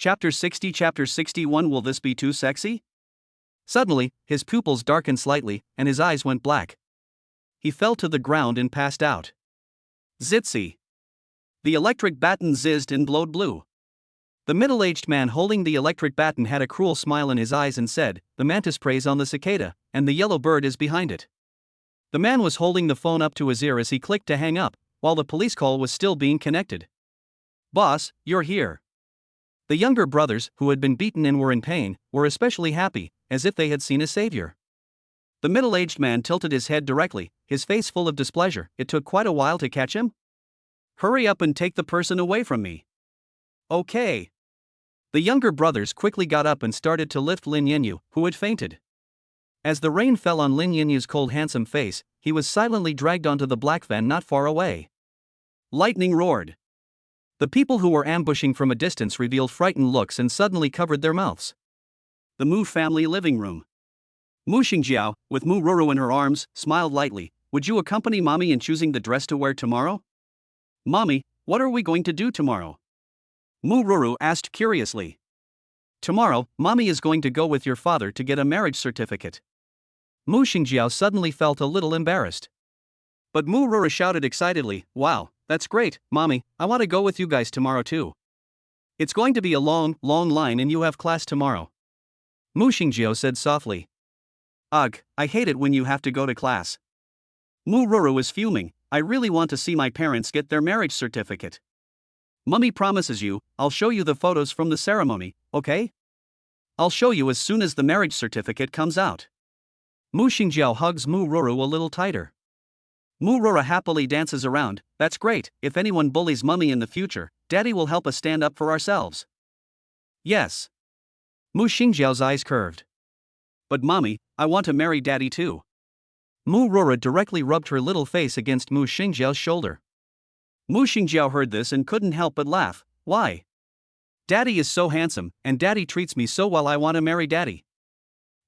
Chapter 60 Chapter 61 Will this be too sexy? Suddenly, his pupils darkened slightly, and his eyes went black. He fell to the ground and passed out. Zitsy. The electric baton zizzed and glowed blue. The middle-aged man holding the electric baton had a cruel smile in his eyes and said, "The mantis preys on the cicada, and the yellow bird is behind it." The man was holding the phone up to his ear as he clicked to hang up, while the police call was still being connected. "Boss, you're here." The younger brothers, who had been beaten and were in pain, were especially happy, as if they had seen a savior. The middle-aged man tilted his head directly, his face full of displeasure. "It took quite a while to catch him? Hurry up and take the person away from me." "Okay." The younger brothers quickly got up and started to lift Lin Yanyu, who had fainted. As the rain fell on Lin Yanyu's cold handsome face, he was silently dragged onto the black van not far away. Lightning roared. The people who were ambushing from a distance revealed frightened looks and suddenly covered their mouths. The Mu family living room. Mu Shengjiao, with Mu Ruru in her arms, smiled lightly. "Would you accompany Mommy in choosing the dress to wear tomorrow?" "Mommy, what are we going to do tomorrow?" Mu Ruru asked curiously. "Tomorrow, Mommy is going to go with your father to get a marriage certificate." Mu Shengjiao suddenly felt a little embarrassed. But Mu Ruru shouted excitedly, "Wow, that's great, Mommy, I want to go with you guys tomorrow too. It's going to be a long, long line and you have class tomorrow." Mu Shengjiao said softly. "Ugh, I hate it when you have to go to class." Mu Ruru was fuming. "I really want to see my parents get their marriage certificate. Mummy promises you, I'll show you the photos from the ceremony, okay? I'll show you as soon as the marriage certificate comes out." Mu Shengjiao hugs Mu Ruru a little tighter. Mu Ruru happily dances around. "That's great, if anyone bullies Mummy in the future, Daddy will help us stand up for ourselves." "Yes." Mu Shengjiao's eyes curved. "But Mommy, I want to marry Daddy too." Mu Ruru directly rubbed her little face against Mu Shengjiao's shoulder. Mu Shengjiao heard this and couldn't help but laugh. "Why? Daddy is so handsome, and Daddy treats me so well. I want to marry Daddy."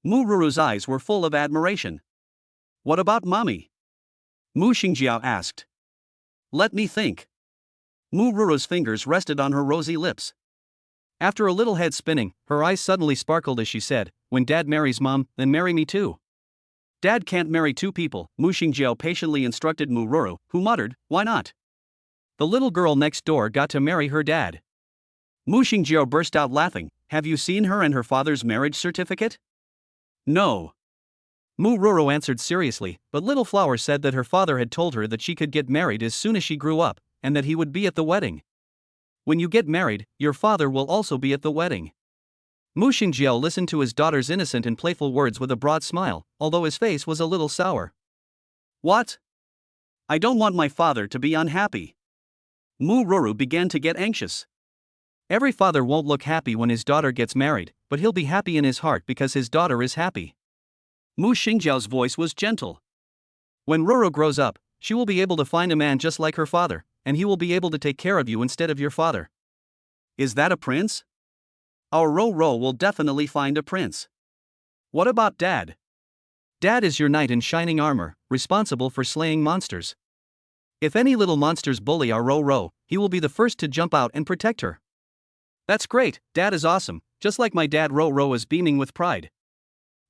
Mu Ruru's eyes were full of admiration. "What about Mommy?" Mu Shengjiao asked. "Let me think." Mu Ruru's fingers rested on her rosy lips. After a little head spinning, her eyes suddenly sparkled as she said, "When Dad marries Mom, then marry me too." "Dad can't marry two people," Mu Shengjiao patiently instructed Mu Ruru, who muttered, "Why not? The little girl next door got to marry her dad." Mu Shengjiao burst out laughing. "Have you seen her and her father's marriage certificate?" "No." Mu Ruru answered seriously, but Little Flower said that her father had told her that she could get married as soon as she grew up, and that he would be at the wedding. "When you get married, your father will also be at the wedding." Mu Shengjiao listened to his daughter's innocent and playful words with a broad smile, although his face was a little sour. "What? I don't want my father to be unhappy." Mu Ruru began to get anxious. Every father won't look happy when his daughter gets married, but he'll be happy in his heart because his daughter is happy. Mu Shengjiao's voice was gentle. "When Ruru grows up, she will be able to find a man just like her father, and he will be able to take care of you instead of your father." "Is that a prince?" "Our Roro will definitely find a prince." "What about Dad?" "Dad is your knight in shining armor, responsible for slaying monsters. If any little monsters bully our Roro, he will be the first to jump out and protect her." "That's great, Dad is awesome, just like my dad." Roro is beaming with pride.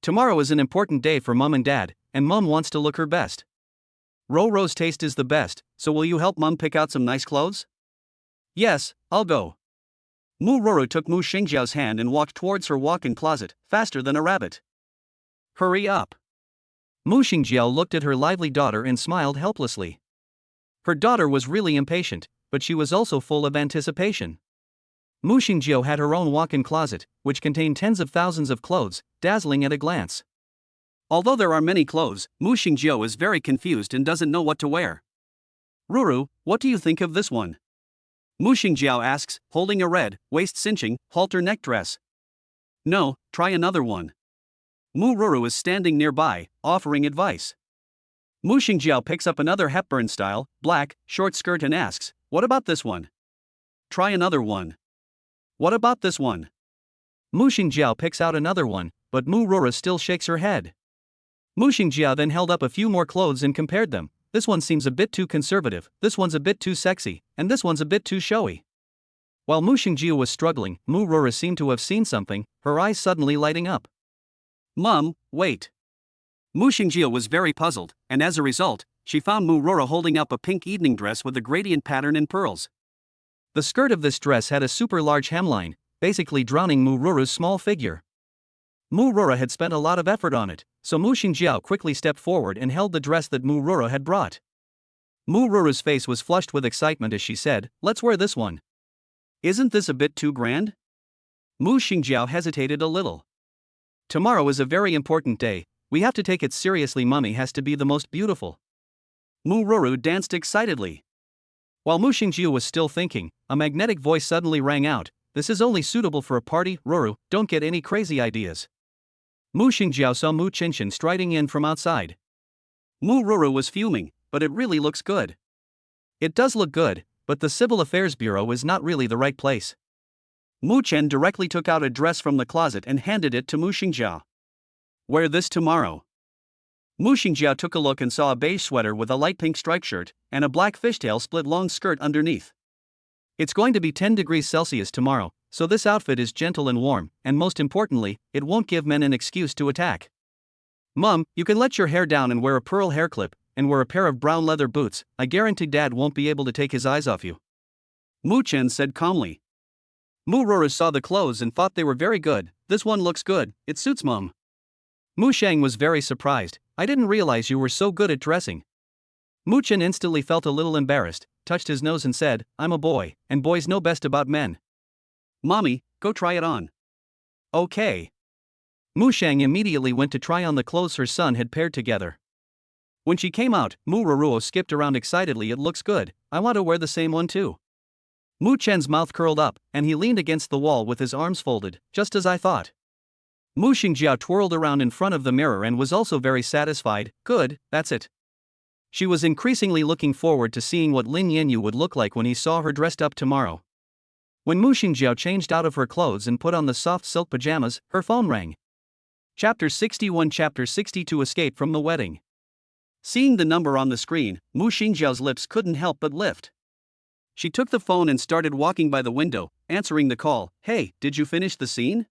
"Tomorrow is an important day for Mum and Dad, and Mum wants to look her best. Roro's taste is the best, so will you help Mum pick out some nice clothes?" "Yes, I'll go." Mu Ruru took Mu Shengjiao's hand and walked towards her walk-in closet, faster than a rabbit. "Hurry up." Mu Shengjiao looked at her lively daughter and smiled helplessly. Her daughter was really impatient, but she was also full of anticipation. Mu Shengjiao had her own walk-in closet, which contained tens of thousands of clothes, dazzling at a glance. Although there are many clothes, Mu Shengjiao is very confused and doesn't know what to wear. "Ruru, what do you think of this one?" Mu Shengjiao asks, holding a red, waist-cinching, halter neck dress. "No, try another one." Mu Ruru is standing nearby, offering advice. Mu Shengjiao picks up another Hepburn-style, black, short skirt and asks, "What about this one?" "Try another one." "What about this one?" Mu Shengjiao picks out another one, but Mu Ruru still shakes her head. Mu Shengjiao then held up a few more clothes and compared them. "This one seems a bit too conservative, this one's a bit too sexy, and this one's a bit too showy." While Mu Shengjiao was struggling, Mu Rora seemed to have seen something, her eyes suddenly lighting up. Mum, wait. Mu Shengjiao was very puzzled, and as a result, she found Mu Rora holding up a pink evening dress with a gradient pattern in pearls. The skirt of this dress had a super large hemline, basically drowning Mu Rora's small figure. Mu Rora had spent a lot of effort on it, so Mu Shengjiao quickly stepped forward and held the dress that Mu Rora had brought. Mu Rora's face was flushed with excitement as she said, "Let's wear this one." "Isn't this a bit too grand?" Mu Shengjiao hesitated a little. "Tomorrow is a very important day, we have to take it seriously. Mummy has to be the most beautiful." Mu Rora danced excitedly. While Mu Shengjiao was still thinking, a magnetic voice suddenly rang out, "This is only suitable for a party, Roro, don't get any crazy ideas." Mu Shengjiao saw Mu Chen striding in from outside. Mu Roro was fuming, "But it really looks good." "It does look good, but the Civil Affairs Bureau is not really the right place." Muchen directly took out a dress from the closet and handed it to Mu Shengjiao. "Wear this tomorrow." Mu Shengjiao took a look and saw a beige sweater with a light pink striped shirt and a black fishtail split long skirt underneath. "It's going to be 10 degrees Celsius tomorrow, so this outfit is gentle and warm, and most importantly, it won't give men an excuse to attack." "Mum, you can let your hair down and wear a pearl hair clip, and wear a pair of brown leather boots. I guarantee Dad won't be able to take his eyes off you," Muchen said calmly. Mu Rora saw the clothes and thought they were very good. "This one looks good, it suits Mum." Mu Sheng was very surprised. "I didn't realize you were so good at dressing." Muchen instantly felt a little embarrassed, touched his nose and said, "I'm a boy, and boys know best about men." "Mommy, go try it on." "Okay." Mu Sheng immediately went to try on the clothes her son had paired together. When she came out, Mu Rora skipped around excitedly. "It looks good, I want to wear the same one too." Mu Chen's mouth curled up, and he leaned against the wall with his arms folded, "Just as I thought." Mu Shengjiao twirled around in front of the mirror and was also very satisfied. "Good, that's it." She was increasingly looking forward to seeing what Lin Yanyu would look like when he saw her dressed up tomorrow. When Mu Shengjiao changed out of her clothes and put on the soft silk pajamas, her phone rang. Chapter 61 Chapter 62 Escape from the Wedding. Seeing the number on the screen, Mu Shengjiao's lips couldn't help but lift. She took the phone and started walking by the window, answering the call. "Hey, did you finish the scene?"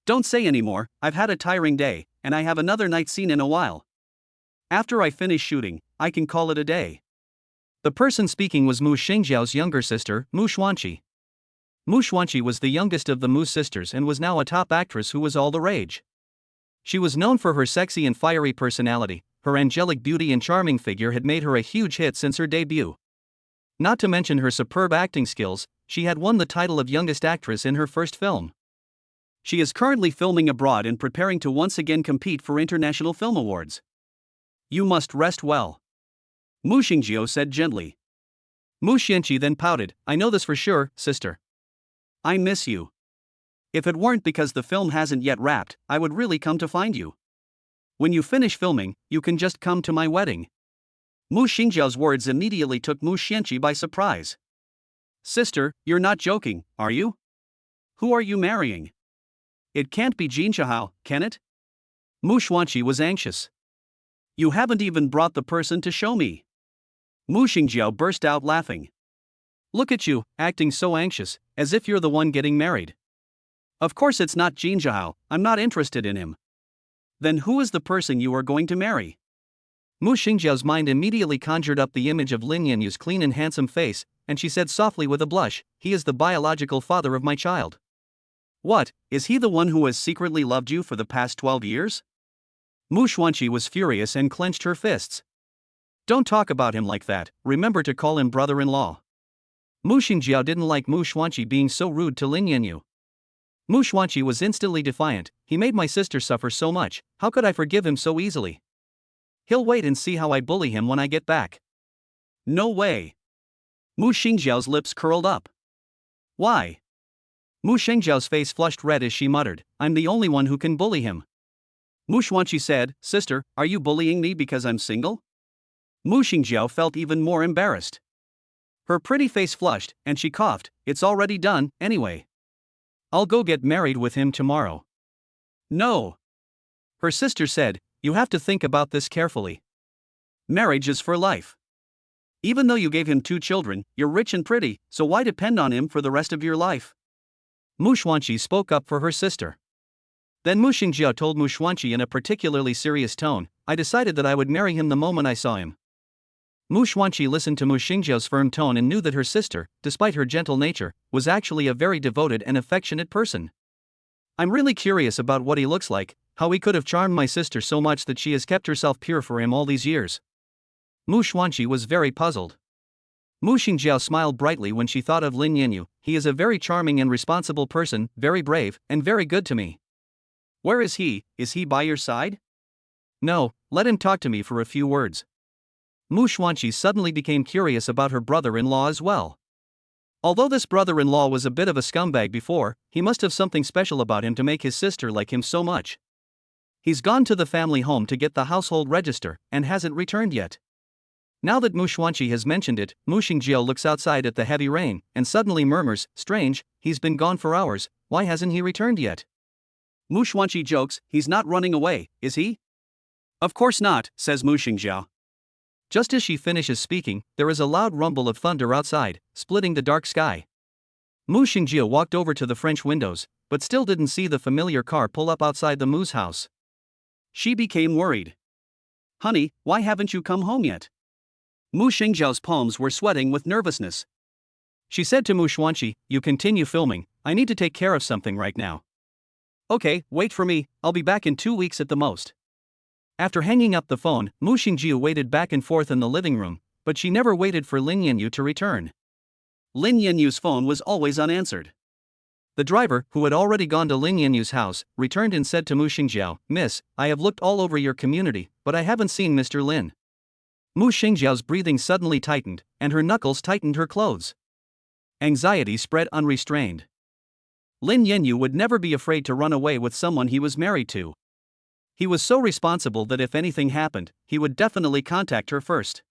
"Don't say anymore, I've had a tiring day, and I have another night scene in a while. After I finish shooting, I can call it a day." The person speaking was Mu Shengjiao's younger sister, Mu Xuanqi. Mu Xuanqi was the youngest of the Mu sisters and was now a top actress who was all the rage. She was known for her sexy and fiery personality. Her angelic beauty and charming figure had made her a huge hit since her debut. Not to mention her superb acting skills, she had won the title of youngest actress in her first film. She is currently filming abroad and preparing to once again compete for international film awards. "You must rest well," Mu Shengjiao said gently. Mu Xianqi then pouted, "I know this for sure, sister. I miss you. If it weren't because the film hasn't yet wrapped, I would really come to find you. When you finish filming, you can just come to my wedding." Mu Shengjiao's words immediately took Mu Xianqi by surprise. "Sister, you're not joking, are you? Who are you marrying? It can't be Jin Chahao, can it?" Mu Xuanqi was anxious. "You haven't even brought the person to show me." Mu Shengjiao burst out laughing. "Look at you, acting so anxious, as if you're the one getting married. Of course it's not Jin Chahao, I'm not interested in him." "Then who is the person you are going to marry?" Mu Shengjiao's mind immediately conjured up the image of Lin Yanyu's clean and handsome face, and she said softly with a blush, "He is the biological father of my child." "What, is he the one who has secretly loved you for the past 12 years? Mu Xuanqi was furious and clenched her fists. "Don't talk about him like that, remember to call him brother-in-law." Mu Shengjiao didn't like Mu Xuanqi being so rude to Lin Yanyu. Mu Xuanqi was instantly defiant. "He made my sister suffer so much, how could I forgive him so easily? He'll wait and see how I bully him when I get back." "No way." Mu Shengjiao's lips curled up. "Why?" Mu Shengjiao's face flushed red as she muttered, "I'm the only one who can bully him." Mu Xuanqi said, "Sister, are you bullying me because I'm single?" Mu Shengjiao felt even more embarrassed. Her pretty face flushed, and she coughed. "It's already done, anyway. I'll go get married with him tomorrow." "No." Her sister said, "You have to think about this carefully. Marriage is for life. Even though you gave him 2 children, you're rich and pretty, so why depend on him for the rest of your life? Mu Shengjiao spoke up for her sister. Then Mu Shengjiao told Mu Shengjiao in a particularly serious tone, I decided that I would marry him the moment I saw him. Mu Shengjiao listened to Mu Shengjiao's firm tone and knew that her sister, despite her gentle nature, was actually a very devoted and affectionate person. I'm really curious about what he looks like, how he could have charmed my sister so much that she has kept herself pure for him all these years. Mu Shengjiao was very puzzled. Mu Shengjiao smiled brightly when she thought of Lin Yanyu. He is a very charming and responsible person, very brave, and very good to me. Where is he? Is he by your side? No, let him talk to me for a few words. Mu Shengjiao suddenly became curious about her brother-in-law as well. Although this brother-in-law was a bit of a scumbag before, he must have something special about him to make his sister like him so much. He's gone to the family home to get the household register, and hasn't returned yet. Now that Mu Shengjiao has mentioned it, Mu Shengjiao looks outside at the heavy rain, and suddenly murmurs, strange, he's been gone for hours, why hasn't he returned yet? Mu Shengjiao jokes, he's not running away, is he? Of course not, says Mu Shengjiao. Just as she finishes speaking, there is a loud rumble of thunder outside, splitting the dark sky. Mu Shengjiao walked over to the French windows, but still didn't see the familiar car pull up outside the Mu's house. She became worried. Honey, why haven't you come home yet? Mu Shengjiao's palms were sweating with nervousness. She said to Mu Shengjiao, you continue filming, I need to take care of something right now. Okay, wait for me, I'll be back in 2 weeks at the most. After hanging up the phone, Mu Shengjiao waited back and forth in the living room, but she never waited for Lin Yanyu to return. Lin Yanyu's phone was always unanswered. The driver, who had already gone to Lin Yanyu's house, returned and said to Mu Shengjiao, Miss, I have looked all over your community, but I haven't seen Mr. Lin. Mu Shengjiao's breathing suddenly tightened, and her knuckles tightened her clothes. Anxiety spread unrestrained. Lin Yanyu would never be afraid to run away with someone he was married to. He was so responsible that if anything happened, he would definitely contact her first.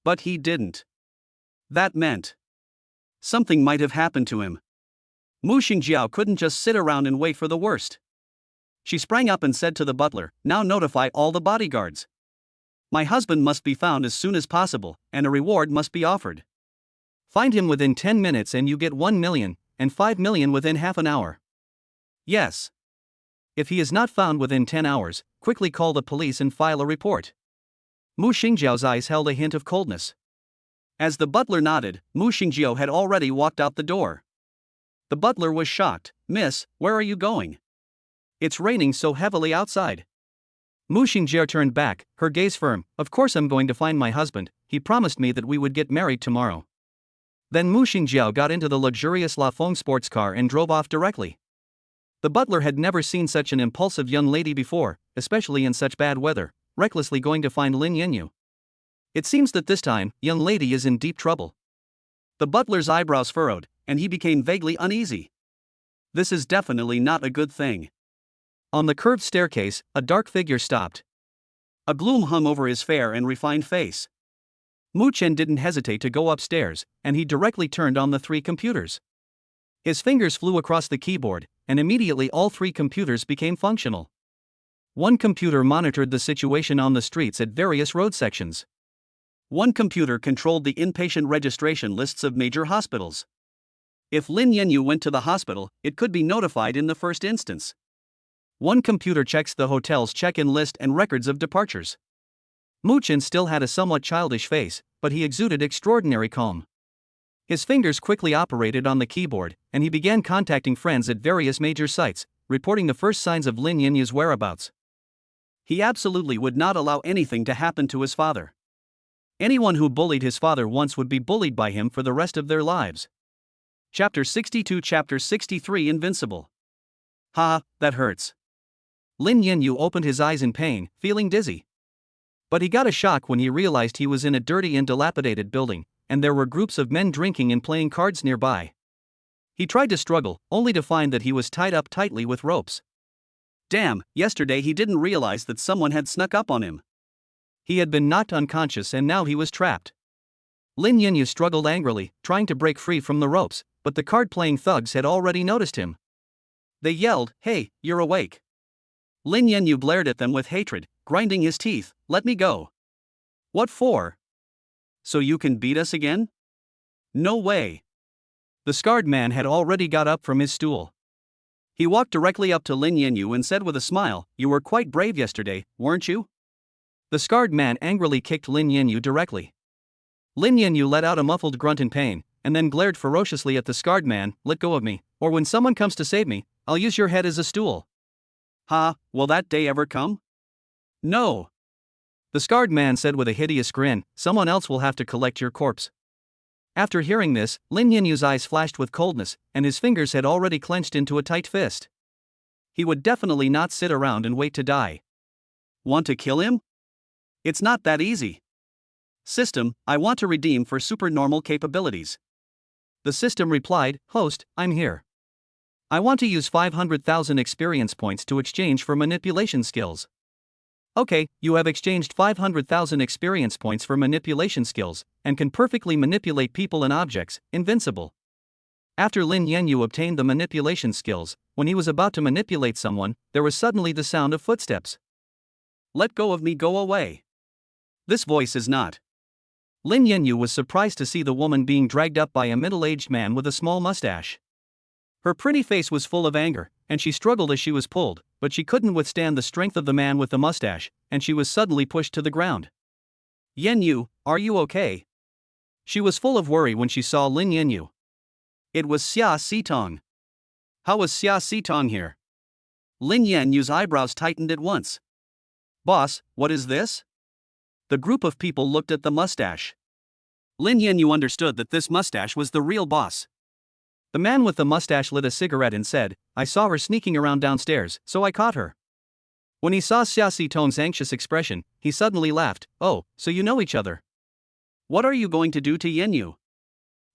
But he didn't. That meant something might have happened to him. Mu Shengjiao couldn't just sit around and wait for the worst. She sprang up and said to the butler, now notify all the bodyguards. My husband must be found as soon as possible, and a reward must be offered. Find him within 10 minutes and you get 1 million, and 5 million within half an hour. Yes. If he is not found within 10 hours, quickly call the police and file a report. Mu Shengjiao's eyes held a hint of coldness. As the butler nodded, Mu Shengjiao had already walked out the door. The butler was shocked. Miss, where are you going? It's raining so heavily outside. Mu Shengjiao turned back, her gaze firm. Of course I'm going to find my husband, he promised me that we would get married tomorrow. Then Mu Shengjiao got into the luxurious La Fong sports car and drove off directly. The butler had never seen such an impulsive young lady before, especially in such bad weather, recklessly going to find Lin Yanyu. It seems that this time, young lady is in deep trouble. The butler's eyebrows furrowed, and he became vaguely uneasy. This is definitely not a good thing. On the curved staircase, a dark figure stopped. A gloom hung over his fair and refined face. Muchen didn't hesitate to go upstairs, and he directly turned on the 3 computers. His fingers flew across the keyboard, and immediately all 3 computers became functional. One computer monitored the situation on the streets at various road sections. One computer controlled the inpatient registration lists of major hospitals. If Lin Yanyu went to the hospital, it could be notified in the first instance. One computer checks the hotel's check-in list and records of departures. Muchen still had a somewhat childish face, but he exuded extraordinary calm. His fingers quickly operated on the keyboard, and he began contacting friends at various major sites, reporting the first signs of Lin Yanyu's whereabouts. He absolutely would not allow anything to happen to his father. Anyone who bullied his father once would be bullied by him for the rest of their lives. Chapter 62, Chapter 63, Invincible. Ha, that hurts. Lin Yanyu opened his eyes in pain, feeling dizzy. But he got a shock when he realized he was in a dirty and dilapidated building, and there were groups of men drinking and playing cards nearby. He tried to struggle, only to find that he was tied up tightly with ropes. Damn, yesterday he didn't realize that someone had snuck up on him. He had been knocked unconscious and now he was trapped. Lin Yanyu struggled angrily, trying to break free from the ropes, but the card-playing thugs had already noticed him. They yelled, "Hey, you're awake." Lin Yanyu blared at them with hatred, grinding his teeth, "Let me go." "What for?" So you can beat us again? No way. The scarred man had already got up from his stool. He walked directly up to Lin Yanyu and said with a smile, "You were quite brave yesterday, weren't you?" The scarred man angrily kicked Lin Yanyu directly. Lin Yanyu let out a muffled grunt in pain, and then glared ferociously at the scarred man. "Let go of me, or when someone comes to save me, I'll use your head as a stool." "Ha, will that day ever come?" "No." The scarred man said with a hideous grin, "Someone else will have to collect your corpse." After hearing this, Lin Yanyu's eyes flashed with coldness, and his fingers had already clenched into a tight fist. He would definitely not sit around and wait to die. Want to kill him? It's not that easy. System, I want to redeem for supernormal capabilities. The system replied, "Host, I'm here. I want to use 500,000 experience points to exchange for manipulation skills." Okay, you have exchanged 500,000 experience points for manipulation skills, and can perfectly manipulate people and objects, invincible. After Lin Yanyu obtained the manipulation skills, when he was about to manipulate someone, there was suddenly the sound of footsteps. "Let go of me, go away." This voice is not. Lin Yanyu was surprised to see the woman being dragged up by a middle-aged man with a small mustache. Her pretty face was full of anger, and she struggled as she was pulled, but she couldn't withstand the strength of the man with the mustache, and she was suddenly pushed to the ground. "Yanyu, are you okay?" She was full of worry when she saw Lin Yanyu. It was Xia Sitong. How was Xia Sitong here? Lin Yanyu's eyebrows tightened at once. "Boss, what is this?" The group of people looked at the mustache. Lin Yanyu understood that this mustache was the real boss. The man with the mustache lit a cigarette and said, "I saw her sneaking around downstairs, so I caught her." When he saw Xia Sitong's anxious expression, he suddenly laughed. "Oh, so you know each other. What are you going to do to Yanyu?"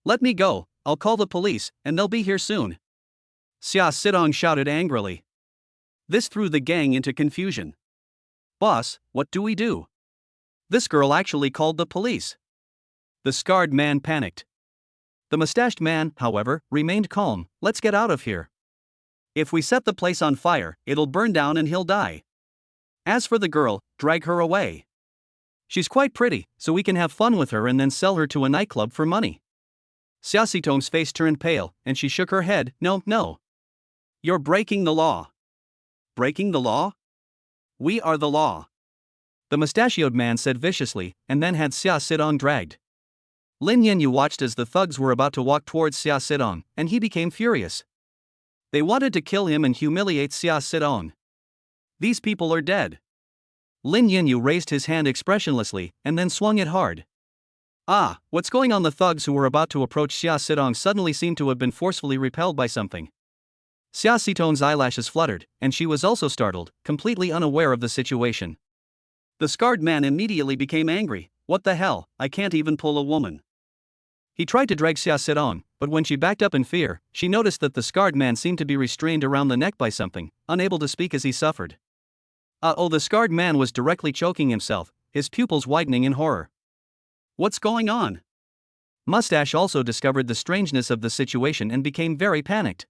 "Let me go, I'll call the police, and they'll be here soon." Xia Sitong shouted angrily. This threw the gang into confusion. "Boss, what do we do? This girl actually called the police." The scarred man panicked. The mustached man, however, remained calm. "Let's get out of here. If we set the place on fire, it'll burn down and he'll die. As for the girl, drag her away. She's quite pretty, so we can have fun with her and then sell her to a nightclub for money." Xia Sitong's face turned pale, and she shook her head. No. You're breaking the law." "Breaking the law? We are the law," the mustachioed man said viciously, and then had Xia Sitong dragged. Lin Yanyu watched as the thugs were about to walk towards Xia Sitong, and he became furious. They wanted to kill him and humiliate Xia Sitong. These people are dead. Lin Yanyu raised his hand expressionlessly, and then swung it hard. "Ah, what's going on?" The thugs who were about to approach Xia Sitong suddenly seemed to have been forcefully repelled by something. Xia Sitong's eyelashes fluttered, and she was also startled, completely unaware of the situation. The scarred man immediately became angry. "What the hell, I can't even pull a woman." He tried to drag Xia Sitong, but when she backed up in fear, she noticed that the scarred man seemed to be restrained around the neck by something, unable to speak as he suffered. The scarred man was directly choking himself, his pupils widening in horror. "What's going on?" Mustache also discovered the strangeness of the situation and became very panicked.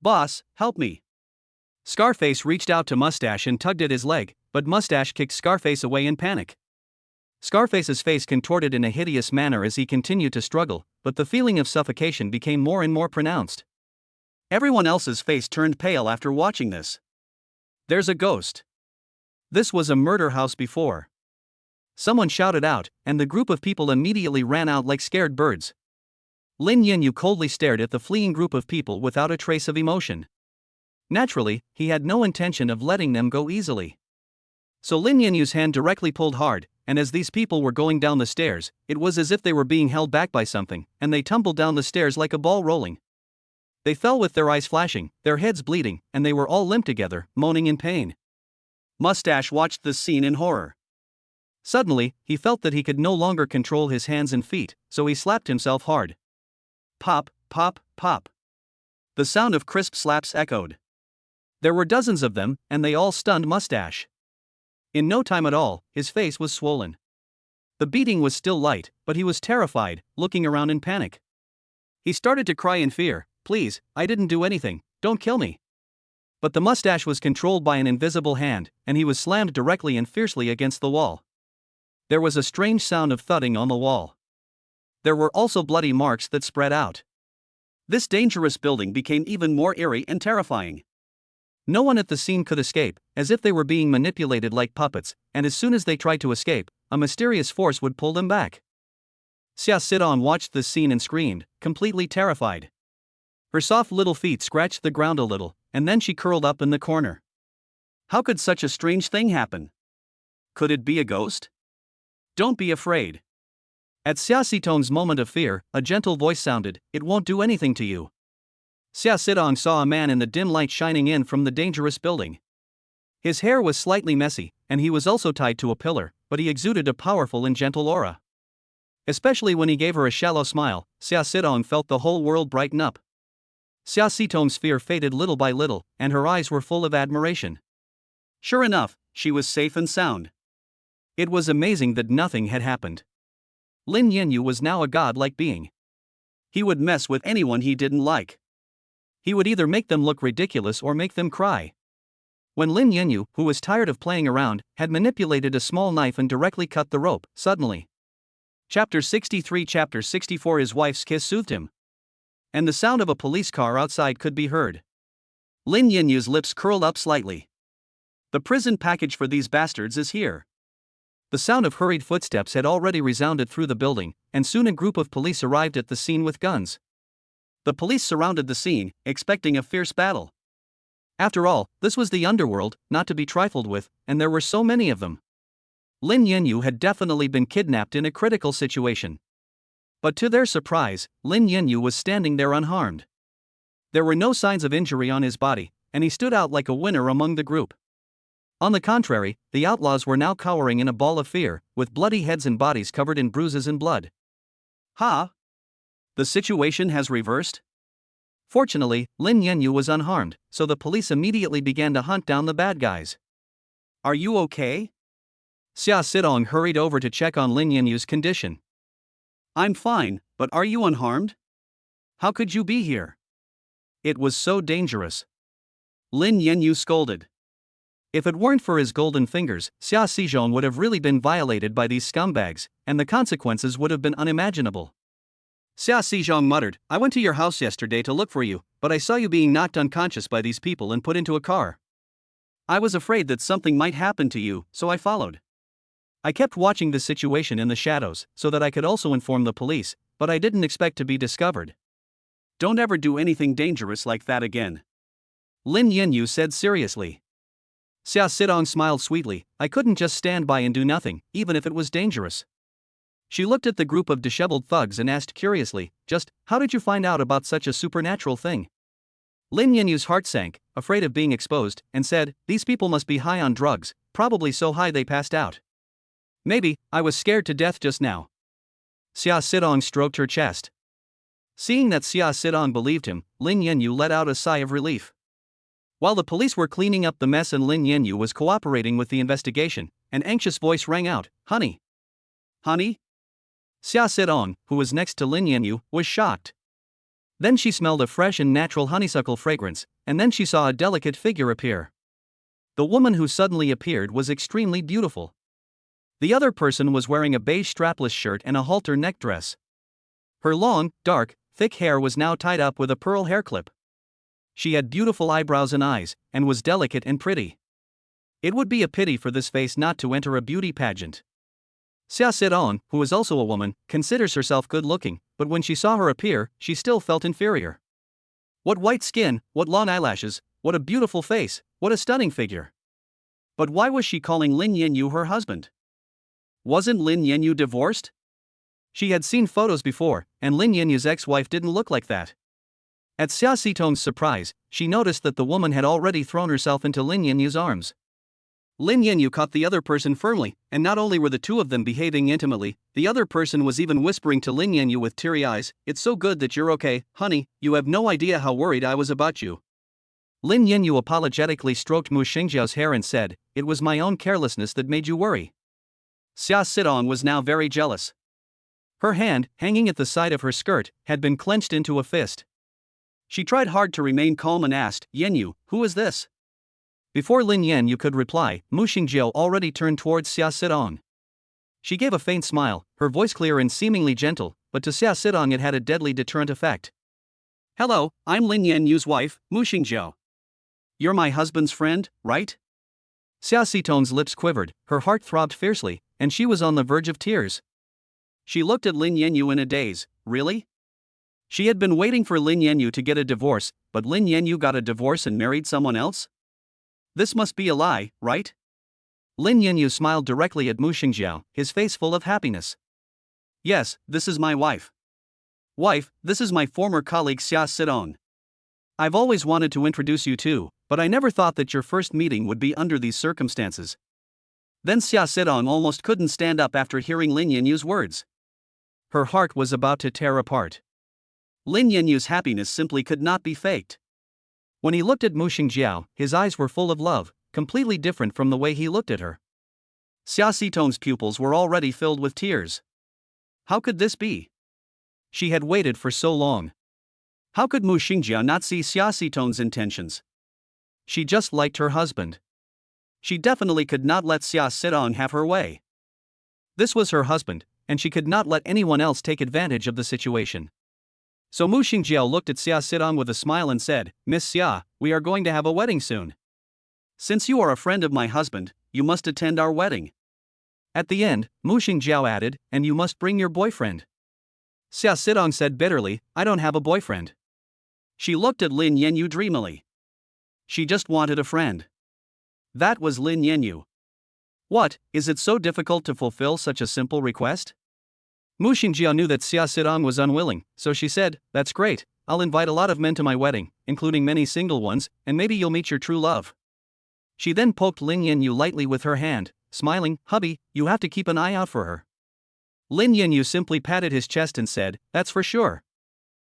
"Boss, help me." Scarface reached out to Mustache and tugged at his leg, but Mustache kicked Scarface away in panic. Scarface's face contorted in a hideous manner as he continued to struggle, but the feeling of suffocation became more and more pronounced. Everyone else's face turned pale after watching this. "There's a ghost. This was a murder house before." Someone shouted out, and the group of people immediately ran out like scared birds. Lin Yanyu coldly stared at the fleeing group of people without a trace of emotion. Naturally, he had no intention of letting them go easily. So Lin Yanyu's hand directly pulled hard, and as these people were going down the stairs, it was as if they were being held back by something, and they tumbled down the stairs like a ball rolling. They fell with their eyes flashing, their heads bleeding, and they were all limp together, moaning in pain. Mustache watched this scene in horror. Suddenly, he felt that he could no longer control his hands and feet, so he slapped himself hard. Pop, pop, pop. The sound of crisp slaps echoed. There were dozens of them, and they all stunned Mustache. In no time at all, his face was swollen. The beating was still light, but he was terrified, looking around in panic. He started to cry in fear. "Please, I didn't do anything, don't kill me." But the mustache was controlled by an invisible hand, and he was slammed directly and fiercely against the wall. There was a strange sound of thudding on the wall. There were also bloody marks that spread out. This dangerous building became even more eerie and terrifying. No one at the scene could escape, as if they were being manipulated like puppets, and as soon as they tried to escape, a mysterious force would pull them back. Xia Sidong watched this scene and screamed, completely terrified. Her soft little feet scratched the ground a little, and then she curled up in the corner. How could such a strange thing happen? Could it be a ghost? Don't be afraid. At Xia Sidong's moment of fear, a gentle voice sounded, "It won't do anything to you." Xia Sidong saw a man in the dim light shining in from the dangerous building. His hair was slightly messy, and he was also tied to a pillar, but he exuded a powerful and gentle aura. Especially when he gave her a shallow smile, Xia Sidong felt the whole world brighten up. Xia Sidong's fear faded little by little, and her eyes were full of admiration. Sure enough, she was safe and sound. It was amazing that nothing had happened. Lin Yanyu was now a god-like being. He would mess with anyone he didn't like. He would either make them look ridiculous or make them cry. When Lin Yanyu, who was tired of playing around, had manipulated a small knife and directly cut the rope, suddenly. Chapter 63 Chapter 64 His wife's kiss soothed him. And the sound of a police car outside could be heard. Lin Yanyu's lips curled up slightly. The prison package for these bastards is here. The sound of hurried footsteps had already resounded through the building, and soon a group of police arrived at the scene with guns. The police surrounded the scene, expecting a fierce battle. After all, this was the underworld, not to be trifled with, and there were so many of them. Lin Yanyu had definitely been kidnapped in a critical situation. But to their surprise, Lin Yanyu was standing there unharmed. There were no signs of injury on his body, and he stood out like a winner among the group. On the contrary, the outlaws were now cowering in a ball of fear, with bloody heads and bodies covered in bruises and blood. Ha! The situation has reversed? Fortunately, Lin Yanyu was unharmed, so the police immediately began to hunt down the bad guys. Are you okay? Xia Sidong hurried over to check on Lin Yanyu's condition. I'm fine, but are you unharmed? How could you be here? It was so dangerous. Lin Yanyu scolded. If it weren't for his golden fingers, Xia Sidong would have really been violated by these scumbags, and the consequences would have been unimaginable. Xia Sidong muttered, I went to your house yesterday to look for you, but I saw you being knocked unconscious by these people and put into a car. I was afraid that something might happen to you, so I followed. I kept watching the situation in the shadows, so that I could also inform the police, but I didn't expect to be discovered. Don't ever do anything dangerous like that again. Lin Yanyu said seriously. Xia Sidong smiled sweetly, I couldn't just stand by and do nothing, even if it was dangerous. She looked at the group of disheveled thugs and asked curiously, how did you find out about such a supernatural thing? Lin Yanyu's heart sank, afraid of being exposed, and said, these people must be high on drugs, probably so high they passed out. Maybe, I was scared to death just now. Xia Sidong stroked her chest. Seeing that Xia Sidong believed him, Lin Yanyu let out a sigh of relief. While the police were cleaning up the mess and Lin Yanyu was cooperating with the investigation, an anxious voice rang out, Honey? Honey? Xia Sidong, who was next to Lin Yanyu, was shocked. Then she smelled a fresh and natural honeysuckle fragrance, and then she saw a delicate figure appear. The woman who suddenly appeared was extremely beautiful. The other person was wearing a beige strapless shirt and a halter neck dress. Her long, dark, thick hair was now tied up with a pearl hair clip. She had beautiful eyebrows and eyes, and was delicate and pretty. It would be a pity for this face not to enter a beauty pageant. Xia Sidong, who is also a woman, considers herself good-looking, but when she saw her appear, she still felt inferior. What white skin, what long eyelashes, what a beautiful face, what a stunning figure. But why was she calling Lin Yanyu her husband? Wasn't Lin Yanyu divorced? She had seen photos before, and Lin Yanyu's ex-wife didn't look like that. At Xia Sidong's surprise, she noticed that the woman had already thrown herself into Lin Yanyu's arms. Lin Yanyu caught the other person firmly, and not only were the two of them behaving intimately, the other person was even whispering to Lin Yanyu with teary eyes, It's so good that you're okay, honey, you have no idea how worried I was about you. Lin Yanyu apologetically stroked Mu Shengjiao's hair and said, It was my own carelessness that made you worry. Xia Sidong was now very jealous. Her hand, hanging at the side of her skirt, had been clenched into a fist. She tried hard to remain calm and asked, Yanyu, who is this? Before Lin Yanyu could reply, Mu Shengjiao already turned towards Xia Sidong. She gave a faint smile, her voice clear and seemingly gentle, but to Xia Sidong it had a deadly deterrent effect. Hello, I'm Lin Yanyu's wife, Mu Shengjiao. You're my husband's friend, right? Xia Sidong's lips quivered, her heart throbbed fiercely, and she was on the verge of tears. She looked at Lin Yanyu in a daze. Really? She had been waiting for Lin Yanyu to get a divorce, but Lin Yanyu got a divorce and married someone else? This must be a lie, right? Lin Yanyu smiled directly at Mu Shengjiao, his face full of happiness. Yes, this is my wife. Wife, this is my former colleague Xia Sidong. I've always wanted to introduce you too, but I never thought that your first meeting would be under these circumstances. Then Xia Sidong almost couldn't stand up after hearing Lin Yanyu's words. Her heart was about to tear apart. Lin Yanyu's happiness simply could not be faked. When he looked at Mu Shengjiao, his eyes were full of love, completely different from the way he looked at her. Xia Sidong's pupils were already filled with tears. How could this be? She had waited for so long. How could Mu Shengjiao not see Xia Sidong's intentions? She just liked her husband. She definitely could not let Xia Sidong have her way. This was her husband, and she could not let anyone else take advantage of the situation. So Mu Shengjiao looked at Xia Sidong with a smile and said, Miss Xia, we are going to have a wedding soon. Since you are a friend of my husband, you must attend our wedding. At the end, Mu Shengjiao added, and you must bring your boyfriend. Xia Sidong said bitterly, I don't have a boyfriend. She looked at Lin Yanyu dreamily. She just wanted a friend. That was Lin Yanyu. What, is it so difficult to fulfill such a simple request? Mu Shengjiao knew that Xia Sidong was unwilling, so she said, that's great, I'll invite a lot of men to my wedding, including many single ones, and maybe you'll meet your true love. She then poked Lin Yanyu lightly with her hand, smiling, hubby, you have to keep an eye out for her. Lin Yanyu simply patted his chest and said, that's for sure.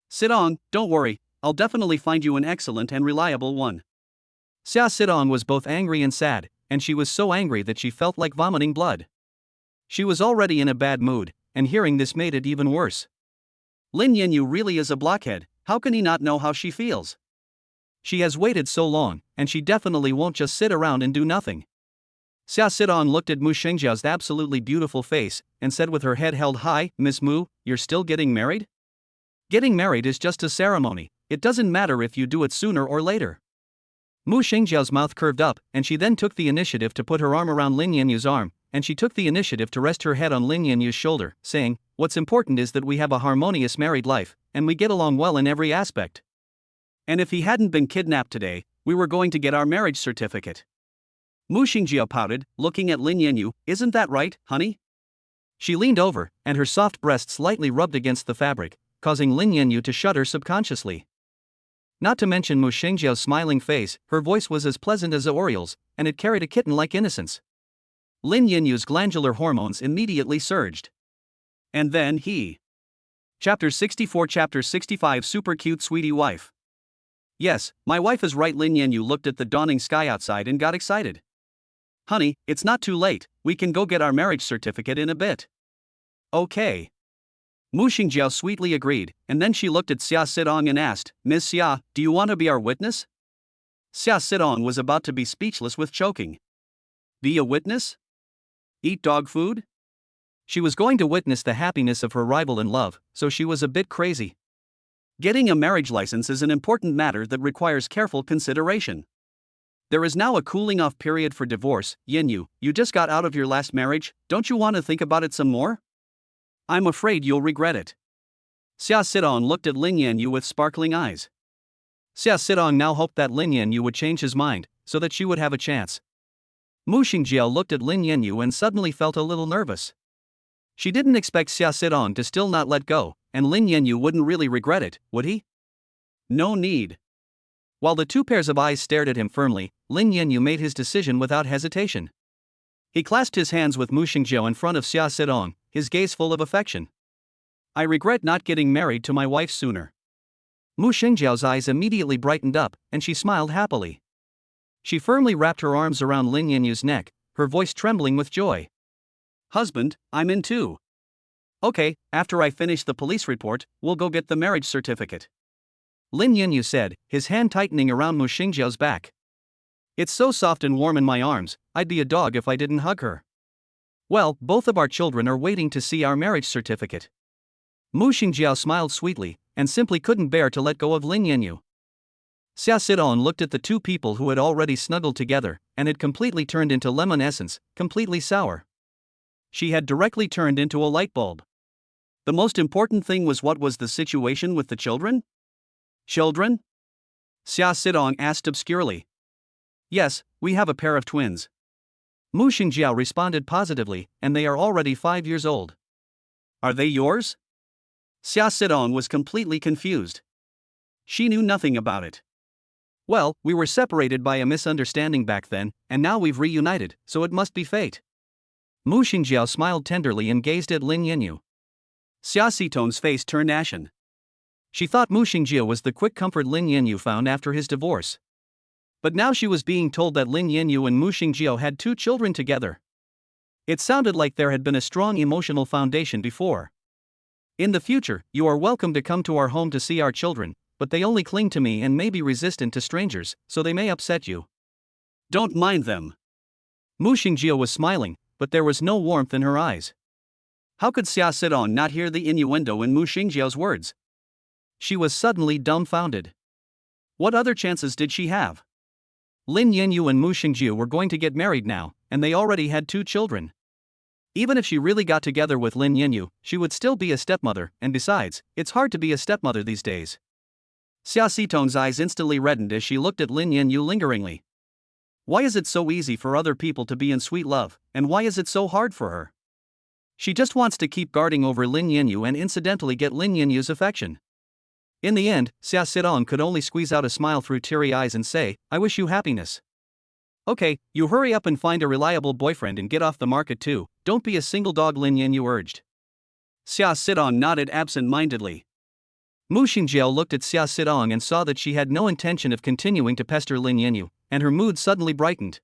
Sidong, don't worry, I'll definitely find you an excellent and reliable one. Xia Sidong was both angry and sad, and she was so angry that she felt like vomiting blood. She was already in a bad mood, and hearing this made it even worse. Lin Yanyu really is a blockhead, how can he not know how she feels? She has waited so long, and she definitely won't just sit around and do nothing. Xia Sidong looked at Mu Shengjiao's absolutely beautiful face, and said with her head held high, Miss Mu, you're still getting married? Getting married is just a ceremony, it doesn't matter if you do it sooner or later. Mu Shengjiao's mouth curved up, and she then took the initiative to put her arm around Lin Yanyu's arm, and she took the initiative to rest her head on Lin Yanyu's shoulder, saying, what's important is that we have a harmonious married life, and we get along well in every aspect. And if he hadn't been kidnapped today, we were going to get our marriage certificate. Mu Shengjiao pouted, looking at Lin Yanyu, isn't that right, honey? She leaned over, and her soft breasts lightly rubbed against the fabric, causing Lin Yanyu to shudder subconsciously. Not to mention Mu Shengjiao's smiling face, her voice was as pleasant as a Oriole's, and it carried a kitten-like innocence. Lin Yanyu's glandular hormones immediately surged. And then he. Chapter 64 Chapter 65 Super cute sweetie wife. Yes, my wife is right. Lin Yanyu looked at the dawning sky outside and got excited. Honey, it's not too late, we can go get our marriage certificate in a bit. Okay. Mu Shengjiao sweetly agreed, and then she looked at Xia Sidong and asked, Ms. Xia, do you want to be our witness? Xia Sidong was about to be speechless with choking. Be a witness? Eat dog food? She was going to witness the happiness of her rival in love, so she was a bit crazy. Getting a marriage license is an important matter that requires careful consideration. There is now a cooling-off period for divorce. Yanyu, you just got out of your last marriage, don't you want to think about it some more? I'm afraid you'll regret it. Xia Sidong looked at Lin Yanyu with sparkling eyes. Xia Sidong now hoped that Lin Yanyu would change his mind, so that she would have a chance. Mu Shengjiao looked at Lin Yanyu and suddenly felt a little nervous. She didn't expect Xia Sidong to still not let go, and Lin Yanyu wouldn't really regret it, would he? No need. While the two pairs of eyes stared at him firmly, Lin Yanyu made his decision without hesitation. He clasped his hands with Mu Shengjiao in front of Xia Sidong, his gaze full of affection. I regret not getting married to my wife sooner. Mu Shengjiao's eyes immediately brightened up, and she smiled happily. She firmly wrapped her arms around Lin Yanyu's neck, her voice trembling with joy. Husband, I'm in too. Okay, after I finish the police report, we'll go get the marriage certificate. Lin Yanyu said, his hand tightening around Mu Shengjiao's back. It's so soft and warm in my arms, I'd be a dog if I didn't hug her. Well, both of our children are waiting to see our marriage certificate. Mu Shengjiao smiled sweetly, and simply couldn't bear to let go of Lin Yanyu. Xia Sidong looked at the two people who had already snuggled together, and had completely turned into lemon essence, completely sour. She had directly turned into a light bulb. The most important thing was, what was the situation with the children? Children? Xia Sidong asked obscurely. Yes, we have a pair of twins. Mu Shengjiao responded positively, and they are already 5 years old. Are they yours? Xia Sidong was completely confused. She knew nothing about it. Well, we were separated by a misunderstanding back then, and now we've reunited, so it must be fate. Mu Shengjiao smiled tenderly and gazed at Lin Yanyu. Xia Sidong's face turned ashen. She thought Mu Shengjiao was the quick comfort Lin Yanyu found after his divorce. But now she was being told that Lin Yanyu and Mu Shengjiao had 2 children together. It sounded like there had been a strong emotional foundation before. In the future, you are welcome to come to our home to see our children, but they only cling to me and may be resistant to strangers, so they may upset you. Don't mind them. Mu Shengjiao was smiling, but there was no warmth in her eyes. How could Xia Sidong not hear the innuendo in Mu Shengjiao's words? She was suddenly dumbfounded. What other chances did she have? Lin Yanyu and Mu Shengjiao were going to get married now, and they already had 2 children. Even if she really got together with Lin Yanyu, she would still be a stepmother, and besides, it's hard to be a stepmother these days. Xia Sidong's eyes instantly reddened as she looked at Lin Yanyu lingeringly. Why is it so easy for other people to be in sweet love, and why is it so hard for her? She just wants to keep guarding over Lin Yanyu and incidentally get Lin Yanyu's affection. In the end, Xia Sidong could only squeeze out a smile through teary eyes and say, I wish you happiness. Okay, you hurry up and find a reliable boyfriend and get off the market too, don't be a single dog, Lin Yanyu urged. Xia Sidong nodded absent-mindedly. Mu Shengjiao looked at Xia Sidong and saw that she had no intention of continuing to pester Lin Yanyu, and her mood suddenly brightened.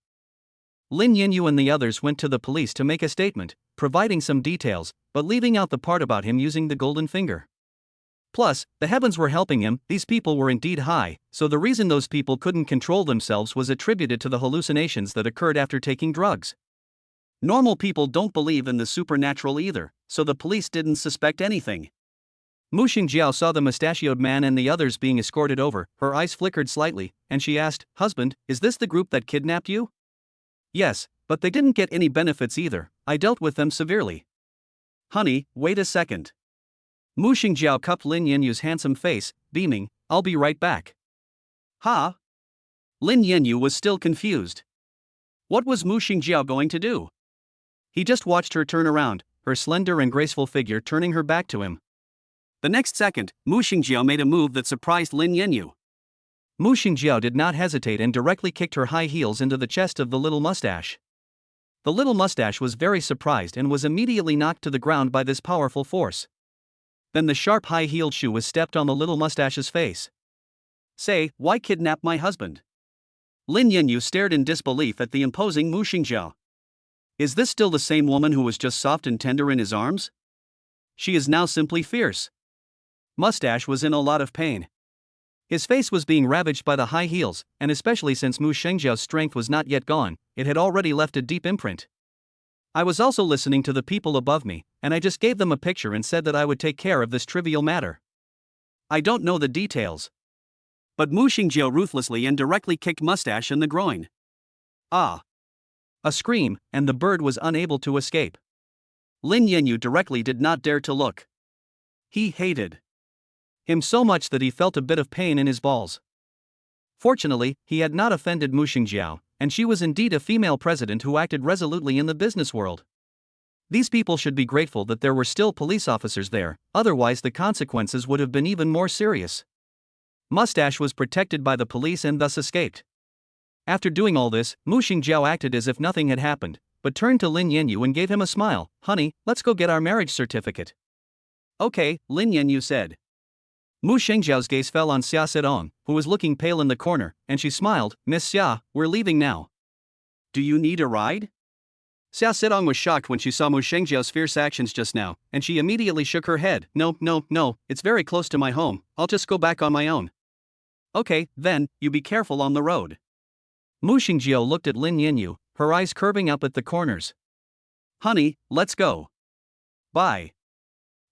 Lin Yanyu and the others went to the police to make a statement, providing some details, but leaving out the part about him using the golden finger. Plus, the heavens were helping him, these people were indeed high, so the reason those people couldn't control themselves was attributed to the hallucinations that occurred after taking drugs. Normal people don't believe in the supernatural either, so the police didn't suspect anything. Mu Shengjiao saw the mustachioed man and the others being escorted over, her eyes flickered slightly, and she asked, Husband, is this the group that kidnapped you? Yes, but they didn't get any benefits either, I dealt with them severely. Honey, wait a second. Mu Shengjiao cupped Lin Yanyu's handsome face, beaming, I'll be right back. Huh? Lin Yanyu was still confused. What was Mu Shengjiao going to do? He just watched her turn around, her slender and graceful figure turning her back to him. The next second, Mu Shengjiao made a move that surprised Lin Yanyu. Mu Shengjiao did not hesitate and directly kicked her high heels into the chest of the little mustache. The little mustache was very surprised and was immediately knocked to the ground by this powerful force. Then the sharp high-heeled shoe was stepped on the little mustache's face. Say, why kidnap my husband? Lin Yanyu stared in disbelief at the imposing Mu Shengjiao. Is this still the same woman who was just soft and tender in his arms? She is now simply fierce. Mustache was in a lot of pain. His face was being ravaged by the high heels, and especially since Mu Shengjiao's strength was not yet gone, it had already left a deep imprint. I was also listening to the people above me, and I just gave them a picture and said that I would take care of this trivial matter. I don't know the details. But Mu Shengjiao ruthlessly and directly kicked Mustache in the groin. Ah! A scream, and the bird was unable to escape. Lin Yanyu directly did not dare to look. He hated him so much that he felt a bit of pain in his balls. Fortunately, he had not offended Mu Shengjiao, and she was indeed a female president who acted resolutely in the business world. These people should be grateful that there were still police officers there, otherwise the consequences would have been even more serious. Mustache was protected by the police and thus escaped. After doing all this, Mu Shengjiao acted as if nothing had happened, but turned to Lin Yanyu and gave him a smile. Honey, let's go get our marriage certificate. Okay, Lin Yanyu said. Mu Shengjiao's gaze fell on Xia Sidong, who was looking pale in the corner, and she smiled, Miss Xia, we're leaving now. Do you need a ride? Xia Sidong was shocked when she saw Mu Shengjiao's fierce actions just now, and she immediately shook her head. No, it's very close to my home, I'll just go back on my own. Okay, then, you be careful on the road. Mu Shengjiao looked at Lin Yanyu, her eyes curving up at the corners. Honey, let's go. Bye.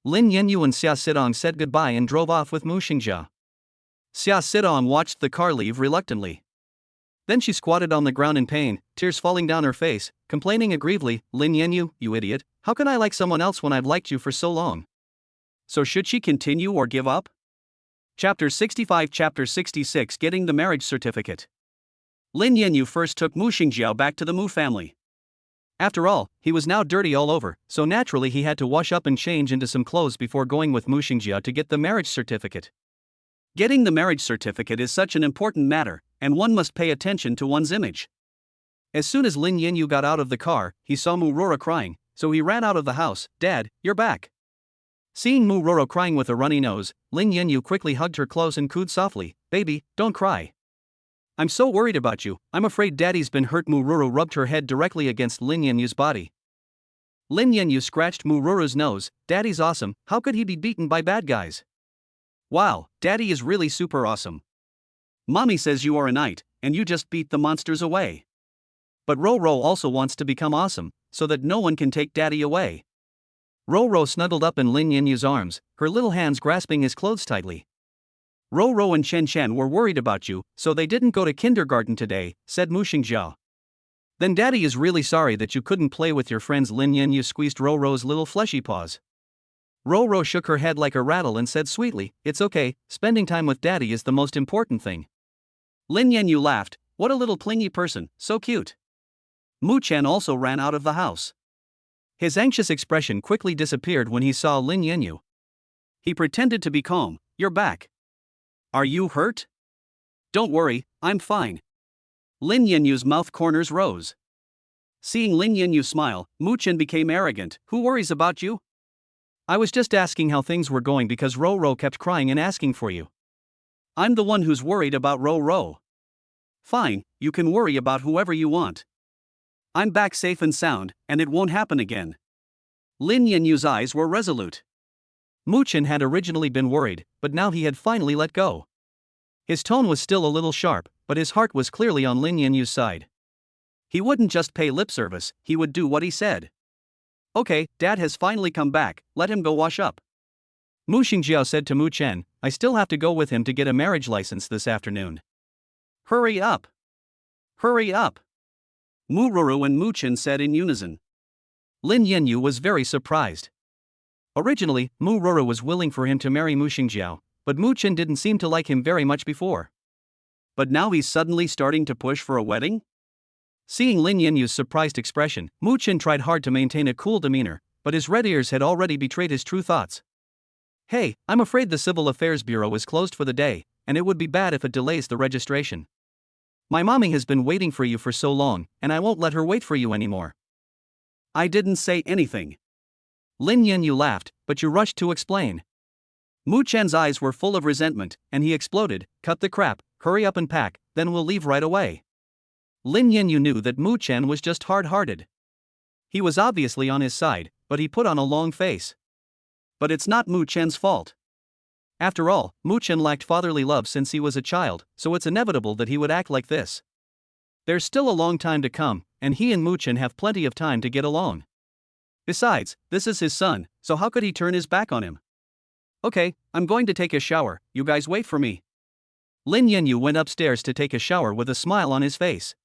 Lin Yanyu and Xia Sidong said goodbye and drove off with Mu Shengjiao. Xia Sidong watched the car leave reluctantly. Then she squatted on the ground in pain, tears falling down her face, complaining aggrievedly, Lin Yanyu, you idiot, how can I like someone else when I've liked you for so long? So should she continue or give up? Chapter 65 Chapter 66 Getting the Marriage Certificate. Lin Yanyu first took Mu Shengjiao back to the Mu family. After all, he was now dirty all over, so naturally he had to wash up and change into some clothes before going with Mu Shengjiao to get the marriage certificate. Getting the marriage certificate is such an important matter, and one must pay attention to one's image. As soon as Lin Yanyu got out of the car, he saw Mu Roro crying, so he ran out of the house. Dad, you're back. Seeing Mu Roro crying with a runny nose, Lin Yanyu quickly hugged her close and cooed softly, baby, don't cry. I'm so worried about you, I'm afraid Daddy's been hurt. Mu Roro rubbed her head directly against Lin Yanyu's body. Lin Yanyu scratched Mu Roro's nose, Daddy's awesome, how could he be beaten by bad guys? Wow, Daddy is really super awesome. Mommy says you are a knight, and you just beat the monsters away. But Roro also wants to become awesome, so that no one can take Daddy away. Roro snuggled up in Lin Yanyu's arms, her little hands grasping his clothes tightly. Roro and Chen Chen were worried about you, so they didn't go to kindergarten today, said Mu Shengjiao. Then Daddy is really sorry that you couldn't play with your friends. Lin Yanyu squeezed Roro's little fleshy paws. Roro shook her head like a rattle and said sweetly, it's okay, spending time with Daddy is the most important thing. Lin Yanyu laughed, what a little clingy person, so cute. Muchen also ran out of the house. His anxious expression quickly disappeared when he saw Lin Yanyu. He pretended to be calm, you're back. Are you hurt? Don't worry, I'm fine. Lin Yanyu's mouth corners rose. Seeing Lin Yanyu smile, Muchen became arrogant, who worries about you? I was just asking how things were going because Roro kept crying and asking for you. I'm the one who's worried about Roro. Fine, you can worry about whoever you want. I'm back safe and sound, and it won't happen again. Lin Yanyu's eyes were resolute. Muchen had originally been worried, but now he had finally let go. His tone was still a little sharp, but his heart was clearly on Lin Yanyu's side. He wouldn't just pay lip service, he would do what he said. Okay, Dad has finally come back, let him go wash up. Mu Shengjiao said to Muchen, I still have to go with him to get a marriage license this afternoon. Hurry up. Hurry up. Mu Roro and Muchen said in unison. Lin Yanyu was very surprised. Originally, Mu Roro was willing for him to marry Mu Shengjiao, but Muchen didn't seem to like him very much before. But now he's suddenly starting to push for a wedding? Seeing Lin Yanyu's surprised expression, Muchen tried hard to maintain a cool demeanor, but his red ears had already betrayed his true thoughts. Hey, I'm afraid the Civil Affairs Bureau is closed for the day, and it would be bad if it delays the registration. My mommy has been waiting for you for so long, and I won't let her wait for you anymore. I didn't say anything. Lin Yanyu laughed, but you rushed to explain. Muchen's eyes were full of resentment, and he exploded, cut the crap, hurry up and pack, then we'll leave right away. Lin Yanyu knew that Muchen was just hard-hearted. He was obviously on his side, but he put on a long face. But it's not Muchen's fault. After all, Muchen lacked fatherly love since he was a child, so it's inevitable that he would act like this. There's still a long time to come, and he and Muchen have plenty of time to get along. Besides, this is his son, so how could he turn his back on him? Okay, I'm going to take a shower, you guys wait for me. Lin Yanyu went upstairs to take a shower with a smile on his face.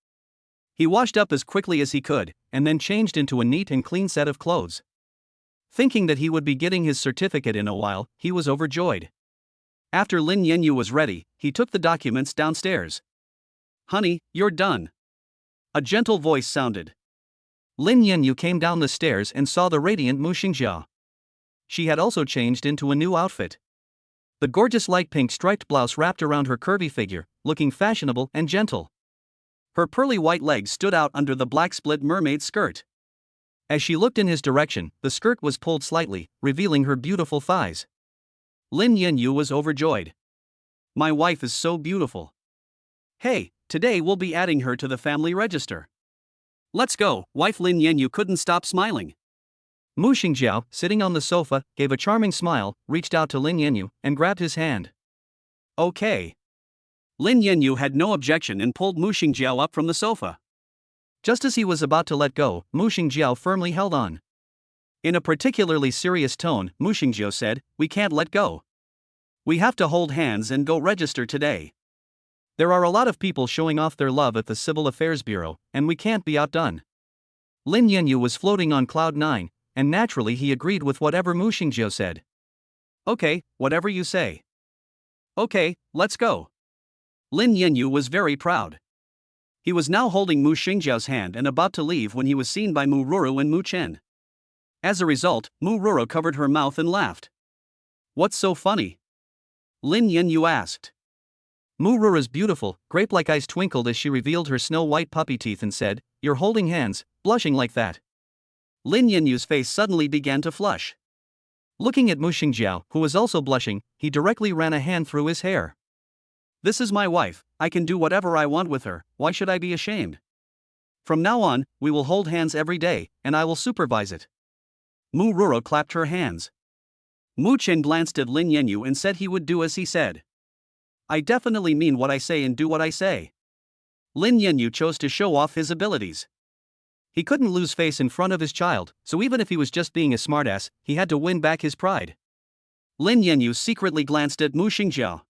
He washed up as quickly as he could, and then changed into a neat and clean set of clothes. Thinking that he would be getting his certificate in a while, he was overjoyed. After Lin Yanyu was ready, he took the documents downstairs. Honey, you're done. A gentle voice sounded. Lin Yanyu came down the stairs and saw the radiant Mu Shengjiao. She had also changed into a new outfit. The gorgeous light pink striped blouse wrapped around her curvy figure, looking fashionable and gentle. Her pearly white legs stood out under the black split mermaid skirt. As she looked in his direction, the skirt was pulled slightly, revealing her beautiful thighs. Lin Yanyu was overjoyed. My wife is so beautiful. Hey, today we'll be adding her to the family register. Let's go, wife. Lin Yanyu couldn't stop smiling. Mu Shengjiao, sitting on the sofa, gave a charming smile, reached out to Lin Yanyu, and grabbed his hand. Okay. Lin Yanyu had no objection and pulled Mu Shengjiao up from the sofa. Just as he was about to let go, Mu Shengjiao firmly held on. In a particularly serious tone, Mu Shengjiao said, "We can't let go. We have to hold hands and go register today. There are a lot of people showing off their love at the Civil Affairs Bureau, and we can't be outdone." Lin Yanyu was floating on cloud 9, and naturally he agreed with whatever Mu Shengjiao said. "Okay, whatever you say." "Okay, let's go." Lin Yanyu was very proud. He was now holding Mu Shengjiao's hand and about to leave when he was seen by Mu Ruru and Muchen. As a result, Mu Ruru covered her mouth and laughed. "What's so funny?" Lin Yanyu asked. Mu Ruru's beautiful, grape-like eyes twinkled as she revealed her snow-white puppy teeth and said, "You're holding hands, blushing like that." Lin Yanyu's face suddenly began to flush. Looking at Mu Shengjiao, who was also blushing, he directly ran a hand through his hair. "This is my wife, I can do whatever I want with her, why should I be ashamed? From now on, we will hold hands every day, and I will supervise it." Mu Ruru clapped her hands. Muchen glanced at Lin Yanyu and said he would do as he said. "I definitely mean what I say and do what I say." Lin Yanyu chose to show off his abilities. He couldn't lose face in front of his child, so even if he was just being a smartass, he had to win back his pride. Lin Yanyu secretly glanced at Mu Shengjiao.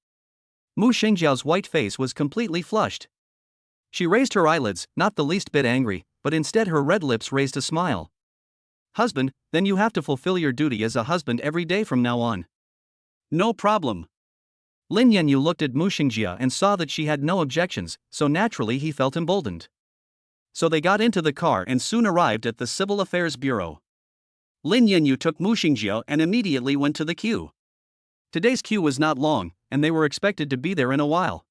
Mu Shengjiao's white face was completely flushed. She raised her eyelids, not the least bit angry, but instead her red lips raised a smile. "Husband, then you have to fulfill your duty as a husband every day from now on." "No problem." Lin Yanyu looked at Mu Shengjiao and saw that she had no objections, so naturally he felt emboldened. So they got into the car and soon arrived at the Civil Affairs Bureau. Lin Yanyu took Mu Shengjiao and immediately went to the queue. Today's queue was not long, and they were expected to be there in a while.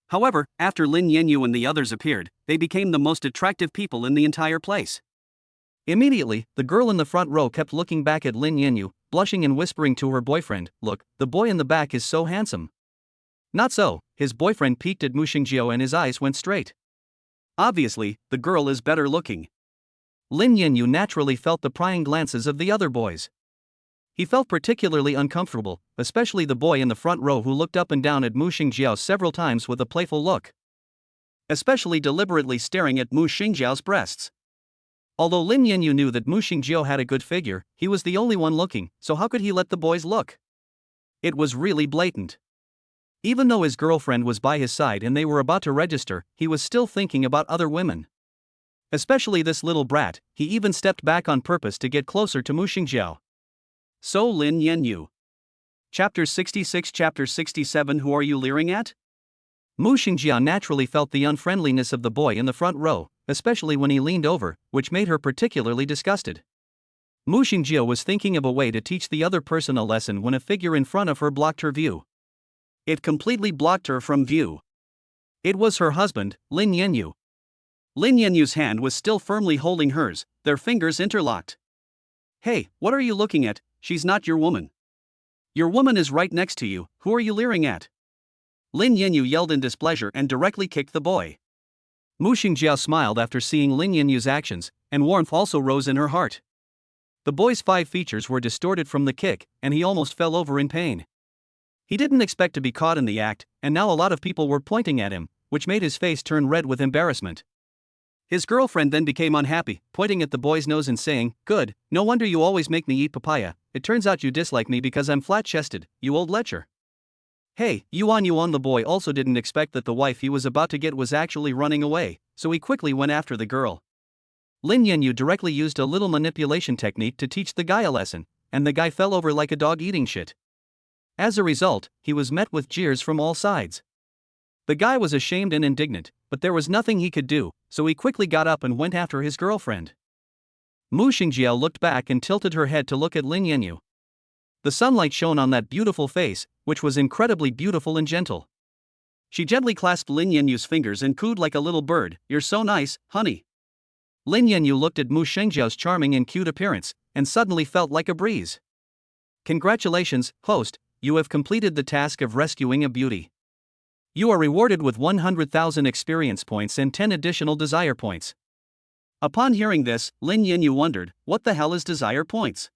However, after Lin Yanyu and the others appeared, they became the most attractive people in the entire place. Immediately, the girl in the front row kept looking back at Lin Yanyu, blushing and whispering to her boyfriend, "Look, the boy in the back is so handsome." Not so, his boyfriend peeked at Mu Shengjiao and his eyes went straight. Obviously, the girl is better looking. Lin Yanyu naturally felt the prying glances of the other boys. He felt particularly uncomfortable, especially the boy in the front row who looked up and down at Mu Shengjiao several times with a playful look. Especially deliberately staring at Mu Shengjiao's breasts. Although Lin Yanyu knew that Mu Shengjiao had a good figure, he was the only one looking, so how could he let the boys look? It was really blatant. Even though his girlfriend was by his side and they were about to register, he was still thinking about other women. Especially this little brat, he even stepped back on purpose to get closer to Mu Shengjiao. So Lin Yanyu. Chapter 66 Chapter 67 Who are you leering at? Mu Shengjiao naturally felt the unfriendliness of the boy in the front row, especially when he leaned over, which made her particularly disgusted. Mu Shengjiao was thinking of a way to teach the other person a lesson when a figure in front of her blocked her view. It completely blocked her from view. It was her husband, Lin Yanyu. Lin Yanyu's hand was still firmly holding hers, their fingers interlocked. "Hey, what are you looking at? She's not your woman. Your woman is right next to you, who are you leering at?" Lin Yanyu yelled in displeasure and directly kicked the boy. Mu Shengjiao smiled after seeing Lin Yanyu's actions, and warmth also rose in her heart. The boy's 5 features were distorted from the kick, and he almost fell over in pain. He didn't expect to be caught in the act, and now a lot of people were pointing at him, which made his face turn red with embarrassment. His girlfriend then became unhappy, pointing at the boy's nose and saying, "Good, no wonder you always make me eat papaya, it turns out you dislike me because I'm flat-chested, you old lecher." "Hey, Yuan," the boy also didn't expect that the wife he was about to get was actually running away, so he quickly went after the girl. Lin Yanyu directly used a little manipulation technique to teach the guy a lesson, and the guy fell over like a dog eating shit. As a result, he was met with jeers from all sides. The guy was ashamed and indignant, but there was nothing he could do, so he quickly got up and went after his girlfriend. Mu Shengjiao looked back and tilted her head to look at Lin Yanyu. The sunlight shone on that beautiful face, which was incredibly beautiful and gentle. She gently clasped Lin Yanyu's fingers and cooed like a little bird, "You're so nice, honey." Lin Yanyu looked at Mu Shengjiao's charming and cute appearance, and suddenly felt like a breeze. "Congratulations, host, you have completed the task of rescuing a beauty. You are rewarded with 100,000 experience points and 10 additional desire points." Upon hearing this, Lin Yanyu wondered, what the hell is desire points?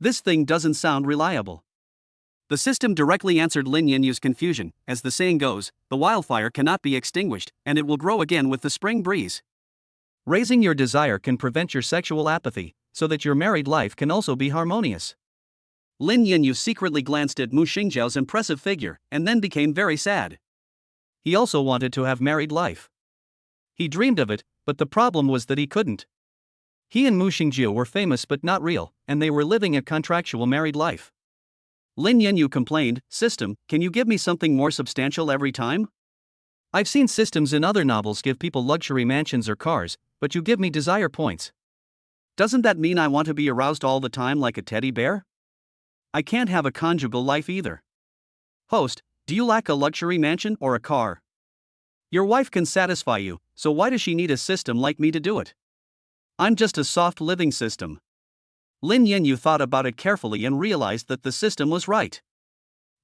This thing doesn't sound reliable. The system directly answered Lin Yanyu's confusion, as the saying goes, the wildfire cannot be extinguished, and it will grow again with the spring breeze. Raising your desire can prevent your sexual apathy, so that your married life can also be harmonious. Lin Yanyu secretly glanced at Mu Shengjiao's impressive figure and then became very sad. He also wanted to have married life. He dreamed of it, but the problem was that he couldn't. He and Mu Shengjiao were famous but not real, and they were living a contractual married life. Lin Yanyu complained, "System, can you give me something more substantial every time? I've seen systems in other novels give people luxury mansions or cars, but you give me desire points. Doesn't that mean I want to be aroused all the time like a teddy bear? I can't have a conjugal life either. Host, do you lack a luxury mansion or a car? Your wife can satisfy you, so why does she need a system like me to do it? I'm just a soft living system." Lin Yanyu thought about it carefully and realized that the system was right.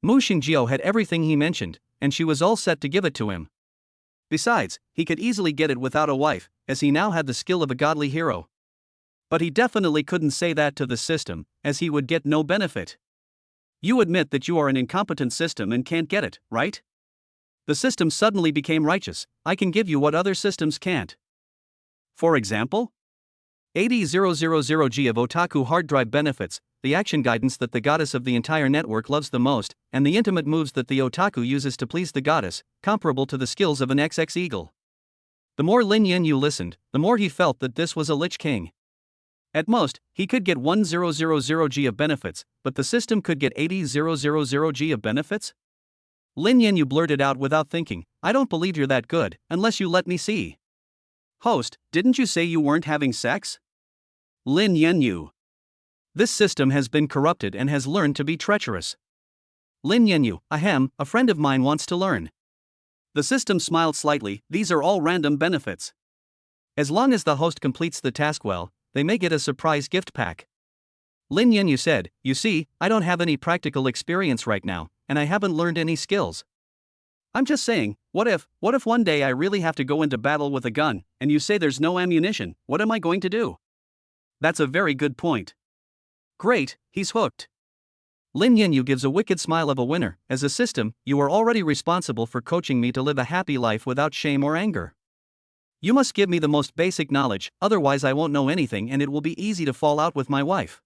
Mu Shengjiao had everything he mentioned, and she was all set to give it to him. Besides, he could easily get it without a wife, as he now had the skill of a godly hero. But he definitely couldn't say that to the system, as he would get no benefit. You admit that you are an incompetent system and can't get it, right? The system suddenly became righteous. I can give you what other systems can't. For example? 80000G of otaku hard drive benefits, the action guidance that the goddess of the entire network loves the most, and the intimate moves that the otaku uses to please the goddess, comparable to the skills of an XX eagle. The more Lin Yanyu listened, the more he felt that this was a Lich King. At most, he could get 1000G of benefits, but the system could get 80000G of benefits? Lin Yanyu blurted out without thinking, "I don't believe you're that good, unless you let me see." Host, didn't you say you weren't having sex? Lin Yanyu. This system has been corrupted and has learned to be treacherous. Lin Yanyu, ahem, a friend of mine wants to learn. The system smiled slightly, these are all random benefits. As long as the host completes the task well, they may get a surprise gift pack. Lin Yanyu said, "You see, I don't have any practical experience right now, and I haven't learned any skills. I'm just saying, what if one day I really have to go into battle with a gun, and you say there's no ammunition, what am I going to do?" That's a very good point. Great, he's hooked. Lin Yanyu gives a wicked smile of a winner. As a system, you are already responsible for coaching me to live a happy life without shame or anger. You must give me the most basic knowledge, otherwise I won't know anything and it will be easy to fall out with my wife.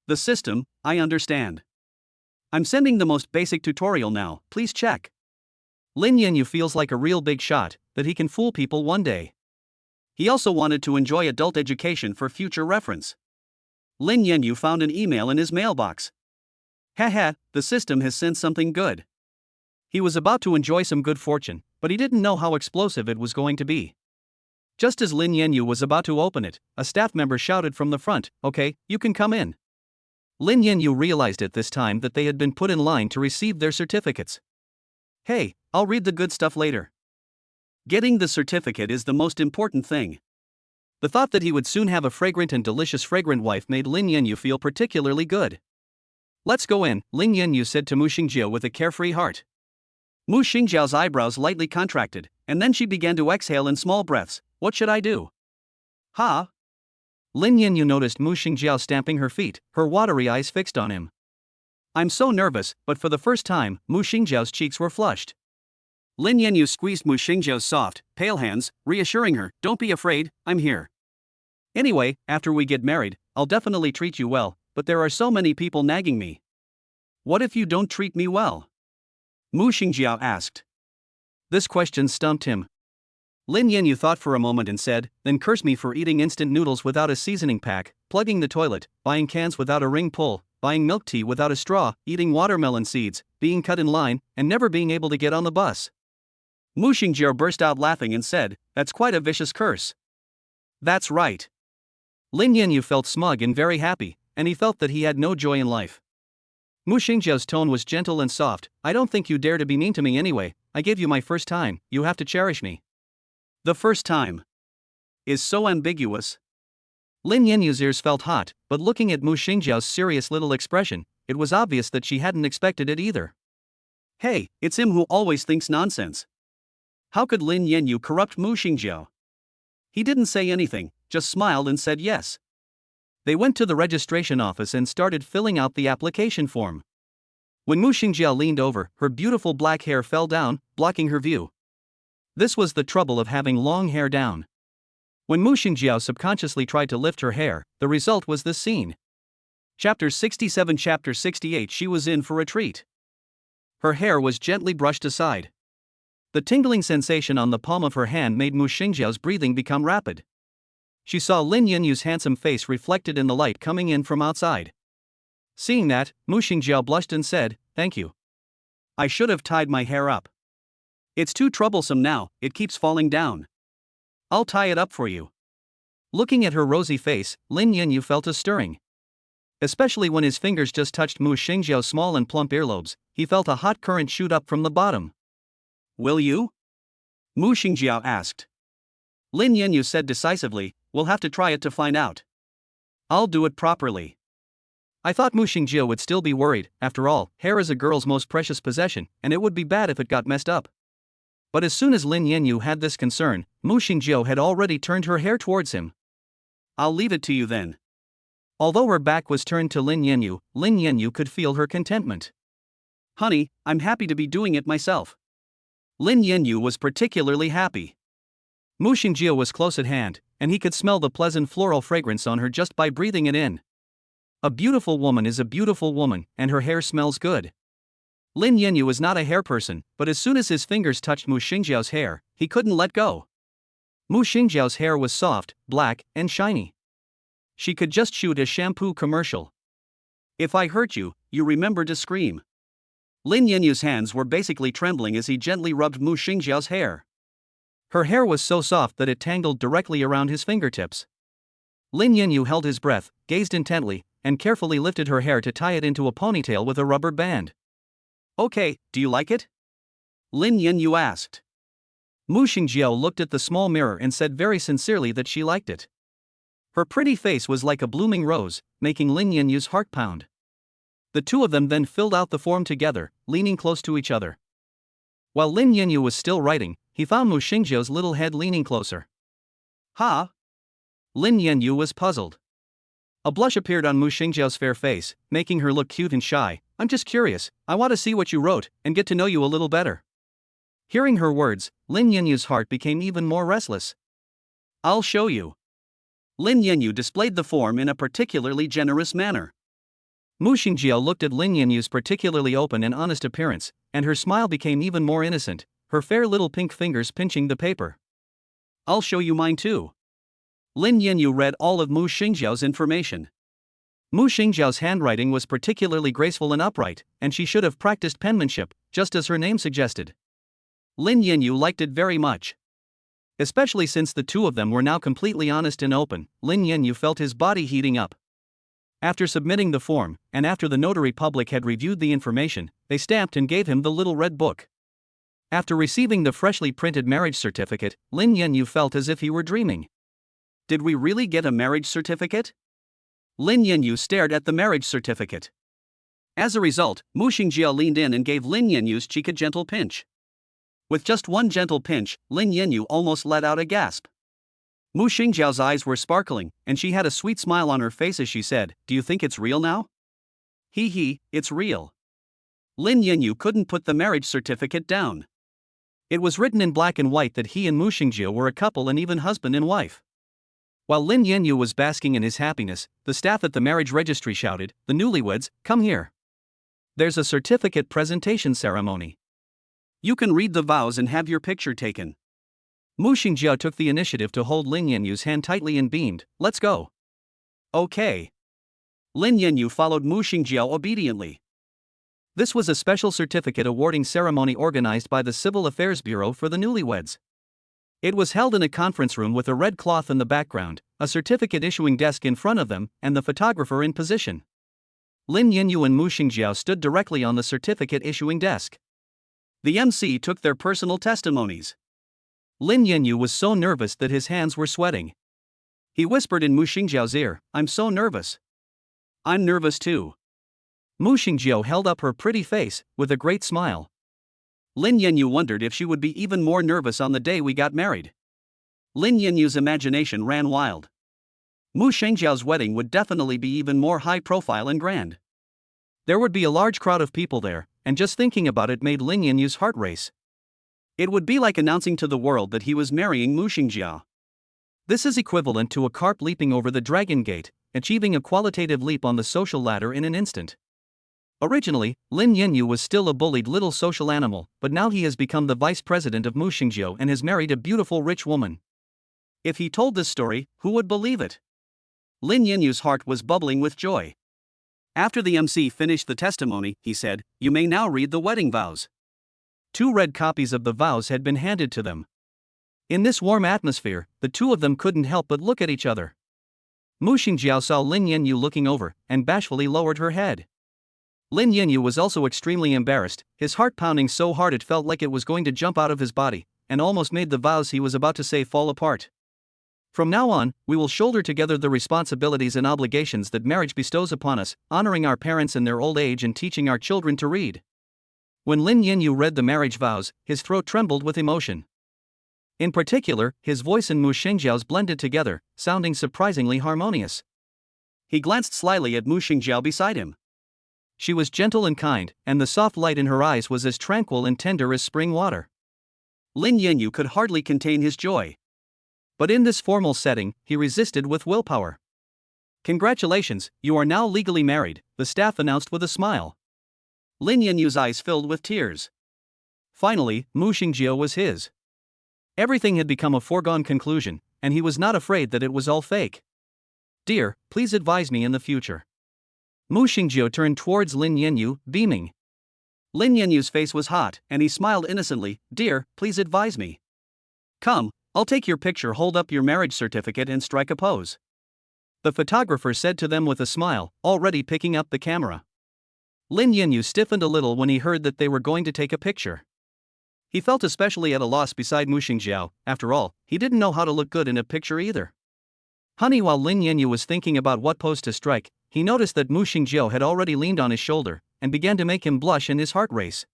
The system, I understand. I'm sending the most basic tutorial now, please check. Lin Yanyu feels like a real big shot, that he can fool people one day. He also wanted to enjoy adult education for future reference. Lin Yanyu found an email in his mailbox. Haha, the system has sent something good. He was about to enjoy some good fortune, but he didn't know how explosive it was going to be. Just as Lin Yanyu was about to open it, a staff member shouted from the front, "Okay, you can come in." Lin Yanyu realized at this time that they had been put in line to receive their certificates. Hey, I'll read the good stuff later. Getting the certificate is the most important thing. The thought that he would soon have a fragrant and delicious fragrant wife made Lin Yanyu feel particularly good. "Let's go in," Lin Yanyu said to Mu Shengjiao with a carefree heart. Mu Shengjiao's eyebrows lightly contracted, and then she began to exhale in small breaths. "What should I do?" "Ha?" Lin Yanyu noticed Mu Shengjiao stamping her feet, her watery eyes fixed on him. "I'm so nervous," but for the first time, Mu Shengjiao's cheeks were flushed. Lin Yanyu squeezed Mu Shengjiao's soft, pale hands, reassuring her, "Don't be afraid, I'm here. Anyway, after we get married, I'll definitely treat you well, but there are so many people nagging me." "What if you don't treat me well?" Mu Shengjiao asked. This question stumped him. Lin Yanyu thought for a moment and said, "Then curse me for eating instant noodles without a seasoning pack, plugging the toilet, buying cans without a ring pull, buying milk tea without a straw, eating watermelon seeds, being cut in line, and never being able to get on the bus." Mu Shengjiao burst out laughing and said, "That's quite a vicious curse." "That's right." Lin Yanyu felt smug and very happy, and he felt that he had no joy in life. Mu Shengjiao's tone was gentle and soft. "I don't think you dare to be mean to me anyway. I gave you my first time, you have to cherish me." The first time is so ambiguous. Lin Yanyu's ears felt hot, but looking at Mu Shengjiao's serious little expression, it was obvious that she hadn't expected it either. Hey, it's him who always thinks nonsense. How could Lin Yanyu corrupt Mu Shengjiao? He didn't say anything, just smiled and said yes. They went to the registration office and started filling out the application form. When Mu Shengjiao leaned over, her beautiful black hair fell down, blocking her view. This was the trouble of having long hair down. When Mu Shengjiao subconsciously tried to lift her hair, the result was this scene. Chapter 67. Chapter 68. She was in for a treat. Her hair was gently brushed aside. The tingling sensation on the palm of her hand made Mu Shengjiao's breathing become rapid. She saw Lin Yanyu's handsome face reflected in the light coming in from outside. Seeing that, Mu Shengjiao blushed and said, "Thank you. I should have tied my hair up. It's too troublesome now, it keeps falling down. I'll tie it up for you." Looking at her rosy face, Lin Yanyu felt a stirring. Especially when his fingers just touched Mu Shengjiao's small and plump earlobes, he felt a hot current shoot up from the bottom. "Will you?" Mu Shengjiao asked. Lin Yanyu said decisively, "We'll have to try it to find out. I'll do it properly." I thought Mu Shengjiao would still be worried. After all, hair is a girl's most precious possession, and it would be bad if it got messed up. But as soon as Lin Yanyu had this concern, Mu Shengjiao had already turned her hair towards him. "I'll leave it to you then." Although her back was turned to Lin Yanyu could feel her contentment. "Honey, I'm happy to be doing it myself." Lin Yanyu was particularly happy. Mu Shengjiao was close at hand, and he could smell the pleasant floral fragrance on her just by breathing it in. A beautiful woman is a beautiful woman, and her hair smells good. Lin Yanyu was not a hair person, but as soon as his fingers touched Mu Shengjiao's hair, he couldn't let go. Mu Shengjiao's hair was soft, black, and shiny. She could just shoot a shampoo commercial. "If I hurt you, you remember to scream." Lin Yanyu's hands were basically trembling as he gently rubbed Mu Shengjiao's hair. Her hair was so soft that it tangled directly around his fingertips. Lin Yanyu held his breath, gazed intently, and carefully lifted her hair to tie it into a ponytail with a rubber band. "Okay, do you like it?" Lin Yanyu asked. Mu Shengjiao looked at the small mirror and said very sincerely that she liked it. Her pretty face was like a blooming rose, making Lin Yanyu's heart pound. The two of them then filled out the form together, leaning close to each other. While Lin Yanyu was still writing, he found Mu Shengjiao's little head leaning closer. "Huh?" Lin Yanyu was puzzled. A blush appeared on Mu Shengjiao's fair face, making her look cute and shy. "I'm just curious, I want to see what you wrote, and get to know you a little better." Hearing her words, Lin Yanyu's heart became even more restless. "I'll show you." Lin Yanyu displayed the form in a particularly generous manner. Mu Shengjiao looked at Lin Yanyu's particularly open and honest appearance, and her smile became even more innocent, her fair little pink fingers pinching the paper. "I'll show you mine too." Lin Yanyu read all of Mu Shengjiao's information. Mu Shengjiao's handwriting was particularly graceful and upright, and she should have practiced penmanship, just as her name suggested. Lin Yanyu liked it very much. Especially since the two of them were now completely honest and open, Lin Yanyu felt his body heating up. After submitting the form, and after the notary public had reviewed the information, they stamped and gave him the little red book. After receiving the freshly printed marriage certificate, Lin Yanyu felt as if he were dreaming. Did we really get a marriage certificate? Lin Yanyu stared at the marriage certificate. As a result, Mu Shengjiao leaned in and gave Lin Yanyu's cheek a gentle pinch. With just one gentle pinch, Lin Yanyu almost let out a gasp. Mu Shengjiao's eyes were sparkling, and she had a sweet smile on her face as she said, "Do you think it's real now?" "Hee, it's real." Lin Yanyu couldn't put the marriage certificate down. It was written in black and white that he and Mu Shengjiao were a couple and even husband and wife. While Lin Yanyu was basking in his happiness, the staff at the marriage registry shouted, "The newlyweds, come here. There's a certificate presentation ceremony. You can read the vows and have your picture taken." Mu Shengjiao took the initiative to hold Lin Yanyu's hand tightly and beamed, "Let's go." "Okay." Lin Yanyu followed Mu Shengjiao obediently. This was a special certificate awarding ceremony organized by the Civil Affairs Bureau for the newlyweds. It was held in a conference room with a red cloth in the background, a certificate issuing desk in front of them, and the photographer in position. Lin Yanyu and Mu Shengjiao stood directly on the certificate issuing desk. The MC took their personal testimonies. Lin Yanyu was so nervous that his hands were sweating. He whispered in Mu Shengjiao's ear, "I'm so nervous." "I'm nervous too." Mu Shengjiao held up her pretty face, with a great smile. Lin Yanyu wondered if she would be even more nervous on the day we got married. Lin Yanyu's imagination ran wild. Mu Shengjiao's wedding would definitely be even more high profile and grand. There would be a large crowd of people there, and just thinking about it made Lin Yanyu's heart race. It would be like announcing to the world that he was marrying Mu Shengjiao. This is equivalent to a carp leaping over the dragon gate, achieving a qualitative leap on the social ladder in an instant. Originally, Lin Yanyu was still a bullied little social animal, but now he has become the vice president of Mu Shengjiao and has married a beautiful rich woman. If he told this story, who would believe it? Lin Yanyu's heart was bubbling with joy. After the MC finished the testimony, he said, "You may now read the wedding vows." 2 red copies of the vows had been handed to them. In this warm atmosphere, the two of them couldn't help but look at each other. Mu Shengjiao saw Lin Yanyu looking over, and bashfully lowered her head. Lin Yanyu was also extremely embarrassed, his heart pounding so hard it felt like it was going to jump out of his body, and almost made the vows he was about to say fall apart. "From now on, we will shoulder together the responsibilities and obligations that marriage bestows upon us, honoring our parents in their old age and teaching our children to read." When Lin Yanyu read the marriage vows, his throat trembled with emotion. In particular, his voice and Mu Shengjiao's blended together, sounding surprisingly harmonious. He glanced slyly at Mu Shengjiao beside him. She was gentle and kind, and the soft light in her eyes was as tranquil and tender as spring water. Lin Yanyu could hardly contain his joy. But in this formal setting, he resisted with willpower. "Congratulations, you are now legally married," the staff announced with a smile. Lin Yanyu's eyes filled with tears. Finally, Mu Shengjiao was his. Everything had become a foregone conclusion, and he was not afraid that it was all fake. "Dear, please advise me in the future." Mu Shengjiao turned towards Lin Yanyu, beaming. Lin Yanyu's face was hot, and he smiled innocently. "Dear, please advise me. Come, I'll take your picture, hold up your marriage certificate and strike a pose." The photographer said to them with a smile, already picking up the camera. Lin Yanyu stiffened a little when he heard that they were going to take a picture. He felt especially at a loss beside Mu Shengjiao. After all, he didn't know how to look good in a picture either. Honey, while Lin Yanyu was thinking about what pose to strike, he noticed that Mu Shengjiao had already leaned on his shoulder, and began to make him blush and his heart race.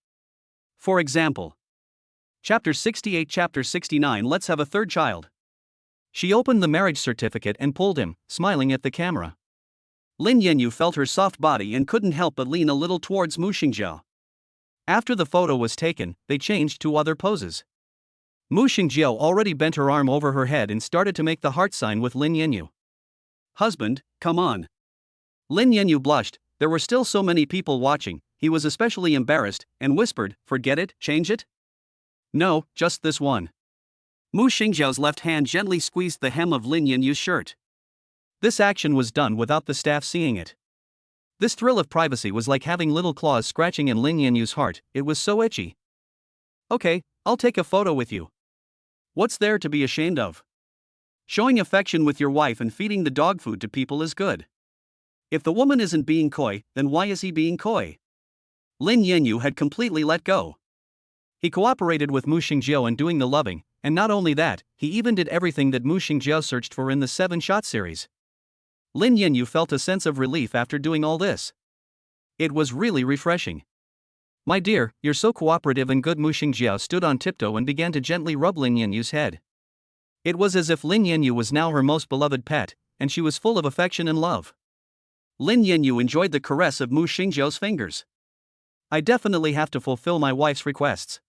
For example, Chapter 68, Chapter 69, let's have a third child. She opened the marriage certificate and pulled him, smiling at the camera. Lin Yanyu felt her soft body and couldn't help but lean a little towards Mu Shengjiao. After the photo was taken, they changed to other poses. Mu Shengjiao already bent her arm over her head and started to make the heart sign with Lin Yanyu. "Husband, come on." Lin Yanyu blushed. There were still so many people watching. He was especially embarrassed, and whispered, "Forget it, change it?" "No, just this one." Mu Shengjiao's left hand gently squeezed the hem of Lin Yanyu's shirt. This action was done without the staff seeing it. This thrill of privacy was like having little claws scratching in Lin Yanyu's heart, it was so itchy. "Okay, I'll take a photo with you. What's there to be ashamed of? Showing affection with your wife and feeding the dog food to people is good. If the woman isn't being coy, then why is he being coy?" Lin Yanyu had completely let go. He cooperated with Mu Shengjiao in doing the loving, and not only that, he even did everything that Mu Shengjiao searched for in the 7-shot series. Lin Yanyu felt a sense of relief after doing all this. It was really refreshing. "My dear, you're so cooperative and good." Mu Shengjiao stood on tiptoe and began to gently rub Lin Yanyu's head. It was as if Lin Yanyu was now her most beloved pet, and she was full of affection and love. Lin Yanyu enjoyed the caress of Mu Shengjiao's fingers. "I definitely have to fulfill my wife's requests."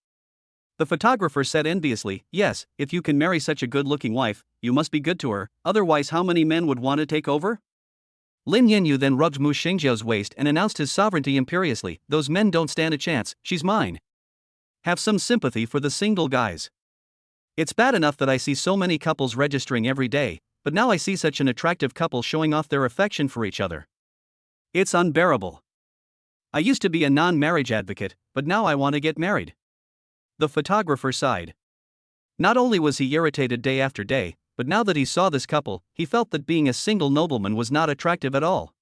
The photographer said enviously, "Yes, if you can marry such a good-looking wife, you must be good to her, otherwise how many men would want to take over?" Lin Yanyu then rubbed Mu Shengjiao's waist and announced his sovereignty imperiously, "Those men don't stand a chance, she's mine. Have some sympathy for the single guys. It's bad enough that I see so many couples registering every day, but now I see such an attractive couple showing off their affection for each other. It's unbearable. I used to be a non-marriage advocate, but now I want to get married." The photographer sighed. Not only was he irritated day after day, but now that he saw this couple, he felt that being a single nobleman was not attractive at all.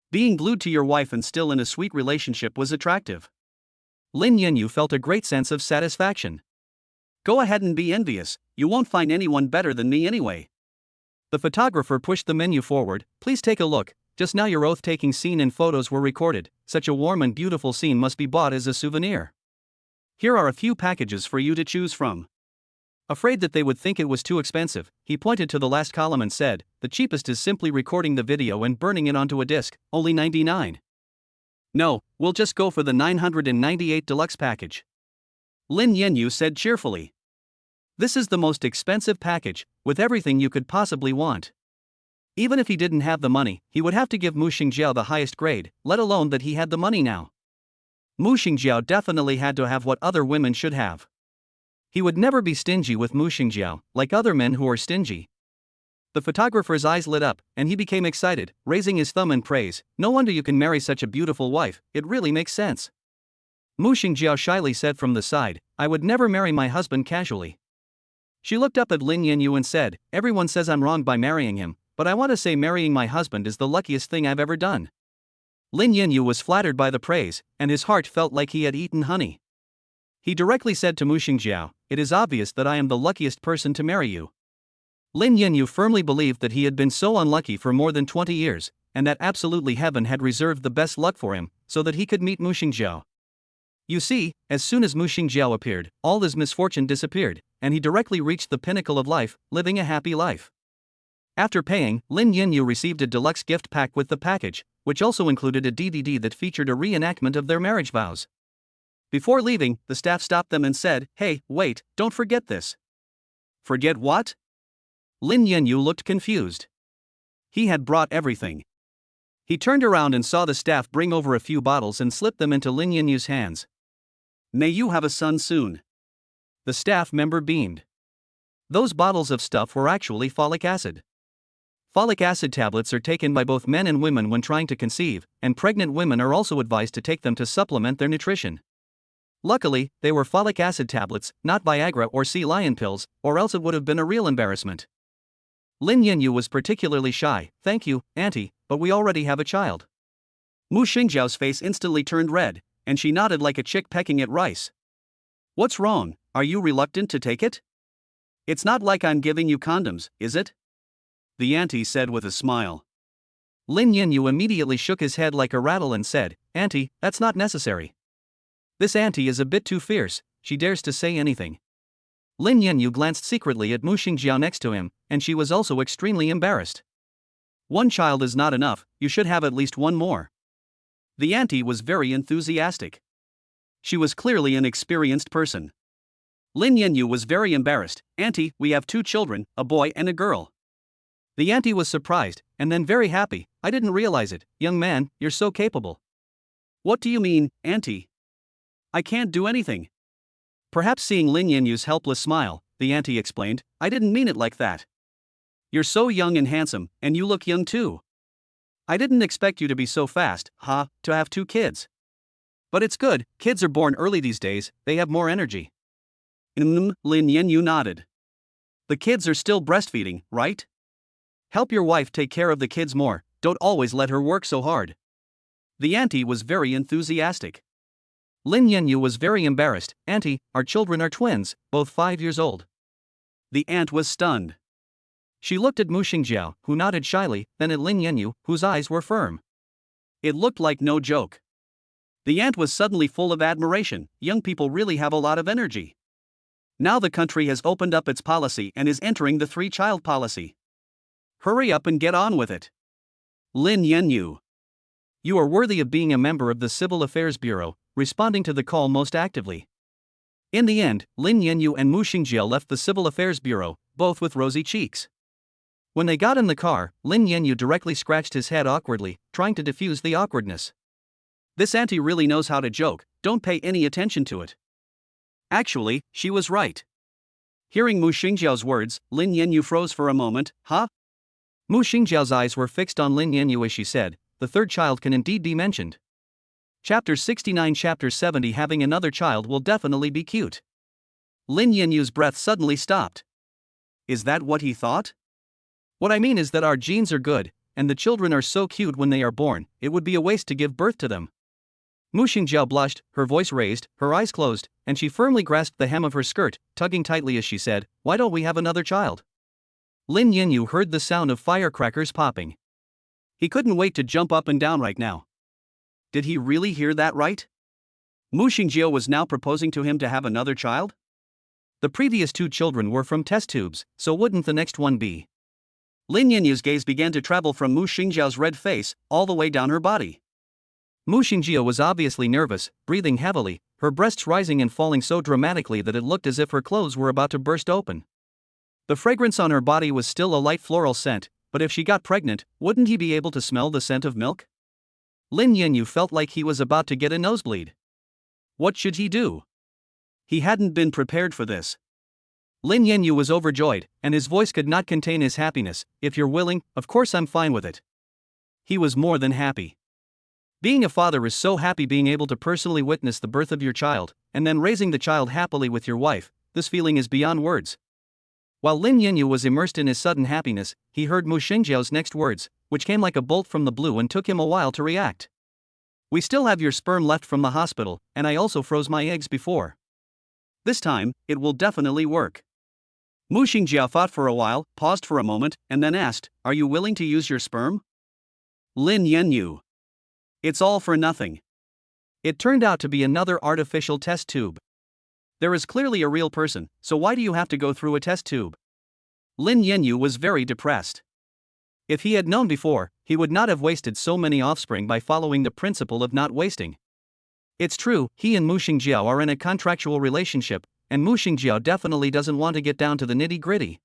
Being glued to your wife and still in a sweet relationship was attractive. Lin Yanyu felt a great sense of satisfaction. "Go ahead and be envious, you won't find anyone better than me anyway." The photographer pushed the menu forward. "Please take a look, just now your oath-taking scene and photos were recorded. Such a warm and beautiful scene must be bought as a souvenir. Here are a few packages for you to choose from." Afraid that they would think it was too expensive, he pointed to the last column and said, "The cheapest is simply recording the video and burning it onto a disc, only $99. "No, we'll just go for the $998 Deluxe package," Lin Yanyu said cheerfully. "This is the most expensive package, with everything you could possibly want. Even if he didn't have the money, he would have to give Mu Shengjiao the highest grade, let alone that he had the money now. Mu Shengjiao definitely had to have what other women should have. He would never be stingy with Mu Shengjiao, like other men who are stingy. The photographer's eyes lit up, and he became excited, raising his thumb in praise. No wonder you can marry such a beautiful wife, it really makes sense. Mu Shengjiao shyly said from the side, I would never marry my husband casually. She looked up at Lin Yanyu and said, everyone says I'm wrong by marrying him, but I want to say marrying my husband is the luckiest thing I've ever done. Lin Yanyu was flattered by the praise, and his heart felt like he had eaten honey. He directly said to Mu Shengjiao, it is obvious that I am the luckiest person to marry you. Lin Yanyu firmly believed that he had been so unlucky for more than 20 years, and that absolutely heaven had reserved the best luck for him, so that he could meet Mu Shengjiao. You see, as soon as Mu Shengjiao appeared, all his misfortune disappeared, and he directly reached the pinnacle of life, living a happy life. After paying, Lin Yanyu received a deluxe gift pack with the package, which also included a DVD that featured a reenactment of their marriage vows. Before leaving, the staff stopped them and said, hey, wait, don't forget this. Forget what? Lin Yanyu looked confused. He had brought everything. He turned around and saw the staff bring over a few bottles and slip them into Lin Yanyu's hands. May you have a son soon. The staff member beamed. Those bottles of stuff were actually folic acid. Folic acid tablets are taken by both men and women when trying to conceive, and pregnant women are also advised to take them to supplement their nutrition. Luckily, they were folic acid tablets, not Viagra or sea lion pills, or else it would have been a real embarrassment. Lin Yanyu was particularly shy. Thank you, auntie, but we already have a child. Mu Shengjiao's face instantly turned red, and she nodded like a chick pecking at rice. What's wrong? Are you reluctant to take it? It's not like I'm giving you condoms, is it? The auntie said with a smile. Lin Yanyu immediately shook his head like a rattle and said, Auntie, that's not necessary. This auntie is a bit too fierce, she dares to say anything. Lin Yanyu glanced secretly at Mu Shengjiao next to him, and she was also extremely embarrassed. One child is not enough, you should have at least one more. The auntie was very enthusiastic. She was clearly an experienced person. Lin Yanyu was very embarrassed. Auntie, we have 2 children, a boy and a girl. The auntie was surprised, and then very happy. I didn't realize it. Young man, you're so capable. What do you mean, auntie? I can't do anything. Perhaps seeing Lin Yanyu's helpless smile, the auntie explained, I didn't mean it like that. You're so young and handsome, and you look young too. I didn't expect you to be so fast, to have 2 kids. But it's good, kids are born early these days, they have more energy. Lin Yanyu nodded. The kids are still breastfeeding, right? Help your wife take care of the kids more, don't always let her work so hard. The auntie was very enthusiastic. Lin Yanyu was very embarrassed. Auntie, our children are twins, both 5 years old. The aunt was stunned. She looked at Mu Shengjiao, who nodded shyly, then at Lin Yanyu, whose eyes were firm. It looked like no joke. The aunt was suddenly full of admiration. Young people really have a lot of energy. Now the country has opened up its policy and is entering the 3-child policy. Hurry up and get on with it. Lin Yanyu. You are worthy of being a member of the Civil Affairs Bureau, responding to the call most actively. In the end, Lin Yanyu and Mu Shengjiao left the Civil Affairs Bureau, both with rosy cheeks. When they got in the car, Lin Yanyu directly scratched his head awkwardly, trying to diffuse the awkwardness. This auntie really knows how to joke, don't pay any attention to it. Actually, she was right. Hearing Mu Shengjiao's words, Lin Yanyu froze for a moment. Mu Shengjiao's eyes were fixed on Lin Yanyu as she said, the 3rd child can indeed be mentioned. Chapter 69 Chapter 70 Having another child will definitely be cute. Lin Yanyu's breath suddenly stopped. Is that what he thought? What I mean is that our genes are good, and the children are so cute when they are born, it would be a waste to give birth to them. Mu Shengjiao blushed, her voice raised, her eyes closed, and she firmly grasped the hem of her skirt, tugging tightly as she said, why don't we have another child? Lin Yanyu heard the sound of firecrackers popping. He couldn't wait to jump up and down right now. Did he really hear that right? Mu Shengjiao was now proposing to him to have another child? The previous 2 children were from test tubes, so wouldn't the next one be? Lin Yanyu's gaze began to travel from Mu Shengjiao's red face, all the way down her body. Mu Shengjiao was obviously nervous, breathing heavily, her breasts rising and falling so dramatically that it looked as if her clothes were about to burst open. The fragrance on her body was still a light floral scent, but if she got pregnant, wouldn't he be able to smell the scent of milk? Lin Yanyu felt like he was about to get a nosebleed. What should he do? He hadn't been prepared for this. Lin Yanyu was overjoyed, and his voice could not contain his happiness. If you're willing, of course I'm fine with it. He was more than happy. Being a father is so happy, being able to personally witness the birth of your child, and then raising the child happily with your wife. This feeling is beyond words. While Lin Yanyu was immersed in his sudden happiness, he heard Mu Shengjiao's next words, which came like a bolt from the blue and took him a while to react. We still have your sperm left from the hospital, and I also froze my eggs before. This time, it will definitely work. Mu Shengjiao thought for a while, paused for a moment, and then asked, are you willing to use your sperm? Lin Yanyu. It's all for nothing. It turned out to be another artificial test tube. There is clearly a real person, so why do you have to go through a test tube? Lin Yanyu was very depressed. If he had known before, he would not have wasted so many offspring by following the principle of not wasting. It's true, he and Mu Shengjiao are in a contractual relationship, and Mu Shengjiao definitely doesn't want to get down to the nitty-gritty.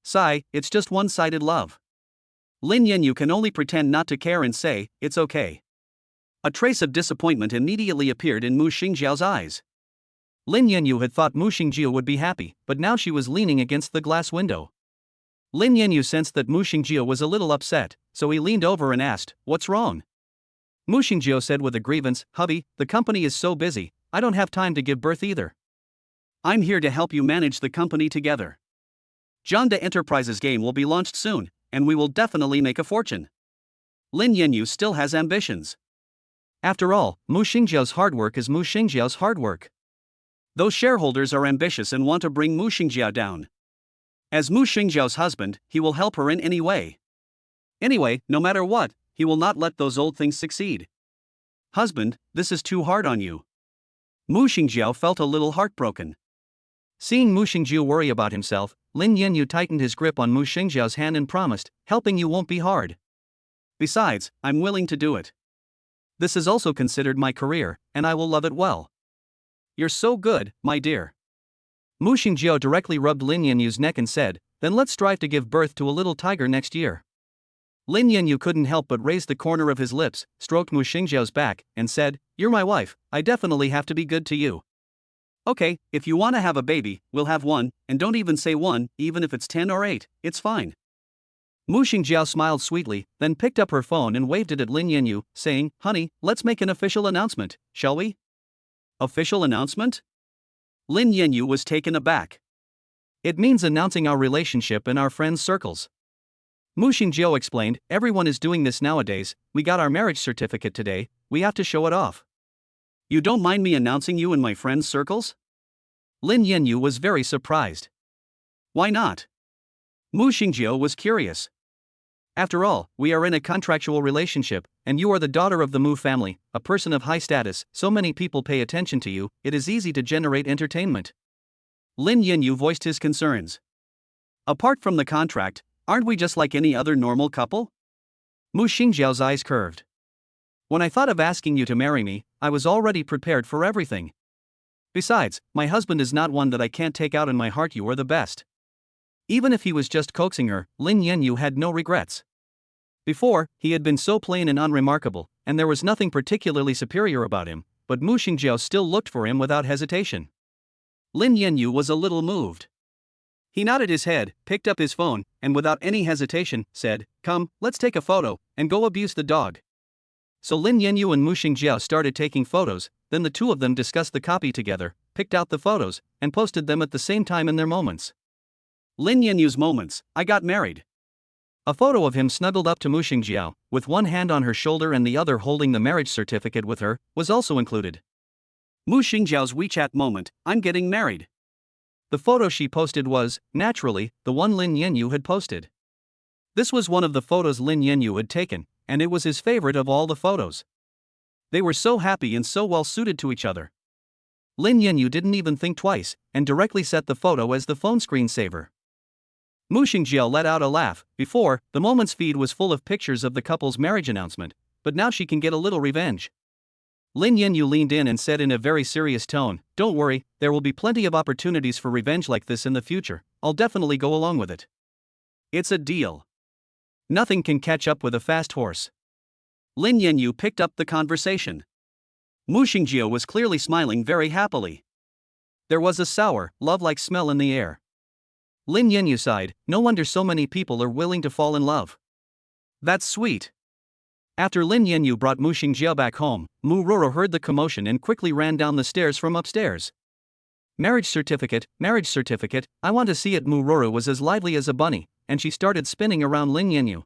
Sigh, it's just one-sided love. Lin Yanyu can only pretend not to care and say, it's okay. A trace of disappointment immediately appeared in Mu Shengjiao's eyes. Lin Yanyu had thought Mu Shengjiao would be happy, but now she was leaning against the glass window. Lin Yanyu sensed that Mu Shengjiao was a little upset, so he leaned over and asked, what's wrong? Mu Shengjiao said with a grievance, hubby, the company is so busy, I don't have time to give birth either. I'm here to help you manage the company together. Jonda Enterprises game will be launched soon, and we will definitely make a fortune. Lin Yanyu still has ambitions. After all, Mu Shengjiao's hard work is Mu Shengjiao's hard work. Those shareholders are ambitious and want to bring Mu Shengjiao down. As Mu Shengjiao's husband, he will help her in any way. Anyway, no matter what, he will not let those old things succeed. Husband, this is too hard on you. Mu Shengjiao felt a little heartbroken. Seeing Mu Shengjiao worry about himself, Lin Yanyu tightened his grip on Mu Shengjiao's hand and promised, helping you won't be hard. Besides, I'm willing to do it. This is also considered my career, and I will love it well. You're so good, my dear. Mu Shengjiao directly rubbed Lin Yanyu's neck and said, then let's strive to give birth to a little tiger next year. Lin Yanyu couldn't help but raise the corner of his lips, stroked Mu Shengjiao's back, and said, you're my wife, I definitely have to be good to you. Okay, if you want to have a baby, we'll have one, and don't even say one, even if it's 10 or 8, it's fine. Mu Shengjiao smiled sweetly, then picked up her phone and waved it at Lin Yanyu, saying, honey, let's make an official announcement, shall we? Official announcement? Lin Yanyu was taken aback. It means announcing our relationship in our friends' circles. Mu Shengjiao explained, everyone is doing this nowadays, we got our marriage certificate today, we have to show it off. You don't mind me announcing you in my friends' circles? Lin Yanyu was very surprised. Why not? Mu Shengjiao was curious. After all, we are in a contractual relationship, and you are the daughter of the Mu family, a person of high status, so many people pay attention to you, it is easy to generate entertainment. Lin Yanyu voiced his concerns. Apart from the contract, aren't we just like any other normal couple? Mu Shengjiao's eyes curved. When I thought of asking you to marry me, I was already prepared for everything. Besides, my husband is not one that I can't take out in my heart. You are the best. Even if he was just coaxing her, Lin Yanyu had no regrets. Before, he had been so plain and unremarkable, and there was nothing particularly superior about him, but Mu Shengjiao still looked for him without hesitation. Lin Yanyu was a little moved. He nodded his head, picked up his phone, and without any hesitation, said, come, let's take a photo, and go abuse the dog. So Lin Yanyu and Mu Shengjiao started taking photos, then the two of them discussed the copy together, picked out the photos, and posted them at the same time in their moments. Lin Yanyu's moments, I got married. A photo of him snuggled up to Mu Shengjiao, with one hand on her shoulder and the other holding the marriage certificate with her, was also included. Mu Shengjiao's WeChat moment, I'm getting married. The photo she posted was, naturally, the one Lin Yanyu had posted. This was one of the photos Lin Yanyu had taken, and it was his favorite of all the photos. They were so happy and so well suited to each other. Lin Yanyu didn't even think twice, and directly set the photo as the phone screensaver. Mu Shengjiao let out a laugh. Before, the moment's feed was full of pictures of the couple's marriage announcement, but now she can get a little revenge. Lin Yanyu leaned in and said in a very serious tone, don't worry, there will be plenty of opportunities for revenge like this in the future, I'll definitely go along with it. It's a deal. Nothing can catch up with a fast horse. Lin Yanyu picked up the conversation. Mu Shengjiao was clearly smiling very happily. There was a sour, love-like smell in the air. Lin Yanyu sighed, no wonder so many people are willing to fall in love. That's sweet. After Lin Yanyu brought Mu Shengjiao back home, Mu Roro heard the commotion and quickly ran down the stairs from upstairs. Marriage certificate, I want to see it. Mu Roro was as lively as a bunny, and she started spinning around Lin Yanyu.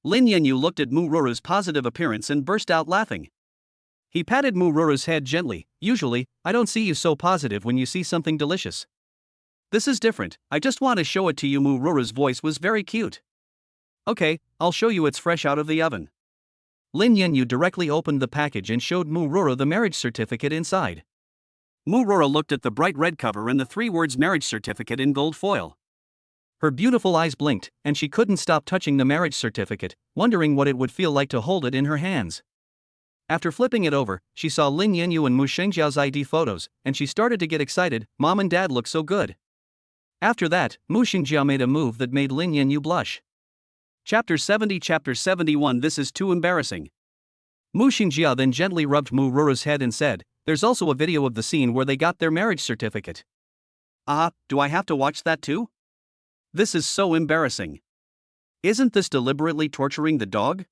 Lin Yanyu looked at Mu Roro's positive appearance and burst out laughing. He patted Mu Roro's head gently. Usually, I don't see you so positive when you see something delicious. This is different, I just want to show it to you. Mu Roro's voice was very cute. Okay, I'll show you, it's fresh out of the oven. Lin Yanyu directly opened the package and showed Mu Roro the marriage certificate inside. Mu Roro looked at the bright red cover and the 3 words marriage certificate in gold foil. Her beautiful eyes blinked, and she couldn't stop touching the marriage certificate, wondering what it would feel like to hold it in her hands. After flipping it over, she saw Lin Yanyu and Mu Shengjiao's ID photos, and she started to get excited. Mom and Dad look so good. After that, Mu Shengjiao made a move that made Lin Yanyu blush. Chapter 70. Chapter 71. This is too embarrassing. Mu Shengjiao then gently rubbed Mu Roro's head and said, there's also a video of the scene where they got their marriage certificate. Do I have to watch that too? This is so embarrassing. Isn't this deliberately torturing the dog?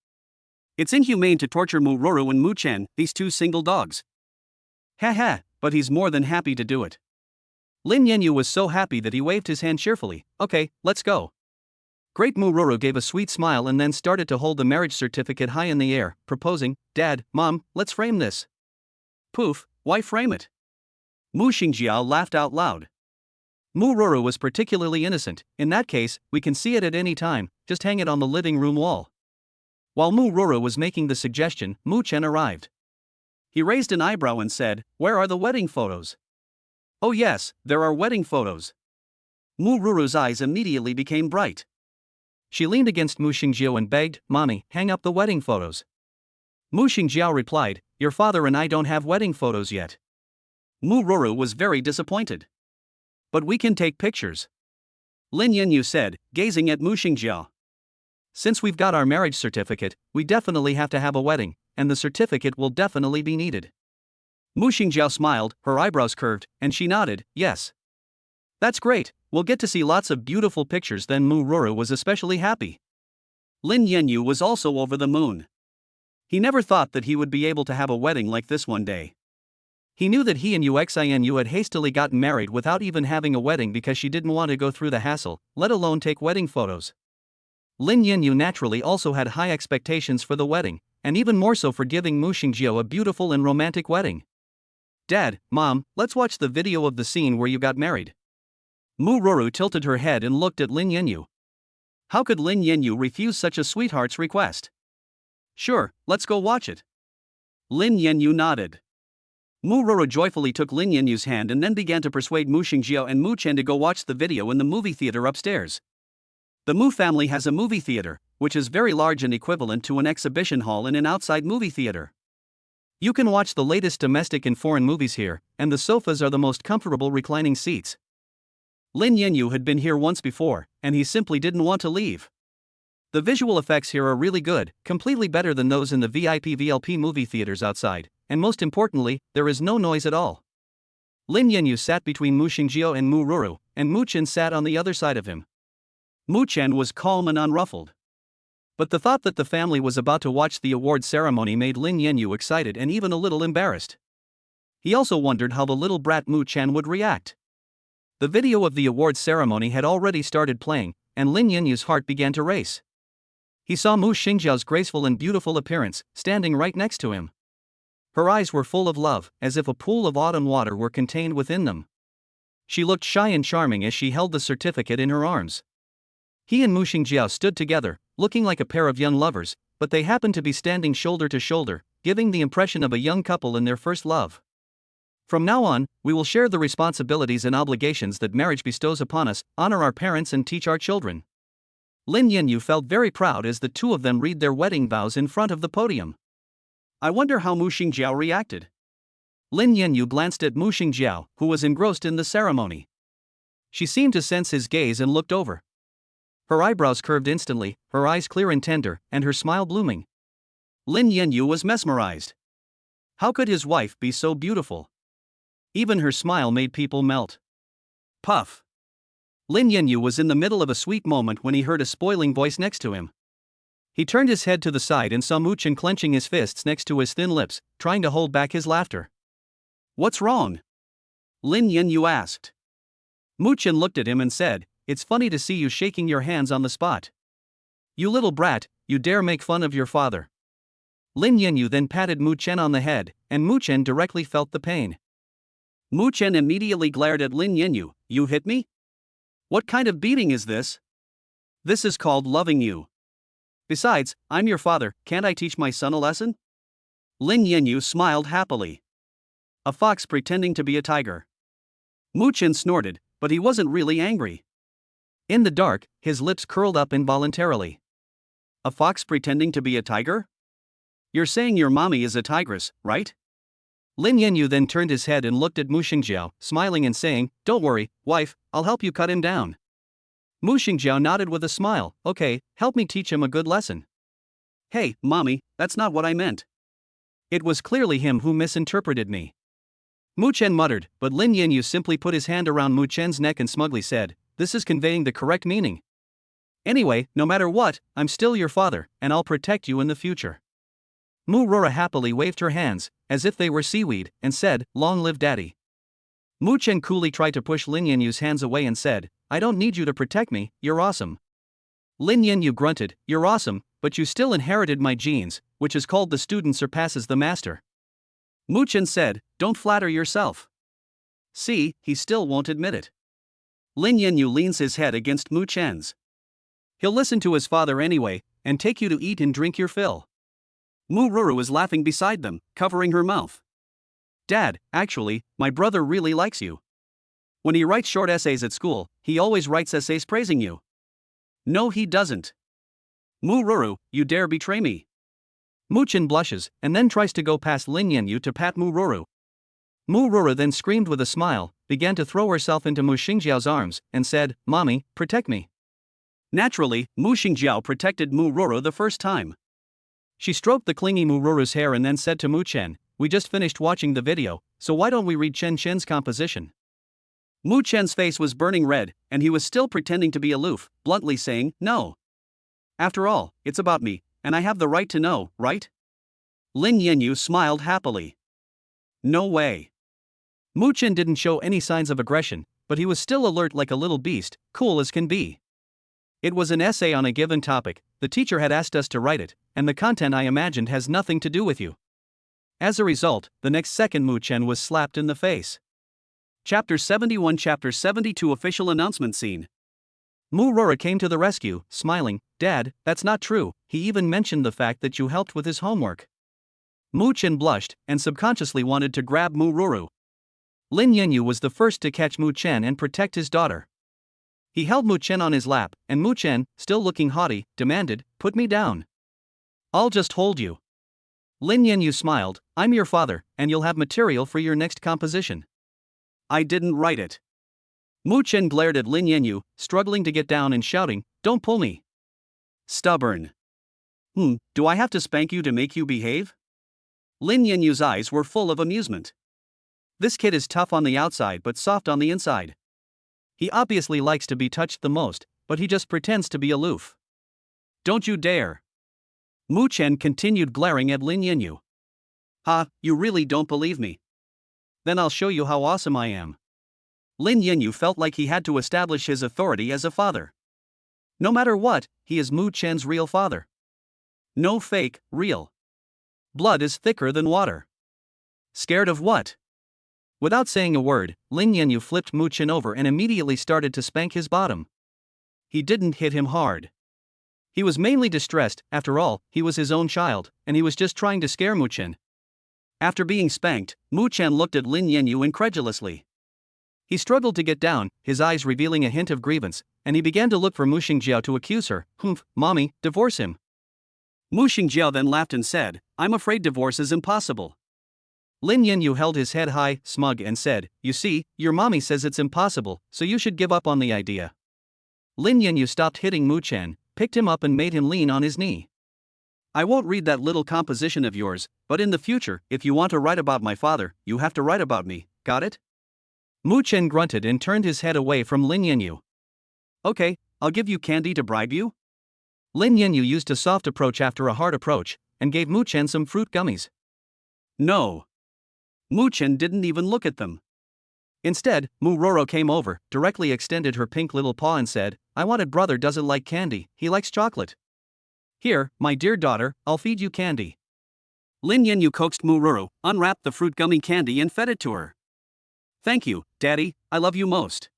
It's inhumane to torture Mu Roro and Muchen, these 2 single dogs. Haha, but he's more than happy to do it. Lin Yanyu was so happy that he waved his hand cheerfully. Okay, let's go. Great. Mu Roro gave a sweet smile and then started to hold the marriage certificate high in the air, proposing, Dad, Mom, let's frame this. Poof, why frame it? Mu Shengjiao laughed out loud. Mu Roro was particularly innocent. In that case, we can see it at any time, just hang it on the living room wall. While Mu Roro was making the suggestion, Muchen arrived. He raised an eyebrow and said, where are the wedding photos? Oh yes, there are wedding photos. Mu Roro's eyes immediately became bright. She leaned against Mu Shengjiao and begged, Mommy, hang up the wedding photos. Mu Shengjiao replied, your father and I don't have wedding photos yet. Mu Roro was very disappointed. But we can take pictures. Lin Yanyu said, gazing at Mu Shengjiao. Since we've got our marriage certificate, we definitely have to have a wedding, and the certificate will definitely be needed. Mu Shengjiao smiled, her eyebrows curved, and she nodded, yes. That's great, we'll get to see lots of beautiful pictures. Then Mu Roro was especially happy. Lin Yanyu was also over the moon. He never thought that he would be able to have a wedding like this one day. He knew that he and Uxinyu had hastily gotten married without even having a wedding because she didn't want to go through the hassle, let alone take wedding photos. Lin Yanyu naturally also had high expectations for the wedding, and even more so for giving Mu Shengjiao a beautiful and romantic wedding. Dad, Mom, let's watch the video of the scene where you got married. Mu Roro tilted her head and looked at Lin Yanyu. How could Lin Yanyu refuse such a sweetheart's request? Sure, let's go watch it. Lin Yanyu nodded. Mu Roro joyfully took Lin Yanyu's hand and then began to persuade Mu Shengjiao and Muchen to go watch the video in the movie theater upstairs. The Mu family has a movie theater, which is very large and equivalent to an exhibition hall in an outside movie theater. You can watch the latest domestic and foreign movies here, and the sofas are the most comfortable reclining seats. Lin Yanyu had been here once before, and he simply didn't want to leave. The visual effects here are really good, completely better than those in the VIP VLP movie theaters outside, and most importantly, there is no noise at all. Lin Yanyu sat between Mu Shengjiao and Mu Roro, and Muchen sat on the other side of him. Muchen was calm and unruffled. But the thought that the family was about to watch the award ceremony made Lin Yanyu excited and even a little embarrassed. He also wondered how the little brat Muchen would react. The video of the award ceremony had already started playing, and Lin Yanyu's heart began to race. He saw Mu Shengjiao's graceful and beautiful appearance, standing right next to him. Her eyes were full of love, as if a pool of autumn water were contained within them. She looked shy and charming as she held the certificate in her arms. He and Mu Shengjiao stood together, looking like a pair of young lovers, but they happened to be standing shoulder to shoulder, giving the impression of a young couple in their first love. From now on, we will share the responsibilities and obligations that marriage bestows upon us, honor our parents and teach our children. Lin Yanyu felt very proud as the two of them read their wedding vows in front of the podium. I wonder how Mu Shengjiao reacted. Lin Yanyu glanced at Mu Shengjiao, who was engrossed in the ceremony. She seemed to sense his gaze and looked over. Her eyebrows curved instantly, her eyes clear and tender, and her smile blooming. Lin Yanyu was mesmerized. How could his wife be so beautiful? Even her smile made people melt. Puff. Lin Yanyu was in the middle of a sweet moment when he heard a spoiling voice next to him. He turned his head to the side and saw Muchen clenching his fists next to his thin lips, trying to hold back his laughter. What's wrong? Lin Yanyu asked. Muchen looked at him and said, It's funny to see you shaking your hands on the spot. You little brat, you dare make fun of your father. Lin Yanyu then patted Muchen on the head, and Muchen directly felt the pain. Muchen immediately glared at Lin Yanyu. You hit me? What kind of beating is this? This is called loving you. Besides, I'm your father, can't I teach my son a lesson? Lin Yanyu smiled happily. A fox pretending to be a tiger. Muchen snorted, but he wasn't really angry. In the dark, his lips curled up involuntarily. A fox pretending to be a tiger? You're saying your mommy is a tigress, right? Lin Yanyu then turned his head and looked at Mu Shengjiao, smiling and saying, Don't worry, wife, I'll help you cut him down. Mu Shengjiao nodded with a smile, Okay, help me teach him a good lesson. Hey, mommy, that's not what I meant. It was clearly him who misinterpreted me. Muchen muttered, but Lin Yanyu simply put his hand around Muchen's neck and smugly said, This is conveying the correct meaning. Anyway, no matter what, I'm still your father, and I'll protect you in the future. Mu Rora happily waved her hands, as if they were seaweed, and said, Long live daddy. Muchen coolly tried to push Lin Yanyu's hands away and said, I don't need you to protect me, you're awesome. Lin Yanyu grunted, You're awesome, but you still inherited my genes, which is called the student surpasses the master. Muchen said, Don't flatter yourself. See, he still won't admit it. Lin Yanyu leans his head against Muchen's. He'll listen to his father anyway, and take you to eat and drink your fill. Mu Ruru is laughing beside them, covering her mouth. Dad, actually, my brother really likes you. When he writes short essays at school, he always writes essays praising you. No, he doesn't. Mu Ruru, you dare betray me. Muchen blushes, and then tries to go past Lin Yanyu to pat Mu Ruru. Mu Ruru then screamed with a smile, began to throw herself into Mu Shengjiao's arms, and said, Mommy, protect me. Naturally, Mu Shengjiao protected Mu Ruru the first time. She stroked the clingy Mu Ruru's hair and then said to Muchen, We just finished watching the video, so why don't we read Chen Chen's composition? Muchen's face was burning red, and he was still pretending to be aloof, bluntly saying, No. After all, it's about me, and I have the right to know, right? Lin Yanyu smiled happily. No way. Muchen didn't show any signs of aggression, but he was still alert like a little beast, cool as can be. It was an essay on a given topic, the teacher had asked us to write it, and the content I imagined has nothing to do with you. As a result, the next second Muchen was slapped in the face. Chapter 71 Chapter 72 Official Announcement Scene. Mu Rora came to the rescue, smiling, Dad, that's not true, he even mentioned the fact that you helped with his homework. Muchen blushed, and subconsciously wanted to grab Mu Ruru. Lin Yanyu was the first to catch Muchen and protect his daughter. He held Muchen on his lap, and Muchen, still looking haughty, demanded, Put me down. I'll just hold you. Lin Yanyu smiled, I'm your father, and you'll have material for your next composition. I didn't write it. Muchen glared at Lin Yanyu, struggling to get down and shouting, Don't pull me. Stubborn. Do I have to spank you to make you behave? Lin Yanyu's eyes were full of amusement. This kid is tough on the outside but soft on the inside. He obviously likes to be touched the most, but he just pretends to be aloof. Don't you dare. Muchen continued glaring at Lin Yanyu. Ha, you really don't believe me. Then I'll show you how awesome I am. Lin Yanyu felt like he had to establish his authority as a father. No matter what, he is Muchen's real father. No fake, real. Blood is thicker than water. Scared of what? Without saying a word, Lin Yanyu flipped Muchen over and immediately started to spank his bottom. He didn't hit him hard. He was mainly distressed, after all, he was his own child, and he was just trying to scare Muchen. After being spanked, Muchen looked at Lin Yanyu incredulously. He struggled to get down, his eyes revealing a hint of grievance, and he began to look for Mu Shengjiao to accuse her. Mommy, divorce him. Mu Shengjiao then laughed and said, I'm afraid divorce is impossible. Lin Yanyu held his head high, smug, and said, "You see, your mommy says it's impossible, so you should give up on the idea." Lin Yanyu stopped hitting Muchen, picked him up and made him lean on his knee. "I won't read that little composition of yours, but in the future, if you want to write about my father, you have to write about me, got it?" Muchen grunted and turned his head away from Lin Yanyu. "Okay, I'll give you candy to bribe you." Lin Yanyu used a soft approach after a hard approach, and gave Muchen some fruit gummies. "No." Muchen didn't even look at them. Instead, Mu Roro came over, directly extended her pink little paw and said, "I wanted brother doesn't like candy, he likes chocolate. Here, my dear daughter, I'll feed you candy." Lin Yanyu coaxed Mu Roro, unwrapped the fruit gummy candy and fed it to her. "Thank you, Daddy, I love you most."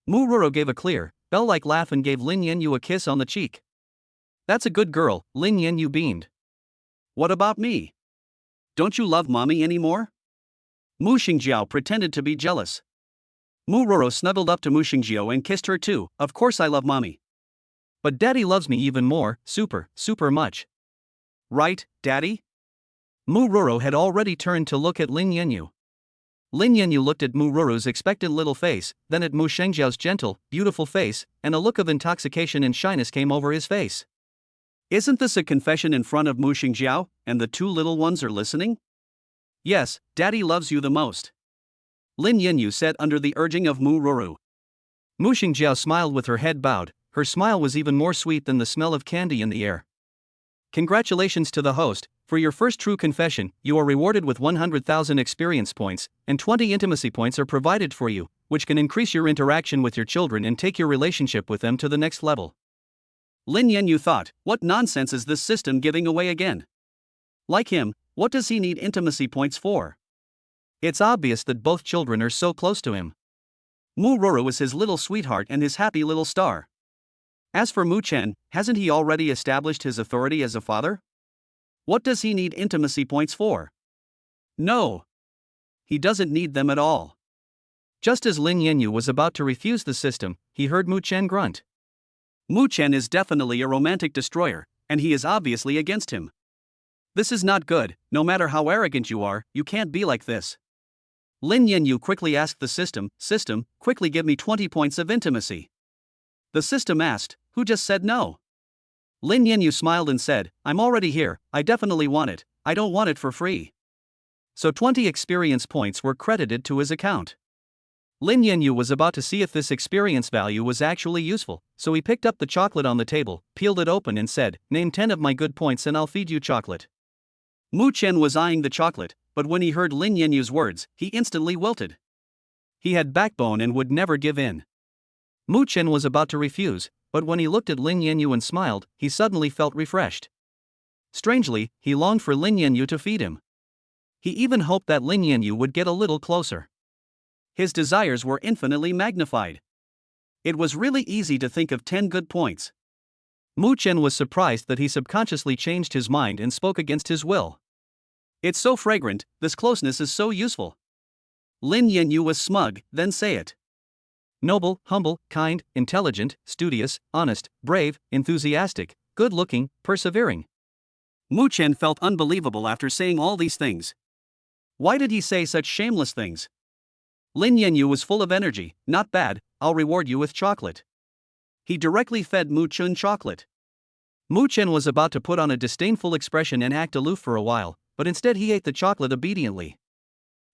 Mu Roro gave a clear, bell-like laugh and gave Lin Yanyu a kiss on the cheek. "That's a good girl," Lin Yanyu beamed. "What about me? Don't you love mommy anymore?" Mu Shengjiao pretended to be jealous. Mu Roro snuggled up to Mu Shengjiao and kissed her too. "Of course I love mommy. But daddy loves me even more, super much. Right, daddy?" Mu Roro had already turned to look at Lin Yanyu. Lin Yanyu looked at Mu Roro's expectant little face, then at Mu Shengjiao's gentle, beautiful face, and a look of intoxication and shyness came over his face. "Isn't this a confession in front of Mu Shengjiao, and the two little ones are listening?" "Yes, daddy loves you the most," Lin Yanyu said under the urging of Mu Roro. Mu Shengjiao smiled with her head bowed. Her smile was even more sweet than the smell of candy in the air. "Congratulations to the host, for your first true confession, you are rewarded with 100,000 experience points, and 20 intimacy points are provided for you, which can increase your interaction with your children and take your relationship with them to the next level." Lin Yanyu thought, what nonsense is this system giving away again? Like him, what does he need intimacy points for? It's obvious that both children are so close to him. Mu Roro is his little sweetheart and his happy little star. As for Muchen, hasn't he already established his authority as a father? What does he need intimacy points for? No. He doesn't need them at all. Just as Lin Yanyu was about to refuse the system, he heard Muchen grunt. Muchen is definitely a romantic destroyer, and he is obviously against him. This is not good. No matter how arrogant you are, you can't be like this. Lin Yanyu quickly asked the system, quickly give me 20 points of intimacy." The system asked, "Who just said no?" Lin Yanyu smiled and said, "I'm already here, I definitely want it, I don't want it for free." So 20 experience points were credited to his account. Lin Yanyu was about to see if this experience value was actually useful, so he picked up the chocolate on the table, peeled it open and said, "Name 10 of my good points and I'll feed you chocolate." Muchen was eyeing the chocolate, but when he heard Lin Yanyu's words, he instantly wilted. He had backbone and would never give in. Muchen was about to refuse, but when he looked at Lin Yanyu and smiled, he suddenly felt refreshed. Strangely, he longed for Lin Yanyu to feed him. He even hoped that Lin Yanyu would get a little closer. His desires were infinitely magnified. It was really easy to think of 10 good points. Muchen was surprised that he subconsciously changed his mind and spoke against his will. "It's so fragrant, this closeness is so useful." Lin Yanyu was smug, "Then say it." "Noble, humble, kind, intelligent, studious, honest, brave, enthusiastic, good-looking, persevering." Muchen felt unbelievable after saying all these things. Why did he say such shameless things? Lin Yanyu was full of energy. "Not bad, I'll reward you with chocolate." He directly fed Muchen chocolate. Muchen was about to put on a disdainful expression and act aloof for a while, but instead he ate the chocolate obediently.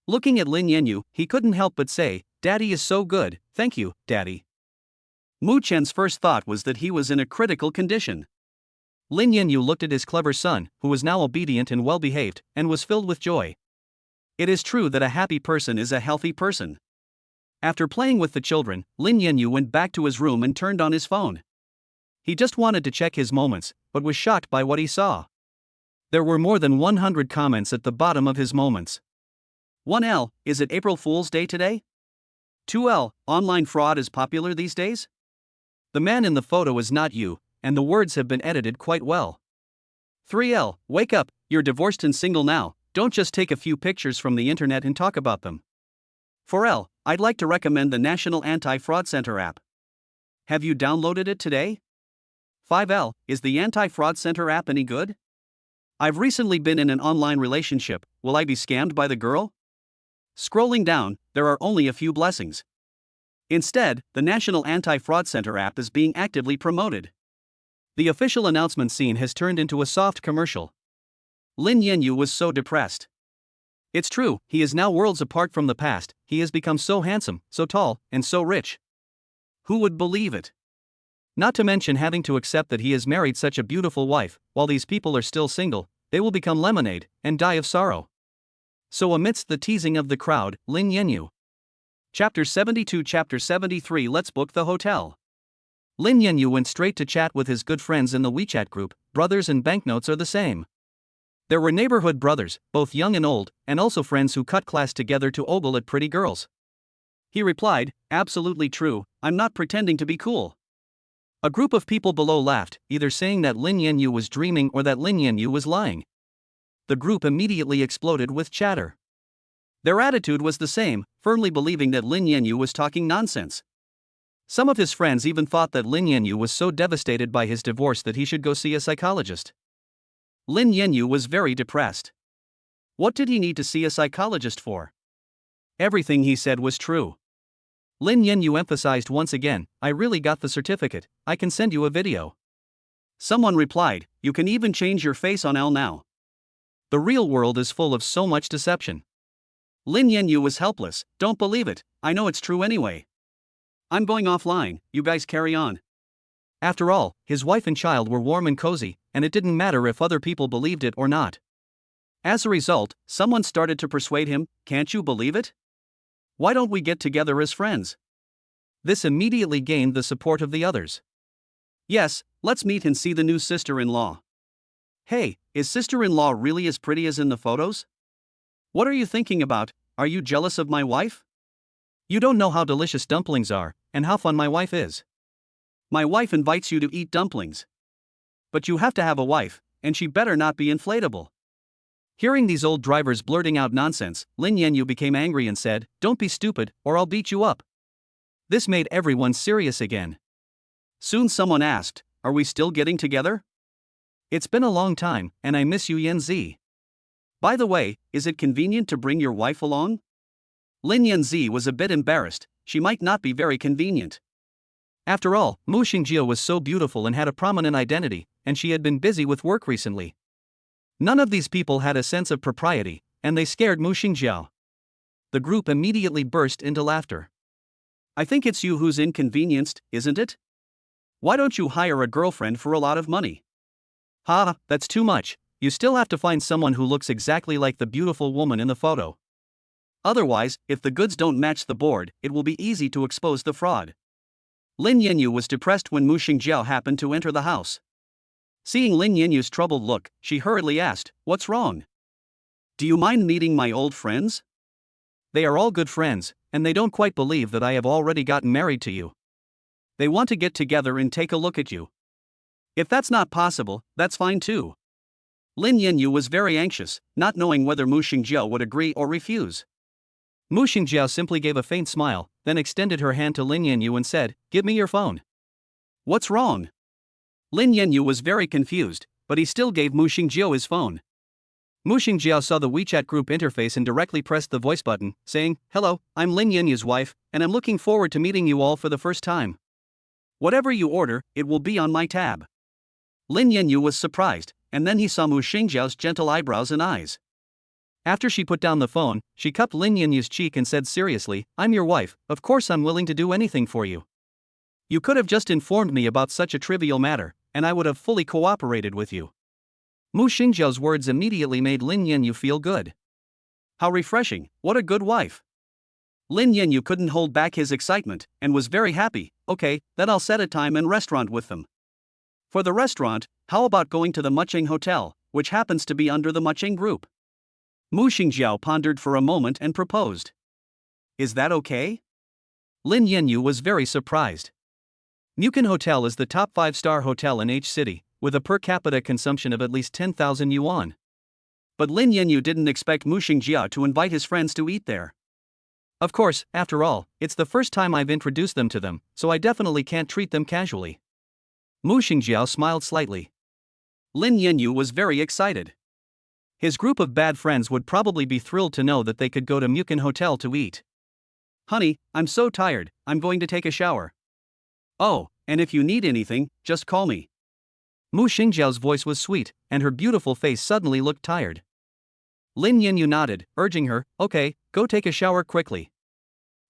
Looking at Lin Yanyu, he couldn't help but say, "Daddy is so good, thank you, Daddy." Muchen's first thought was that he was in a critical condition. Lin Yanyu looked at his clever son, who was now obedient and well-behaved, and was filled with joy. It is true that a happy person is a healthy person. After playing with the children, Lin Yanyu went back to his room and turned on his phone. He just wanted to check his moments, but was shocked by what he saw. There were more than 100 comments at the bottom of his moments. 1L, is it April Fool's Day today? 2L, online fraud is popular these days? The man in the photo is not you, and the words have been edited quite well. 3L, wake up, you're divorced and single now, don't just take a few pictures from the internet and talk about them. 4L, I'd like to recommend the National Anti-Fraud Center app. Have you downloaded it today? 5L, is the Anti-Fraud Center app any good? I've recently been in an online relationship, will I be scammed by the girl? Scrolling down, there are only a few blessings. Instead, the National Anti-Fraud Center app is being actively promoted. The official announcement scene has turned into a soft commercial. Lin Yanyu was so depressed. It's true, he is now worlds apart from the past, he has become so handsome, so tall, and so rich. Who would believe it? Not to mention having to accept that he has married such a beautiful wife. While these people are still single, they will become lemonade and die of sorrow. So amidst the teasing of the crowd, Lin Yanyu. Chapter 72 Chapter 73 Let's book the hotel. Lin Yanyu went straight to chat with his good friends in the WeChat group. Brothers and banknotes are the same. There were neighborhood brothers, both young and old, and also friends who cut class together to ogle at pretty girls. He replied, absolutely true, I'm not pretending to be cool. A group of people below laughed, either saying that Lin Yanyu was dreaming or that Lin Yanyu was lying. The group immediately exploded with chatter. Their attitude was the same, firmly believing that Lin Yanyu was talking nonsense. Some of his friends even thought that Lin Yanyu was so devastated by his divorce that he should go see a psychologist. Lin Yanyu was very depressed. What did he need to see a psychologist for? Everything he said was true. Lin Yanyu emphasized once again, I really got the certificate, I can send you a video. Someone replied, you can even change your face on L now. The real world is full of so much deception. Lin Yanyu was helpless, don't believe it, I know it's true anyway. I'm going offline, you guys carry on. After all, his wife and child were warm and cozy, and it didn't matter if other people believed it or not. As a result, someone started to persuade him, can't you believe it? Why don't we get together as friends? This immediately gained the support of the others. Yes, let's meet and see the new sister-in-law. Hey, is sister-in-law really as pretty as in the photos? What are you thinking about, are you jealous of my wife? You don't know how delicious dumplings are, and how fun my wife is. My wife invites you to eat dumplings. But you have to have a wife, and she better not be inflatable. Hearing these old drivers blurting out nonsense, Lin Yanyu became angry and said, don't be stupid, or I'll beat you up. This made everyone serious again. Soon someone asked, are we still getting together? It's been a long time, and I miss you Yanzi. By the way, is it convenient to bring your wife along? Lin Yanzi was a bit embarrassed, she might not be very convenient. After all, Mu Shengjiao was so beautiful and had a prominent identity, and she had been busy with work recently. None of these people had a sense of propriety, and they scared Mu Shengjiao. The group immediately burst into laughter. I think it's you who's inconvenienced, isn't it? Why don't you hire a girlfriend for a lot of money? Ha, that's too much, you still have to find someone who looks exactly like the beautiful woman in the photo. Otherwise, if the goods don't match the board, it will be easy to expose the fraud. Lin Yanyu was depressed when Mu Shengjiao happened to enter the house. Seeing Lin Yanyu's troubled look, she hurriedly asked, what's wrong? Do you mind meeting my old friends? They are all good friends, and they don't quite believe that I have already gotten married to you. They want to get together and take a look at you. If that's not possible, that's fine too. Lin Yanyu was very anxious, not knowing whether Mu Shengjiao would agree or refuse. Mu Shengjiao simply gave a faint smile, then extended her hand to Lin Yanyu and said, give me your phone. What's wrong? Lin Yanyu was very confused, but he still gave Mu Shengjiao his phone. Mu Shengjiao saw the WeChat group interface and directly pressed the voice button, saying, hello, I'm Lin Yanyu's wife, and I'm looking forward to meeting you all for the first time. Whatever you order, it will be on my tab. Lin Yanyu was surprised, and then he saw Mu Shengjiao's gentle eyebrows and eyes. After she put down the phone, she cupped Lin Yanyu's cheek and said seriously, I'm your wife, of course I'm willing to do anything for you. You could have just informed me about such a trivial matter, and I would have fully cooperated with you. Mu Shengjiao's words immediately made Lin Yanyu feel good. How refreshing, what a good wife. Lin Yanyu couldn't hold back his excitement, and was very happy. Okay, then I'll set a time and restaurant with them. For the restaurant, how about going to the Muchen Hotel, which happens to be under the Muchen group? Mu Shengjiao pondered for a moment and proposed. Is that okay? Lin Yanyu was very surprised. Muchen Hotel is the top 5-star hotel in H City, with a per capita consumption of at least 10,000 yuan. But Lin Yanyu didn't expect Mu Shengjiao to invite his friends to eat there. Of course, after all, it's the first time I've introduced them to them, so I definitely can't treat them casually. Mu Shengjiao smiled slightly. Lin Yanyu was very excited. His group of bad friends would probably be thrilled to know that they could go to Muchen Hotel to eat. Honey, I'm so tired, I'm going to take a shower. Oh, and if you need anything, just call me. Mu Shengjiao's voice was sweet, and her beautiful face suddenly looked tired. Lin Yanyu nodded, urging her, okay, go take a shower quickly.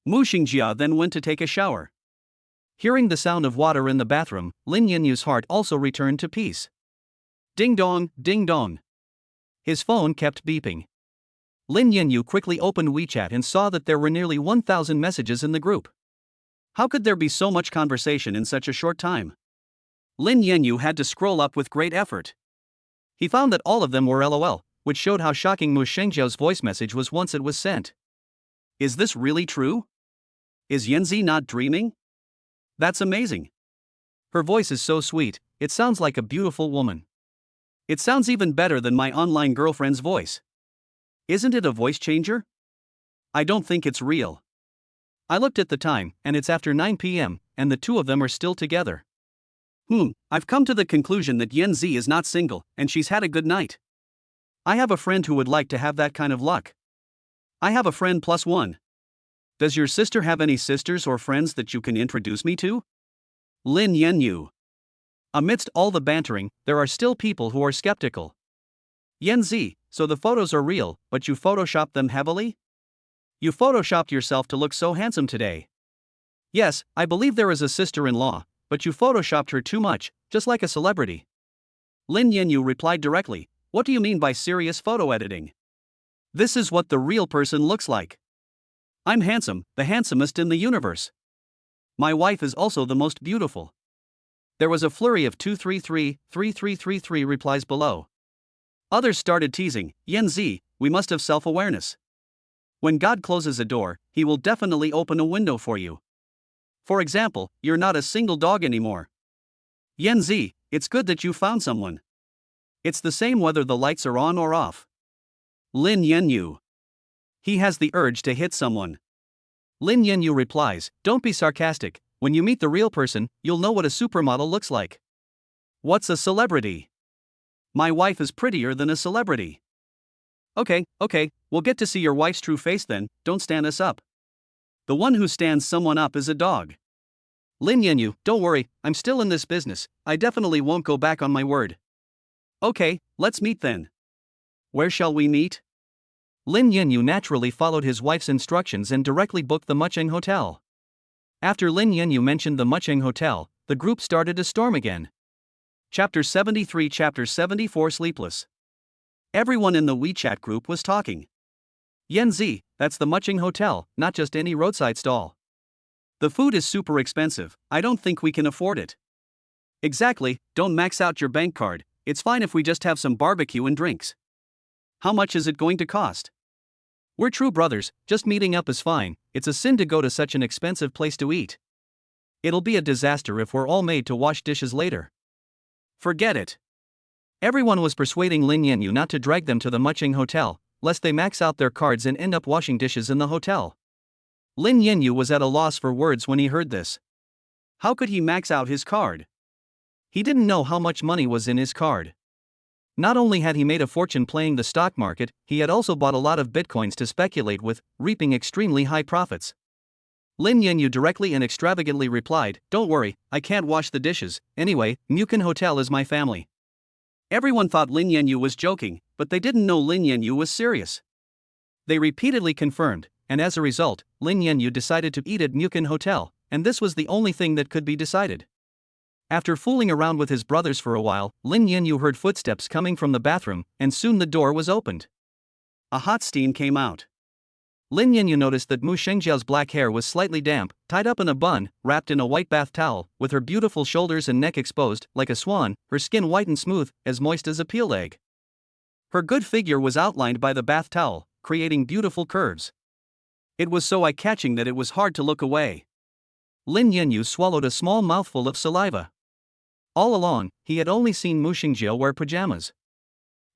Mu Shengjiao then went to take a shower. Hearing the sound of water in the bathroom, Lin Yanyu's heart also returned to peace. Ding dong, ding dong. His phone kept beeping. Lin Yanyu quickly opened WeChat and saw that there were nearly 1,000 messages in the group. How could there be so much conversation in such a short time? Lin Yanyu had to scroll up with great effort. He found that all of them were LOL, which showed how shocking Mu Shengjiao's voice message was once it was sent. Is this really true? Is Yanzi not dreaming? That's amazing. Her voice is so sweet, it sounds like a beautiful woman. It sounds even better than my online girlfriend's voice. Isn't it a voice changer? I don't think it's real. I looked at the time, and it's after 9 p.m., and the two of them are still together. I've come to the conclusion that Yanzi is not single, and she's had a good night. I have a friend who would like to have that kind of luck. I have a friend plus one. Does your sister have any sisters or friends that you can introduce me to? Lin Yanyu. Amidst all the bantering, there are still people who are skeptical. Yanzi, so the photos are real, but you photoshopped them heavily? You photoshopped yourself to look so handsome today. Yes, I believe there is a sister-in-law, but you photoshopped her too much, just like a celebrity. Lin Yanyu replied directly, what do you mean by serious photo editing? This is what the real person looks like. I'm handsome, the handsomest in the universe. My wife is also the most beautiful. There was a flurry of 233 replies below. Others started teasing, Yanzi, we must have self-awareness. When God closes a door, he will definitely open a window for you. For example, you're not a single dog anymore. Yanzi, it's good that you found someone. It's the same whether the lights are on or off. Lin Yanyu. He has the urge to hit someone. Lin Yanyu replies, don't be sarcastic, when you meet the real person, you'll know what a supermodel looks like. What's a celebrity? My wife is prettier than a celebrity. Okay, we'll get to see your wife's true face then, don't stand us up. The one who stands someone up is a dog. Lin Yanyu, don't worry, I'm still in this business, I definitely won't go back on my word. Okay, let's meet then. Where shall we meet? Lin Yanyu naturally followed his wife's instructions and directly booked the Muchen Hotel. After Lin Yanyu mentioned the Muchen Hotel, the group started to storm again. Chapter 73 Chapter 74 Sleepless. Everyone in the WeChat group was talking. Yanzi, that's the Muchen Hotel, not just any roadside stall. The food is super expensive, I don't think we can afford it. Exactly, don't max out your bank card, it's fine if we just have some barbecue and drinks. How much is it going to cost? We're true brothers, just meeting up is fine, it's a sin to go to such an expensive place to eat. It'll be a disaster if we're all made to wash dishes later. Forget it. Everyone was persuading Lin Yanyu not to drag them to the Muchen Hotel, lest they max out their cards and end up washing dishes in the hotel. Lin Yanyu was at a loss for words when he heard this. How could he max out his card? He didn't know how much money was in his card. Not only had he made a fortune playing the stock market, he had also bought a lot of bitcoins to speculate with, reaping extremely high profits. Lin Yanyu directly and extravagantly replied, don't worry, I can't wash the dishes, anyway, Muchen Hotel is my family. Everyone thought Lin Yanyu was joking, but they didn't know Lin Yanyu was serious. They repeatedly confirmed, and as a result, Lin Yanyu decided to eat at Muchen Hotel, and this was the only thing that could be decided. After fooling around with his brothers for a while, Lin Yanyu heard footsteps coming from the bathroom, and soon the door was opened. A hot steam came out. Lin Yanyu noticed that Mu Shengjiao's black hair was slightly damp, tied up in a bun, wrapped in a white bath towel, with her beautiful shoulders and neck exposed, like a swan, her skin white and smooth, as moist as a peel egg. Her good figure was outlined by the bath towel, creating beautiful curves. It was so eye-catching that it was hard to look away. Lin Yanyu swallowed a small mouthful of saliva. All along, he had only seen Mu Shengjiao wear pajamas.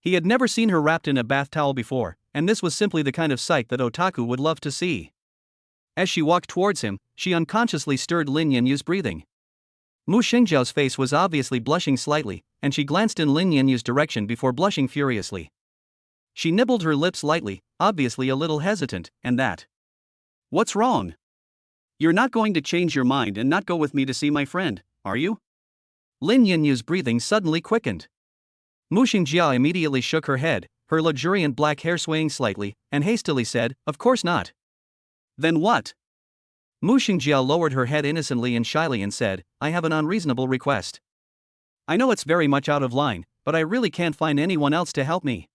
He had never seen her wrapped in a bath towel before, and this was simply the kind of sight that otaku would love to see. As she walked towards him, she unconsciously stirred Lin Yanyu's breathing. Mu Shengjiao's face was obviously blushing slightly, and she glanced in Lin Yanyu's direction before blushing furiously. She nibbled her lips lightly, obviously a little hesitant, and that. What's wrong? You're not going to change your mind and not go with me to see my friend, are you? Lin Yanyu's breathing suddenly quickened. Mu Shengjiao immediately shook her head, her luxuriant black hair swaying slightly, and hastily said, "Of course not." Then what? Mu Shengjiao lowered her head innocently and shyly and said, "I have an unreasonable request. I know it's very much out of line, but I really can't find anyone else to help me."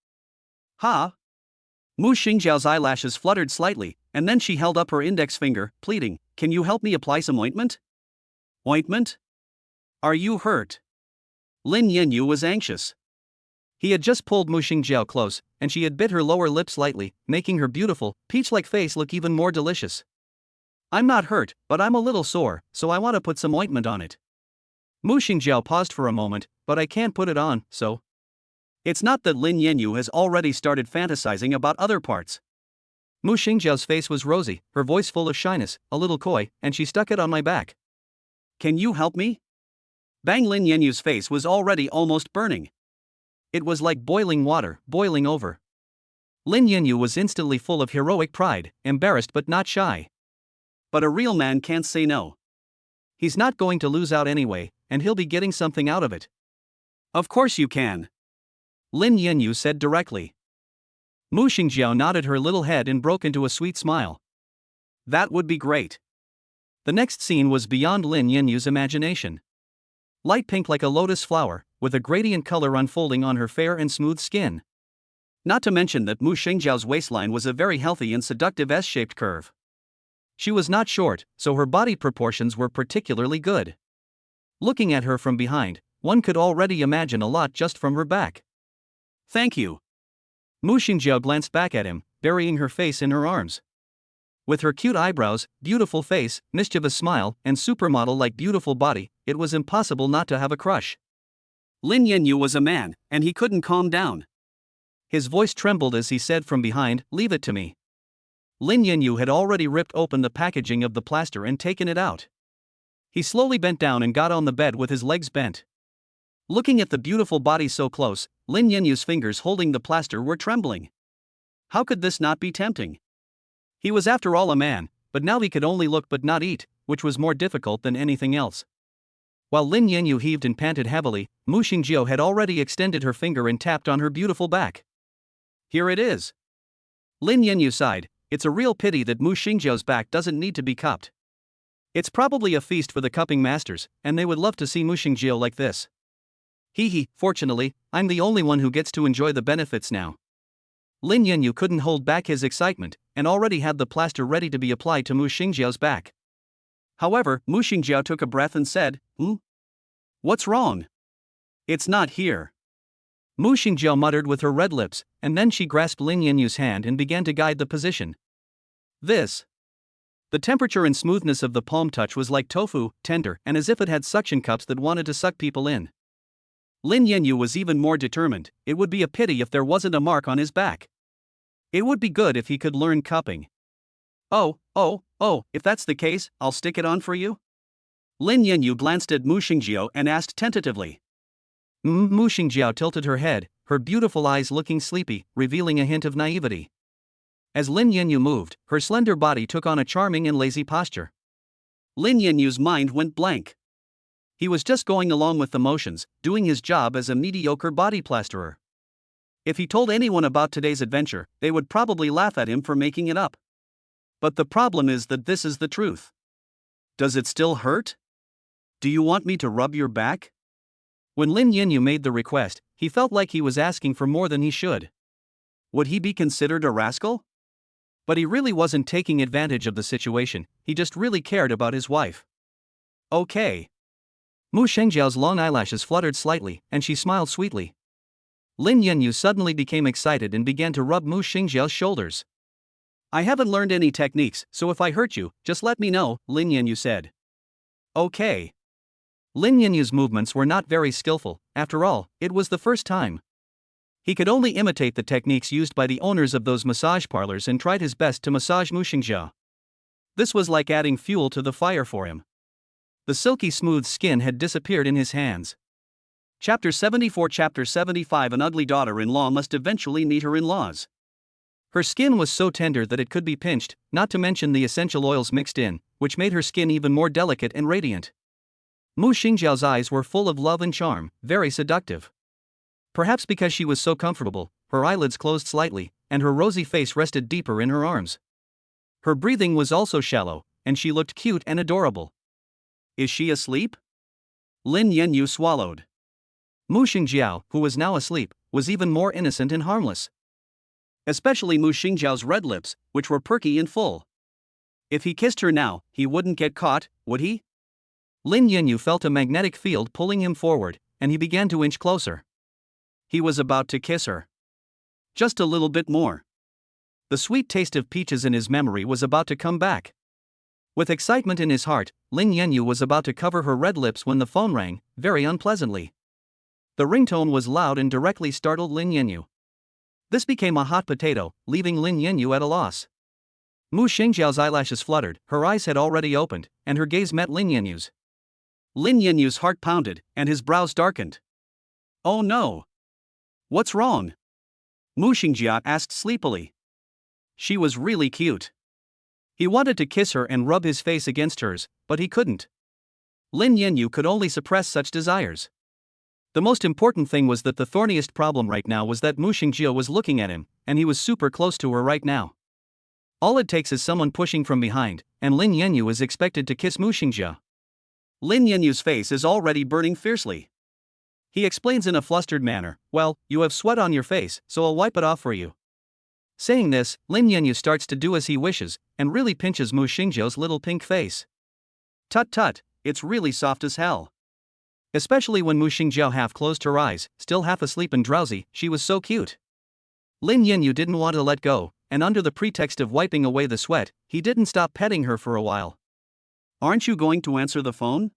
Ha! Mu Shengjiao's eyelashes fluttered slightly, and then she held up her index finger, pleading, "Can you help me apply some ointment?" Ointment? Are you hurt? Lin Yanyu was anxious. He had just pulled Mu Shengjiao close, and she had bit her lower lip slightly, making her beautiful, peach-like face look even more delicious. "I'm not hurt, but I'm a little sore, so I want to put some ointment on it." Mu Shengjiao paused for a moment, "But I can't put it on, so." It's not that Lin Yanyu has already started fantasizing about other parts. Mu Shengjiao's face was rosy, her voice full of shyness, a little coy, and she stuck it on my back. "Can you help me?" Bang! Lin Yanyu's face was already almost burning. It was like boiling water, boiling over. Lin Yanyu was instantly full of heroic pride, embarrassed but not shy. But a real man can't say no. He's not going to lose out anyway, and he'll be getting something out of it. "Of course you can," Lin Yanyu said directly. Mu Shengjiao nodded her little head and broke into a sweet smile. That would be great. The next scene was beyond Lin Yanyu's imagination. Light pink like a lotus flower, with a gradient color unfolding on her fair and smooth skin. Not to mention that Mu Shengjiao's waistline was a very healthy and seductive S-shaped curve. She was not short, so her body proportions were particularly good. Looking at her from behind, one could already imagine a lot just from her back. "Thank you." Mu Shengjiao glanced back at him, burying her face in her arms. With her cute eyebrows, beautiful face, mischievous smile, and supermodel-like beautiful body, it was impossible not to have a crush. Lin Yanyu was a man, and he couldn't calm down. His voice trembled as he said from behind, "Leave it to me." Lin Yanyu had already ripped open the packaging of the plaster and taken it out. He slowly bent down and got on the bed with his legs bent. Looking at the beautiful body so close, Lin Yanyu's fingers holding the plaster were trembling. How could this not be tempting? He was after all a man, but now he could only look but not eat, which was more difficult than anything else. While Lin Yanyu heaved and panted heavily, Mu Shengjiao had already extended her finger and tapped on her beautiful back. "Here it is." Lin Yanyu sighed. It's a real pity that Mu Shengjiao's back doesn't need to be cupped. It's probably a feast for the cupping masters, and they would love to see Mu Shengjiao like this. Hee, fortunately, I'm the only one who gets to enjoy the benefits now. Lin Yanyu couldn't hold back his excitement, and already had the plaster ready to be applied to Mu Shengjiao's back. However, Mu Shengjiao took a breath and said, What's wrong? It's not here." Mu Shengjiao muttered with her red lips, and then she grasped Lin Yanyu's hand and began to guide the position. This. The temperature and smoothness of the palm touch was like tofu, tender, and as if it had suction cups that wanted to suck people in. Lin Yanyu was even more determined. It would be a pity if there wasn't a mark on his back. It would be good if he could learn cupping. Oh, if that's the case, I'll stick it on for you?" Lin Yanyu glanced at Mu Shengjiao and asked tentatively. Mu Shengjiao tilted her head, her beautiful eyes looking sleepy, revealing a hint of naivety. As Lin Yanyu moved, her slender body took on a charming and lazy posture. Lin Yanyu's mind went blank. He was just going along with the motions, doing his job as a mediocre body plasterer. If he told anyone about today's adventure, they would probably laugh at him for making it up. But the problem is that this is the truth. "Does it still hurt? Do you want me to rub your back?" When Lin Yanyu made the request, he felt like he was asking for more than he should. Would he be considered a rascal? But he really wasn't taking advantage of the situation, he just really cared about his wife. "Okay." Mu Shengjiao's long eyelashes fluttered slightly, and she smiled sweetly. Lin Yanyu suddenly became excited and began to rub Mu Shengjiao's shoulders. "I haven't learned any techniques, so if I hurt you, just let me know," Lin Yanyu said. "Okay." Lin Yanyu's movements were not very skillful, after all, it was the first time. He could only imitate the techniques used by the owners of those massage parlors and tried his best to massage Mu Shengjiao. This was like adding fuel to the fire for him. The silky smooth skin had disappeared in his hands. Chapter 74 Chapter 75 An ugly daughter-in-law must eventually meet her in-laws. Her skin was so tender that it could be pinched, not to mention the essential oils mixed in, which made her skin even more delicate and radiant. Mu Shengjiao's eyes were full of love and charm, very seductive. Perhaps because she was so comfortable, her eyelids closed slightly, and her rosy face rested deeper in her arms. Her breathing was also shallow, and she looked cute and adorable. Is she asleep? Lin Yanyu swallowed. Mu Shengjiao, who was now asleep, was even more innocent and harmless. Especially Mu Shengjiao's red lips, which were perky and full. If he kissed her now, he wouldn't get caught, would he? Lin Yanyu felt a magnetic field pulling him forward, and he began to inch closer. He was about to kiss her. Just a little bit more. The sweet taste of peaches in his memory was about to come back. With excitement in his heart, Lin Yanyu was about to cover her red lips when the phone rang, very unpleasantly. The ringtone was loud and directly startled Lin Yanyu. This became a hot potato, leaving Lin Yanyu at a loss. Mu Shengjiao's eyelashes fluttered, her eyes had already opened, and her gaze met Lin Yanyu's. Lin Yanyu's heart pounded, and his brows darkened. Oh no! What's wrong? Mu Shengjiao asked sleepily. She was really cute. He wanted to kiss her and rub his face against hers, but he couldn't. Lin Yanyu could only suppress such desires. The most important thing was that the thorniest problem right now was that Mu Shengjiao was looking at him, and he was super close to her right now. All it takes is someone pushing from behind, and Lin Yanyu is expected to kiss Mu Shengjiao. Lin Yanyu's face is already burning fiercely. He explains in a flustered manner, well, you have sweat on your face, so I'll wipe it off for you. Saying this, Lin Yanyu starts to do as he wishes, and really pinches Mu Shengjiao's little pink face. Tut tut, it's really soft as hell. Especially when Mu Shengjiao half closed her eyes, still half asleep and drowsy, she was so cute. Lin Yanyu didn't want to let go, and under the pretext of wiping away the sweat, he didn't stop petting her for a while. Aren't you going to answer the phone?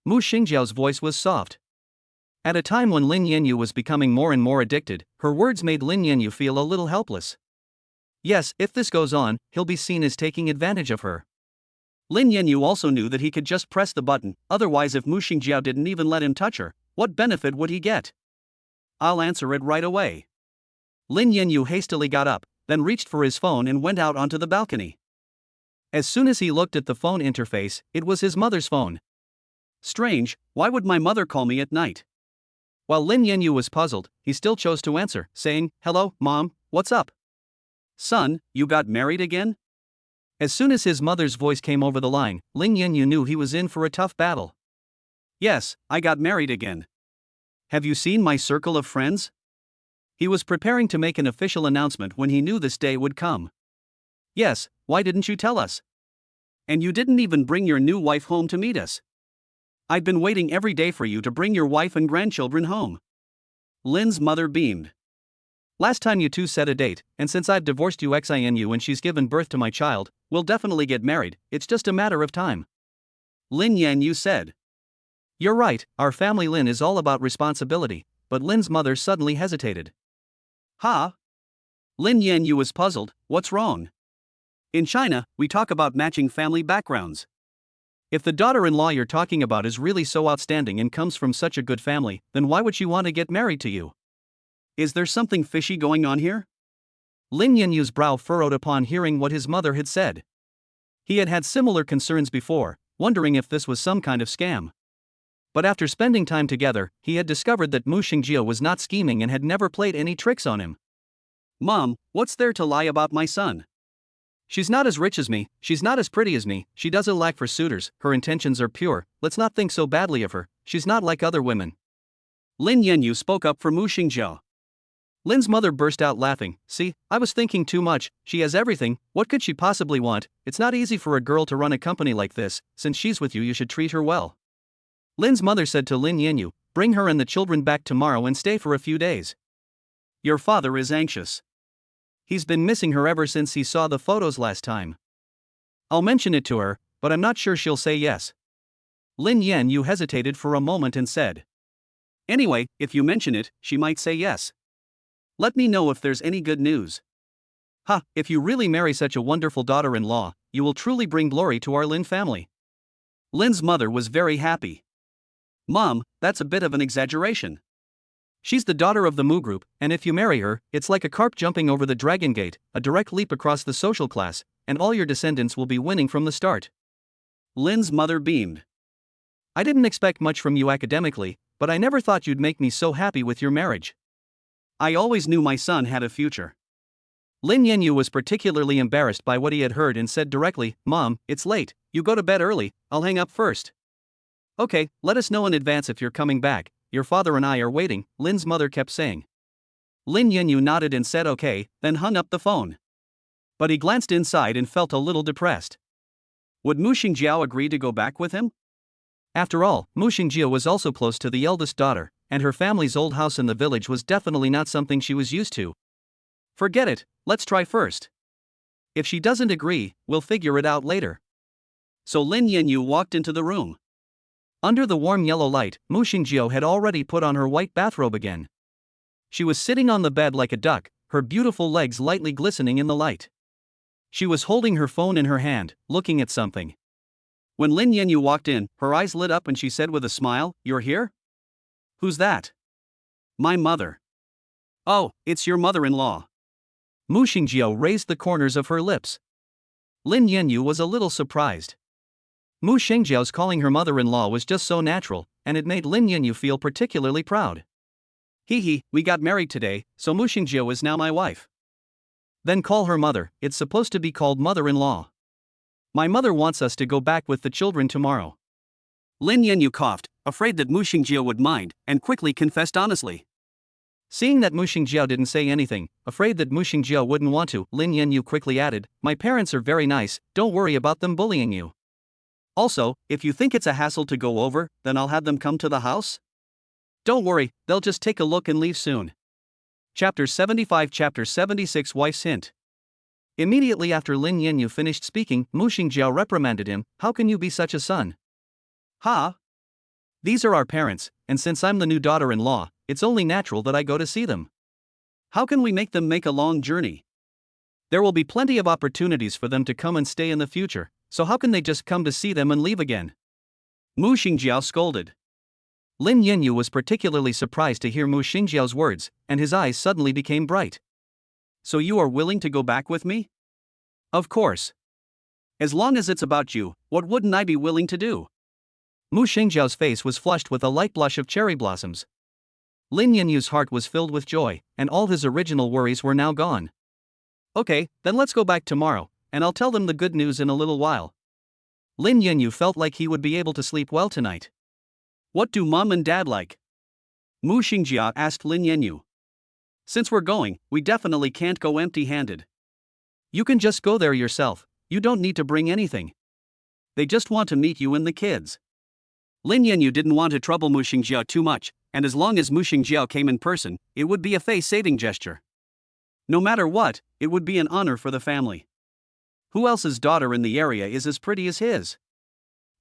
Mu Shengjiao's voice was soft. At a time when Lin Yanyu was becoming more and more addicted, her words made Lin Yanyu feel a little helpless. Yes, if this goes on, he'll be seen as taking advantage of her. Lin Yanyu also knew that he could just press the button, otherwise if Mu Shengjiao didn't even let him touch her, what benefit would he get? I'll answer it right away. Lin Yanyu hastily got up, then reached for his phone and went out onto the balcony. As soon as he looked at the phone interface, it was his mother's phone. Strange, why would my mother call me at night? While Lin Yanyu was puzzled, he still chose to answer, saying, Hello, Mom, what's up? Son, you got married again? As soon as his mother's voice came over the line, Lin Yanyu knew he was in for a tough battle. Yes, I got married again. Have you seen my circle of friends? He was preparing to make an official announcement when he knew this day would come. Yes, why didn't you tell us? And you didn't even bring your new wife home to meet us. I've been waiting every day for you to bring your wife and grandchildren home. Lin's mother beamed. Last time you two set a date, and since I've divorced you Xinu and she's given birth to my child, we'll definitely get married, it's just a matter of time. Lin Yanyu said. You're right, our family Lin is all about responsibility, but Lin's mother suddenly hesitated. Huh? Lin Yanyu was puzzled, what's wrong? In China, we talk about matching family backgrounds. If the daughter-in-law you're talking about is really so outstanding and comes from such a good family, then why would she want to get married to you? Is there something fishy going on here? Lin Yanyu's brow furrowed upon hearing what his mother had said. He had had similar concerns before, wondering if this was some kind of scam. But after spending time together, he had discovered that Mu Shengjiao was not scheming and had never played any tricks on him. Mom, what's there to lie about my son? She's not as rich as me, she's not as pretty as me, she doesn't lack for suitors, her intentions are pure, let's not think so badly of her, she's not like other women. Lin Yanyu spoke up for Mu Shengjiao. Lin's mother burst out laughing, see, I was thinking too much, she has everything, what could she possibly want, it's not easy for a girl to run a company like this, since she's with you you should treat her well. Lin's mother said to Lin Yanyu, bring her and the children back tomorrow and stay for a few days. Your father is anxious. He's been missing her ever since he saw the photos last time. I'll mention it to her, but I'm not sure she'll say yes. Lin Yanyu hesitated for a moment and said. Anyway, if you mention it, she might say yes. Let me know if there's any good news. Ha, if you really marry such a wonderful daughter-in-law, you will truly bring glory to our Lin family. Lin's mother was very happy. Mom, that's a bit of an exaggeration. She's the daughter of the Mu group, and if you marry her, it's like a carp jumping over the Dragon Gate, a direct leap across the social class, and all your descendants will be winning from the start. Lin's mother beamed. I didn't expect much from you academically, but I never thought you'd make me so happy with your marriage. I always knew my son had a future. Lin Yanyu was particularly embarrassed by what he had heard and said directly, Mom, it's late, you go to bed early, I'll hang up first. Okay, let us know in advance if you're coming back, your father and I are waiting, Lin's mother kept saying. Lin Yanyu nodded and said okay, then hung up the phone. But he glanced inside and felt a little depressed. Would Mu Shengjiao agree to go back with him? After all, Mu Shengjiao was also close to the eldest daughter, and her family's old house in the village was definitely not something she was used to. Forget it, let's try first. If she doesn't agree, we'll figure it out later. So Lin Yanyu walked into the room. Under the warm yellow light, Mu Shengjiao had already put on her white bathrobe again. She was sitting on the bed like a duck, her beautiful legs lightly glistening in the light. She was holding her phone in her hand, looking at something. When Lin Yanyu walked in, her eyes lit up and she said with a smile, You're here? Who's that? My mother. Oh, it's your mother-in-law. Mu Shengjiao raised the corners of her lips. Lin Yanyu was a little surprised. Mu Shengjiao's calling her mother-in-law was just so natural, and it made Lin Yanyu feel particularly proud. Hee, we got married today, so Mu Shengjiao is now my wife. Then call her mother, it's supposed to be called mother-in-law. My mother wants us to go back with the children tomorrow. Lin Yanyu coughed, afraid that Mu Shengjiao would mind, and quickly confessed honestly. Seeing that Mu Shengjiao didn't say anything, afraid that Mu Shengjiao wouldn't want to, Lin Yanyu quickly added, My parents are very nice, don't worry about them bullying you. Also, if you think it's a hassle to go over, then I'll have them come to the house. Don't worry, they'll just take a look and leave soon. Chapter 75 Chapter 76 Wife's Hint. Immediately after Lin Yanyu finished speaking, Mu Shengjiao reprimanded him, How can you be such a son? Ha! These are our parents, and since I'm the new daughter-in-law, it's only natural that I go to see them. How can we make them make a long journey? There will be plenty of opportunities for them to come and stay in the future, so how can they just come to see them and leave again? Mu Shengjiao scolded. Lin Yanyu was particularly surprised to hear Mu Shengjiao's words, and his eyes suddenly became bright. So you are willing to go back with me? Of course. As long as it's about you, what wouldn't I be willing to do? Mu Shengjiao's face was flushed with a light blush of cherry blossoms. Lin Yanyu's heart was filled with joy, and all his original worries were now gone. Okay, then let's go back tomorrow, and I'll tell them the good news in a little while. Lin Yanyu felt like he would be able to sleep well tonight. What do Mom and Dad like? Mu Shengjiao asked Lin Yanyu. Since we're going, we definitely can't go empty-handed. You can just go there yourself, you don't need to bring anything. They just want to meet you and the kids. Lin Yanyu didn't want to trouble Mu Shengjiao too much, and as long as Mu Shengjiao came in person, it would be a face-saving gesture. No matter what, it would be an honor for the family. Who else's daughter in the area is as pretty as his?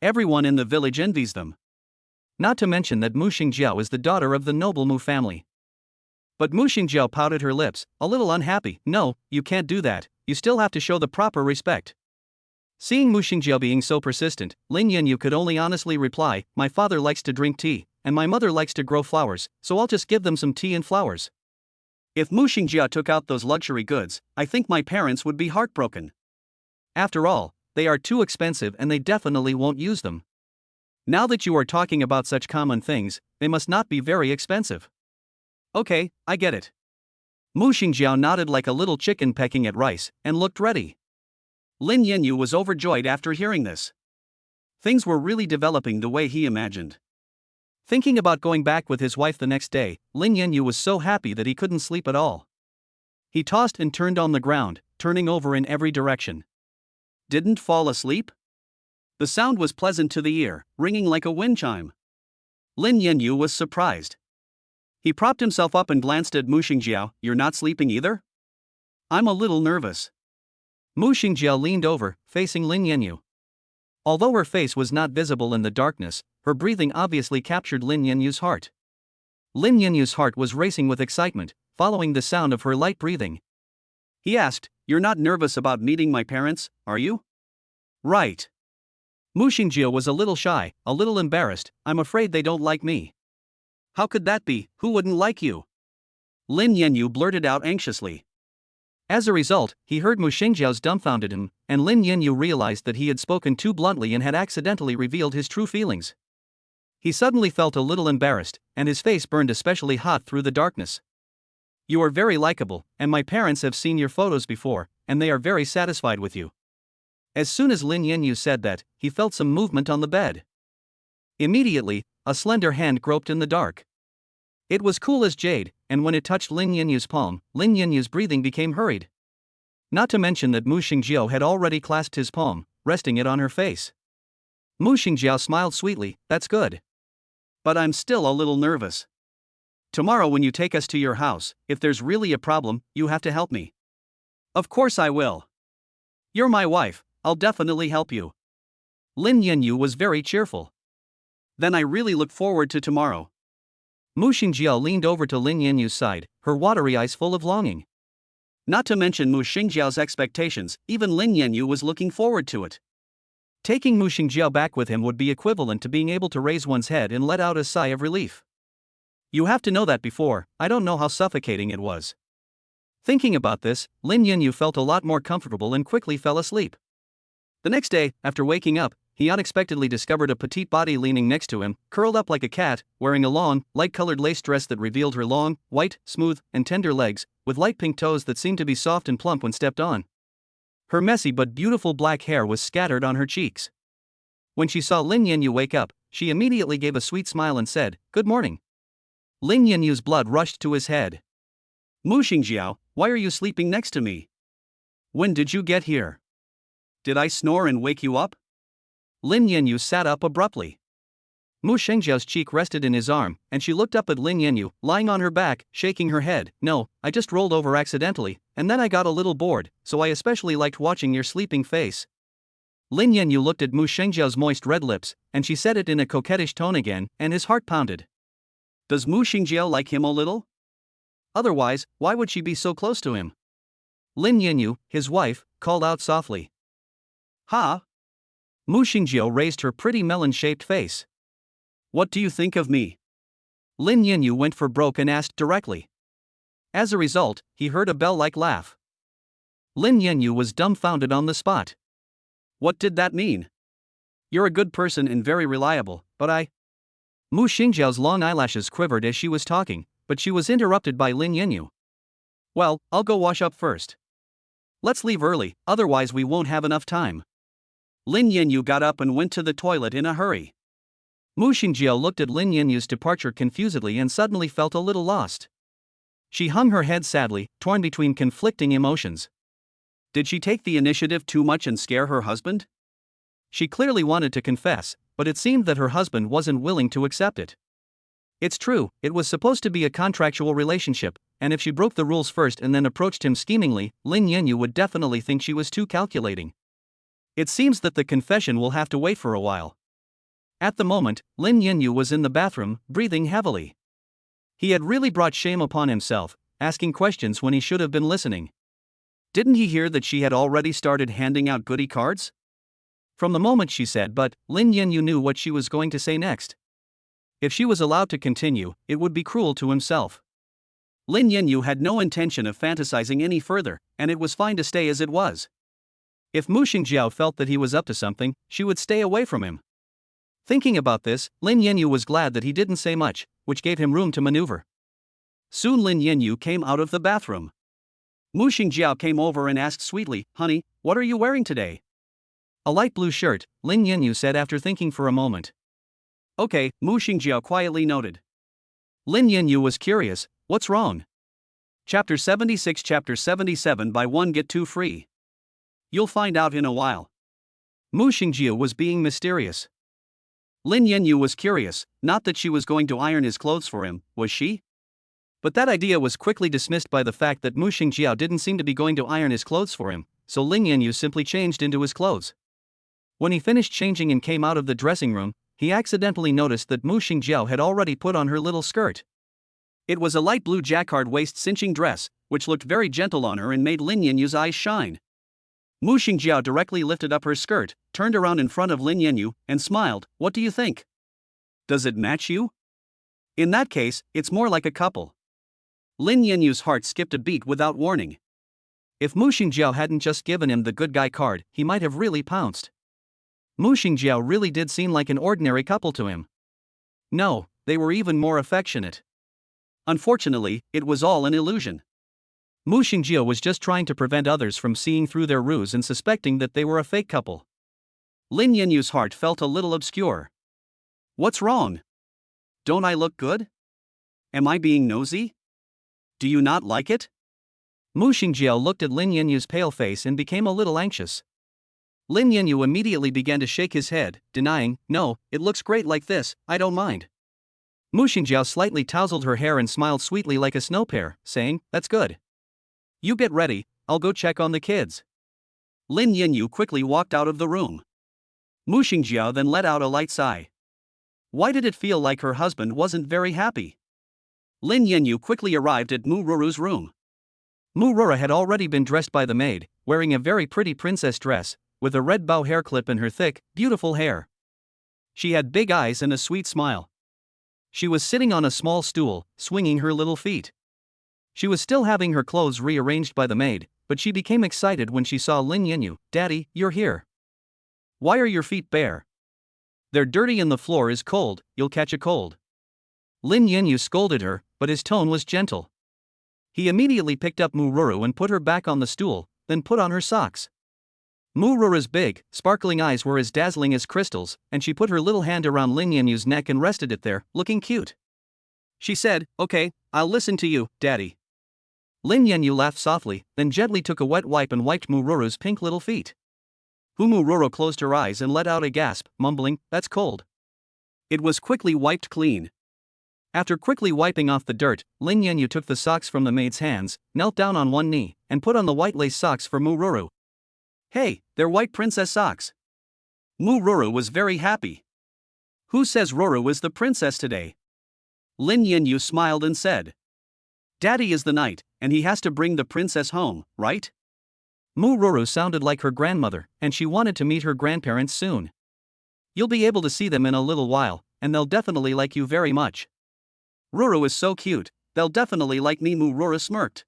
Everyone in the village envies them. Not to mention that Mu Shengjiao is the daughter of the noble Mu family. But Mu Shengjiao pouted her lips, a little unhappy. No, you can't do that, you still have to show the proper respect. Seeing Mu Shengjiao being so persistent, Lin Yanyu could only honestly reply, My father likes to drink tea, and my mother likes to grow flowers, so I'll just give them some tea and flowers. If Mu Shengjiao took out those luxury goods, I think my parents would be heartbroken. After all, they are too expensive and they definitely won't use them. Now that you are talking about such common things, they must not be very expensive. Okay, I get it. Mu Shengjiao nodded like a little chicken pecking at rice, and looked ready. Lin Yanyu was overjoyed after hearing this. Things were really developing the way he imagined. Thinking about going back with his wife the next day, Lin Yanyu was so happy that he couldn't sleep at all. He tossed and turned on the ground, turning over in every direction. Didn't fall asleep? The sound was pleasant to the ear, ringing like a wind chime. Lin Yanyu was surprised. He propped himself up and glanced at Mu Shengjiao. You're not sleeping either? I'm a little nervous. Mu Shengjiao leaned over, facing Lin Yanyu. Although her face was not visible in the darkness, her breathing obviously captured Lin Yanyu's heart. Lin Yanyu's heart was racing with excitement, following the sound of her light breathing. He asked, You're not nervous about meeting my parents, are you? Right. Mu Shengjiao was a little shy, a little embarrassed. I'm afraid they don't like me. How could that be? Who wouldn't like you? Lin Yanyu blurted out anxiously. As a result, he heard Mu Shengjiao's dumbfounded him, and Lin Yanyu realized that he had spoken too bluntly and had accidentally revealed his true feelings. He suddenly felt a little embarrassed, and his face burned especially hot through the darkness. You are very likable, and my parents have seen your photos before, and they are very satisfied with you. As soon as Lin Yanyu said that, he felt some movement on the bed. Immediately, a slender hand groped in the dark. It was cool as jade, and when it touched Lin Yanyu's palm, Lin Yanyu's breathing became hurried. Not to mention that Mu Shengjiao had already clasped his palm, resting it on her face. Mu Shengjiao smiled sweetly. That's good. But I'm still a little nervous. Tomorrow when you take us to your house, if there's really a problem, you have to help me. Of course I will. You're my wife, I'll definitely help you. Lin Yanyu was very cheerful. Then I really look forward to tomorrow. Mu Shengjiao leaned over to Lin Yanyu's side, her watery eyes full of longing. Not to mention Mu Shengjiao's expectations, even Lin Yanyu was looking forward to it. Taking Mu Shengjiao back with him would be equivalent to being able to raise one's head and let out a sigh of relief. You have to know that before, I don't know how suffocating it was. Thinking about this, Lin Yanyu felt a lot more comfortable and quickly fell asleep. The next day, after waking up, he unexpectedly discovered a petite body leaning next to him, curled up like a cat, wearing a long, light-colored lace dress that revealed her long, white, smooth, and tender legs, with light pink toes that seemed to be soft and plump when stepped on. Her messy but beautiful black hair was scattered on her cheeks. When she saw Lin Yanyu wake up, she immediately gave a sweet smile and said, "Good morning." Lin Yanyu's blood rushed to his head. Mu Shengjiao, why are you sleeping next to me? When did you get here? Did I snore and wake you up? Lin Yanyu sat up abruptly. Mu Shengjiao's cheek rested in his arm, and she looked up at Lin Yanyu, lying on her back, shaking her head. No, I just rolled over accidentally, and then I got a little bored, so I especially liked watching your sleeping face. Lin Yanyu looked at Mu Shengjiao's moist red lips, and she said it in a coquettish tone again, and his heart pounded. Does Mu Shengjiao like him a little? Otherwise, why would she be so close to him? Lin Yanyu, his wife, called out softly. Ha! Mu Shengjiao raised her pretty melon-shaped face. What do you think of me? Lin Yanyu went for broke and asked directly. As a result, he heard a bell-like laugh. Lin Yanyu was dumbfounded on the spot. What did that mean? You're a good person and very reliable, but I... Mu Shengjiao's long eyelashes quivered as she was talking, but she was interrupted by Lin Yanyu. Well, I'll go wash up first. Let's leave early, otherwise we won't have enough time. Lin Yanyu got up and went to the toilet in a hurry. Mu Shengjiao looked at Lin Yanyu's departure confusedly and suddenly felt a little lost. She hung her head sadly, torn between conflicting emotions. Did she take the initiative too much and scare her husband? She clearly wanted to confess, but it seemed that her husband wasn't willing to accept it. It's true, it was supposed to be a contractual relationship, and if she broke the rules first and then approached him schemingly, Lin Yanyu would definitely think she was too calculating. It seems that the confession will have to wait for a while. At the moment, Lin Yanyu was in the bathroom, breathing heavily. He had really brought shame upon himself, asking questions when he should have been listening. Didn't he hear that she had already started handing out goodie cards? From the moment she said but, Lin Yanyu knew what she was going to say next. If she was allowed to continue, it would be cruel to himself. Lin Yanyu had no intention of fantasizing any further, and it was fine to stay as it was. If Mu Shengjiao felt that he was up to something, she would stay away from him. Thinking about this, Lin Yanyu was glad that he didn't say much, which gave him room to maneuver. Soon Lin Yanyu came out of the bathroom. Mu Shengjiao came over and asked sweetly, "Honey, what are you wearing today?" "A light blue shirt," Lin Yanyu said after thinking for a moment. "Okay," Mu Shengjiao quietly noted. Lin Yanyu was curious, what's wrong? Chapter 76 Chapter 77 Buy one get two free. You'll find out in a while. Mu Shengjiao was being mysterious. Lin Yanyu was curious, not that she was going to iron his clothes for him, was she? But that idea was quickly dismissed by the fact that Mu Shengjiao didn't seem to be going to iron his clothes for him, so Lin Yanyu simply changed into his clothes. When he finished changing and came out of the dressing room, he accidentally noticed that Mu Shengjiao had already put on her little skirt. It was a light blue jacquard waist cinching dress, which looked very gentle on her and made Lin Yanyu's eyes shine. Mu Shengjiao directly lifted up her skirt, turned around in front of Lin Yanyu, and smiled. What do you think? Does it match you? In that case, it's more like a couple. Lin Yanyu's heart skipped a beat without warning. If Mu Shengjiao hadn't just given him the good guy card, he might have really pounced. Mu Shengjiao really did seem like an ordinary couple to him. No, they were even more affectionate. Unfortunately, it was all an illusion. Mu Shengjiao was just trying to prevent others from seeing through their ruse and suspecting that they were a fake couple. Lin Yanyu's heart felt a little obscure. What's wrong? Don't I look good? Am I being nosy? Do you not like it? Mu Shengjiao looked at Lin Yanyu's pale face and became a little anxious. Lin Yanyu immediately began to shake his head, denying, no, it looks great like this, I don't mind. Mu Shengjiao slightly tousled her hair and smiled sweetly like a snow pear, saying, that's good. You get ready, I'll go check on the kids. Lin Yanyu quickly walked out of the room. Mu Shengjiao then let out a light sigh. Why did it feel like her husband wasn't very happy? Lin Yanyu quickly arrived at Mu Ruru's room. Mu Ruru had already been dressed by the maid, wearing a very pretty princess dress, with a red bow hair clip in her thick, beautiful hair. She had big eyes and a sweet smile. She was sitting on a small stool, swinging her little feet. She was still having her clothes rearranged by the maid, but she became excited when she saw Lin Yanyu. Daddy, you're here. Why are your feet bare? They're dirty and the floor is cold, you'll catch a cold. Lin Yanyu scolded her, but his tone was gentle. He immediately picked up Mu Ruru and put her back on the stool, then put on her socks. Mu Ruru's big, sparkling eyes were as dazzling as crystals, and she put her little hand around Lin Yanyu's neck and rested it there, looking cute. She said, okay, I'll listen to you, Daddy. Lin Yanyu laughed softly, then gently took a wet wipe and wiped Mu Ruru's pink little feet. Mu Ruru closed her eyes and let out a gasp, mumbling, that's cold. It was quickly wiped clean. After quickly wiping off the dirt, Lin Yanyu took the socks from the maid's hands, knelt down on one knee, and put on the white lace socks for Mu Ruru. Hey, they're white princess socks. Mu Ruru was very happy. Who says Ruru is the princess today? Lin Yanyu smiled and said. Daddy is the knight, and he has to bring the princess home, right? Mu Ruru sounded like her grandmother, and she wanted to meet her grandparents soon. You'll be able to see them in a little while, and they'll definitely like you very much. Ruru is so cute, they'll definitely like me. Mu Ruru smirked.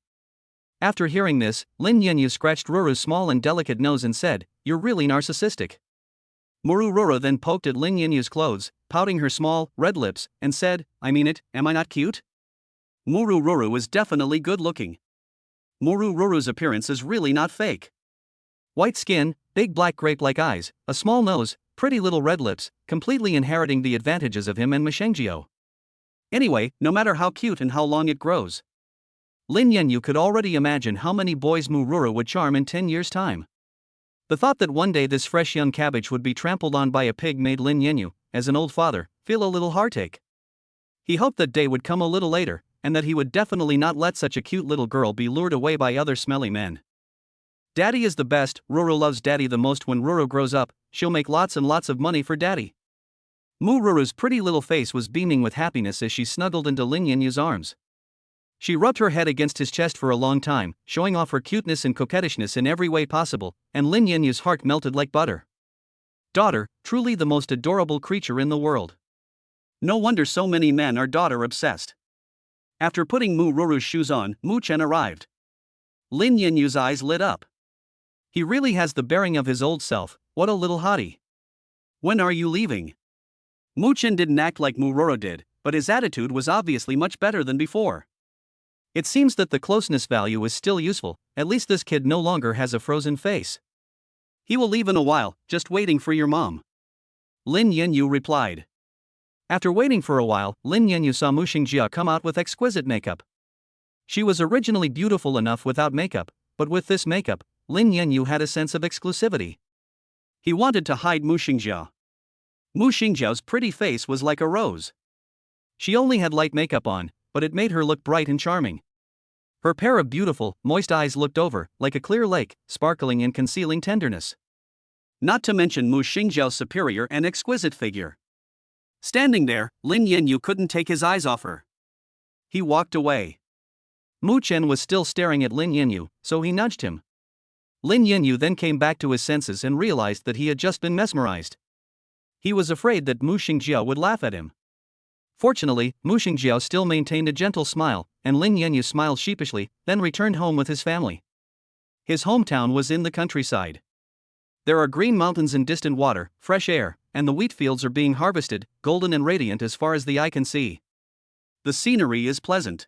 After hearing this, Lin Yanyu scratched Ruru's small and delicate nose and said, you're really narcissistic. Mu Ruru then poked at Lin Yanyu's clothes, pouting her small, red lips, and said, I mean it, am I not cute? Mu Ruru is definitely good looking. Mu Ruru's appearance is really not fake. White skin, big black grape-like eyes, a small nose, pretty little red lips, completely inheriting the advantages of him and Mu Shengjiao. Anyway, no matter how cute and how long it grows. Lin Yanyu could already imagine how many boys Mu Ruru would charm in 10 years' time. The thought that one day this fresh young cabbage would be trampled on by a pig made Lin Yanyu, as an old father, feel a little heartache. He hoped that day would come a little later, and that he would definitely not let such a cute little girl be lured away by other smelly men. Daddy is the best. Ruru loves Daddy the most. When Ruru grows up, she'll make lots and lots of money for Daddy. Mu Ruru's pretty little face was beaming with happiness as she snuggled into Lin Yanyu's arms. She rubbed her head against his chest for a long time, showing off her cuteness and coquettishness in every way possible, and Lin Yanyu's heart melted like butter. Daughter, truly the most adorable creature in the world. No wonder so many men are daughter obsessed. After putting Mu Ruru's shoes on, Muchen arrived. Lin Yanyu's eyes lit up. He really has the bearing of his old self, what a little hottie. When are you leaving? Muchen didn't act like Mu Ruru did, but his attitude was obviously much better than before. It seems that the closeness value is still useful, at least this kid no longer has a frozen face. He will leave in a while, just waiting for your mom. Lin Yanyu replied. After waiting for a while, Lin Yanyu saw Mu Shengjiao come out with exquisite makeup. She was originally beautiful enough without makeup, but with this makeup, Lin Yanyu had a sense of exclusivity. He wanted to hide Mu Shengjiao. Mu Shengjiao's pretty face was like a rose. She only had light makeup on, but it made her look bright and charming. Her pair of beautiful, moist eyes looked over, like a clear lake, sparkling and concealing tenderness. Not to mention Mu Shengjiao's superior and exquisite figure. Standing there, Lin Yanyu couldn't take his eyes off her. He walked away. Muchen was still staring at Lin Yanyu, so he nudged him. Lin Yanyu then came back to his senses and realized that he had just been mesmerized. He was afraid that Mu Shengjiao would laugh at him. Fortunately, Mu Shengjiao still maintained a gentle smile, and Lin Yanyu smiled sheepishly, then returned home with his family. His hometown was in the countryside. There are green mountains and distant water, fresh air, and the wheat fields are being harvested, golden and radiant as far as the eye can see. The scenery is pleasant.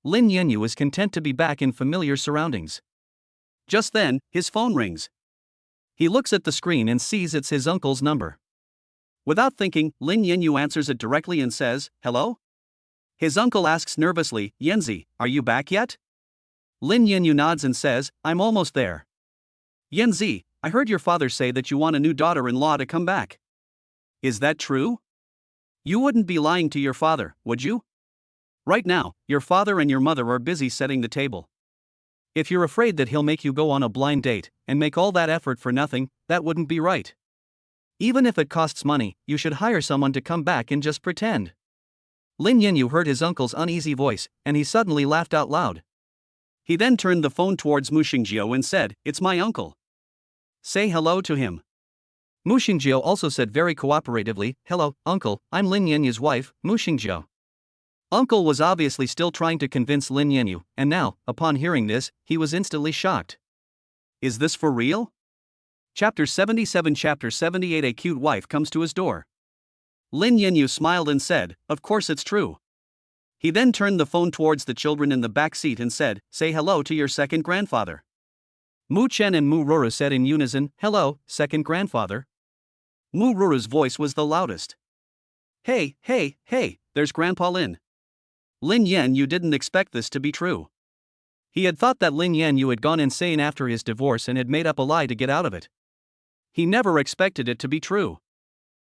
Lin Yanyu is content to be back in familiar surroundings. Just then, his phone rings. He looks at the screen and sees it's his uncle's number. Without thinking, Lin Yanyu answers it directly and says, "Hello?" His uncle asks nervously, "Yanzi, are you back yet?" Lin Yanyu nods and says, "I'm almost there." "Yanzi, I heard your father say that you want a new daughter-in-law to come back. Is that true? You wouldn't be lying to your father, would you? Right now, your father and your mother are busy setting the table. If you're afraid that he'll make you go on a blind date and make all that effort for nothing, that wouldn't be right. Even if it costs money, you should hire someone to come back and just pretend." Lin Yanyu heard his uncle's uneasy voice, and he suddenly laughed out loud. He then turned the phone towards Mu Shengjiao and said, "It's my uncle. Say hello to him." Mu Shengjiao also said very cooperatively, "Hello, uncle, I'm Lin Yanyu's wife, Mu Shengjiao." Uncle was obviously still trying to convince Lin Yanyu, and now, upon hearing this, he was instantly shocked. Is this for real? Chapter 77 Chapter 78 A cute wife comes to his door. Lin Yanyu smiled and said, "Of course it's true." He then turned the phone towards the children in the back seat and said, "Say hello to your second grandfather." Muchen and Mu Ruru said in unison, "Hello, second grandfather." Mu Ruru's voice was the loudest. Hey, there's Grandpa Lin." Lin Yanyu didn't expect this to be true. He had thought that Lin Yanyu had gone insane after his divorce and had made up a lie to get out of it. He never expected it to be true.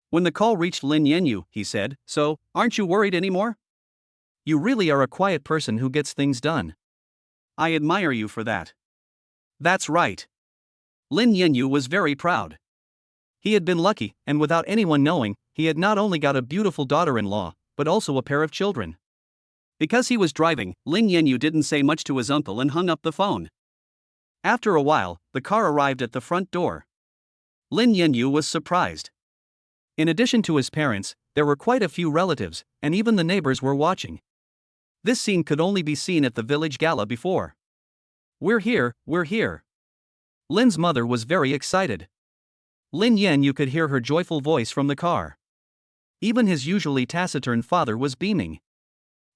When the call reached Lin Yanyu, he said, "So, aren't you worried anymore? You really are a quiet person who gets things done. I admire you for that." That's right. Lin Yanyu was very proud. He had been lucky, and without anyone knowing, he had not only got a beautiful daughter-in-law, but also a pair of children. Because he was driving, Lin Yanyu didn't say much to his uncle and hung up the phone. After a while, the car arrived at the front door. Lin Yanyu was surprised. In addition to his parents, there were quite a few relatives, and even the neighbors were watching. This scene could only be seen at the village gala before. We're here. Lin's mother was very excited. Lin Yanyu could hear her joyful voice from the car. Even his usually taciturn father was beaming.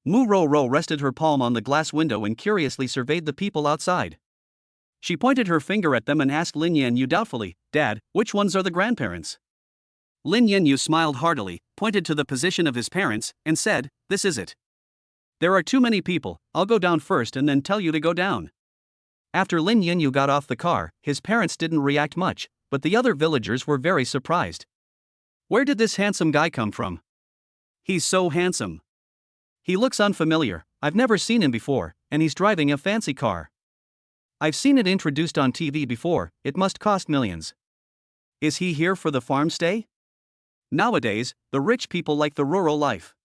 Mu Roro rested her palm on the glass window and curiously surveyed the people outside. She pointed her finger at them and asked Lin Yanyu doubtfully, "Dad, which ones are the grandparents?" Lin Yanyu smiled heartily, pointed to the position of his parents, and said, "This is it. There are too many people, I'll go down first and then tell you to go down." After Lin Yanyu got off the car, his parents didn't react much, but the other villagers were very surprised. Where did this handsome guy come from? He's so handsome. He looks unfamiliar, I've never seen him before, and he's driving a fancy car. I've seen it introduced on TV before, it must cost millions. Is he here for the farm stay? Nowadays, the rich people like the rural life.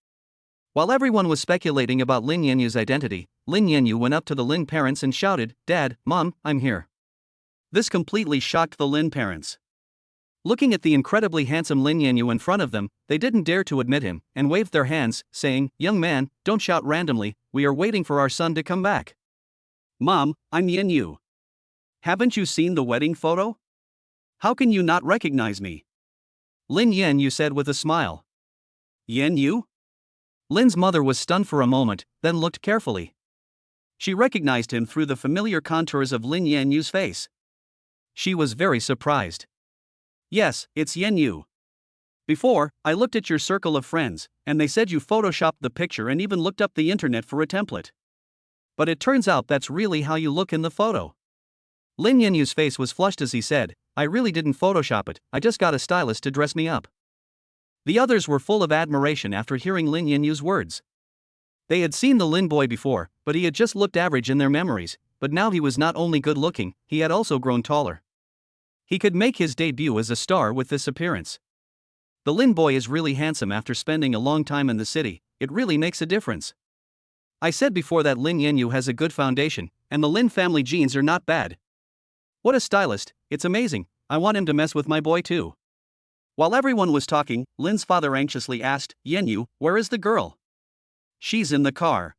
While everyone was speculating about Lin Yanyu's identity, Lin Yanyu went up to the Lin parents and shouted, "Dad, Mom, I'm here." This completely shocked the Lin parents. Looking at the incredibly handsome Lin Yanyu in front of them, they didn't dare to admit him, and waved their hands, saying, "Young man, don't shout randomly, we are waiting for our son to come back." "Mom, I'm Yanyu. Haven't you seen the wedding photo? How can you not recognize me?" Lin Yanyu said with a smile. "Yanyu?" Lin's mother was stunned for a moment, then looked carefully. She recognized him through the familiar contours of Lin Yanyu's face. She was very surprised. "Yes, it's Yanyu. Before, I looked at your circle of friends, and they said you photoshopped the picture and even looked up the internet for a template. But it turns out that's really how you look in the photo." Lin Yanyu's face was flushed as he said, "I really didn't photoshop it, I just got a stylist to dress me up." The others were full of admiration after hearing Lin Yanyu's words. They had seen the Lin boy before, but he had just looked average in their memories, but now he was not only good looking, he had also grown taller. He could make his debut as a star with this appearance. The Lin boy is really handsome after spending a long time in the city, it really makes a difference. I said before that Lin Yanyu has a good foundation, and the Lin family genes are not bad. What a stylist, it's amazing, I want him to mess with my boy too. While everyone was talking, Lin's father anxiously asked, Yanyu, where is the girl? She's in the car.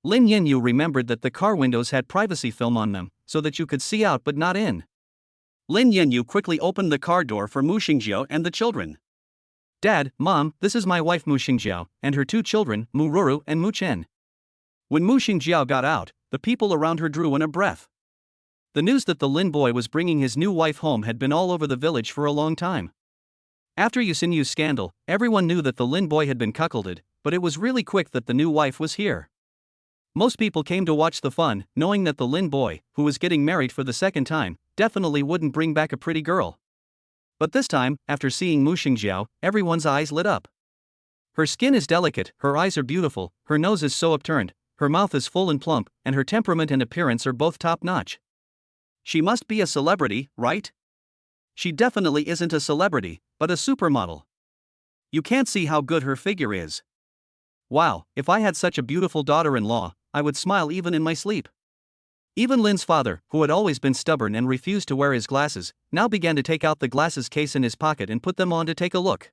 Lin Yanyu remembered that the car windows had privacy film on them, so that you could see out but not in. Lin Yanyu quickly opened the car door for Mu Shengjiao and the children. Dad, Mom, this is my wife Mu Shengjiao, and her two children, Mu Ruru and Muchen. When Mu Shengjiao got out, the people around her drew in a breath. The news that the Lin boy was bringing his new wife home had been all over the village for a long time. After Yusinyu's scandal, everyone knew that the Lin boy had been cuckolded, but it was really quick that the new wife was here. Most people came to watch the fun, knowing that the Lin boy, who was getting married for the second time, definitely wouldn't bring back a pretty girl. But this time, after seeing Mu Shengjiao, everyone's eyes lit up. Her skin is delicate, her eyes are beautiful, her nose is so upturned, her mouth is full and plump, and her temperament and appearance are both top-notch. She must be a celebrity, right? She definitely isn't a celebrity, but a supermodel. You can't see how good her figure is. Wow, if I had such a beautiful daughter-in-law, I would smile even in my sleep. Even Lin's father, who had always been stubborn and refused to wear his glasses, now began to take out the glasses case in his pocket and put them on to take a look.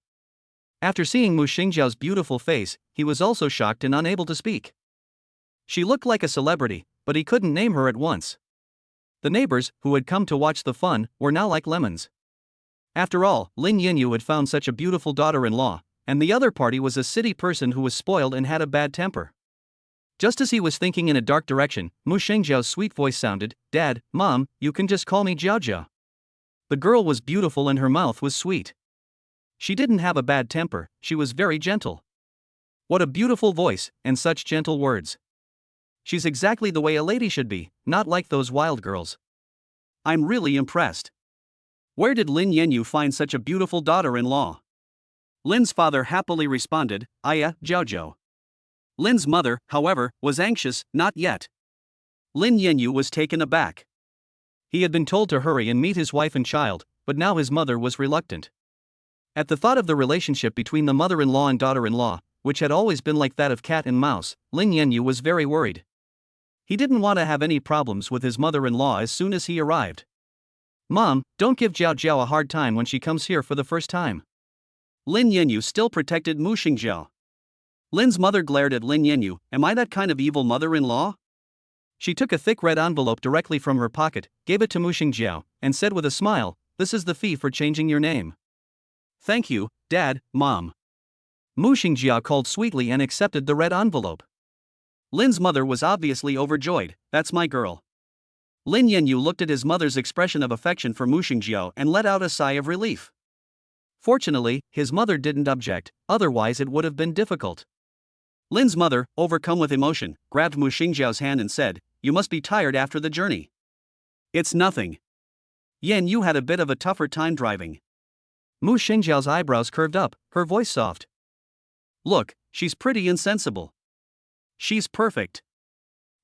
After seeing Mu Shengjiao's beautiful face, he was also shocked and unable to speak. She looked like a celebrity, but he couldn't name her at once. The neighbors, who had come to watch the fun, were now like lemons. After all, Lin Yanyu had found such a beautiful daughter-in-law, and the other party was a city person who was spoiled and had a bad temper. Just as he was thinking in a dark direction, Mu Shengjiao's sweet voice sounded, Dad, Mom, you can just call me Jiao Jiao. The girl was beautiful and her mouth was sweet. She didn't have a bad temper, she was very gentle. What a beautiful voice, and such gentle words. She's exactly the way a lady should be, not like those wild girls. I'm really impressed. Where did Lin Yanyu find such a beautiful daughter-in-law? Lin's father happily responded, Aya, Jiao Jiao. Lin's mother, however, was anxious, not yet. Lin Yanyu was taken aback. He had been told to hurry and meet his wife and child, but now his mother was reluctant. At the thought of the relationship between the mother-in-law and daughter-in-law, which had always been like that of cat and mouse, Lin Yanyu was very worried. He didn't want to have any problems with his mother-in-law as soon as he arrived. Mom, don't give Jiao Jiao a hard time when she comes here for the first time. Lin Yanyu still protected Mu Shengjiao. Lin's mother glared at Lin Yanyu, am I that kind of evil mother-in-law? She took a thick red envelope directly from her pocket, gave it to Mu Shengjiao, and said with a smile, this is the fee for changing your name. Thank you, Dad, Mom. Mu Shengjiao called sweetly and accepted the red envelope. Lin's mother was obviously overjoyed, that's my girl. Lin Yanyu looked at his mother's expression of affection for Mu Shengjiao and let out a sigh of relief. Fortunately, his mother didn't object, otherwise it would have been difficult. Lin's mother, overcome with emotion, grabbed Mu Shengjiao's hand and said, you must be tired after the journey. It's nothing. Yan, you had a bit of a tougher time driving. Mu Shengjiao's eyebrows curved up, her voice soft. Look, she's pretty and sensible. She's perfect.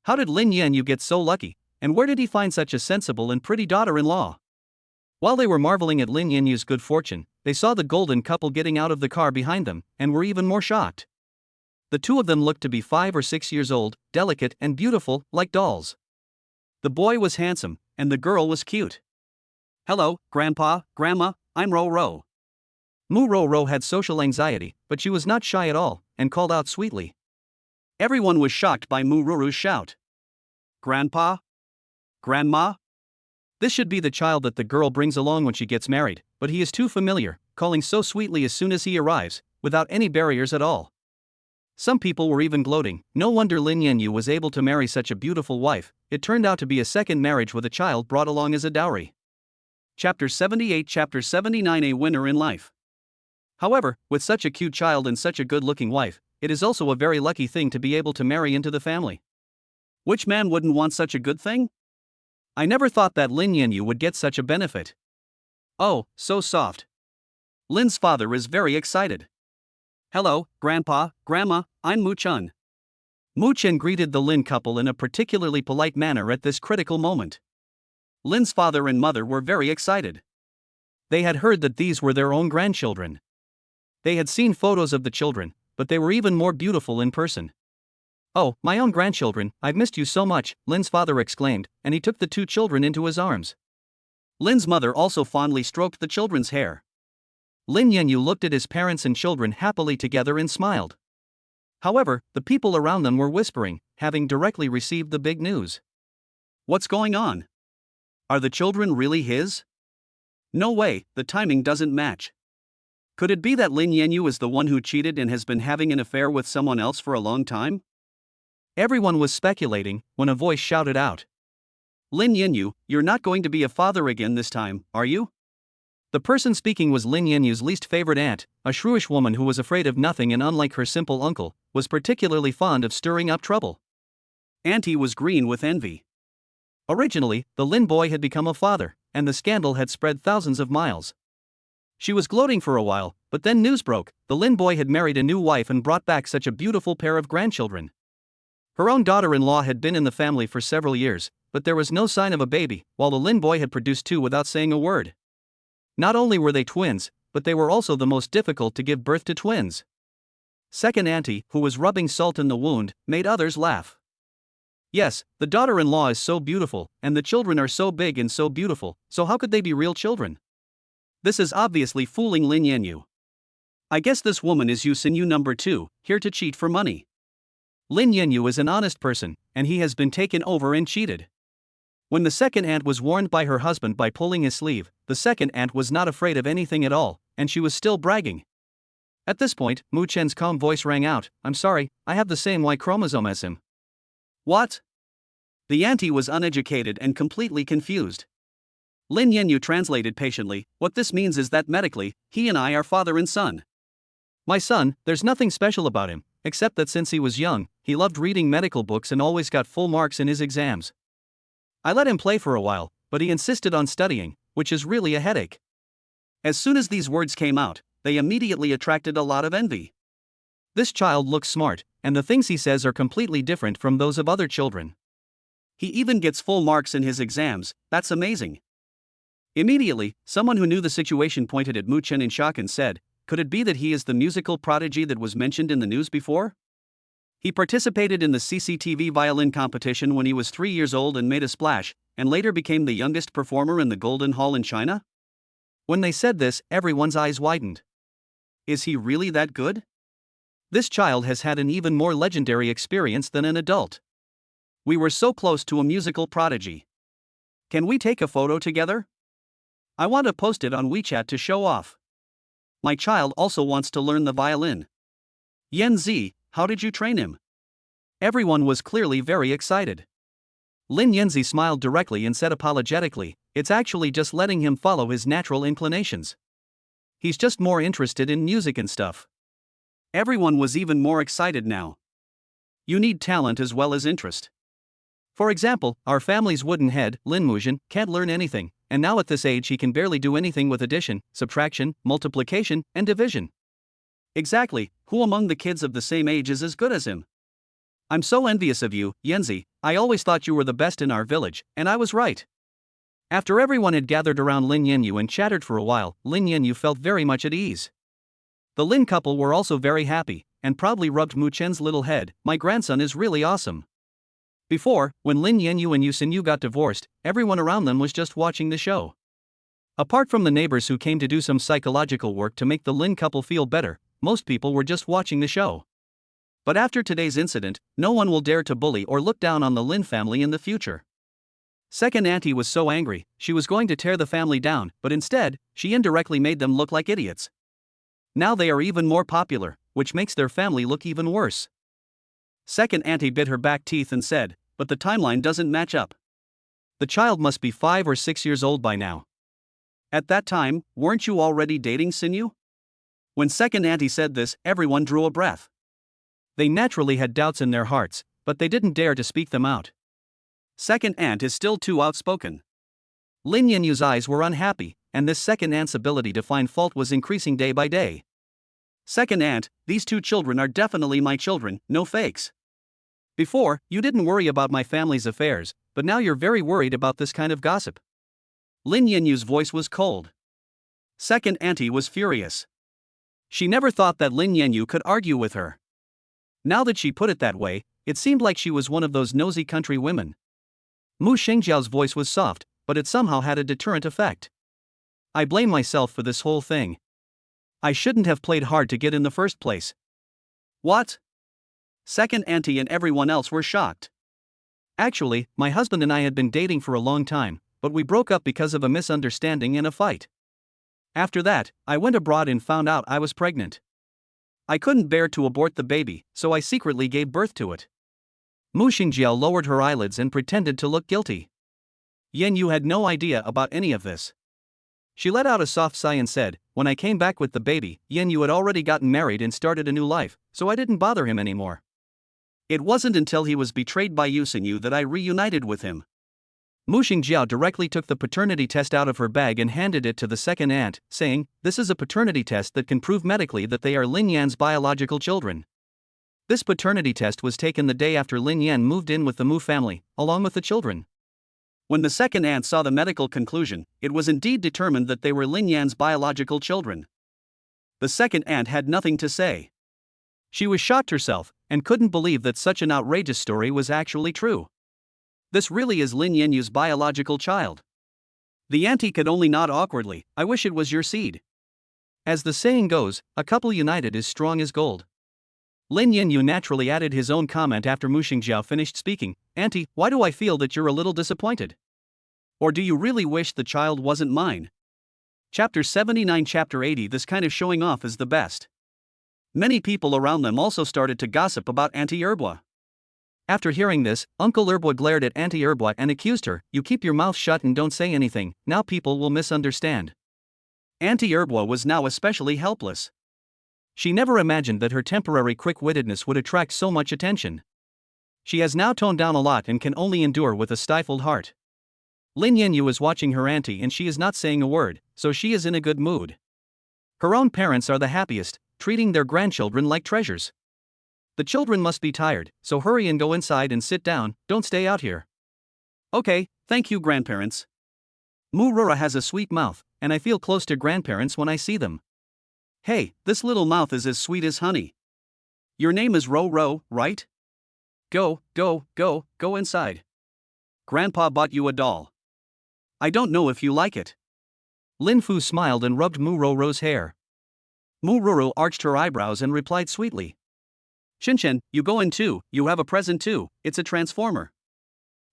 How did Lin Yanyu get so lucky, and where did he find such a sensible and pretty daughter-in-law? While they were marveling at Lin Yanyu's good fortune, they saw the golden couple getting out of the car behind them, and were even more shocked. The two of them looked to be 5 or 6 years old, delicate and beautiful, like dolls. The boy was handsome, and the girl was cute. Hello, Grandpa, Grandma, I'm Ro. Mu Ro had social anxiety, but she was not shy at all, and called out sweetly. Everyone was shocked by Mu Ruru's shout. Grandpa? Grandma? This should be the child that the girl brings along when she gets married, but he is too familiar, calling so sweetly as soon as he arrives, without any barriers at all. Some people were even gloating, no wonder Lin Yanyu was able to marry such a beautiful wife, it turned out to be a second marriage with a child brought along as a dowry. Chapter 78 Chapter 79 A Winner in Life. However, with such a cute child and such a good-looking wife, it is also a very lucky thing to be able to marry into the family. Which man wouldn't want such a good thing? I never thought that Lin Yanyu would get such a benefit. Oh, so soft. Lin's father is very excited. Hello, Grandpa, Grandma, I'm Muchen. Muchen greeted the Lin couple in a particularly polite manner at this critical moment. Lin's father and mother were very excited. They had heard that these were their own grandchildren. They had seen photos of the children, but they were even more beautiful in person. Oh, my own grandchildren, I've missed you so much, Lin's father exclaimed, and he took the two children into his arms. Lin's mother also fondly stroked the children's hair. Lin Yanyu looked at his parents and children happily together and smiled. However, the people around them were whispering, having directly received the big news. What's going on? Are the children really his? No way, the timing doesn't match. Could it be that Lin Yanyu is the one who cheated and has been having an affair with someone else for a long time? Everyone was speculating when a voice shouted out. Lin Yanyu, you're not going to be a father again this time, are you? The person speaking was Lin Yanyu's least favorite aunt, a shrewish woman who was afraid of nothing and unlike her simple uncle, was particularly fond of stirring up trouble. Auntie was green with envy. Originally, the Lin boy had become a father, and the scandal had spread thousands of miles. She was gloating for a while, but then news broke. The Lin boy had married a new wife and brought back such a beautiful pair of grandchildren. Her own daughter-in-law had been in the family for several years, but there was no sign of a baby, while the Lin boy had produced two without saying a word. Not only were they twins, but they were also the most difficult to give birth to twins. Second auntie, who was rubbing salt in the wound, made others laugh. Yes, the daughter-in-law is so beautiful, and the children are so big and so beautiful, so how could they be real children? This is obviously fooling Lin Yanyu. I guess this woman is Yu Xinyu number 2, here to cheat for money. Lin Yanyu is an honest person, and he has been taken over and cheated. When the second aunt was warned by her husband by pulling his sleeve, the second aunt was not afraid of anything at all, and she was still bragging. At this point, Muchen's calm voice rang out, I'm sorry, I have the same Y chromosome as him. What? The auntie was uneducated and completely confused. Lin Yanyu translated patiently, what this means is that medically, he and I are father and son. My son, there's nothing special about him, except that since he was young, he loved reading medical books and always got full marks in his exams. I let him play for a while, but he insisted on studying, which is really a headache. As soon as these words came out, they immediately attracted a lot of envy. This child looks smart, and the things he says are completely different from those of other children. He even gets full marks in his exams, that's amazing. Immediately, someone who knew the situation pointed at Muchen in shock and said, could it be that he is the musical prodigy that was mentioned in the news before? He participated in the CCTV violin competition when he was 3 years old and made a splash, and later became the youngest performer in the Golden Hall in China? When they said this, everyone's eyes widened. Is he really that good? This child has had an even more legendary experience than an adult. We were so close to a musical prodigy. Can we take a photo together? I want to post it on WeChat to show off. My child also wants to learn the violin. Yan Zi, how did you train him? Everyone was clearly very excited. Lin Yanzi smiled directly and said apologetically, it's actually just letting him follow his natural inclinations. He's just more interested in music and stuff. Everyone was even more excited now. You need talent as well as interest. For example, our family's wooden head, Lin Muchen, can't learn anything, and now at this age he can barely do anything with addition, subtraction, multiplication, and division. Exactly, who among the kids of the same age is as good as him? I'm so envious of you, Yanzi, I always thought you were the best in our village, and I was right. After everyone had gathered around Lin Yanyu and chattered for a while, Lin Yanyu felt very much at ease. The Lin couple were also very happy, and proudly rubbed Muchen's little head, my grandson is really awesome. Before, when Lin Yanyu and Yu Xinyu got divorced, everyone around them was just watching the show. Apart from the neighbors who came to do some psychological work to make the Lin couple feel better, most people were just watching the show. But after today's incident, no one will dare to bully or look down on the Lin family in the future. Second auntie was so angry, she was going to tear the family down, but instead, she indirectly made them look like idiots. Now they are even more popular, which makes their family look even worse. Second auntie bit her back teeth and said, but the timeline doesn't match up. The child must be 5 or 6 years old by now. At that time, weren't you already dating Xinyu? When second auntie said this, everyone drew a breath. They naturally had doubts in their hearts, but they didn't dare to speak them out. Second aunt is still too outspoken. Lin Yanyu's eyes were unhappy, and this second aunt's ability to find fault was increasing day by day. Second aunt, these 2 children are definitely my children, no fakes. Before, you didn't worry about my family's affairs, but now you're very worried about this kind of gossip. Lin Yanyu's voice was cold. Second auntie was furious. She never thought that Lin Yanyu could argue with her. Now that she put it that way, it seemed like she was one of those nosy country women. Mu Shengjiao's voice was soft, but it somehow had a deterrent effect. I blame myself for this whole thing. I shouldn't have played hard to get in the first place. What? Second auntie and everyone else were shocked. Actually, my husband and I had been dating for a long time, but we broke up because of a misunderstanding and a fight. After that, I went abroad and found out I was pregnant. I couldn't bear to abort the baby, so I secretly gave birth to it. Mu Shengjiao lowered her eyelids and pretended to look guilty. Yanyu had no idea about any of this. She let out a soft sigh and said, "When I came back with the baby, Yanyu had already gotten married and started a new life, so I didn't bother him anymore. It wasn't until he was betrayed by Yusinyu that I reunited with him." Mu Shengjiao directly took the paternity test out of her bag and handed it to the second aunt, saying, "This is a paternity test that can prove medically that they are Lin Yan's biological children." This paternity test was taken the day after Lin Yan moved in with the Mu family, along with the children. When the second aunt saw the medical conclusion, it was indeed determined that they were Lin Yan's biological children. The second aunt had nothing to say. She was shocked herself, and couldn't believe that such an outrageous story was actually true. This really is Lin Yanyu's biological child. The auntie could only nod awkwardly. "I wish it was your seed." As the saying goes, a couple united is strong as gold. Lin Yanyu naturally added his own comment after Mu Shengjiao finished speaking. "Auntie, why do I feel that you're a little disappointed? Or do you really wish the child wasn't mine?" Chapter 79. Chapter 80. This kind of showing off is the best. Many people around them also started to gossip about Auntie Erbois. After hearing this, Uncle Erbois glared at Auntie Erbois and accused her, "You keep your mouth shut and don't say anything, now people will misunderstand." Auntie Erbois was now especially helpless. She never imagined that her temporary quick-wittedness would attract so much attention. She has now toned down a lot and can only endure with a stifled heart. Lin Yanyu is watching her auntie and she is not saying a word, so she is in a good mood. Her own parents are the happiest, treating their grandchildren like treasures. The children must be tired, so hurry and go inside and sit down, don't stay out here. Okay, thank you grandparents. Mu Rura has a sweet mouth, and I feel close to grandparents when I see them. Hey, this little mouth is as sweet as honey. Your name is Ro, right? Go inside. Grandpa bought you a doll. I don't know if you like it. Lin Fu smiled and rubbed Mu Roro's hair. Mu Roro arched her eyebrows and replied sweetly. Shinchen, you go in too, you have a present too, it's a transformer.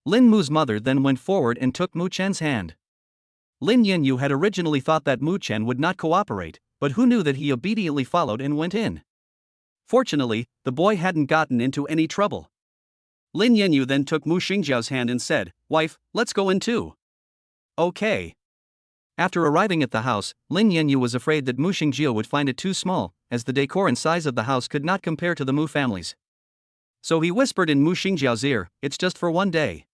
Lin Mu's mother then went forward and took Mu Chen's hand. Lin Yanyu had originally thought that Mu Chen would not cooperate, but who knew that he obediently followed and went in. Fortunately, the boy hadn't gotten into any trouble. Lin Yanyu then took Mu Shengjiao's hand and said, "Wife, let's go in too." Okay. After arriving at the house, Lin Yanyu was afraid that Mu Shengjiao would find it too small, as the decor and size of the house could not compare to the Mu family's. So he whispered in Mu Shengjiao's ear, "It's just for one day.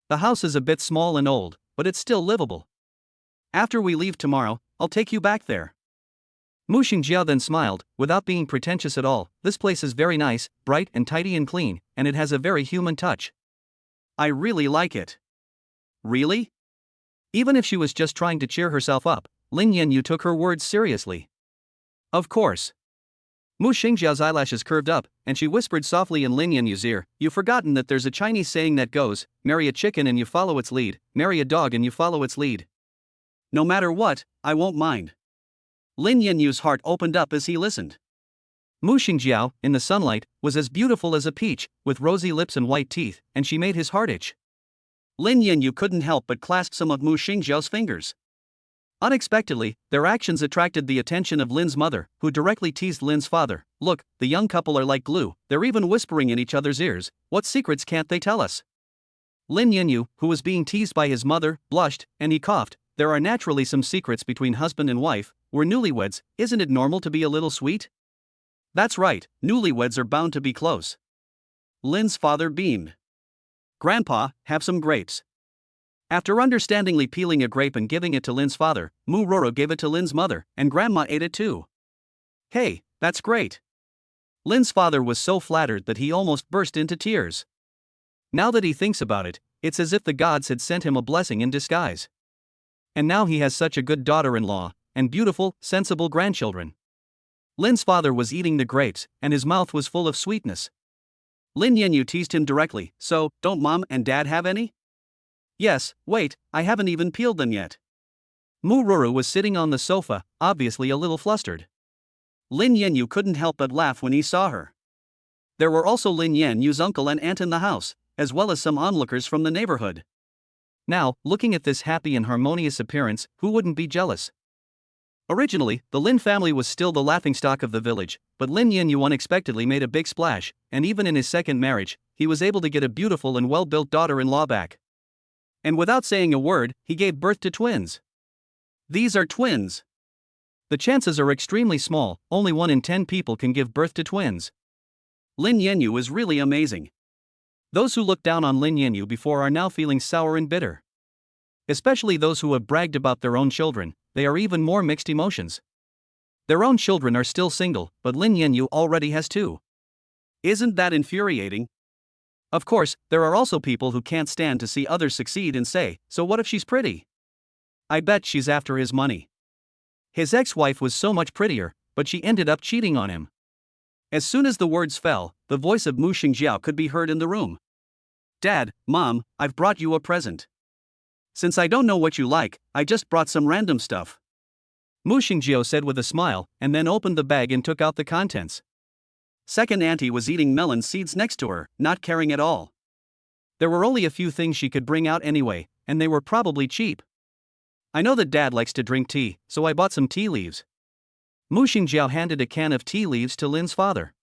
The house is a bit small and old, but it's still livable. After we leave tomorrow, I'll take you back there." Mu Shengjiao then smiled, without being pretentious at all. "This place is very nice, bright and tidy and clean, and it has a very human touch. I really like it." Really? Even if she was just trying to cheer herself up, Lin Yanyu took her words seriously. Of course. Mu Shengjiao's eyelashes curved up, and she whispered softly in Lin Yanyu's ear, "You've forgotten that there's a Chinese saying that goes, marry a chicken and you follow its lead, marry a dog and you follow its lead." No matter what, I won't mind. Lin Yanyu's heart opened up as he listened. Mu Shengjiao, in the sunlight, was as beautiful as a peach, with rosy lips and white teeth, and she made his heart itch. Lin Yanyu couldn't help but clasp some of Mu Shengjiao's fingers. Unexpectedly, their actions attracted the attention of Lin's mother, who directly teased Lin's father. "Look, the young couple are like glue, they're even whispering in each other's ears, what secrets can't they tell us?" Lin Yanyu, who was being teased by his mother, blushed, and he coughed. There are naturally some secrets between husband and wife. We're newlyweds, isn't it normal to be a little sweet? That's right, newlyweds are bound to be close. Lin's father beamed. Grandpa, have some grapes. After understandingly peeling a grape and giving it to Lin's father, Mu Roro gave it to Lin's mother, and Grandma ate it too. Hey, that's great. Lin's father was so flattered that he almost burst into tears. Now that he thinks about it, it's as if the gods had sent him a blessing in disguise. And now he has such a good daughter-in-law, and beautiful, sensible grandchildren. Lin's father was eating the grapes, and his mouth was full of sweetness. Lin Yanyu teased him directly, "So, don't mom and dad have any?" Yes, wait, I haven't even peeled them yet. Mu Ruru was sitting on the sofa, obviously a little flustered. Lin Yanyu couldn't help but laugh when he saw her. There were also Lin Yanyu's uncle and aunt in the house, as well as some onlookers from the neighborhood. Now, looking at this happy and harmonious appearance, who wouldn't be jealous? Originally, the Lin family was still the laughingstock of the village, but Lin Yanyu unexpectedly made a big splash, and even in his second marriage, he was able to get a beautiful and well-built daughter-in-law back. And without saying a word, he gave birth to twins. These are twins. The chances are extremely small, only 1 in 10 people can give birth to twins. Lin Yanyu is really amazing. Those who looked down on Lin Yanyu before are now feeling sour and bitter. Especially those who have bragged about their own children, they are even more mixed emotions. Their own children are still single, but Lin Yanyu already has 2. Isn't that infuriating? Of course, there are also people who can't stand to see others succeed and say, so what if she's pretty? I bet she's after his money. His ex-wife was so much prettier, but she ended up cheating on him. As soon as the words fell, the voice of Mu Shengjiao could be heard in the room. Dad, Mom, I've brought you a present. Since I don't know what you like, I just brought some random stuff. Mu Shengjiao said with a smile, and then opened the bag and took out the contents. Second auntie was eating melon seeds next to her, not caring at all. There were only a few things she could bring out anyway, and they were probably cheap. I know that Dad likes to drink tea, so I bought some tea leaves. Mu Shengjiao handed a can of tea leaves to Lin's father.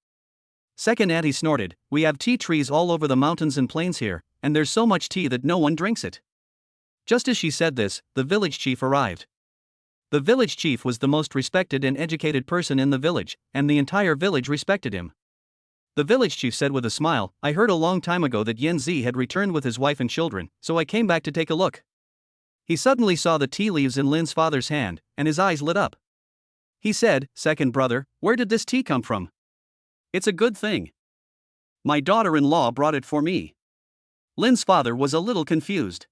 Second auntie snorted, we have tea trees all over the mountains and plains here, and there's so much tea that no one drinks it. Just as she said this, the village chief arrived. The village chief was the most respected and educated person in the village, and the entire village respected him. The village chief said with a smile, I heard a long time ago that Yan Zi had returned with his wife and children, so I came back to take a look. He suddenly saw the tea leaves in Lin's father's hand, and his eyes lit up. He said, second brother, where did this tea come from? It's a good thing. My daughter-in-law brought it for me. Lin's father was a little confused.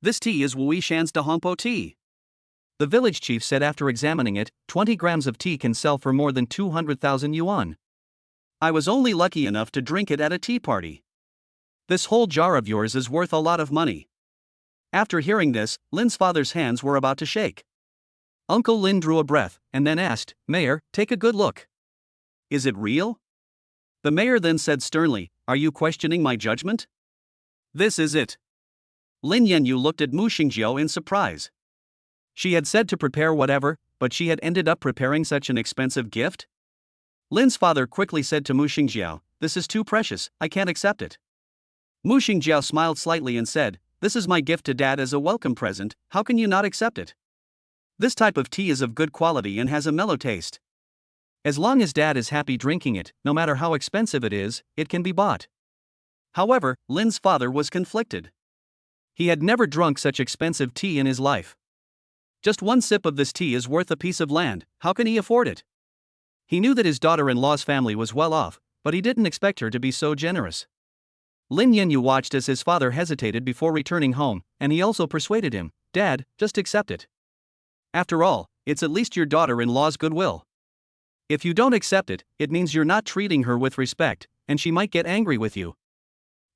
This tea is Wui Shan's Dahongpo tea. The village chief said after examining it, 20 grams of tea can sell for more than 200,000 yuan. I was only lucky enough to drink it at a tea party. This whole jar of yours is worth a lot of money. After hearing this, Lin's father's hands were about to shake. Uncle Lin drew a breath, and then asked, Mayor, take a good look. Is it real? The mayor then said sternly, are you questioning my judgment? This is it. Lin Yanyu looked at Mu Shengjiao in surprise. She had said to prepare whatever, but she had ended up preparing such an expensive gift? Lin's father quickly said to Mu Shengjiao, this is too precious, I can't accept it. Mu Shengjiao smiled slightly and said, this is my gift to Dad as a welcome present, how can you not accept it? This type of tea is of good quality and has a mellow taste. As long as Dad is happy drinking it, no matter how expensive it is, it can be bought. However, Lin's father was conflicted. He had never drunk such expensive tea in his life. Just one sip of this tea is worth a piece of land, how can he afford it? He knew that his daughter-in-law's family was well off, but he didn't expect her to be so generous. Lin Yanyu watched as his father hesitated before returning home, and he also persuaded him, Dad, just accept it. After all, it's at least your daughter-in-law's goodwill. If you don't accept it, it means you're not treating her with respect, and she might get angry with you.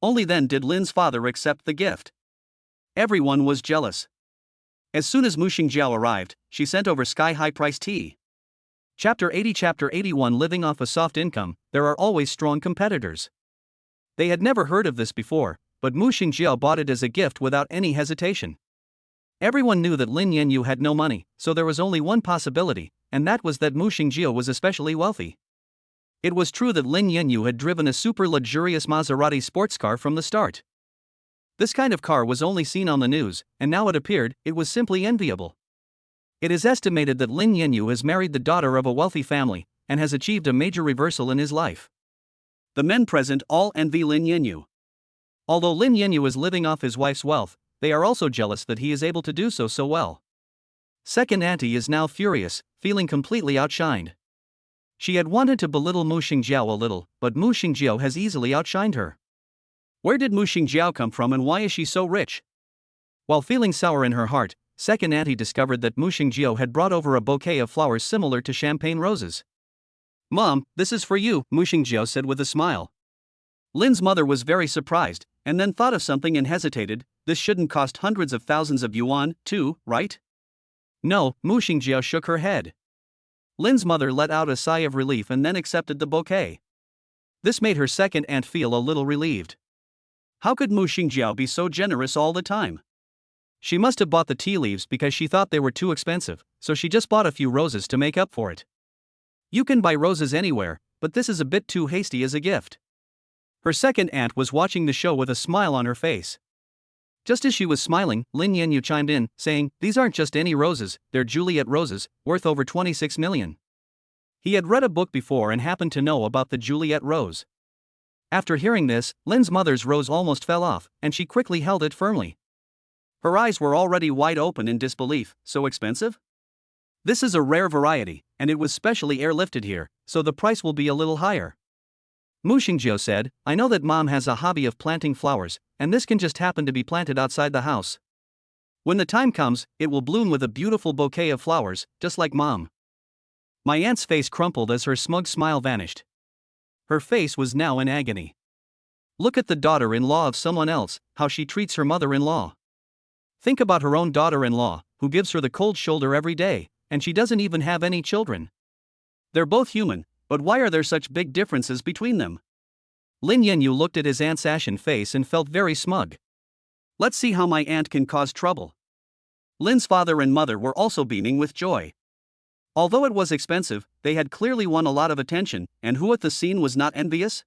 Only then did Lin's father accept the gift. Everyone was jealous. As soon as Mu Shengjiao arrived, she sent over sky-high priced tea. Chapter 80 Chapter 81 Living off a soft income, there are always strong competitors. They had never heard of this before, but Mu Shengjiao bought it as a gift without any hesitation. Everyone knew that Lin Yanyu had no money, so there was only one possibility, and that was that Mu Shengjiao was especially wealthy. It was true that Lin Yanyu had driven a super luxurious Maserati sports car from the start. This kind of car was only seen on the news, and now it appeared, it was simply enviable. It is estimated that Lin Yanyu has married the daughter of a wealthy family, and has achieved a major reversal in his life. The men present all envy Lin Yanyu. Although Lin Yanyu is living off his wife's wealth, they are also jealous that he is able to do so well. Second auntie is now furious, feeling completely outshined. She had wanted to belittle Mu Shengjiao a little, but Mu Shengjiao has easily outshined her. Where did Mu Shengjiao come from and why is she so rich? While feeling sour in her heart, second auntie discovered that Mu Shengjiao had brought over a bouquet of flowers similar to champagne roses. Mom, this is for you, Mu Shengjiao said with a smile. Lin's mother was very surprised, and then thought of something and hesitated, this shouldn't cost hundreds of thousands of yuan, too, right? No, Mu Shengjiao shook her head. Lin's mother let out a sigh of relief and then accepted the bouquet. This made her second aunt feel a little relieved. How could Mu Shengjiao be so generous all the time? She must have bought the tea leaves because she thought they were too expensive, so she just bought a few roses to make up for it. You can buy roses anywhere, but this is a bit too hasty as a gift. Her second aunt was watching the show with a smile on her face. Just as she was smiling, Lin Yanyu chimed in, saying, "These aren't just any roses, they're Juliet roses, worth over 26 million. He had read a book before and happened to know about the Juliet rose. After hearing this, Lin's mother's rose almost fell off, and she quickly held it firmly. Her eyes were already wide open in disbelief. So expensive? This is a rare variety, and it was specially airlifted here, so the price will be a little higher. Mu Shengjiao said, "I know that Mom has a hobby of planting flowers, and this can just happen to be planted outside the house. When the time comes, it will bloom with a beautiful bouquet of flowers, just like Mom." My aunt's face crumpled as her smug smile vanished. Her face was now in agony. Look at the daughter-in-law of someone else, how she treats her mother-in-law. Think about her own daughter-in-law, who gives her the cold shoulder every day, and she doesn't even have any children. They're both human, but why are there such big differences between them? Lin Yanyu looked at his aunt's ashen face and felt very smug. Let's see how my aunt can cause trouble. Lin's father and mother were also beaming with joy. Although it was expensive, they had clearly won a lot of attention, and who at the scene was not envious?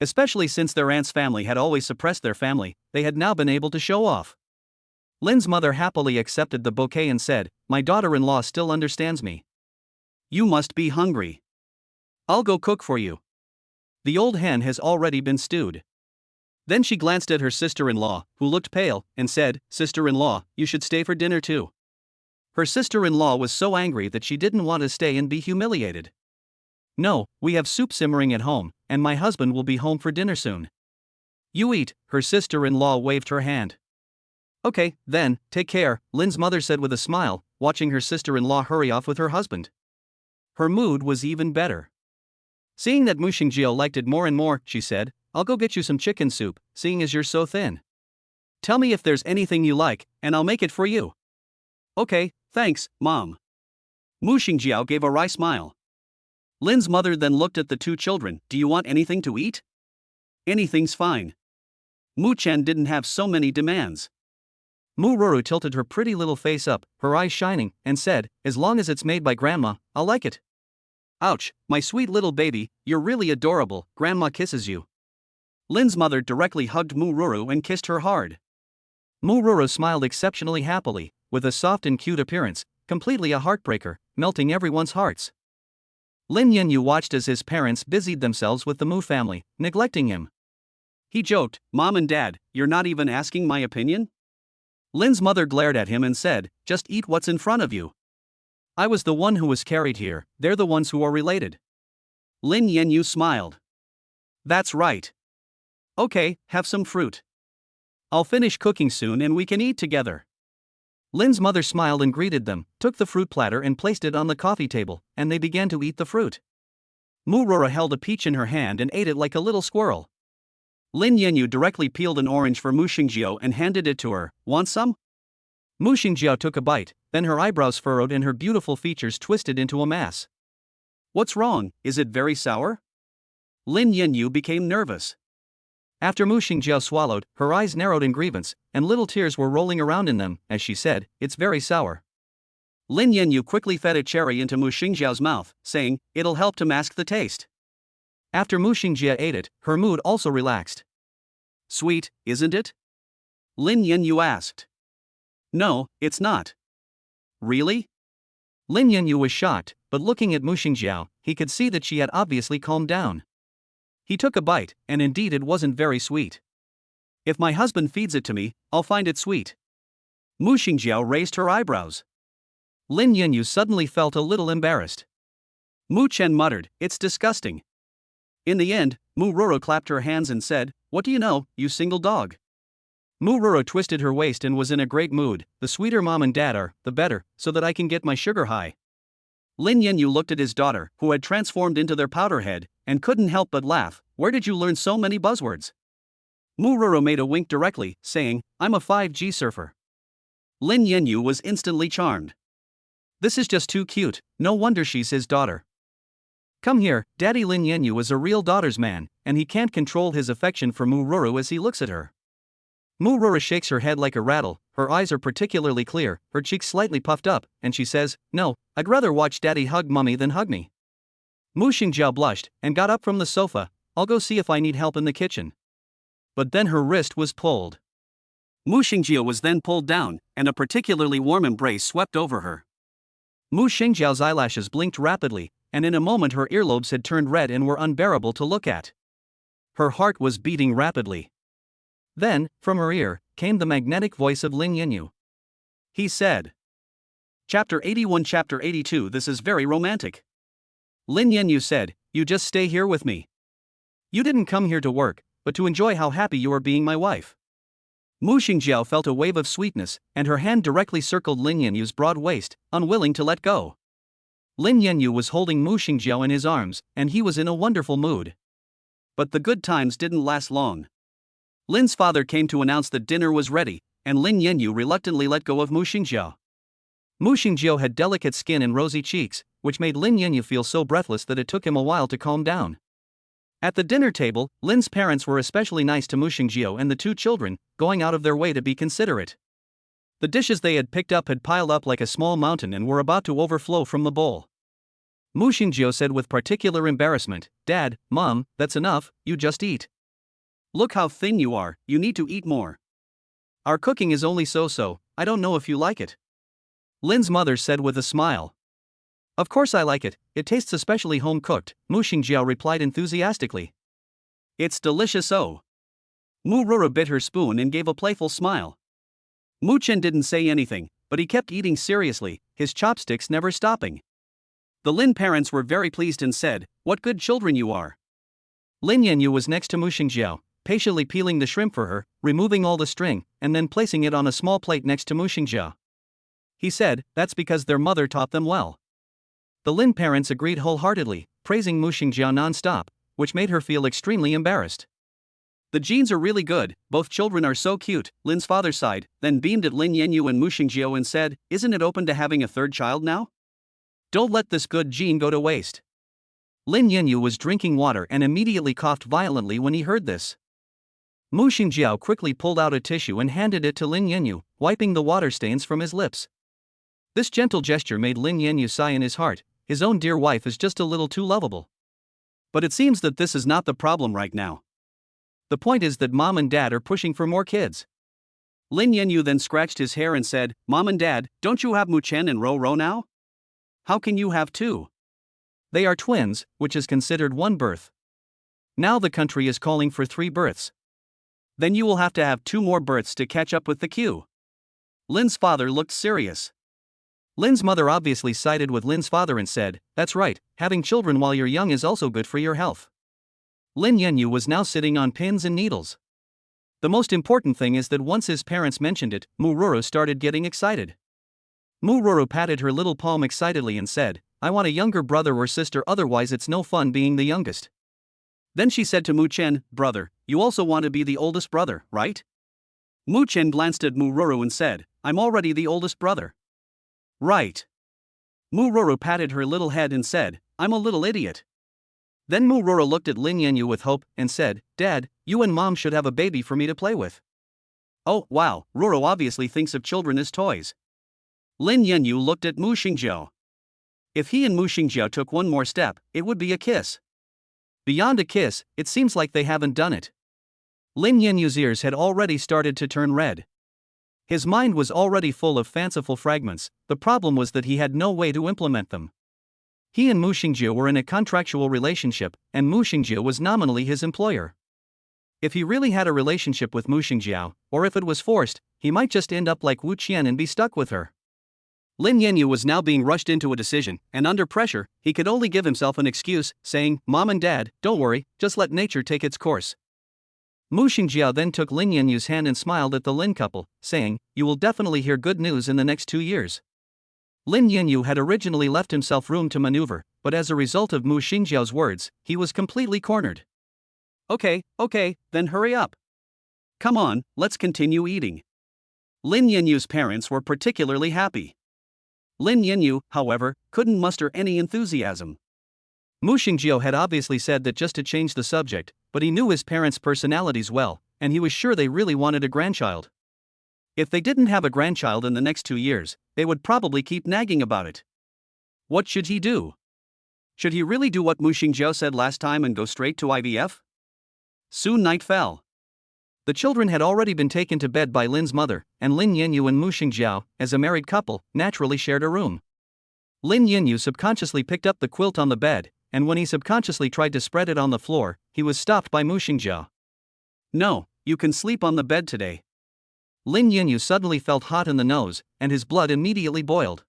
Especially since their aunt's family had always suppressed their family, they had now been able to show off. Lin's mother happily accepted the bouquet and said, "My daughter-in-law still understands me. You must be hungry. I'll go cook for you. The old hen has already been stewed." Then she glanced at her sister-in-law, who looked pale, and said, "Sister-in-law, you should stay for dinner too." Her sister-in-law was so angry that she didn't want to stay and be humiliated. "No, we have soup simmering at home, and my husband will be home for dinner soon. You eat," her sister-in-law waved her hand. "Okay, then, take care," Lin's mother said with a smile, watching her sister-in-law hurry off with her husband. Her mood was even better. Seeing that Mu Shengjiao liked it more and more, she said, "I'll go get you some chicken soup, seeing as you're so thin. Tell me if there's anything you like, and I'll make it for you." "Okay, thanks, Mom." Mu Shengjiao gave a wry smile. Lin's mother then looked at the two children. "Do you want anything to eat?" "Anything's fine." Muchen didn't have so many demands. Mu Ruru tilted her pretty little face up, her eyes shining, and said, "As long as it's made by Grandma, I'll like it." "Ouch, my sweet little baby, you're really adorable, Grandma kisses you." Lin's mother directly hugged Mu Ruru and kissed her hard. Mu Ruru smiled exceptionally happily, with a soft and cute appearance, completely a heartbreaker, melting everyone's hearts. Lin Yanyu watched as his parents busied themselves with the Mu family, neglecting him. He joked, "Mom and Dad, you're not even asking my opinion?" Lin's mother glared at him and said, "Just eat what's in front of you. I was the one who was carried here, they're the ones who are related." Lin Yanyu smiled. "That's right. Okay, have some fruit. I'll finish cooking soon and we can eat together." Lin's mother smiled and greeted them, took the fruit platter and placed it on the coffee table, and they began to eat the fruit. Mu Ruru held a peach in her hand and ate it like a little squirrel. Lin Yanyu directly peeled an orange for Mu Shengjiao and handed it to her. "Want some?" Mu Shengjiao took a bite, then her eyebrows furrowed and her beautiful features twisted into a mass. "What's wrong, is it very sour?" Lin Yanyu became nervous. After Mu Shengjiao swallowed, her eyes narrowed in grievance, and little tears were rolling around in them, as she said, "It's very sour." Lin Yanyu quickly fed a cherry into Mu Shengjiao's mouth, saying, "It'll help to mask the taste." After Mu Shengjiao ate it, her mood also relaxed. "Sweet, isn't it?" Lin Yanyu asked. "No, it's not." "Really?" Lin Yanyu was shocked, but looking at Mu Shengjiao, he could see that she had obviously calmed down. He took a bite, and indeed it wasn't very sweet. "If my husband feeds it to me, I'll find it sweet." Mu Shengjiao raised her eyebrows. Lin Yanyu suddenly felt a little embarrassed. Muchen muttered, "It's disgusting." In the end, Mu Ruru clapped her hands and said, "What do you know, you single dog?" Mu Ruru twisted her waist and was in a great mood. "The sweeter Mom and Dad are, the better, so that I can get my sugar high." Lin Yanyu looked at his daughter, who had transformed into their powderhead, and couldn't help but laugh. "Where did you learn so many buzzwords?" Mu made a wink directly, saying, I'm a 5G surfer. Lin Yanyu was instantly charmed. This is just too cute, no wonder she's his daughter. Come here, Daddy. Lin Yanyu is a real daughter's man, and he can't control his affection for Mu as he looks at her. Mu shakes her head like a rattle, her eyes are particularly clear, her cheeks slightly puffed up, and she says, no, I'd rather watch Daddy hug Mummy than hug me. Mu Shengjiao blushed, and got up from the sofa. I'll go see if I need help in the kitchen. But then her wrist was pulled. Mu Shengjiao was then pulled down, and a particularly warm embrace swept over her. Mu Shengjiao's eyelashes blinked rapidly, and in a moment her earlobes had turned red and were unbearable to look at. Her heart was beating rapidly. Then, from her ear, came the magnetic voice of Lin Yanyu. He said, Chapter 81 Chapter 82 This is very romantic. Lin Yanyu said, you just stay here with me. You didn't come here to work, but to enjoy how happy you are being my wife. Mu Shengjiao felt a wave of sweetness, and her hand directly circled Lin Yanyu's broad waist, unwilling to let go. Lin Yanyu was holding Mu Shengjiao in his arms, and he was in a wonderful mood. But the good times didn't last long. Lin's father came to announce that dinner was ready, and Lin Yanyu reluctantly let go of Mu Shengjiao. Mu Shengjiao had delicate skin and rosy cheeks, which made Lin Yanyu feel so breathless that it took him a while to calm down. At the dinner table, Lin's parents were especially nice to Mu Shengjiao and the two children, going out of their way to be considerate. The dishes they had picked up had piled up like a small mountain and were about to overflow from the bowl. Mu Shengjiao said with particular embarrassment, Dad, Mom, that's enough, you just eat. Look how thin you are, you need to eat more. Our cooking is only so-so, I don't know if you like it. Lin's mother said with a smile. Of course I like it, it tastes especially home-cooked, Mu Shengjiao replied enthusiastically. It's delicious. Oh. Mu bit her spoon and gave a playful smile. Muchen didn't say anything, but he kept eating seriously, his chopsticks never stopping. The Lin parents were very pleased and said, what good children you are. Lin Yanyu was next to Mu Shengjiao, patiently peeling the shrimp for her, removing all the string, and then placing it on a small plate next to Mu Shengjiao. He said, that's because their mother taught them well. The Lin parents agreed wholeheartedly, praising Mu Shengjiao non-stop, which made her feel extremely embarrassed. The genes are really good, both children are so cute, Lin's father sighed, then beamed at Lin Yanyu and Mu Shengjiao and said, isn't it open to having a third child now? Don't let this good gene go to waste. Lin Yanyu was drinking water and immediately coughed violently when he heard this. Mu Shengjiao quickly pulled out a tissue and handed it to Lin Yanyu, wiping the water stains from his lips. This gentle gesture made Lin Yanyu sigh in his heart, his own dear wife is just a little too lovable. But it seems that this is not the problem right now. The point is that Mom and Dad are pushing for more kids. Lin Yanyu then scratched his hair and said, Mom and Dad, don't you have Muchen and Ro now? How can you have two? They are twins, which is considered one birth. Now the country is calling for 3 births. Then you will have to have 2 more births to catch up with the queue. Lin's father looked serious. Lin's mother obviously sided with Lin's father and said, that's right, having children while you're young is also good for your health. Lin Yanyu was now sitting on pins and needles. The most important thing is that once his parents mentioned it, Mu started getting excited. Mu patted her little palm excitedly and said, I want a younger brother or sister, otherwise it's no fun being the youngest. Then she said to Muchen, brother, you also want to be the oldest brother, right? Muchen glanced at Mu and said, I'm already the oldest brother. Right. Mu patted her little head and said, I'm a little idiot. Then Mu looked at Lin Yanyu with hope and said, Dad, you and Mom should have a baby for me to play with. Oh, wow, Roro obviously thinks of children as toys. Lin Yanyu looked at Mu Shengjiao. If he and Mu Shengjiao took one more step, it would be a kiss. Beyond a kiss, it seems like they haven't done it. Lin Yanyu's ears had already started to turn red. His mind was already full of fanciful fragments, the problem was that he had no way to implement them. He and Mu Shengjiao were in a contractual relationship, and Mu Shengjiao was nominally his employer. If he really had a relationship with Mu Shengjiao, or if it was forced, he might just end up like Wu Qian and be stuck with her. Lin Yanyu was now being rushed into a decision, and under pressure, he could only give himself an excuse, saying, Mom and Dad, don't worry, just let nature take its course. Mu Shengjiao then took Lin Yanyu's hand and smiled at the Lin couple, saying, you will definitely hear good news in the next 2 years. Lin Yanyu had originally left himself room to maneuver, but as a result of Mu Shengjiao's words, he was completely cornered. Okay, then hurry up. Come on, let's continue eating. Lin Yanyu's parents were particularly happy. Lin Yanyu, however, couldn't muster any enthusiasm. Mu Shengjiao had obviously said that just to change the subject, but he knew his parents' personalities well, and he was sure they really wanted a grandchild. If they didn't have a grandchild in the next 2 years, they would probably keep nagging about it. What should he do? Should he really do what Mu Shengjiao said last time and go straight to IVF? Soon night fell. The children had already been taken to bed by Lin's mother, and Lin Yanyu and Mu Shengjiao, as a married couple, naturally shared a room. Lin Yanyu subconsciously picked up the quilt on the bed, and when he subconsciously tried to spread it on the floor, he was stopped by Mu Shengjiao. No, you can sleep on the bed today. Lin Yanyu suddenly felt hot in the nose, and his blood immediately boiled.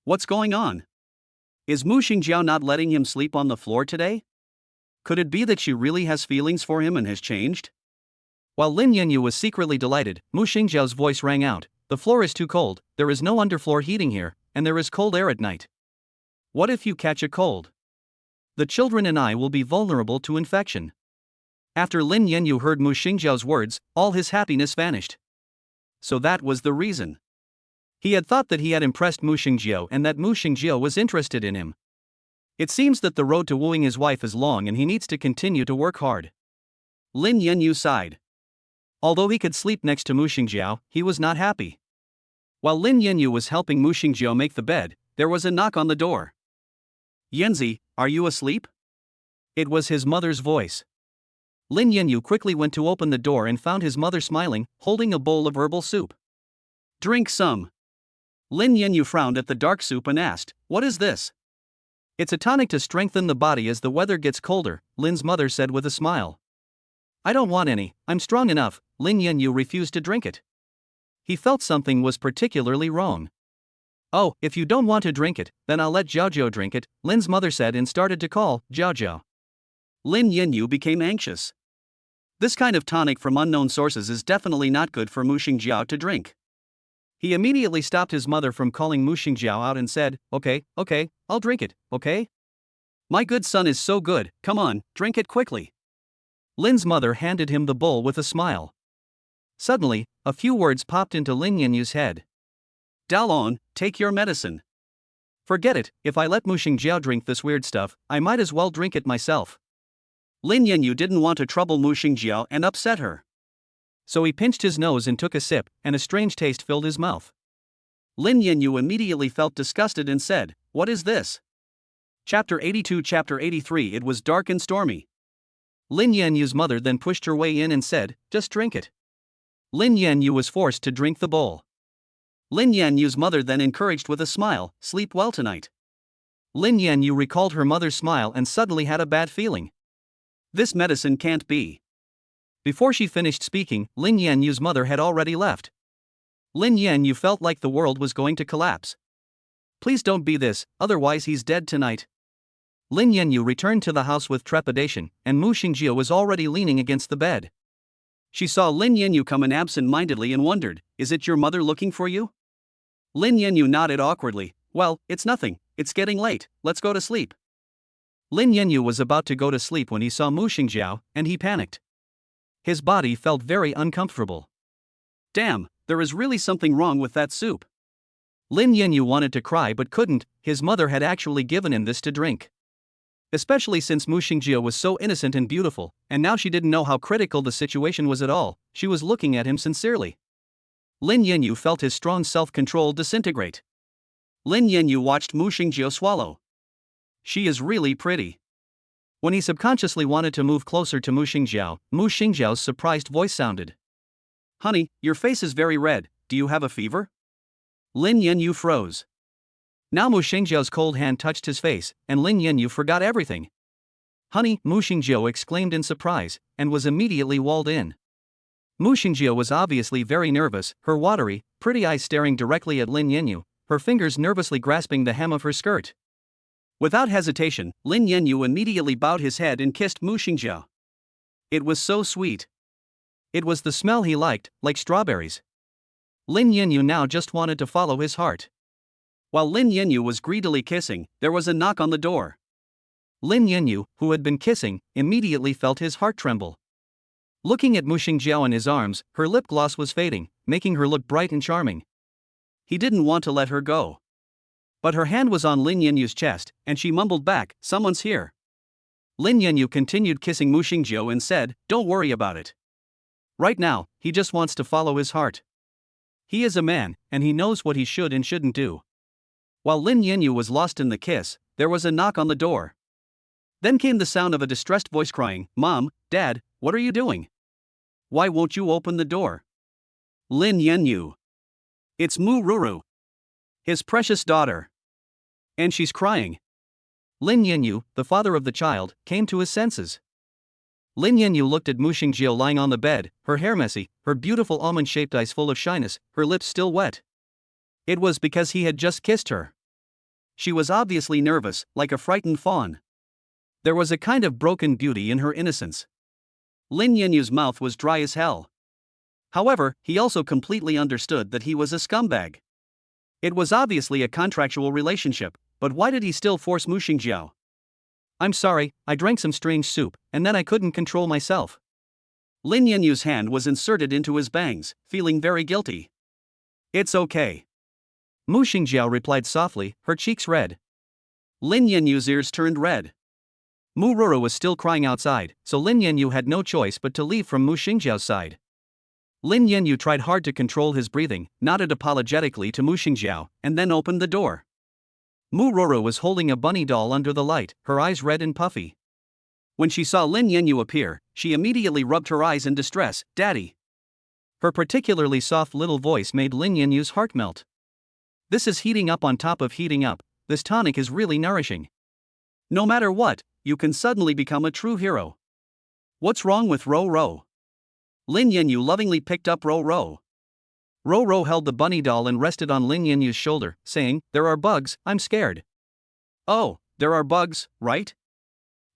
What's going on? Is Mu Shengjiao not letting him sleep on the floor today? Could it be that she really has feelings for him and has changed? While Lin Yanyu was secretly delighted, Mu Shengjiao's voice rang out, "The floor is too cold, there is no underfloor heating here, and there is cold air at night. What if you catch a cold? The children and I will be vulnerable to infection." After Lin Yanyu heard Mu Shengjiao's words, all his happiness vanished. So that was the reason. He had thought that he had impressed Mu Shengjiao and that Mu Shengjiao was interested in him. It seems that the road to wooing his wife is long and he needs to continue to work hard. Lin Yanyu sighed. Although he could sleep next to Mu Shengjiao, he was not happy. While Lin Yanyu was helping Mu Shengjiao make the bed, there was a knock on the door. "Yanzi, are you asleep?" It was his mother's voice. Lin Yanyu quickly went to open the door and found his mother smiling, holding a bowl of herbal soup. "Drink some." Lin Yanyu frowned at the dark soup and asked, "What is this?" "It's a tonic to strengthen the body as the weather gets colder," Lin's mother said with a smile. "I don't want any, I'm strong enough." Lin Yanyu refused to drink it. He felt something was particularly wrong. "Oh, if you don't want to drink it, then I'll let Jiao drink it," Lin's mother said and started to call Jiao. Lin Yanyu became anxious. This kind of tonic from unknown sources is definitely not good for Mu Shengjiao to drink. He immediately stopped his mother from calling Mu Shengjiao out and said, Okay, I'll drink it, okay? My good son is so good, come on, drink it quickly." Lin's mother handed him the bowl with a smile. Suddenly, a few words popped into Lin Yanyu's head. "Dalon, take your medicine." "Forget it, if I let Mu Shengjiao drink this weird stuff, I might as well drink it myself." Lin Yanyu didn't want to trouble Mu Shengjiao and upset her. So he pinched his nose and took a sip, and a strange taste filled his mouth. Lin Yanyu immediately felt disgusted and said, "What is this?" Chapter 82 Chapter 83 It was dark and stormy. Lin Yanyu's mother then pushed her way in and said, "Just drink it." Lin Yanyu was forced to drink the bowl. Lin Yanyu's mother then encouraged with a smile, "Sleep well tonight." Lin Yanyu recalled her mother's smile and suddenly had a bad feeling. This medicine can't be. Before she finished speaking, Lin Yanyu's mother had already left. Lin Yanyu felt like the world was going to collapse. "Please don't be this, otherwise he's dead tonight." Lin Yanyu returned to the house with trepidation, and Mu Shengjiao was already leaning against the bed. She saw Lin Yanyu come in absent-mindedly and wondered, "Is it your mother looking for you?" Lin Yanyu nodded awkwardly, "Well, it's nothing, it's getting late, let's go to sleep." Lin Yanyu was about to go to sleep when he saw Mu Shengjiao, and he panicked. His body felt very uncomfortable. Damn, there is really something wrong with that soup. Lin Yanyu wanted to cry but couldn't, his mother had actually given him this to drink. Especially since Mu Shengjiao was so innocent and beautiful, and now she didn't know how critical the situation was at all, she was looking at him sincerely. Lin Yanyu felt his strong self-control disintegrate. Lin Yanyu watched Mu Shengjiao swallow. She is really pretty. When he subconsciously wanted to move closer to Mu Shengjiao's surprised voice sounded. "Honey, your face is very red, do you have a fever?" Lin Yanyu froze. Now Mu Shengjiao's cold hand touched his face, and Lin Yanyu forgot everything. "Honey," Mu Shengjiao exclaimed in surprise, and was immediately walled in. Mu Shengjiao was obviously very nervous, her watery, pretty eyes staring directly at Lin Yanyu, her fingers nervously grasping the hem of her skirt. Without hesitation, Lin Yanyu immediately bowed his head and kissed Mu Shengjiao. It was so sweet. It was the smell he liked, like strawberries. Lin Yanyu now just wanted to follow his heart. While Lin Yanyu was greedily kissing, there was a knock on the door. Lin Yanyu, who had been kissing, immediately felt his heart tremble. Looking at Mu Shengjiao in his arms, her lip gloss was fading, making her look bright and charming. He didn't want to let her go. But her hand was on Lin Yanyu's chest, and she mumbled back, "Someone's here." Lin Yanyu continued kissing Mu Shengjiao and said, "Don't worry about it. Right now, he just wants to follow his heart. He is a man, and he knows what he should and shouldn't do." While Lin Yanyu was lost in the kiss, there was a knock on the door. Then came the sound of a distressed voice crying, "Mom, Dad, what are you doing? Why won't you open the door?" "Lin Yanyu. It's Mu Ruru. His precious daughter. And she's crying." Lin Yanyu, the father of the child, came to his senses. Lin Yanyu looked at Mu Shengjiao lying on the bed, her hair messy, her beautiful almond-shaped eyes full of shyness, her lips still wet. It was because he had just kissed her. She was obviously nervous, like a frightened fawn. There was a kind of broken beauty in her innocence. Lin Yanyu's mouth was dry as hell. However, he also completely understood that he was a scumbag. It was obviously a contractual relationship, but why did he still force Mu Shengjiao? "I'm sorry, I drank some strange soup, and then I couldn't control myself." Lin Yanyu's hand was inserted into his bangs, feeling very guilty. "It's okay." Mu Shengjiao replied softly, her cheeks red. Lin Yanyu's ears turned red. Mu Ruru was still crying outside, so Lin Yanyu had no choice but to leave from Mu Shengjiao's side. Lin Yanyu tried hard to control his breathing, nodded apologetically to Mu Shengjiao, and then opened the door. Mu Ruru was holding a bunny doll under the light, her eyes red and puffy. When she saw Lin Yanyu appear, she immediately rubbed her eyes in distress. "Daddy." Her particularly soft little voice made Lin Yanyu's heart melt. This is heating up on top of heating up. This tonic is really nourishing. No matter what, you can suddenly become a true hero. What's wrong with Ro? Lin Yanyu lovingly picked up Ro. Ro held the bunny doll and rested on Lin Yanyu's shoulder, saying, "There are bugs, I'm scared." "Oh, there are bugs, right?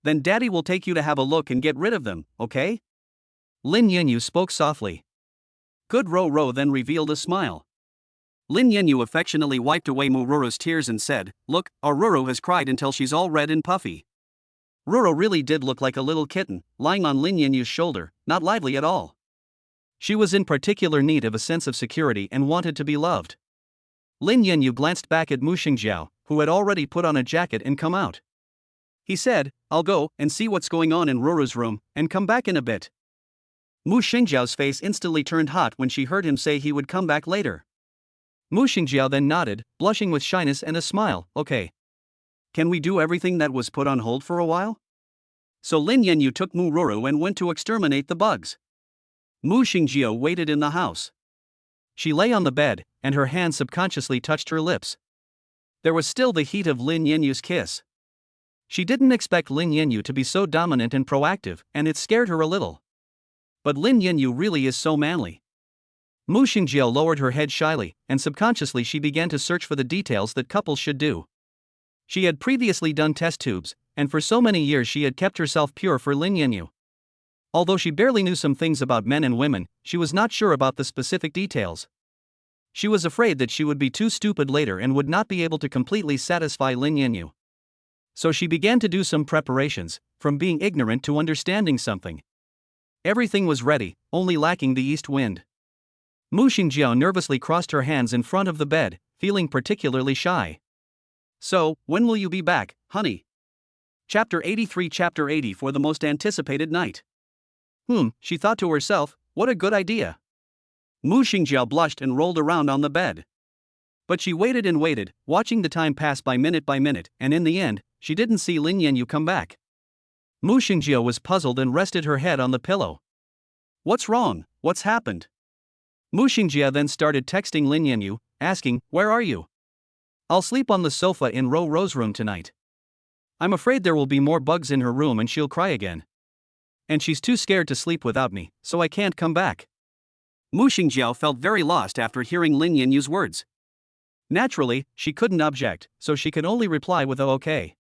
Then Daddy will take you to have a look and get rid of them, okay?" Lin Yanyu spoke softly. Good. Ro then revealed a smile. Lin Yanyu affectionately wiped away Mu Ruru's tears and said, "Look, our Ruru has cried until she's all red and puffy." Ruru really did look like a little kitten, lying on Lin Yanyu's shoulder, not lively at all. She was in particular need of a sense of security and wanted to be loved. Lin Yanyu glanced back at Mu Shengjiao, who had already put on a jacket and come out. He said, "I'll go and see what's going on in Ruru's room, and come back in a bit." Mu Shengjiao's face instantly turned hot when she heard him say he would come back later. Mu Shengjiao then nodded, blushing with shyness and a smile. "Okay. Can we do everything that was put on hold for a while?" So Lin Yanyu took Mu Ruru and went to exterminate the bugs. Mu Shengjiao waited in the house. She lay on the bed, and her hand subconsciously touched her lips. There was still the heat of Lin Yanyu's kiss. She didn't expect Lin Yanyu to be so dominant and proactive, and it scared her a little. But Lin Yanyu really is so manly. Mu Shengjiao lowered her head shyly, and subconsciously she began to search for the details that couples should do. She had previously done test tubes, and for so many years she had kept herself pure for Lin Yanyu. Although she barely knew some things about men and women, she was not sure about the specific details. She was afraid that she would be too stupid later and would not be able to completely satisfy Lin Yanyu. So she began to do some preparations, from being ignorant to understanding something. Everything was ready, only lacking the east wind. Mu Shengjiao nervously crossed her hands in front of the bed, feeling particularly shy. "So, when will you be back, honey?" Chapter 83. Chapter 80 for the most anticipated night. She thought to herself, what a good idea. Mu Shengjiao blushed and rolled around on the bed. But she waited and waited, watching the time pass by minute, and in the end, she didn't see Lin Yanyu come back. Mu Shengjiao was puzzled and rested her head on the pillow. "What's wrong? What's happened?" Mu Shengjiao then started texting Lin Yanyu, asking, "Where are you? I'll sleep on the sofa in Ro's room tonight. I'm afraid there will be more bugs in her room and she'll cry again. And she's too scared to sleep without me, so I can't come back." Mu Shengjiao felt very lost after hearing Lin Yanyu's words. Naturally, she couldn't object, so she could only reply with a okay.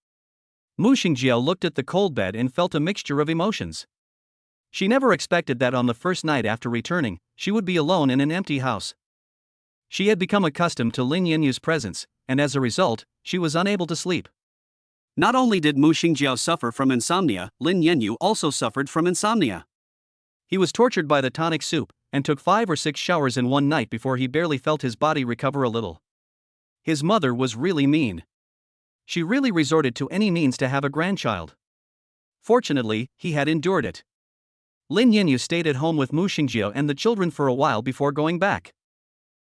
Mu Shengjiao looked at the cold bed and felt a mixture of emotions. She never expected that on the first night after returning, she would be alone in an empty house. She had become accustomed to Lin Yanyu's presence, and as a result, she was unable to sleep. Not only did Mu Shengjiao suffer from insomnia, Lin Yanyu also suffered from insomnia. He was tortured by the tonic soup, and took 5 or 6 showers in one night before he barely felt his body recover a little. His mother was really mean. She really resorted to any means to have a grandchild. Fortunately, he had endured it. Lin Yanyu stayed at home with Mu Shengjiao and the children for a while before going back.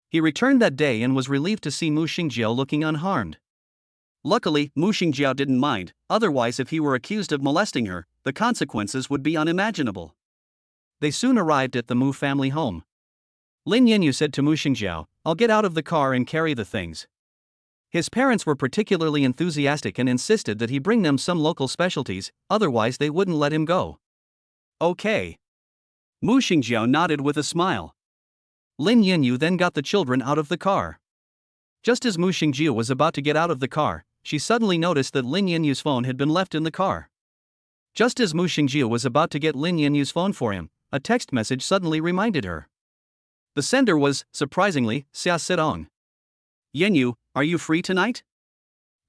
He returned that day and was relieved to see Mu Shengjiao looking unharmed. Luckily, Mu Shengjiao didn't mind, otherwise if he were accused of molesting her, the consequences would be unimaginable. They soon arrived at the Mu family home. Lin Yanyu said to Mu Shengjiao, "I'll get out of the car and carry the things." His parents were particularly enthusiastic and insisted that he bring them some local specialties, otherwise they wouldn't let him go. Okay. Mu Shengjiao nodded with a smile. Lin Yanyu then got the children out of the car. Just as Mu Shengjiao was about to get out of the car, she suddenly noticed that Lin Yanyu's phone had been left in the car. Just as Mu Shengjiao was about to get Lin Yanyu's phone for him, a text message suddenly reminded her. The sender was, surprisingly, Xia Sidong. "Yanyu, are you free tonight?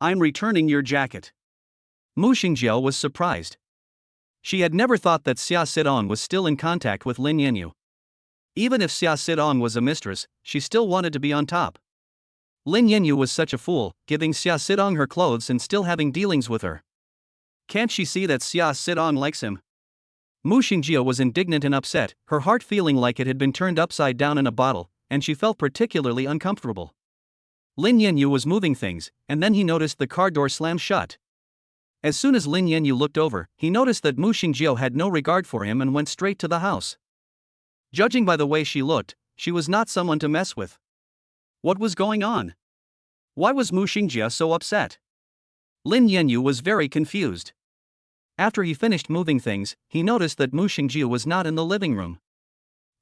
I'm returning your jacket." Mu Shengjiao was surprised. She had never thought that Xia Sidong was still in contact with Lin Yanyu. Even if Xia Sidong was a mistress, she still wanted to be on top. Lin Yanyu was such a fool, giving Xia Sidong her clothes and still having dealings with her. Can't she see that Xia Sidong likes him? Mu Shengjiao was indignant and upset, her heart feeling like it had been turned upside down in a bottle, and she felt particularly uncomfortable. Lin Yanyu was moving things, and then he noticed the car door slam shut. As soon as Lin Yanyu looked over, he noticed that Mu Shengjiao had no regard for him and went straight to the house. Judging by the way she looked, she was not someone to mess with. What was going on? Why was Mu Shengjiao so upset? Lin Yanyu was very confused. After he finished moving things, he noticed that Mu Shengjiao was not in the living room.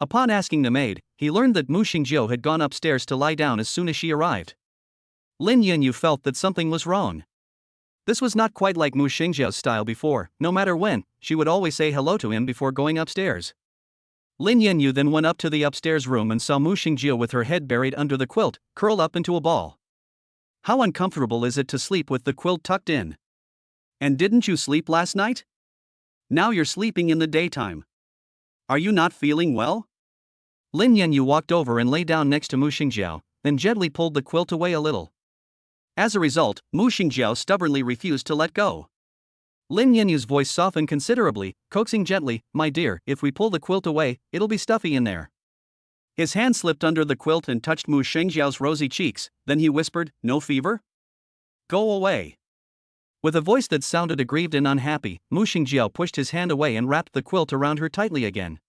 Upon asking the maid, he learned that Mu Shengjiao had gone upstairs to lie down as soon as she arrived. Lin Yanyu felt that something was wrong. This was not quite like Mu Shengjiao's style before. No matter when, she would always say hello to him before going upstairs. Lin Yanyu then went up to the upstairs room and saw Mu Shengjiao with her head buried under the quilt, curled up into a ball. How uncomfortable is it to sleep with the quilt tucked in? And didn't you sleep last night? Now you're sleeping in the daytime. Are you not feeling well? Lin Yanyu walked over and lay down next to Mu Shengjiao, then gently pulled the quilt away a little. As a result, Mu Shengjiao stubbornly refused to let go. Lin Yanyu's voice softened considerably, coaxing gently, "My dear, if we pull the quilt away, it'll be stuffy in there." His hand slipped under the quilt and touched Mu Shengjiao's rosy cheeks, then he whispered, "No fever? Go away." With a voice that sounded aggrieved and unhappy, Mu Shengjiao pushed his hand away and wrapped the quilt around her tightly again.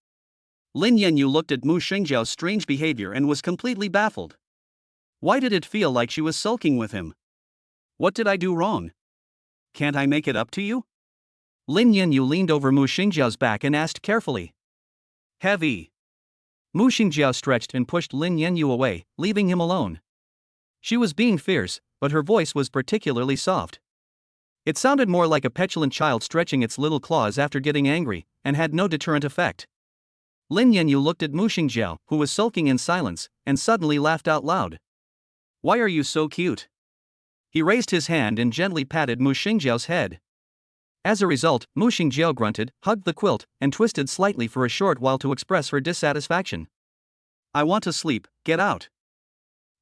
Lin Yanyu looked at Mu Shengjiao's strange behavior and was completely baffled. Why did it feel like she was sulking with him? What did I do wrong? Can't I make it up to you? Lin Yanyu leaned over Mu Shengjiao's back and asked carefully. Heavy. Mu Shengjiao stretched and pushed Lin Yanyu away, leaving him alone. She was being fierce, but her voice was particularly soft. It sounded more like a petulant child stretching its little claws after getting angry, and had no deterrent effect. Lin Yanyu looked at Mu Shengjiao, who was sulking in silence, and suddenly laughed out loud. Why are you so cute? He raised his hand and gently patted Mu Shengjiao's head. As a result, Mu Shengjiao grunted, hugged the quilt, and twisted slightly for a short while to express her dissatisfaction. I want to sleep, get out.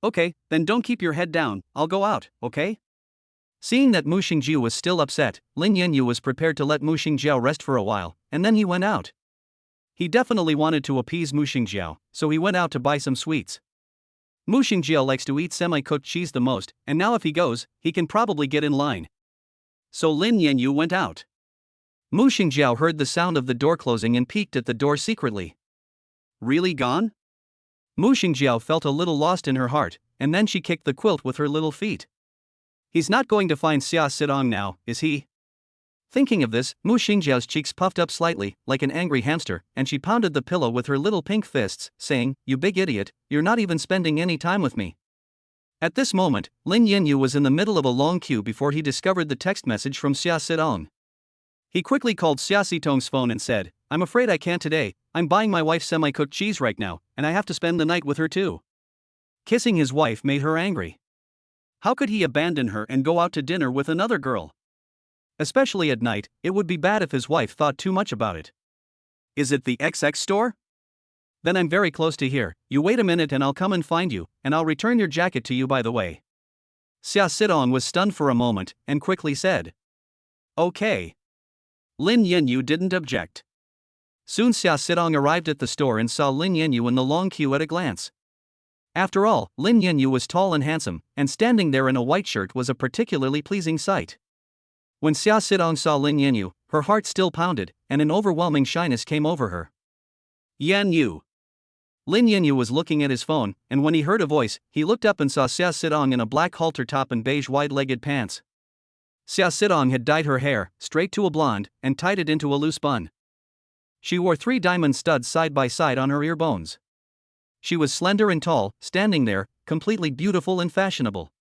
Okay, then don't keep your head down, I'll go out, okay? Seeing that Mu Shengjiao was still upset, Lin Yanyu was prepared to let Mu Shengjiao rest for a while, and then he went out. He definitely wanted to appease Mu Shengjiao, so he went out to buy some sweets. Mu Shengjiao likes to eat semi-cooked cheese the most, and now if he goes, he can probably get in line. So Lin Yanyu went out. Mu Shengjiao heard the sound of the door closing and peeked at the door secretly. Really gone? Mu Shengjiao felt a little lost in her heart, and then she kicked the quilt with her little feet. He's not going to find Xia Sidong now, is he? Thinking of this, Mu Shengjiao's cheeks puffed up slightly, like an angry hamster, and she pounded the pillow with her little pink fists, saying, You big idiot, you're not even spending any time with me. At this moment, Lin Yanyu was in the middle of a long queue before he discovered the text message from Xia Sidong. He quickly called Xia Sidong's phone and said, I'm afraid I can't today, I'm buying my wife semi-cooked cheese right now, and I have to spend the night with her too. Kissing his wife made her angry. How could he abandon her and go out to dinner with another girl? Especially at night, it would be bad if his wife thought too much about it. Is it the XX store? Then I'm very close to here. You wait a minute and I'll come and find you, and I'll return your jacket to you by the way. Xia Sidong was stunned for a moment and quickly said, Okay. Lin Yanyu didn't object. Soon Xia Sidong arrived at the store and saw Lin Yanyu in the long queue at a glance. After all, Lin Yanyu was tall and handsome, and standing there in a white shirt was a particularly pleasing sight. When Xia Sidong saw Lin Yanyu, her heart still pounded, and an overwhelming shyness came over her. Yanyu. Lin Yanyu was looking at his phone, and when he heard a voice, he looked up and saw Xia Sidong in a black halter top and beige wide-legged pants. Xia Sidong had dyed her hair, straight to a blonde, and tied it into a loose bun. She wore 3 diamond studs side by side on her ear bones. She was slender and tall, standing there, completely beautiful and fashionable.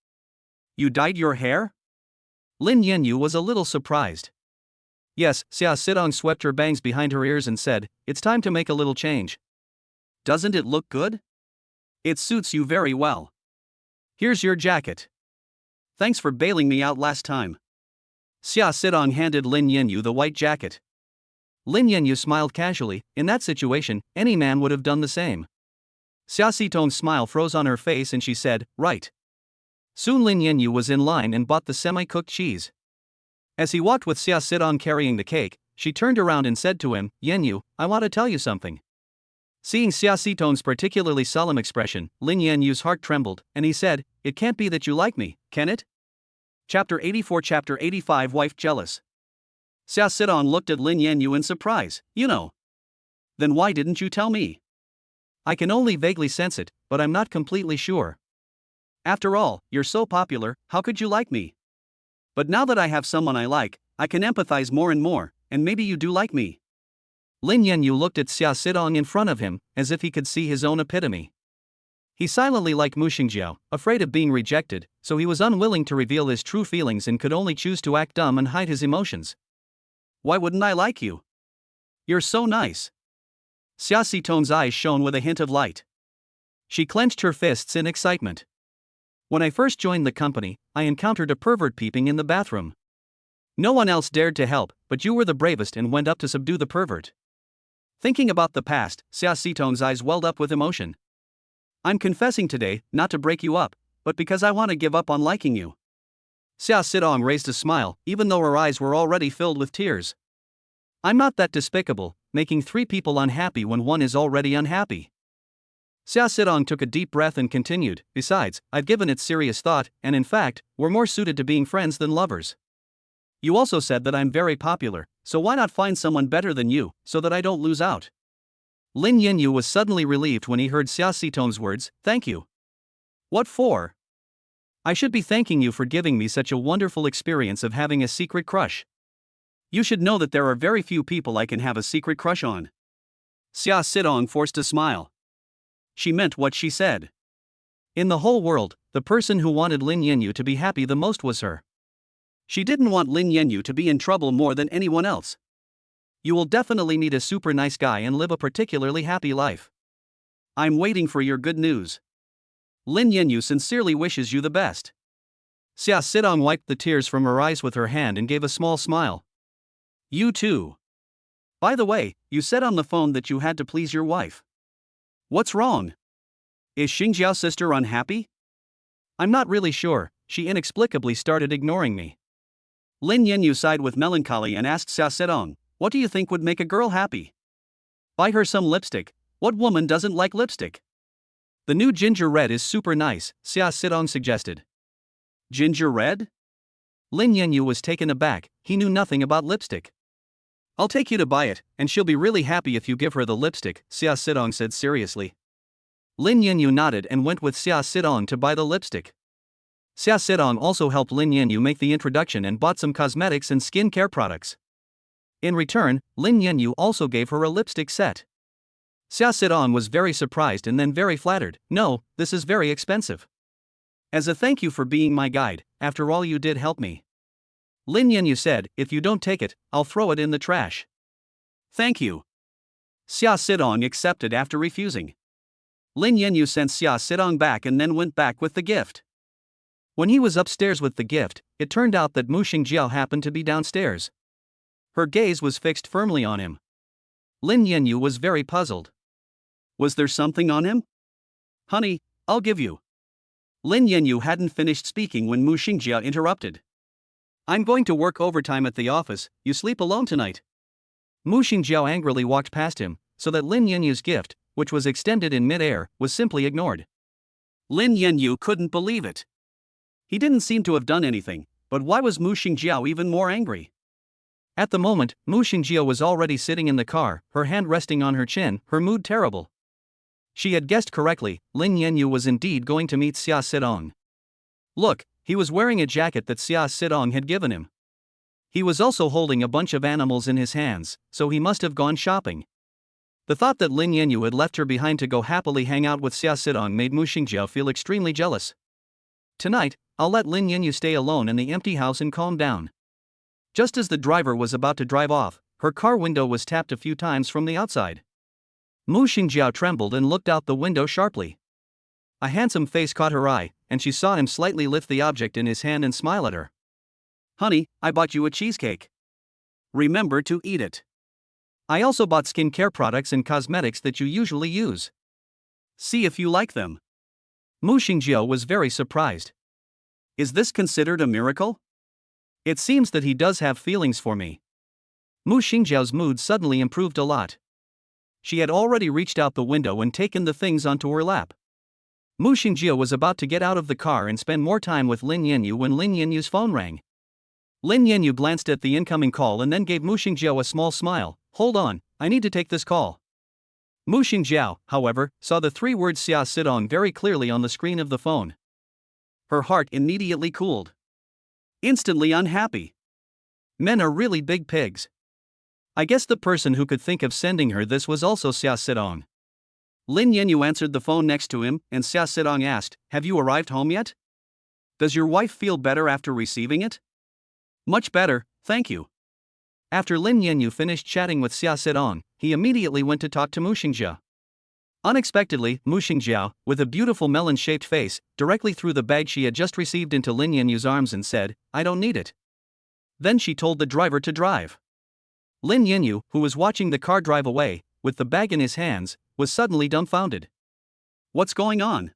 You dyed your hair? Lin Yanyu was a little surprised. Yes, Xia Sidong swept her bangs behind her ears and said, It's time to make a little change. Doesn't it look good? It suits you very well. Here's your jacket. Thanks for bailing me out last time. Xia Sidong handed Lin Yanyu the white jacket. Lin Yanyu smiled casually. In that situation, any man would have done the same. Xia Sidong's smile froze on her face and she said, Right. Soon Lin Yanyu was in line and bought the semi-cooked cheese. As he walked with Xia Sidong carrying the cake, she turned around and said to him, Yanyu, I want to tell you something. Seeing Xia Sidong's particularly solemn expression, Lin Yanyu's heart trembled, and he said, It can't be that you like me, can it? Chapter 84 Chapter 85 Wife Jealous. Xia Sidong looked at Lin Yanyu in surprise. You know. Then why didn't you tell me? I can only vaguely sense it, but I'm not completely sure. After all, you're so popular, how could you like me? But now that I have someone I like, I can empathize more and more, and maybe you do like me. Lin Yanyu looked at Xia Sidong in front of him, as if he could see his own epitome. He silently liked Mu Shengjiao, afraid of being rejected, so he was unwilling to reveal his true feelings and could only choose to act dumb and hide his emotions. Why wouldn't I like you? You're so nice. Xia Sidong's eyes shone with a hint of light. She clenched her fists in excitement. When I first joined the company, I encountered a pervert peeping in the bathroom. No one else dared to help, but you were the bravest and went up to subdue the pervert. Thinking about the past, Xia Sidong's eyes welled up with emotion. I'm confessing today, not to break you up, but because I want to give up on liking you. Xia Sidong raised a smile, even though her eyes were already filled with tears. I'm not that despicable, making 3 people unhappy when one is already unhappy. Xia Sidong took a deep breath and continued, Besides, I've given it serious thought, and in fact, we're more suited to being friends than lovers. You also said that I'm very popular, so why not find someone better than you, so that I don't lose out? Lin Yanyu was suddenly relieved when he heard Xia Sidong's words, Thank you. What for? I should be thanking you for giving me such a wonderful experience of having a secret crush. You should know that there are very few people I can have a secret crush on. Xia Sidong forced a smile. She meant what she said. In the whole world, the person who wanted Lin Yanyu to be happy the most was her. She didn't want Lin Yanyu to be in trouble more than anyone else. You will definitely meet a super nice guy and live a particularly happy life. I'm waiting for your good news. Lin Yanyu sincerely wishes you the best. Xia Sidong wiped the tears from her eyes with her hand and gave a small smile. You too. By the way, you said on the phone that you had to please your wife. What's wrong? Is Shengjiao's sister unhappy? I'm not really sure, she inexplicably started ignoring me. Lin Yanyu sighed with melancholy and asked Xia Sidong, What do you think would make a girl happy? Buy her some lipstick. What woman doesn't like lipstick? The new ginger red is super nice, Xia Sidong suggested. Ginger red? Lin Yanyu was taken aback, he knew nothing about lipstick. I'll take you to buy it, and she'll be really happy if you give her the lipstick, Xia Sidong said seriously. Lin Yanyu nodded and went with Xia Sidong to buy the lipstick. Xia Sidong also helped Lin Yanyu make the introduction and bought some cosmetics and skin care products. In return, Lin Yanyu also gave her a lipstick set. Xia Sidong was very surprised and then very flattered. No, this is very expensive. As a thank you for being my guide, after all you did help me. Lin Yanyu said, If you don't take it, I'll throw it in the trash. Thank you. Xia Sidong accepted after refusing. Lin Yanyu sent Xia Sidong back and then went back with the gift. When he was upstairs with the gift, it turned out that Mu Shengjiao happened to be downstairs. Her gaze was fixed firmly on him. Lin Yanyu was very puzzled. Was there something on him? Honey, I'll give you. Lin Yanyu hadn't finished speaking when Mu Shengjiao interrupted. I'm going to work overtime at the office, you sleep alone tonight. Mu Shengjiao angrily walked past him, so that Lin Yanyu's gift, which was extended in mid-air, was simply ignored. Lin Yanyu couldn't believe it. He didn't seem to have done anything, but why was Mu Shengjiao even more angry? At the moment, Mu Shengjiao was already sitting in the car, her hand resting on her chin, her mood terrible. She had guessed correctly, Lin Yanyu was indeed going to meet Xia Sidong. Look, he was wearing a jacket that Xia Sidong had given him. He was also holding a bunch of animals in his hands, so he must have gone shopping. The thought that Lin Yanyu had left her behind to go happily hang out with Xia Sidong made Mu Shengjiao feel extremely jealous. Tonight, I'll let Lin Yanyu stay alone in the empty house and calm down. Just as the driver was about to drive off, her car window was tapped a few times from the outside. Mu Shengjiao trembled and looked out the window sharply. A handsome face caught her eye, and she saw him slightly lift the object in his hand and smile at her. Honey, I bought you a cheesecake. Remember to eat it. I also bought skincare products and cosmetics that you usually use. See if you like them. Mu Shengjiao was very surprised. Is this considered a miracle? It seems that he does have feelings for me. Mu Shengjiao's mood suddenly improved a lot. She had already reached out the window and taken the things onto her lap. Mu Shengjiao was about to get out of the car and spend more time with Lin Yanyu when Lin Yanyu's phone rang. Lin Yanyu glanced at the incoming call and then gave Mu Shengjiao a small smile. Hold on, I need to take this call. Mu Shengjiao, however, saw the three words Xia Sidong very clearly on the screen of the phone. Her heart immediately cooled. Instantly unhappy. Men are really big pigs. I guess the person who could think of sending her this was also Xia Sidong. Lin Yanyu answered the phone next to him, and Xia Sidong asked, Have you arrived home yet? Does your wife feel better after receiving it? Much better, thank you. After Lin Yanyu finished chatting with Xia Sidong, he immediately went to talk to Mu Shengjiao. Unexpectedly, Mu Shengjiao, with a beautiful melon-shaped face, directly threw the bag she had just received into Lin Yanyu's arms and said, I don't need it. Then she told the driver to drive. Lin Yanyu, who was watching the car drive away, with the bag in his hands, was suddenly dumbfounded. What's going on?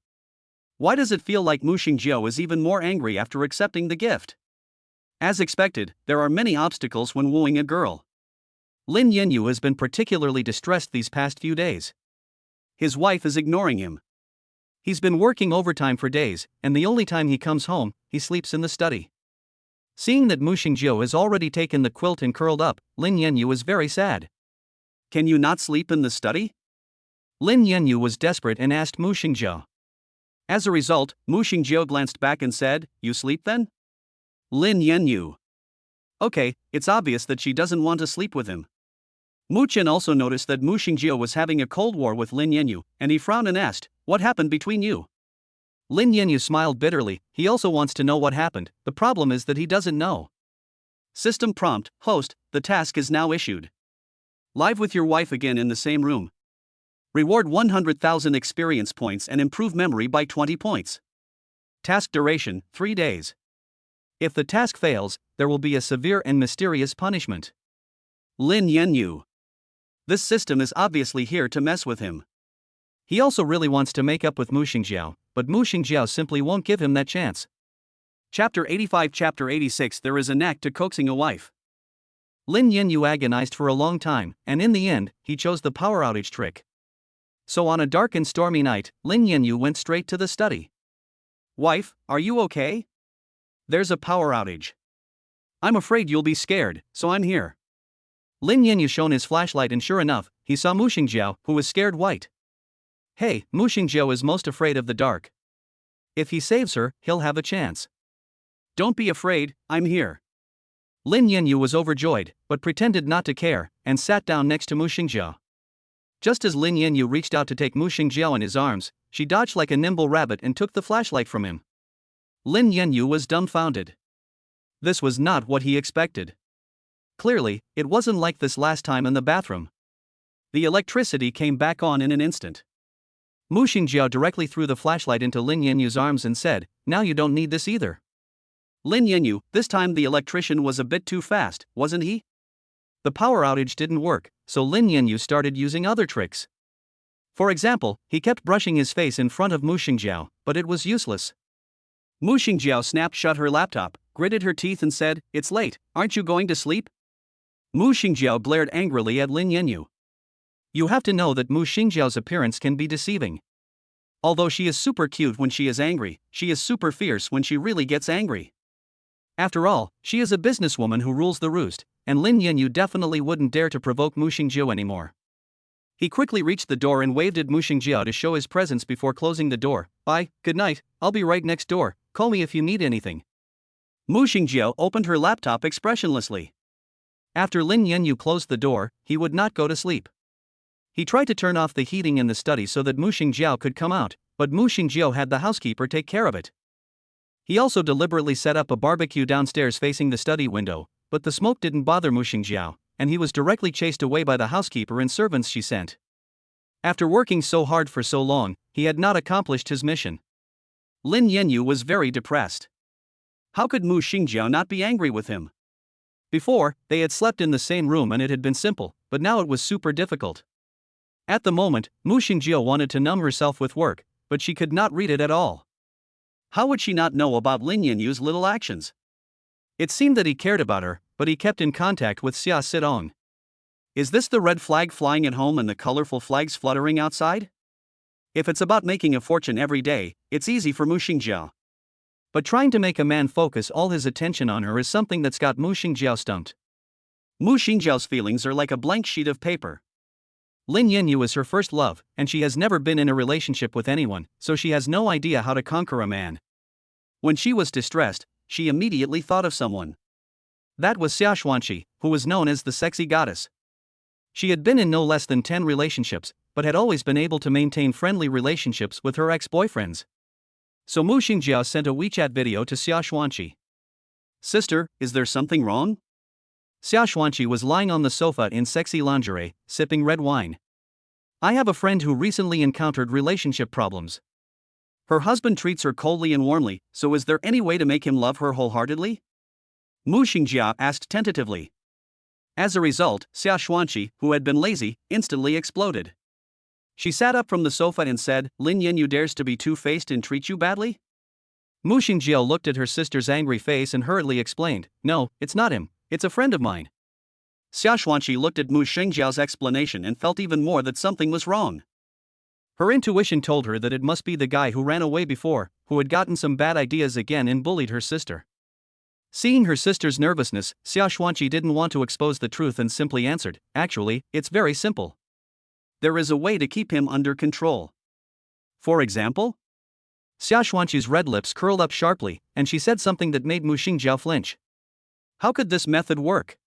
Why does it feel like Mu Shengjiao is even more angry after accepting the gift? As expected, there are many obstacles when wooing a girl. Lin Yanyu has been particularly distressed these past few days. His wife is ignoring him. He's been working overtime for days, and the only time he comes home, he sleeps in the study. Seeing that Mu Shengjiao has already taken the quilt and curled up, Lin Yanyu is very sad. Can you not sleep in the study? Lin Yanyu was desperate and asked Mu Shengjiao. As a result, Mu Shengjiao glanced back and said, You sleep then? Lin Yanyu. Okay, it's obvious that she doesn't want to sleep with him. Muchen also noticed that Mu Shengjiao was having a cold war with Lin Yanyu, and he frowned and asked, What happened between you? Lin Yanyu smiled bitterly. He also wants to know what happened, the problem is that he doesn't know. System prompt, host, the task is now issued. Live with your wife again in the same room. Reward 100,000 experience points and improve memory by 20 points. Task duration, 3 days. If the task fails, there will be a severe and mysterious punishment. Lin Yanyu. This system is obviously here to mess with him. He also really wants to make up with Mu Shengjiao, but Mu Shengjiao simply won't give him that chance. Chapter 85 Chapter 86 There is a knack to coaxing a wife. Lin Yanyu agonized for a long time, and in the end, he chose the power outage trick. So on a dark and stormy night, Lin Yanyu went straight to the study. Wife, are you okay? There's a power outage. I'm afraid you'll be scared, so I'm here. Lin Yanyu shone his flashlight and sure enough, he saw Mu Shengjiao, who was scared white. Hey, Mu Shengjiao is most afraid of the dark. If he saves her, he'll have a chance. Don't be afraid, I'm here. Lin Yanyu was overjoyed, but pretended not to care, and sat down next to Mu Shengjiao. Just as Lin Yanyu reached out to take Mu Shengjiao in his arms, she dodged like a nimble rabbit and took the flashlight from him. Lin Yanyu was dumbfounded. This was not what he expected. Clearly, it wasn't like this last time in the bathroom. The electricity came back on in an instant. Mu Shengjiao directly threw the flashlight into Lin Yanyu's arms and said, Now you don't need this either. Lin Yanyu, this time the electrician was a bit too fast, wasn't he? The power outage didn't work, so Lin Yanyu started using other tricks. For example, he kept brushing his face in front of Mu Shengjiao, but it was useless. Mu Shengjiao snapped shut her laptop, gritted her teeth and said, "It's late, aren't you going to sleep?" Mu Shengjiao glared angrily at Lin Yanyu. You have to know that Mu Shengjiao's appearance can be deceiving. Although she is super cute when she is angry, she is super fierce when she really gets angry. After all, she is a businesswoman who rules the roost, and Lin Yanyu definitely wouldn't dare to provoke Mu Shengjiao anymore. He quickly reached the door and waved at Mu Shengjiao to show his presence before closing the door. "Bye, good night, I'll be right next door, call me if you need anything." Mu Shengjiao opened her laptop expressionlessly. After Lin Yanyu closed the door, he would not go to sleep. He tried to turn off the heating in the study so that Mu Shengjiao could come out, but Mu Shengjiao had the housekeeper take care of it. He also deliberately set up a barbecue downstairs facing the study window, but the smoke didn't bother Mu Shengjiao, and he was directly chased away by the housekeeper and servants she sent. After working so hard for so long, he had not accomplished his mission. Lin Yanyu was very depressed. How could Mu Shengjiao not be angry with him? Before, they had slept in the same room and it had been simple, but now it was super difficult. At the moment, Mu Shengjiao wanted to numb herself with work, but she could not read it at all. How would she not know about Lin Yanyu's little actions? It seemed that he cared about her, but he kept in contact with Xia Sidong. Is this the red flag flying at home and the colorful flags fluttering outside? If it's about making a fortune every day, it's easy for Mu Shengjiao. But trying to make a man focus all his attention on her is something that's got Mu Shengjiao stumped. Mu Shengjiao's feelings are like a blank sheet of paper. Lin Yanyu is her first love, and she has never been in a relationship with anyone, so she has no idea how to conquer a man. When she was distressed, she immediately thought of someone. That was Xia Xuanqi, who was known as the sexy goddess. She had been in no less than 10 relationships, but had always been able to maintain friendly relationships with her ex-boyfriends. So Mu Shengjiao sent a WeChat video to Xia Xuanqi. "Sister, is there something wrong?" Xia Xuanqi was lying on the sofa in sexy lingerie, sipping red wine. "I have a friend who recently encountered relationship problems. Her husband treats her coldly and warmly, so is there any way to make him love her wholeheartedly?" Mu Shengjiao asked tentatively. As a result, Xia Xuanqi, who had been lazy, instantly exploded. She sat up from the sofa and said, "Lin Yanyu dares to be two-faced and treat you badly?" Mu Shengjiao looked at her sister's angry face and hurriedly explained, "No, it's not him, it's a friend of mine." Xia Xuanqi looked at Mu Shengjiao's explanation and felt even more that something was wrong. Her intuition told her that it must be the guy who ran away before, who had gotten some bad ideas again and bullied her sister. Seeing her sister's nervousness, Xia Xuanqi didn't want to expose the truth and simply answered, "Actually, it's very simple. There is a way to keep him under control." "For example?" Xia Xuanqi's red lips curled up sharply, and she said something that made Mu Shengjiao flinch. How could this method work?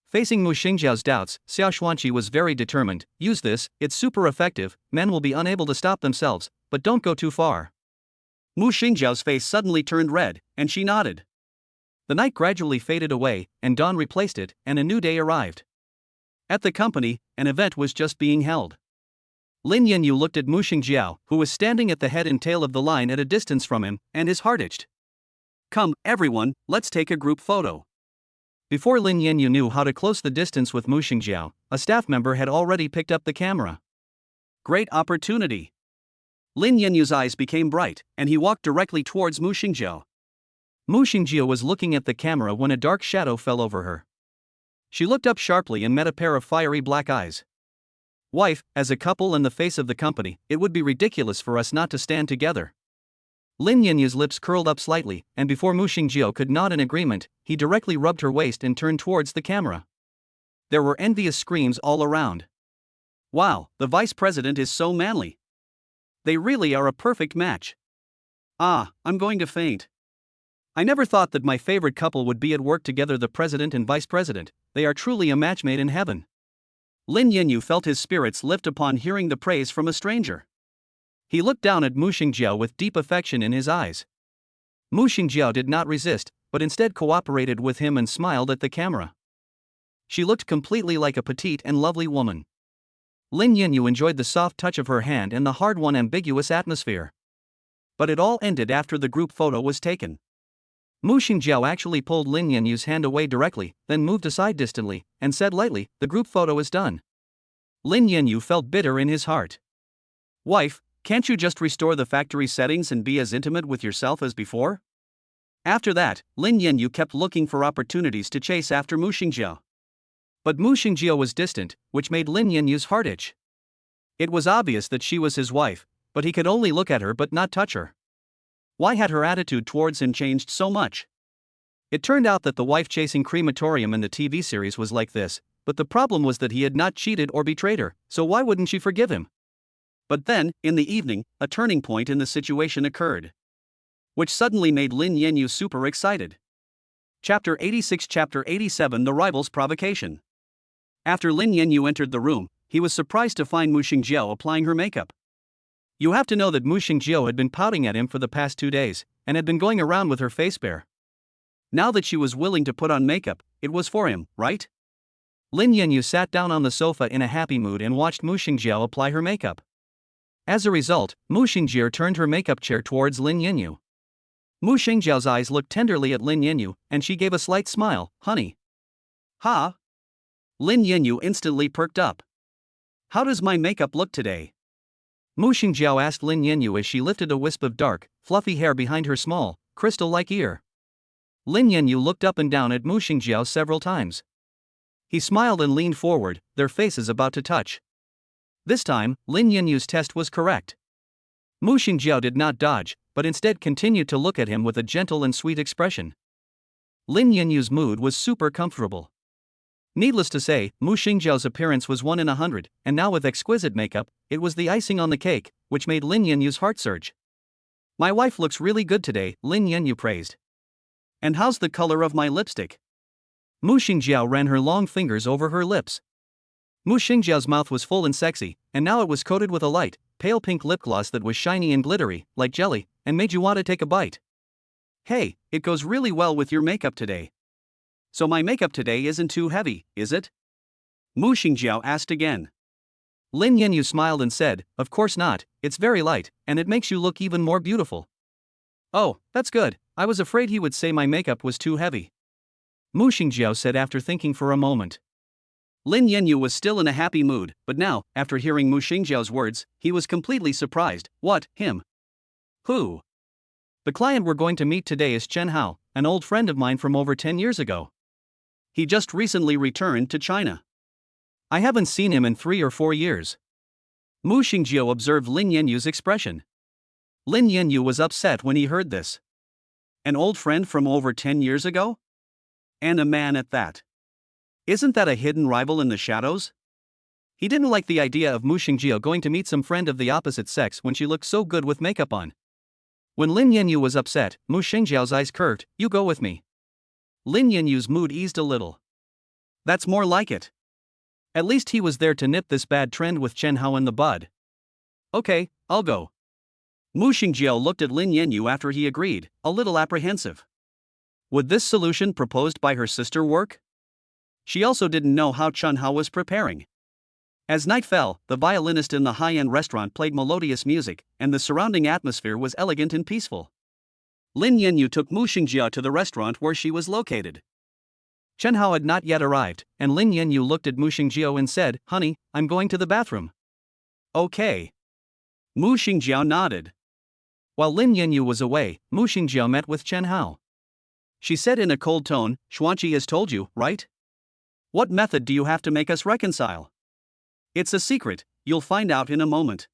Facing Mu Shengjiao's doubts, Xia Xuanqi was very determined. "Use this, it's super effective, men will be unable to stop themselves, but don't go too far." Mu Shengjiao's face suddenly turned red, and she nodded. The night gradually faded away, and dawn replaced it, and a new day arrived. At the company, an event was just being held. Lin Yanyu looked at Mu Shengjiao, who was standing at the head and tail of the line at a distance from him, and his heart itched. "Come, everyone, let's take a group photo." Before Lin Yanyu knew how to close the distance with Mu Shengjiao, a staff member had already picked up the camera. Great opportunity. Lin Yanyu's eyes became bright, and he walked directly towards Mu Shengjiao. Mu Shengjiao was looking at the camera when a dark shadow fell over her. She looked up sharply and met a pair of fiery black eyes. "Wife, as a couple and the face of the company, it would be ridiculous for us not to stand together." Lin Yanyu's lips curled up slightly, and before Mu Shengjiao could nod in agreement, he directly rubbed her waist and turned towards the camera. There were envious screams all around. "Wow, the vice president is so manly. They really are a perfect match. Ah, I'm going to faint. I never thought that my favorite couple would be at work together, the president and vice president. They are truly a match made in heaven." Lin Yanyu felt his spirits lift upon hearing the praise from a stranger. He looked down at Mu Shengjiao with deep affection in his eyes. Mu Shengjiao did not resist, but instead cooperated with him and smiled at the camera. She looked completely like a petite and lovely woman. Lin Yanyu enjoyed the soft touch of her hand and the hard-won ambiguous atmosphere. But it all ended after the group photo was taken. Mu Shengjiao actually pulled Lin Yanyu's hand away directly, then moved aside distantly, and said lightly, "The group photo is done." Lin Yanyu felt bitter in his heart. "Wife, can't you just restore the factory settings and be as intimate with yourself as before?" After that, Lin Yanyu kept looking for opportunities to chase after Mu Shengjiao. But Mu Shengjiao was distant, which made Lin Yanyu's heart itch. It was obvious that she was his wife, but he could only look at her but not touch her. Why had her attitude towards him changed so much? It turned out that the wife chasing crematorium in the TV series was like this, but the problem was that he had not cheated or betrayed her, so why wouldn't she forgive him? But then, in the evening, a turning point in the situation occurred, which suddenly made Lin Yanyu super excited. Chapter 86, Chapter 87, The Rival's Provocation. After Lin Yanyu entered the room, he was surprised to find Mu Shengjiao applying her makeup. You have to know that Mu Shengjiao had been pouting at him for the past 2 days, and had been going around with her face bare. Now that she was willing to put on makeup, it was for him, right? Lin Yanyu sat down on the sofa in a happy mood and watched Mu Shengjiao apply her makeup. As a result, Mu Shengjiao turned her makeup chair towards Lin Yanyu. Mu Shengjiao's eyes looked tenderly at Lin Yanyu, and she gave a slight smile. "Honey." "Ha?" Lin Yanyu instantly perked up. "How does my makeup look today?" Mu Shengjiao asked Lin Yanyu as she lifted a wisp of dark, fluffy hair behind her small, crystal-like ear. Lin Yanyu looked up and down at Mu Shengjiao several times. He smiled and leaned forward, their faces about to touch. This time, Lin Yanyu's test was correct. Mu Shengjiao did not dodge, but instead continued to look at him with a gentle and sweet expression. Lin Yanyu's mood was super comfortable. Needless to say, Mu Shengjiao's appearance was 1 in 100, and now with exquisite makeup, it was the icing on the cake, which made Lin Yanyu's heart surge. "My wife looks really good today," Lin Yanyu praised. "And how's the color of my lipstick?" Mu Shengjiao ran her long fingers over her lips. Mu Shengjiao's mouth was full and sexy, and now it was coated with a light, pale pink lip gloss that was shiny and glittery, like jelly, and made you want to take a bite. "Hey, it goes really well with your makeup today." "So my makeup today isn't too heavy, is it?" Mu Shengjiao asked again. Lin Yanyu smiled and said, "Of course not, it's very light, and it makes you look even more beautiful." "Oh, that's good, I was afraid he would say my makeup was too heavy," Mu Shengjiao said after thinking for a moment. Lin Yanyu was still in a happy mood, but now, after hearing Mu Shengjiao's words, he was completely surprised. "What, him? Who?" "The client we're going to meet today is Chen Hao, an old friend of mine from over 10 years ago. He just recently returned to China. I haven't seen him in 3 or 4 years." Mu Shengjiao observed Lin Yanyu's expression. Lin Yanyu was upset when he heard this. An old friend from over 10 years ago? And a man at that. Isn't that a hidden rival in the shadows? He didn't like the idea of Mu Shengjiao going to meet some friend of the opposite sex when she looked so good with makeup on. When Lin Yanyu was upset, Mu Shengjiao's eyes curved. "You go with me." Lin Yanyu's mood eased a little. That's more like it. At least he was there to nip this bad trend with Chen Hao in the bud. "Okay, I'll go." Mu Shengjiao looked at Lin Yanyu after he agreed, a little apprehensive. Would this solution proposed by her sister work? She also didn't know how Chen Hao was preparing. As night fell, the violinist in the high-end restaurant played melodious music, and the surrounding atmosphere was elegant and peaceful. Lin Yanyu took Mu Shengjiao to the restaurant where she was located. Chen Hao had not yet arrived, and Lin Yanyu looked at Mu Shengjiao and said, "Honey, I'm going to the bathroom." "Okay." Mu Shengjiao nodded. While Lin Yanyu was away, Mu Shengjiao met with Chen Hao. She said in a cold tone, "Xuanqi has told you, right? What method do you have to make us reconcile?" "It's a secret, you'll find out in a moment."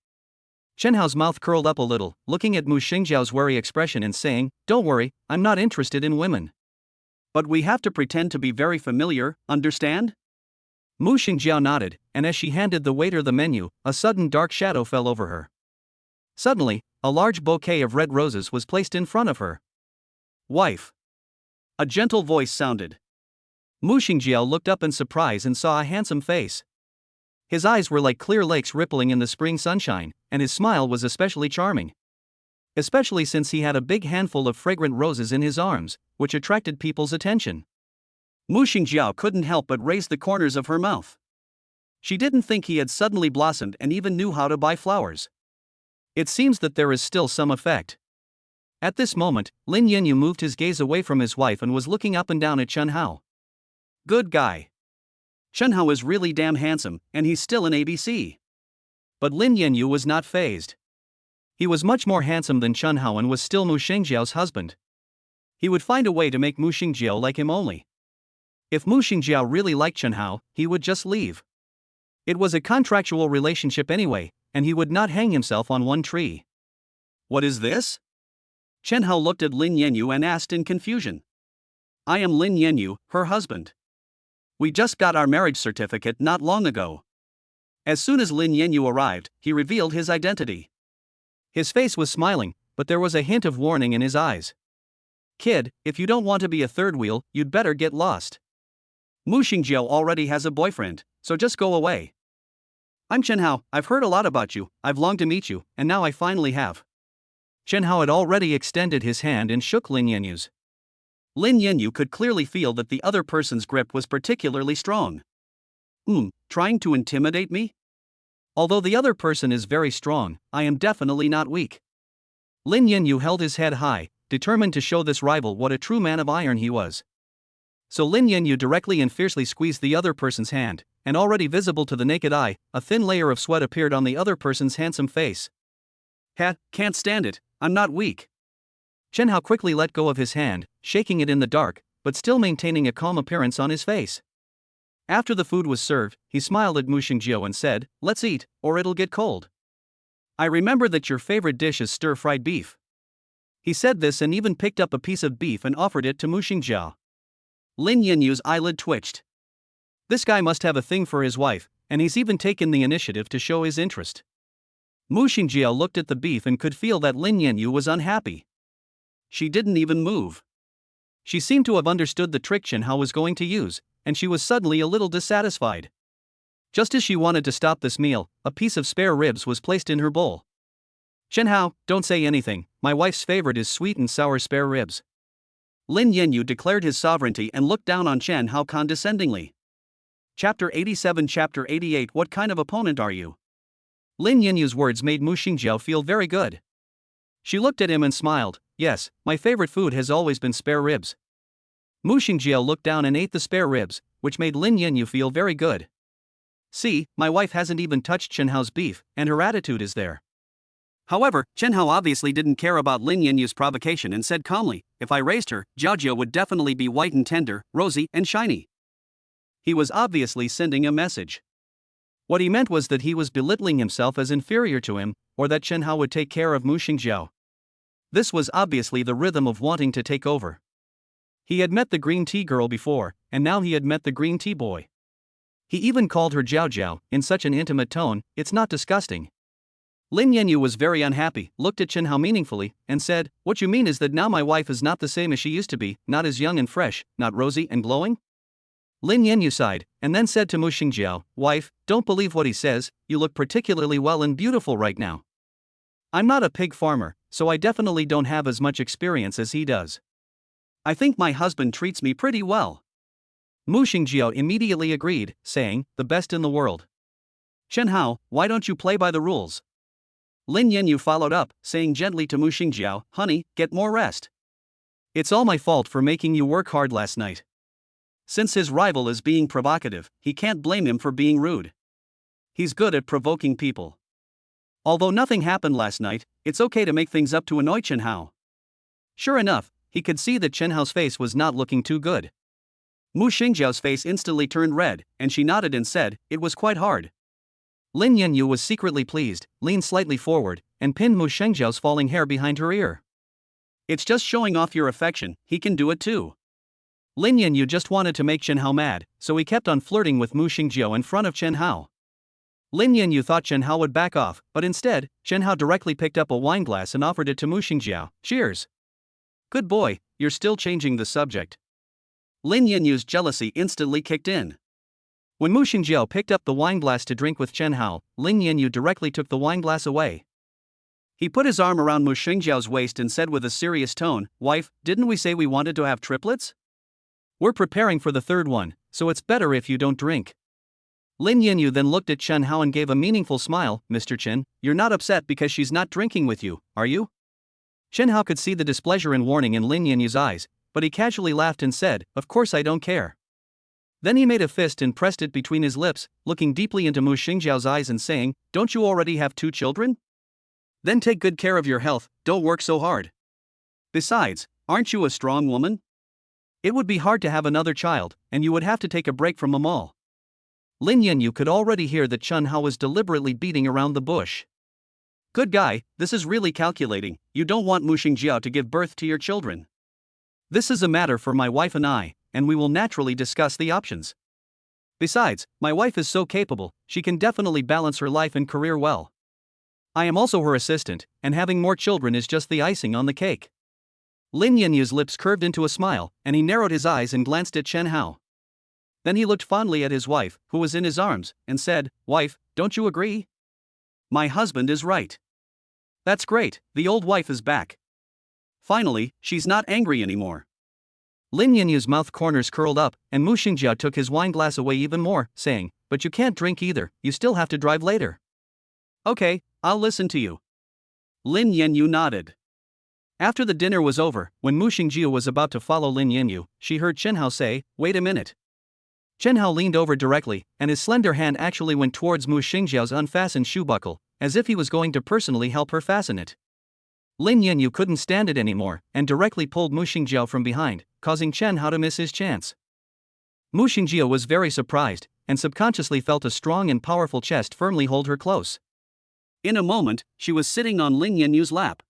Chen Hao's mouth curled up a little, looking at Mu Shengjiao's wary expression and saying, "Don't worry, I'm not interested in women. But we have to pretend to be very familiar, understand?" Mu Shengjiao nodded, and as she handed the waiter the menu, a sudden dark shadow fell over her. Suddenly, a large bouquet of red roses was placed in front of her. "Wife." A gentle voice sounded. Mu Shengjiao looked up in surprise and saw a handsome face. His eyes were like clear lakes rippling in the spring sunshine, and his smile was especially charming. Especially since he had a big handful of fragrant roses in his arms, which attracted people's attention. Mu Shengjiao couldn't help but raise the corners of her mouth. She didn't think he had suddenly blossomed and even knew how to buy flowers. It seems that there is still some effect. At this moment, Lin Yanyu moved his gaze away from his wife and was looking up and down at Chen Hao. Good guy. Chen Hao is really damn handsome, and he's still an ABC. But Lin Yanyu was not fazed. He was much more handsome than Chen Hao and was still Mu Shengjiao's husband. He would find a way to make Mu Shengjiao like him only. If Mu Shengjiao really liked Chen Hao, he would just leave. It was a contractual relationship anyway, and he would not hang himself on one tree. What is this? Chen Hao looked at Lin Yanyu and asked in confusion. I am Lin Yanyu, her husband. We just got our marriage certificate not long ago. As soon as Lin Yanyu arrived, he revealed his identity. His face was smiling, but there was a hint of warning in his eyes. Kid, if you don't want to be a third wheel, you'd better get lost. Mu Shengjiao already has a boyfriend, so just go away. I'm Chen Hao, I've heard a lot about you, I've longed to meet you, and now I finally have. Chen Hao had already extended his hand and shook Lin Yanyu's. Lin Yanyu could clearly feel that the other person's grip was particularly strong. Trying to intimidate me? Although the other person is very strong, I am definitely not weak. Lin Yanyu held his head high, determined to show this rival what a true man of iron he was. So Lin Yanyu directly and fiercely squeezed the other person's hand, and already visible to the naked eye, a thin layer of sweat appeared on the other person's handsome face. Can't stand it, I'm not weak. Chen Hao quickly let go of his hand, shaking it in the dark, but still maintaining a calm appearance on his face. After the food was served, he smiled at Mu Shengjiao and said, let's eat, or it'll get cold. I remember that your favorite dish is stir-fried beef. He said this and even picked up a piece of beef and offered it to Mu Shengjiao. Lin Yanyu's eyelid twitched. This guy must have a thing for his wife, and he's even taken the initiative to show his interest. Mu Shengjiao looked at the beef and could feel that Lin Yanyu was unhappy. She didn't even move. She seemed to have understood the trick Chen Hao was going to use, and she was suddenly a little dissatisfied. Just as she wanted to stop this meal, a piece of spare ribs was placed in her bowl. Chen Hao, don't say anything, my wife's favorite is sweet and sour spare ribs. Lin Yanyu declared his sovereignty and looked down on Chen Hao condescendingly. Chapter 87 Chapter 88 What kind of opponent are you? Lin Yanyu's words made Mu Shengjiao feel very good. She looked at him and smiled. Yes, my favorite food has always been spare ribs. Mu Shengjiao looked down and ate the spare ribs, which made Lin Yanyu feel very good. See, my wife hasn't even touched Chen Hao's beef, and her attitude is there. However, Chen Hao obviously didn't care about Lin Yanyu's provocation and said calmly, if I raised her, Jiaojiao would definitely be white and tender, rosy and shiny. He was obviously sending a message. What he meant was that he was belittling himself as inferior to him, or that Chen Hao would take care of Mu Shengjiao. This was obviously the rhythm of wanting to take over. He had met the green tea girl before, and now he had met the green tea boy. He even called her Jiaojiao, in such an intimate tone, it's not disgusting. Lin Yanyu was very unhappy, looked at Chen Hao meaningfully, and said, what you mean is that now my wife is not the same as she used to be, not as young and fresh, not rosy and glowing? Lin Yanyu sighed, and then said to Mu Shengjiao, wife, don't believe what he says, you look particularly well and beautiful right now. I'm not a pig farmer, so I definitely don't have as much experience as he does. I think my husband treats me pretty well. Mu Shengjiao immediately agreed, saying, the best in the world. Chen Hao, why don't you play by the rules? Lin Yanyu followed up, saying gently to Mu Shengjiao, honey, get more rest. It's all my fault for making you work hard last night. Since his rival is being provocative, he can't blame him for being rude. He's good at provoking people. Although nothing happened last night, it's okay to make things up to annoy Chen Hao. Sure enough, he could see that Chen Hao's face was not looking too good. Mu Shengjiao's face instantly turned red, and she nodded and said, it was quite hard. Lin Yanyu was secretly pleased, leaned slightly forward, and pinned Mu Shengjiao's falling hair behind her ear. It's just showing off your affection, he can do it too. Lin Yanyu just wanted to make Chen Hao mad, so he kept on flirting with Mu Shengjiao in front of Chen Hao. Lin Yanyu thought Chen Hao would back off, but instead, Chen Hao directly picked up a wine glass and offered it to Mu Shengjiao. Cheers. Good boy, you're still changing the subject. Lin Yanyu's jealousy instantly kicked in. When Mu Shengjiao picked up the wine glass to drink with Chen Hao, Lin Yanyu directly took the wine glass away. He put his arm around Mu Shengjiao's waist and said with a serious tone, wife, didn't we say we wanted to have triplets? We're preparing for the third one, so it's better if you don't drink. Lin Yanyu then looked at Chen Hao and gave a meaningful smile, Mr. Chen, you're not upset because she's not drinking with you, are you? Chen Hao could see the displeasure and warning in Lin Yanyu's eyes, but he casually laughed and said, "Of course I don't care." Then he made a fist and pressed it between his lips, looking deeply into Mu Shengjiao's eyes and saying, "Don't you already have 2 children? Then take good care of your health, don't work so hard. Besides, aren't you a strong woman? It would be hard to have another child, and you would have to take a break from them all." Lin Yanyu could already hear that Chen Hao was deliberately beating around the bush. "Good guy, this is really calculating. You don't want Mu Shengjiao to give birth to your children. This is a matter for my wife and I, and we will naturally discuss the options. Besides, my wife is so capable, she can definitely balance her life and career well. I am also her assistant, and having more children is just the icing on the cake." Lin Yanyu's lips curved into a smile, and he narrowed his eyes and glanced at Chen Hao. Then he looked fondly at his wife, who was in his arms, and said, "Wife, don't you agree? My husband is right. That's great, the old wife is back. Finally, she's not angry anymore." Lin Yanyu's mouth corners curled up, and Mu Shengjiao took his wine glass away even more, saying, "But you can't drink either, you still have to drive later." "Okay, I'll listen to you." Lin Yanyu nodded. After the dinner was over, when Mu Shengjiao was about to follow Lin Yanyu, she heard Chen Hao say, "Wait a minute." Chen Hao leaned over directly, and his slender hand actually went towards Mu Shengjiao's unfastened shoe buckle, as if he was going to personally help her fasten it. Lin Yanyu couldn't stand it anymore, and directly pulled Mu Shengjiao from behind, causing Chen Hao to miss his chance. Mu Shengjiao was very surprised, and subconsciously felt a strong and powerful chest firmly hold her close. In a moment, she was sitting on Lin Yanyu's lap.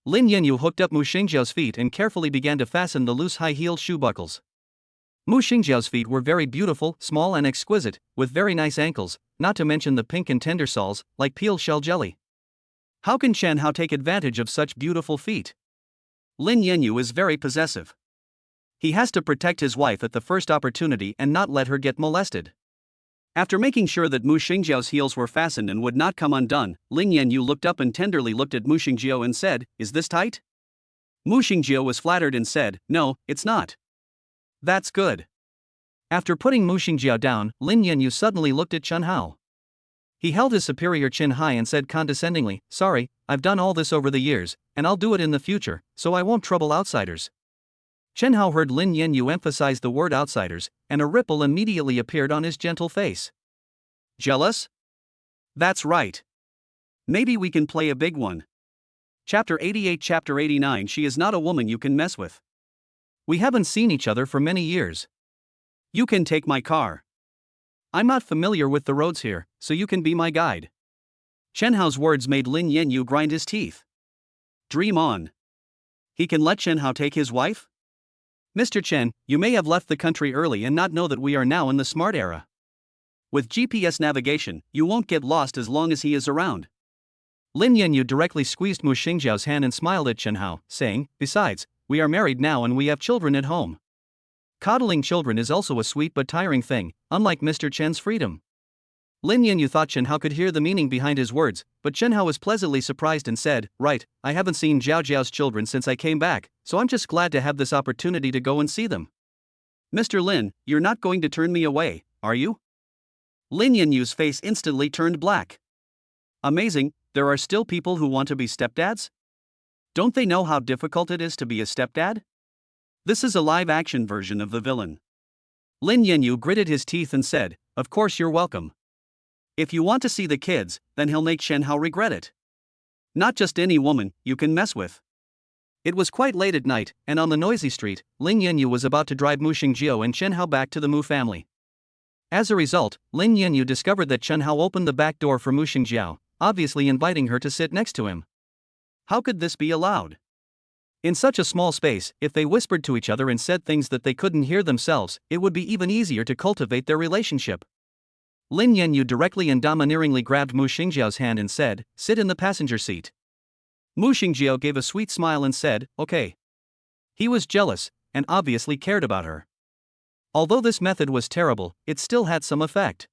Lin Yanyu hooked up Mu Shengjiao's feet and carefully began to fasten the loose high-heeled shoe buckles. Mu Shengjiao's feet were very beautiful, small and exquisite, with very nice ankles, not to mention the pink and tender soles, like peel shell jelly. How can Chen Hao take advantage of such beautiful feet? Lin Yanyu is very possessive. He has to protect his wife at the first opportunity and not let her get molested. After making sure that Mu Shengjiao's heels were fastened and would not come undone, Lin Yanyu looked up and tenderly looked at Mu Shengjiao and said, "Is this tight?" Mu Shengjiao was flattered and said, "No, it's not." "That's good." After putting Mu Shengjiao down, Lin Yanyu suddenly looked at Chen Hao. He held his superior chin high and said condescendingly, "Sorry, I've done all this over the years, and I'll do it in the future, so I won't trouble outsiders." Chen Hao heard Lin Yanyu emphasize the word outsiders, and a ripple immediately appeared on his gentle face. "Jealous? That's right. Maybe we can play a big one." Chapter 88 Chapter 89 She is not a woman you can mess with. We haven't seen each other for many years. You can take my car. I'm not familiar with the roads here, so you can be my guide. Chen Hao's words made Lin Yanyu grind his teeth. Dream on. He can let Chen Hao take his wife? Mr. Chen, you may have left the country early and not know that we are now in the smart era. With GPS navigation, you won't get lost as long as he is around. Lin Yanyu directly squeezed Mu Shengjiao's hand and smiled at Chen Hao, saying, "Besides, we are married now and we have children at home. Coddling children is also a sweet but tiring thing, unlike Mr. Chen's freedom." Lin Yanyu thought Chen Hao could hear the meaning behind his words, but Chen Hao was pleasantly surprised and said, "Right, I haven't seen Zhao Zhao's children since I came back, so I'm just glad to have this opportunity to go and see them." "Mr. Lin, you're not going to turn me away, are you?" Lin Yanyu's face instantly turned black. Amazing, there are still people who want to be stepdads? Don't they know how difficult it is to be a stepdad? This is a live-action version of the villain. Lin Yanyu gritted his teeth and said, "Of course you're welcome. If you want to see the kids, then he'll make Chen Hao regret it. Not just any woman you can mess with." It was quite late at night, and on the noisy street, Lin Yanyu was about to drive Mu Shengjiao and Chen Hao back to the Mu family. As a result, Lin Yanyu discovered that Chen Hao opened the back door for Mu Shengjiao, obviously inviting her to sit next to him. How could this be allowed? In such a small space, if they whispered to each other and said things that they couldn't hear themselves, it would be even easier to cultivate their relationship. Lin Yanyu directly and domineeringly grabbed Mu Shengjiao's hand and said, "Sit in the passenger seat." Mu Shengjiao gave a sweet smile and said, "Okay." He was jealous, and obviously cared about her. Although this method was terrible, it still had some effect.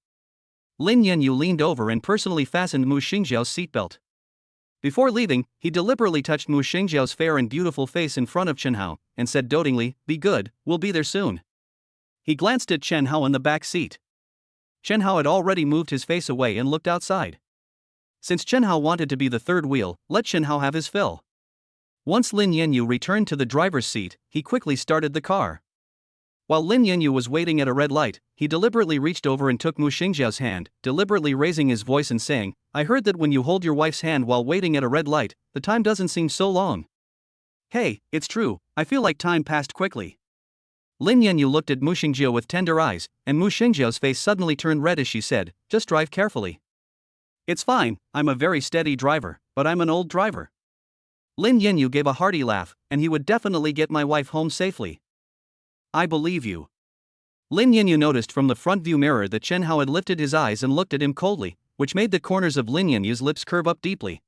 Lin Yanyu leaned over and personally fastened Mu Shengjiao's seatbelt. Before leaving, he deliberately touched Mu Shengjiao's fair and beautiful face in front of Chen Hao, and said dotingly, "Be good, we'll be there soon." He glanced at Chen Hao in the back seat. Chen Hao had already moved his face away and looked outside. Since Chen Hao wanted to be the third wheel, let Chen Hao have his fill. Once Lin Yanyu returned to the driver's seat, he quickly started the car. While Lin Yanyu was waiting at a red light, he deliberately reached over and took Mu Shengjiao's hand, deliberately raising his voice and saying, "I heard that when you hold your wife's hand while waiting at a red light, the time doesn't seem so long." "Hey, it's true, I feel like time passed quickly." Lin Yanyu looked at Mu Shengjiao with tender eyes, and Mu Shengjiao's face suddenly turned red as she said, "Just drive carefully." "It's fine, I'm a very steady driver, but I'm an old driver." Lin Yanyu gave a hearty laugh, "and he would definitely get my wife home safely." "I believe you." Lin Yanyu noticed from the front view mirror that Chen Hao had lifted his eyes and looked at him coldly, which made the corners of Lin Yanyu's lips curve up deeply.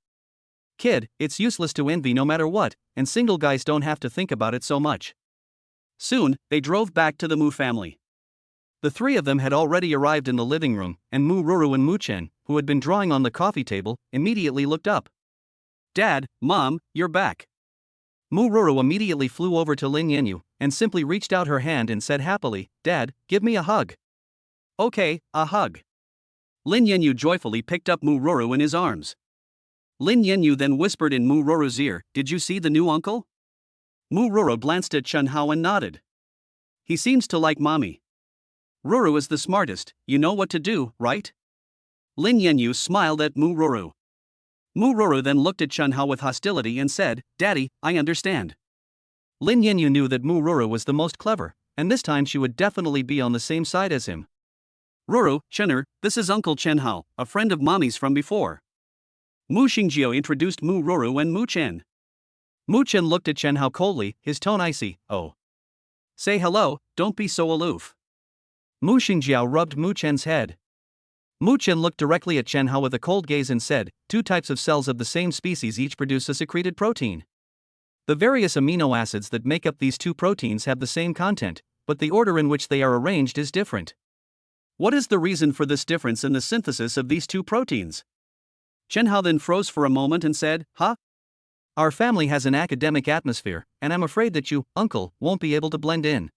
"Kid, it's useless to envy no matter what, and single guys don't have to think about it so much." Soon, they drove back to the Mu family. The three of them had already arrived in the living room, and Mu Ruru and Muchen, who had been drawing on the coffee table, immediately looked up. "Dad, Mom, you're back." Mu Ruru immediately flew over to Lin Yanyu, and simply reached out her hand and said happily, "Dad, give me a hug." "Okay, a hug." Lin Yanyu joyfully picked up Mu Ruru in his arms. Lin Yanyu then whispered in Mu Ruru's ear, "Did you see the new uncle?" Mu Ruru glanced at Chen Hao and nodded. "He seems to like mommy. Ruru is the smartest, you know what to do, right?" Lin Yanyu smiled at Mu Ruru. Mu Ruru then looked at Chen Hao with hostility and said, "Daddy, I understand." Lin Yanyu knew that Mu Ruru was the most clever, and this time she would definitely be on the same side as him. "Ruru, Chener, this is Uncle Chen Hao, a friend of mommy's from before." Mu Shengjiao introduced Mu Ruru and Muchen. Muchen looked at Chen Hao coldly, his tone icy. "Oh. Say hello, don't be so aloof." Mu Shengjiao rubbed Muchen's head. Muchen looked directly at Chen Hao with a cold gaze and said, "Two types of cells of the same species each produce a secreted protein. The various amino acids that make up these two proteins have the same content, but the order in which they are arranged is different. What is the reason for this difference in the synthesis of these two proteins?" Chen Hao then froze for a moment and said, "Huh? Our family has an academic atmosphere, and I'm afraid that you, uncle, won't be able to blend in.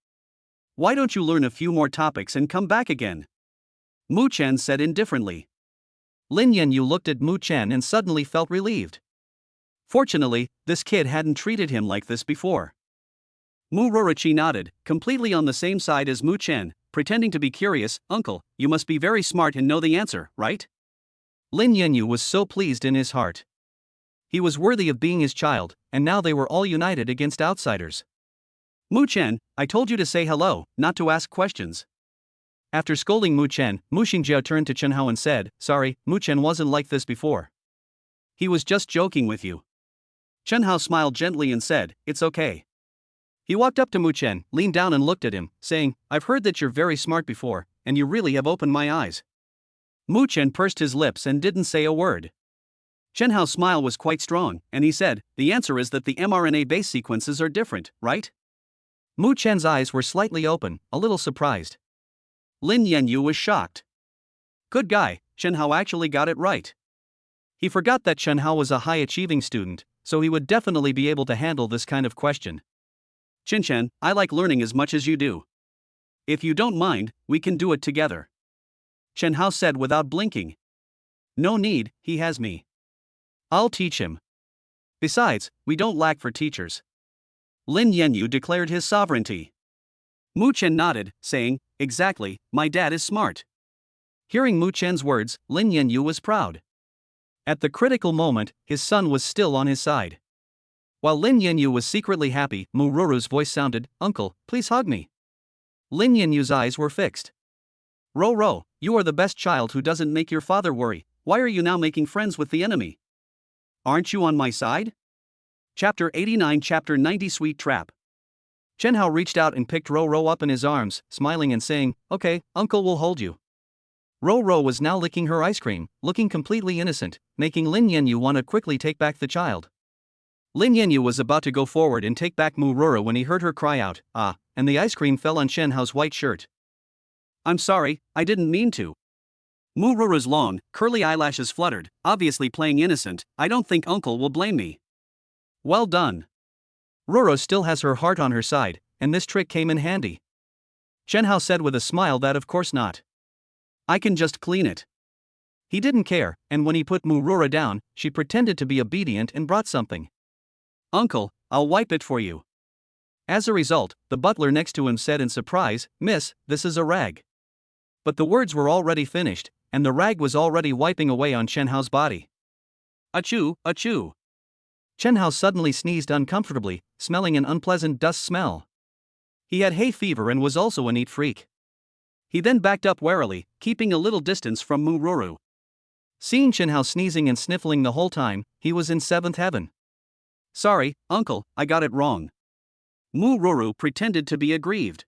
Why don't you learn a few more topics and come back again?" Muchen said indifferently. Lin Yanyu looked at Muchen and suddenly felt relieved. Fortunately, this kid hadn't treated him like this before. Mu Rorochi nodded, completely on the same side as Muchen, pretending to be curious. "Uncle, you must be very smart and know the answer, right?" Lin Yanyu was so pleased in his heart. He was worthy of being his child, and now they were all united against outsiders. "Muchen, I told you to say hello, not to ask questions." After scolding Muchen, Mu Shengjiao turned to Chen Hao and said, "Sorry, Muchen wasn't like this before. He was just joking with you." Chen Hao smiled gently and said, "It's okay." He walked up to Muchen, leaned down and looked at him, saying, "I've heard that you're very smart before, and you really have opened my eyes." Muchen pursed his lips and didn't say a word. Chen Hao's smile was quite strong, and he said, "The answer is that the mRNA base sequences are different, right?" Muchen's eyes were slightly open, a little surprised. Lin Yanyu was shocked. Good guy, Chen Hao actually got it right. He forgot that Chen Hao was a high-achieving student, so he would definitely be able to handle this kind of question. "Chen, I like learning as much as you do. If you don't mind, we can do it together," Chen Hao said without blinking. "No need, he has me. I'll teach him. Besides, we don't lack for teachers." Lin Yanyu declared his sovereignty. Muchen nodded, saying, "Exactly, my dad is smart." Hearing Muchen's words, Lin Yanyu was proud. At the critical moment, his son was still on his side. While Lin Yanyu was secretly happy, Mu Ruru's voice sounded, "Uncle, please hug me." Lin Yanyu's eyes were fixed. Ro, you are the best child who doesn't make your father worry. Why are you now making friends with the enemy? Aren't you on my side? Chapter 89 Chapter 90 Sweet Trap. Chen Hao reached out and picked Ro up in his arms, smiling and saying, "Okay, uncle will hold you." Ro was now licking her ice cream, looking completely innocent, making Lin Yanyu want to quickly take back the child. Lin Yanyu was about to go forward and take back Mu Ruru when he heard her cry out, "Ah," and the ice cream fell on Chen Hao's white shirt. "I'm sorry, I didn't mean to." Mu Ruru's long, curly eyelashes fluttered, obviously playing innocent. "I don't think uncle will blame me." Well done. Ruru still has her heart on her side, and this trick came in handy. Chen Hao said with a smile that of course not. "I can just clean it." He didn't care, and when he put Mu Ruru down, she pretended to be obedient and brought something. Uncle, I'll wipe it for you. As a result, the butler next to him said in surprise, Miss, this is a rag. But the words were already finished, and the rag was already wiping away on Chen Hao's body. Achoo, achoo. Chen Hao suddenly sneezed uncomfortably, smelling an unpleasant dust smell. He had hay fever and was also a neat freak. He then backed up warily, keeping a little distance from Mu Ruru. Seeing Chen Hao sneezing and sniffling the whole time, he was in seventh heaven. Sorry, uncle, I got it wrong. Mu Ruru pretended to be aggrieved.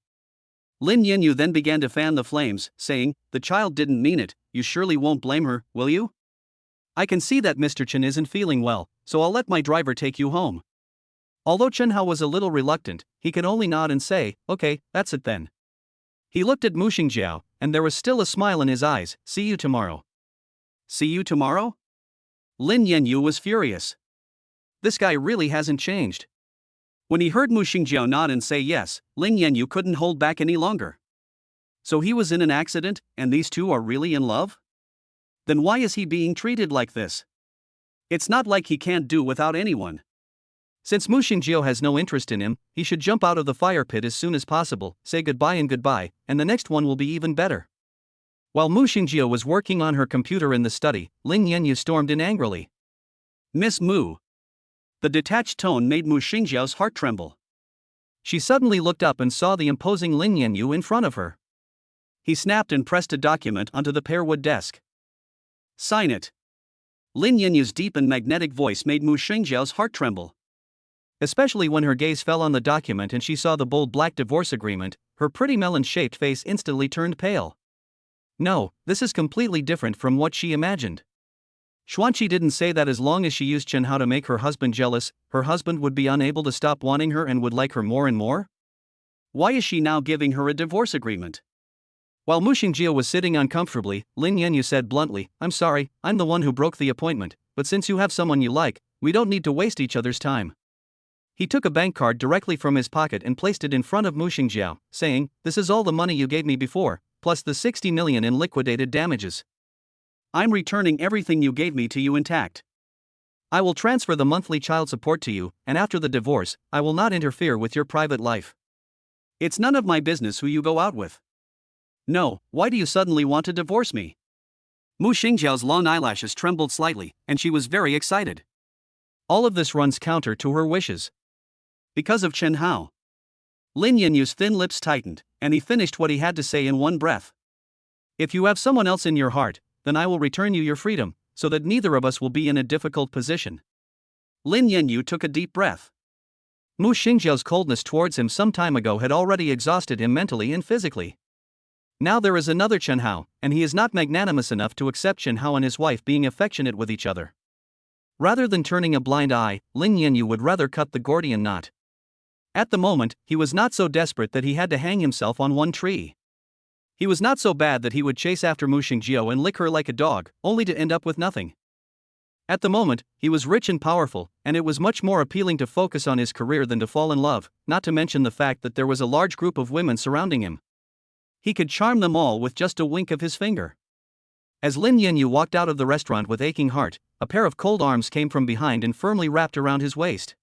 Lin Yanyu then began to fan the flames, saying, the child didn't mean it, you surely won't blame her, will you? I can see that Mr. Chen isn't feeling well, so I'll let my driver take you home. Although Chen Hao was a little reluctant, he could only nod and say, okay, that's it then. He looked at Mu Shengjiao, and there was still a smile in his eyes. See you tomorrow. See you tomorrow? Lin Yanyu was furious. This guy really hasn't changed. When he heard Mu Shengjiao nod and say yes, Lin Yanyu couldn't hold back any longer. So he was in an accident, and these two are really in love? Then why is he being treated like this? It's not like he can't do without anyone. Since Mu Shengjiao has no interest in him, he should jump out of the fire pit as soon as possible, say goodbye, and the next one will be even better. While Mu Shengjiao was working on her computer in the study, Lin Yanyu stormed in angrily. Miss Mu. The detached tone made Mu Shengjiao's heart tremble. She suddenly looked up and saw the imposing Lin Yanyu in front of her. He snapped and pressed a document onto the pearwood desk. Sign it. Lin Yanyu's deep and magnetic voice made Mu Shengjiao's heart tremble. Especially when her gaze fell on the document and she saw the bold black divorce agreement, her pretty melon-shaped face instantly turned pale. No, this is completely different from what she imagined. Xuanqi didn't say that as long as she used Chen Hao to make her husband jealous, her husband would be unable to stop wanting her and would like her more and more? Why is she now giving her a divorce agreement? While Mu Shengjiao was sitting uncomfortably, Lin Yanyu said bluntly, I'm sorry, I'm the one who broke the appointment, but since you have someone you like, we don't need to waste each other's time. He took a bank card directly from his pocket and placed it in front of Mu Shengjiao, saying, this is all the money you gave me before, plus the 60 million in liquidated damages. I'm returning everything you gave me to you intact. I will transfer the monthly child support to you, and after the divorce, I will not interfere with your private life. It's none of my business who you go out with. No, why do you suddenly want to divorce me? Mu Shengjiao's long eyelashes trembled slightly, and she was very excited. All of this runs counter to her wishes. Because of Chen Hao. Lin Yanyu's thin lips tightened, and he finished what he had to say in one breath. If you have someone else in your heart, then I will return you your freedom, so that neither of us will be in a difficult position. Lin Yanyu took a deep breath. Mu Shengjiao's coldness towards him some time ago had already exhausted him mentally and physically. Now there is another Chen Hao, and he is not magnanimous enough to accept Chen Hao and his wife being affectionate with each other. Rather than turning a blind eye, Lin Yanyu would rather cut the Gordian knot. At the moment, he was not so desperate that he had to hang himself on one tree. He was not so bad that he would chase after Mu Shengjiao and lick her like a dog, only to end up with nothing. At the moment, he was rich and powerful, and it was much more appealing to focus on his career than to fall in love, not to mention the fact that there was a large group of women surrounding him. He could charm them all with just a wink of his finger. As Lin Yanyu walked out of the restaurant with aching heart, a pair of cold arms came from behind and firmly wrapped around his waist.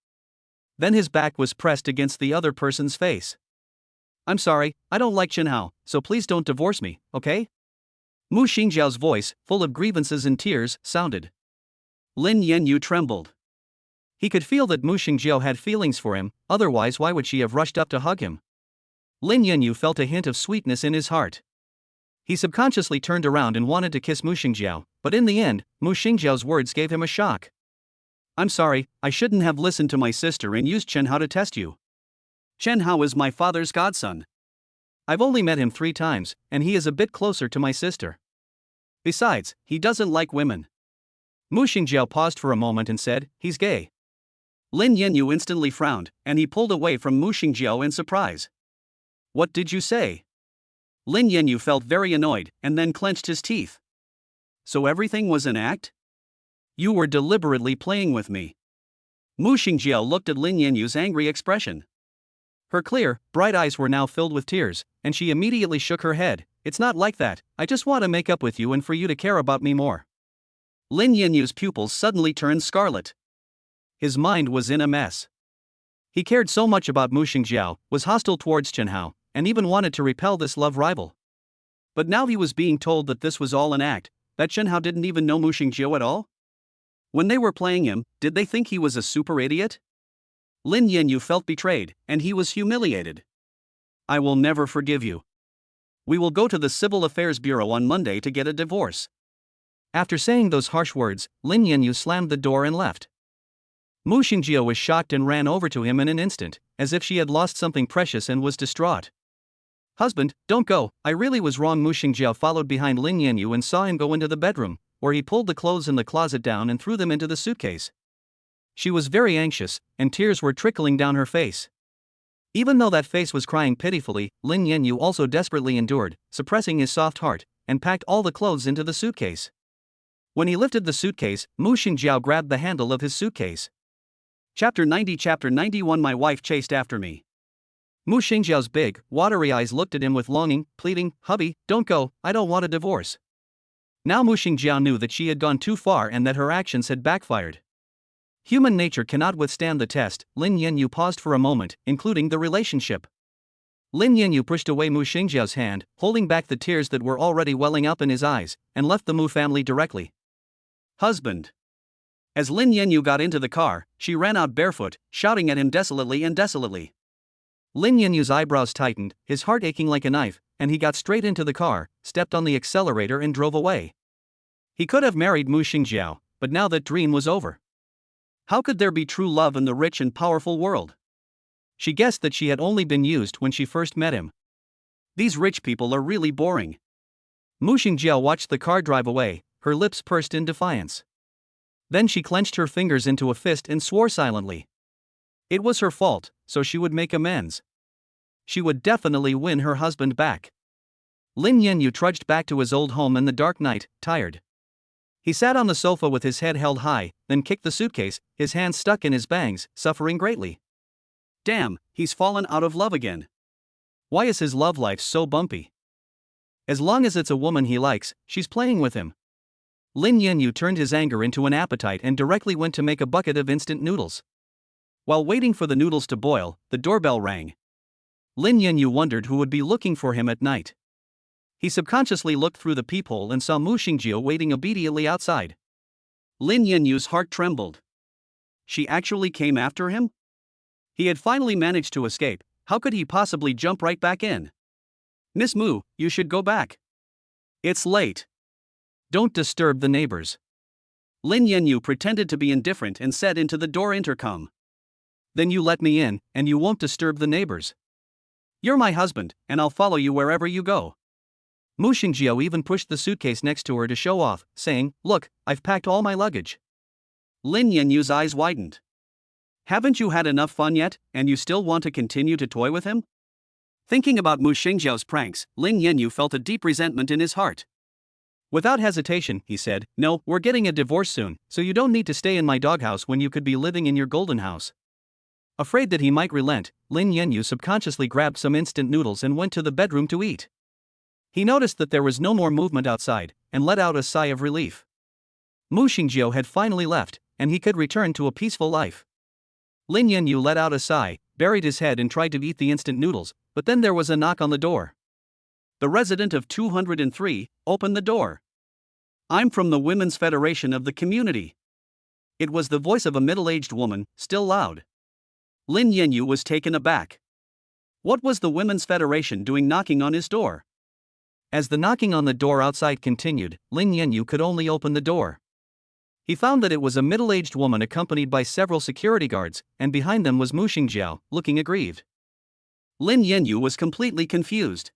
Then his back was pressed against the other person's face. I'm sorry, I don't like Chen Hao, so please don't divorce me, okay? Mu Shengjiao's voice, full of grievances and tears, sounded. Lin Yanyu trembled. He could feel that Mu Shengjiao had feelings for him, otherwise why would she have rushed up to hug him? Lin Yanyu felt a hint of sweetness in his heart. He subconsciously turned around and wanted to kiss Mu Shengjiao, but in the end, Mu Shengjiao's words gave him a shock. I'm sorry, I shouldn't have listened to my sister and used Chen Hao to test you. Chen Hao is my father's godson. I've only met him 3 times, and he is a bit closer to my sister. Besides, he doesn't like women. Mu Shengjiao paused for a moment and said, he's gay. Lin Yanyu instantly frowned, and he pulled away from Mu Shengjiao in surprise. What did you say? Lin Yanyu felt very annoyed, and then clenched his teeth. So everything was an act? You were deliberately playing with me. Mu Shengjiao looked at Lin Yanyu's angry expression. Her clear, bright eyes were now filled with tears, and she immediately shook her head. It's not like that, I just want to make up with you and for you to care about me more. Lin Yanyu's pupils suddenly turned scarlet. His mind was in a mess. He cared so much about Mu Shengjiao, was hostile towards Chenhao, and even wanted to repel this love rival. But now he was being told that this was all an act, that Chenhao didn't even know Mu Shengjiao at all? When they were playing him, did they think he was a super idiot? Lin Yanyu felt betrayed, and he was humiliated. I will never forgive you. We will go to the Civil Affairs Bureau on Monday to get a divorce. After saying those harsh words, Lin Yanyu slammed the door and left. Mu Shengjiao was shocked and ran over to him in an instant, as if she had lost something precious and was distraught. Husband, don't go, I really was wrong. Mu Shengjiao followed behind Lin Yanyu and saw him go into the bedroom, where he pulled the clothes in the closet down and threw them into the suitcase. She was very anxious, and tears were trickling down her face. Even though that face was crying pitifully, Lin Yanyu also desperately endured, suppressing his soft heart, and packed all the clothes into the suitcase. When he lifted the suitcase, Mu Shengjiao grabbed the handle of his suitcase. Chapter 90. Chapter 91. My wife chased after me. Mu Shengjiao's big, watery eyes looked at him with longing, pleading, "Hubby, don't go, I don't want a divorce." Now Mu Shengjiao knew that she had gone too far and that her actions had backfired. Human nature cannot withstand the test. Lin Yanyu paused for a moment, including the relationship. Lin Yanyu pushed away Mu Shengjiao's hand, holding back the tears that were already welling up in his eyes, and left the Mu family directly. Husband. As Lin Yanyu got into the car, she ran out barefoot, shouting at him desolately. Lin Yanyu's eyebrows tightened, his heart aching like a knife, and he got straight into the car, stepped on the accelerator and drove away. He could have married Mu Shengjiao, but now that dream was over. How could there be true love in the rich and powerful world? She guessed that she had only been used when she first met him. These rich people are really boring. Mu Shengjiao watched the car drive away, her lips pursed in defiance. Then she clenched her fingers into a fist and swore silently. It was her fault, so she would make amends. She would definitely win her husband back. Lin Yanyu trudged back to his old home in the dark night, tired. He sat on the sofa with his head held high, then kicked the suitcase, his hands stuck in his bangs, suffering greatly. Damn, he's fallen out of love again. Why is his love life so bumpy? As long as it's a woman he likes, she's playing with him. Lin Yanyu turned his anger into an appetite and directly went to make a bucket of instant noodles. While waiting for the noodles to boil, the doorbell rang. Lin Yanyu wondered who would be looking for him at night. He subconsciously looked through the peephole and saw Mu Shengjiao waiting obediently outside. Lin Yanyu's heart trembled. She actually came after him? He had finally managed to escape, how could he possibly jump right back in? Miss Mu, you should go back. It's late. Don't disturb the neighbors. Lin Yanyu pretended to be indifferent and said into the door intercom. Then you let me in, and you won't disturb the neighbors. You're my husband, and I'll follow you wherever you go. Mu Shengjiao even pushed the suitcase next to her to show off, saying, "Look, I've packed all my luggage." Lin Yanyu's eyes widened. Haven't you had enough fun yet, and you still want to continue to toy with him? Thinking about Mu Shengjiao's pranks, Lin Yanyu felt a deep resentment in his heart. Without hesitation, he said, "No, we're getting a divorce soon, so you don't need to stay in my doghouse when you could be living in your golden house." Afraid that he might relent, Lin Yanyu subconsciously grabbed some instant noodles and went to the bedroom to eat. He noticed that there was no more movement outside, and let out a sigh of relief. Mu Shengjiao had finally left, and he could return to a peaceful life. Lin Yanyu let out a sigh, buried his head and tried to eat the instant noodles, but then there was a knock on the door. The resident of 203 opened the door. "I'm from the Women's Federation of the community." It was the voice of a middle-aged woman, still loud. Lin Yanyu was taken aback. What was the Women's Federation doing knocking on his door? As the knocking on the door outside continued, Lin Yanyu could only open the door. He found that it was a middle-aged woman accompanied by several security guards, and behind them was Mu Shengjiao, looking aggrieved. Lin Yanyu was completely confused.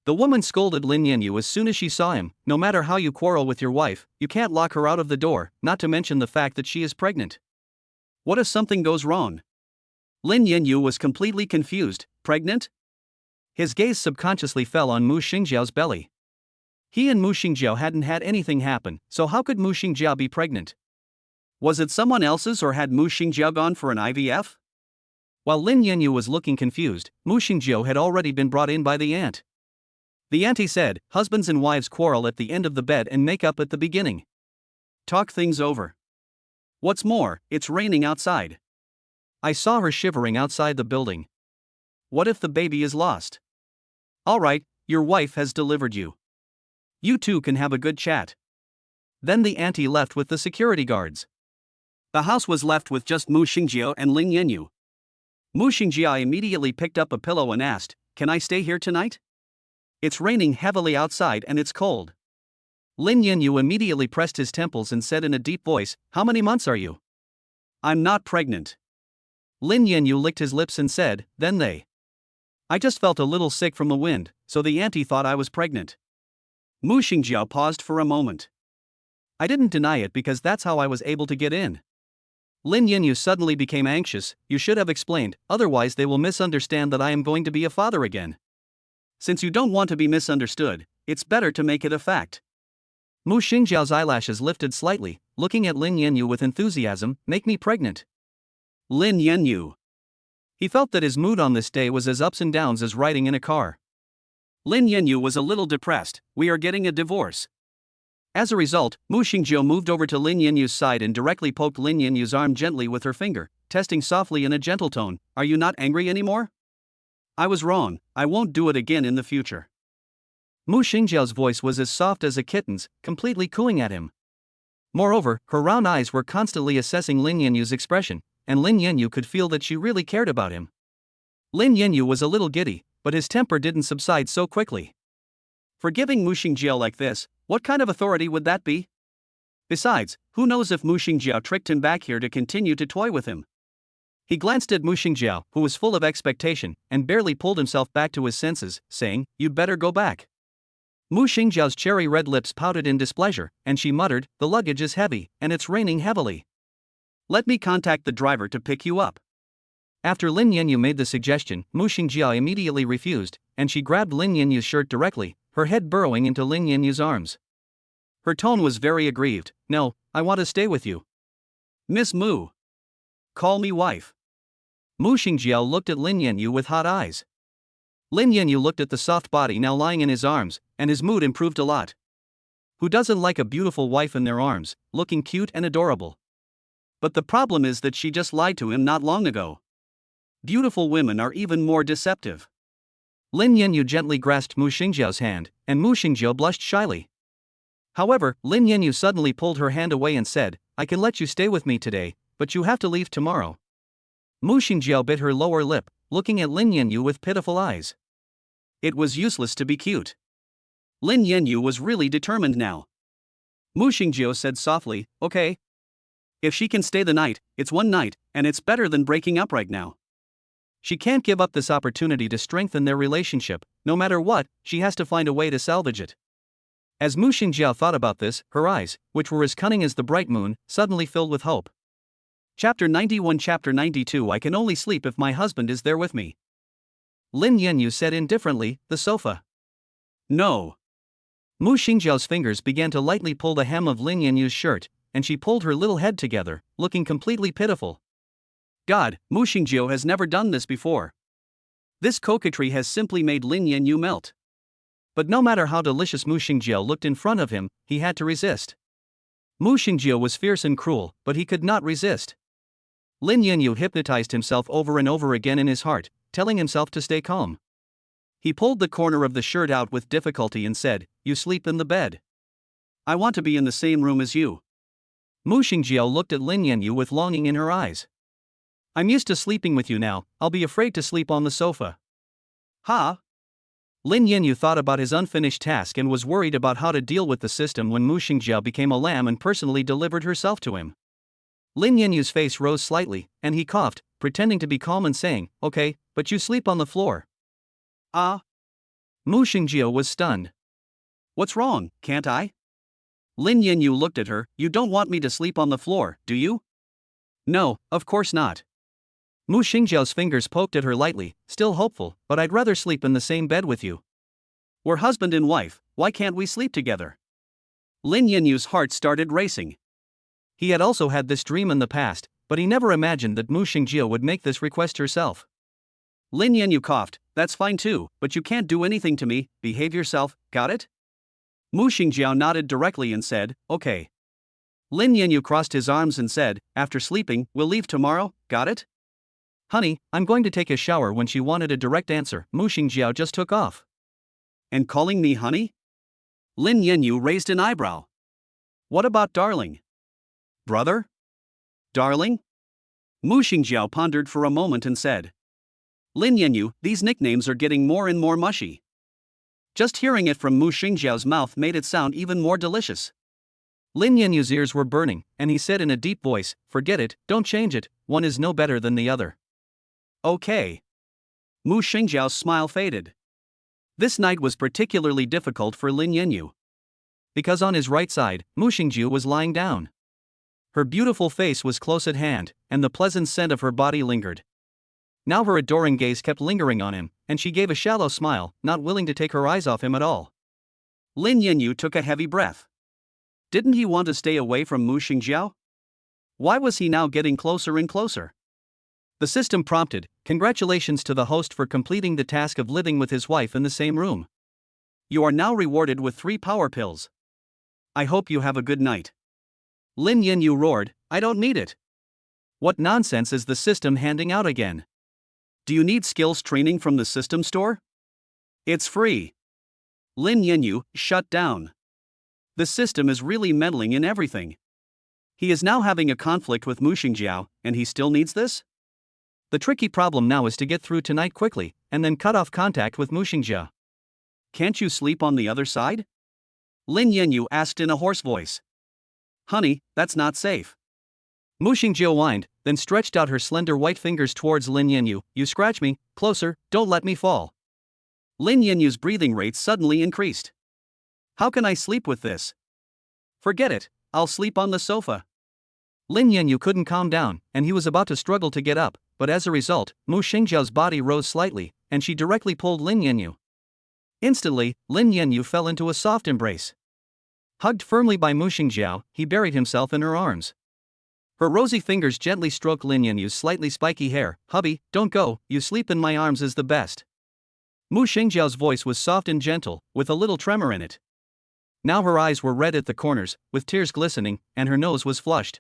The woman scolded Lin Yanyu as soon as she saw him. "No matter how you quarrel with your wife, you can't lock her out of the door, not to mention the fact that she is pregnant. What if something goes wrong?" Lin Yanyu was completely confused. Pregnant? His gaze subconsciously fell on Mu Shengjiao's belly. He and Mu Shengjiao hadn't had anything happen, so how could Mu Shengjiao be pregnant? Was it someone else's or had Mu Shengjiao gone for an IVF? While Lin Yanyu was looking confused, Mu Shengjiao had already been brought in by the aunt. The auntie said, "Husbands and wives quarrel at the end of the bed and make up at the beginning. Talk things over." What's more, it's raining outside. I saw her shivering outside the building. What if the baby is lost? Alright, your wife has delivered you. You two can have a good chat. Then the auntie left with the security guards. The house was left with just Mu Shengjiao and Lin Yanyu. Mu Shengjiao immediately picked up a pillow and asked, "Can I stay here tonight? It's raining heavily outside and it's cold." Lin Yanyu immediately pressed his temples and said in a deep voice, "How many months are you?" "I'm not pregnant." Lin Yanyu licked his lips and said, "Then I just felt a little sick from the wind, so the auntie thought I was pregnant." Mu Shengjiao paused for a moment. "I didn't deny it because that's how I was able to get in." Lin Yanyu suddenly became anxious. "You should have explained, otherwise they will misunderstand that I am going to be a father again. Since you don't want to be misunderstood, it's better to make it a fact." Mu Shengjiao's eyelashes lifted slightly, looking at Lin Yanyu with enthusiasm. "Make me pregnant." Lin Yanyu. He felt that his mood on this day was as ups and downs as riding in a car. Lin Yanyu was a little depressed. "We are getting a divorce." As a result, Mu Shengjiao moved over to Lin Yanyu's side and directly poked Lin Yanyu's arm gently with her finger, testing softly in a gentle tone, "Are you not angry anymore?" "I was wrong, I won't do it again in the future." Mu Shengjiao's voice was as soft as a kitten's, completely cooing at him. Moreover, her round eyes were constantly assessing Lin Yanyu's expression, and Lin Yanyu could feel that she really cared about him. Lin Yanyu was a little giddy, but his temper didn't subside so quickly. Forgiving Mu Shengjiao like this, what kind of authority would that be? Besides, who knows if Mu Shengjiao tricked him back here to continue to toy with him? He glanced at Mu Shengjiao, who was full of expectation, and barely pulled himself back to his senses, saying, "You'd better go back." Mu Shengjiao's cherry red lips pouted in displeasure, and she muttered, "The luggage is heavy, and it's raining heavily. Let me contact the driver to pick you up." After Lin Yanyu made the suggestion, Mu Shengjiao immediately refused, and she grabbed Lin Yanyu's shirt directly, her head burrowing into Lin Yanyu's arms. Her tone was very aggrieved. "No, I want to stay with you. Miss Mu. Call me wife." Mu Shengjiao looked at Lin Yanyu with hot eyes. Lin Yanyu looked at the soft body now lying in his arms, and his mood improved a lot. Who doesn't like a beautiful wife in their arms, looking cute and adorable? But the problem is that she just lied to him not long ago. Beautiful women are even more deceptive. Lin Yanyu gently grasped Mu Shengjiao's hand, and Mu Shengjiao blushed shyly. However, Lin Yanyu suddenly pulled her hand away and said, "I can let you stay with me today, but you have to leave tomorrow." Mu Shengjiao bit her lower lip, looking at Lin Yanyu with pitiful eyes. It was useless to be cute. Lin Yanyu was really determined now. Mu Shengjiao said softly, "Okay. If she can stay the night, it's one night, and it's better than breaking up right now. She can't give up this opportunity to strengthen their relationship. No matter what, she has to find a way to salvage it." As Mu Shengjiao thought about this, her eyes, which were as cunning as the bright moon, suddenly filled with hope. Chapter 91 Chapter 92 I can only sleep if my husband is there with me. Lin Yanyu said indifferently, "The sofa." "No." Mu Shengjiao's fingers began to lightly pull the hem of Lin Yanyu's shirt, and she pulled her little head together, looking completely pitiful. God, Mu Shengjiao has never done this before. This coquetry has simply made Lin Yanyu melt. But no matter how delicious Mu Shengjiao looked in front of him, he had to resist. Mu Shengjiao was fierce and cruel, but he could not resist. Lin Yanyu hypnotized himself over and over again in his heart, telling himself to stay calm. He pulled the corner of the shirt out with difficulty and said, "You sleep in the bed. I want to be in the same room as you." Mu Shengjiao looked at Lin Yanyu with longing in her eyes. "I'm used to sleeping with you now, I'll be afraid to sleep on the sofa." "Ha?" Lin Yanyu thought about his unfinished task and was worried about how to deal with the system when Mu Shengjiao became a lamb and personally delivered herself to him. Lin Yanyu's face rose slightly, and he coughed, pretending to be calm and saying, "Okay, but you sleep on the floor." "Ah?" Mu Shengjiao was stunned. "What's wrong, can't I?" Lin Yanyu looked at her. "You don't want me to sleep on the floor, do you?" "No, of course not." Mu Shengjiao's fingers poked at her lightly, still hopeful, "But I'd rather sleep in the same bed with you. We're husband and wife, why can't we sleep together?" Lin Yanyu's heart started racing. He had also had this dream in the past, but he never imagined that Mu Shengjiao would make this request herself. Lin Yanyu coughed, "That's fine too, but you can't do anything to me, behave yourself, got it?" Mu Shengjiao nodded directly and said, "Okay." Lin Yanyu crossed his arms and said, after sleeping, we'll leave tomorrow, got it? Honey, I'm going to take a shower. When she wanted a direct answer, Mu Shengjiao just took off. And calling me honey? Lin Yanyu raised an eyebrow. What about darling? Brother? Darling? Mu Shengjiao pondered for a moment and said, Lin Yanyu, these nicknames are getting more and more mushy. Just hearing it from Mu Shengjiao's mouth made it sound even more delicious. Lin Yanyu's ears were burning, and he said in a deep voice, forget it, don't change it, one is no better than the other. Okay. Mu Shengjiao's smile faded. This night was particularly difficult for Lin Yanyu. Because on his right side, Mu Shengjiao was lying down. Her beautiful face was close at hand, and the pleasant scent of her body lingered. Now her adoring gaze kept lingering on him, and she gave a shallow smile, not willing to take her eyes off him at all. Lin Yanyu took a heavy breath. Didn't he want to stay away from Mu Shengjiao? Why was he now getting closer and closer? The system prompted, congratulations to the host for completing the task of living with his wife in the same room. You are now rewarded with 3 power pills. I hope you have a good night. Lin Yanyu roared, I don't need it. What nonsense is the system handing out again? Do you need skills training from the system store? It's free. Lin Yanyu shut down. The system is really meddling in everything. He is now having a conflict with Mu Shengjiao, and he still needs this? The tricky problem now is to get through tonight quickly, and then cut off contact with Mu Shengjiao. Can't you sleep on the other side? Lin Yanyu asked in a hoarse voice. Honey, that's not safe. Mu Shengjiao whined, then stretched out her slender white fingers towards Lin Yanyu. You scratch me, closer, don't let me fall. Lin Yanyu's breathing rate suddenly increased. How can I sleep with this? Forget it, I'll sleep on the sofa. Lin Yanyu couldn't calm down, and he was about to struggle to get up, but as a result, Mu Shengjiao's body rose slightly, and she directly pulled Lin Yanyu. Instantly, Lin Yanyu fell into a soft embrace. Hugged firmly by Mu Shengjiao, he buried himself in her arms. Her rosy fingers gently stroked Lin Yanyu's slightly spiky hair. Hubby, don't go, you sleep in my arms is the best. Mu Shengjiao's voice was soft and gentle, with a little tremor in it. Now her eyes were red at the corners, with tears glistening, and her nose was flushed.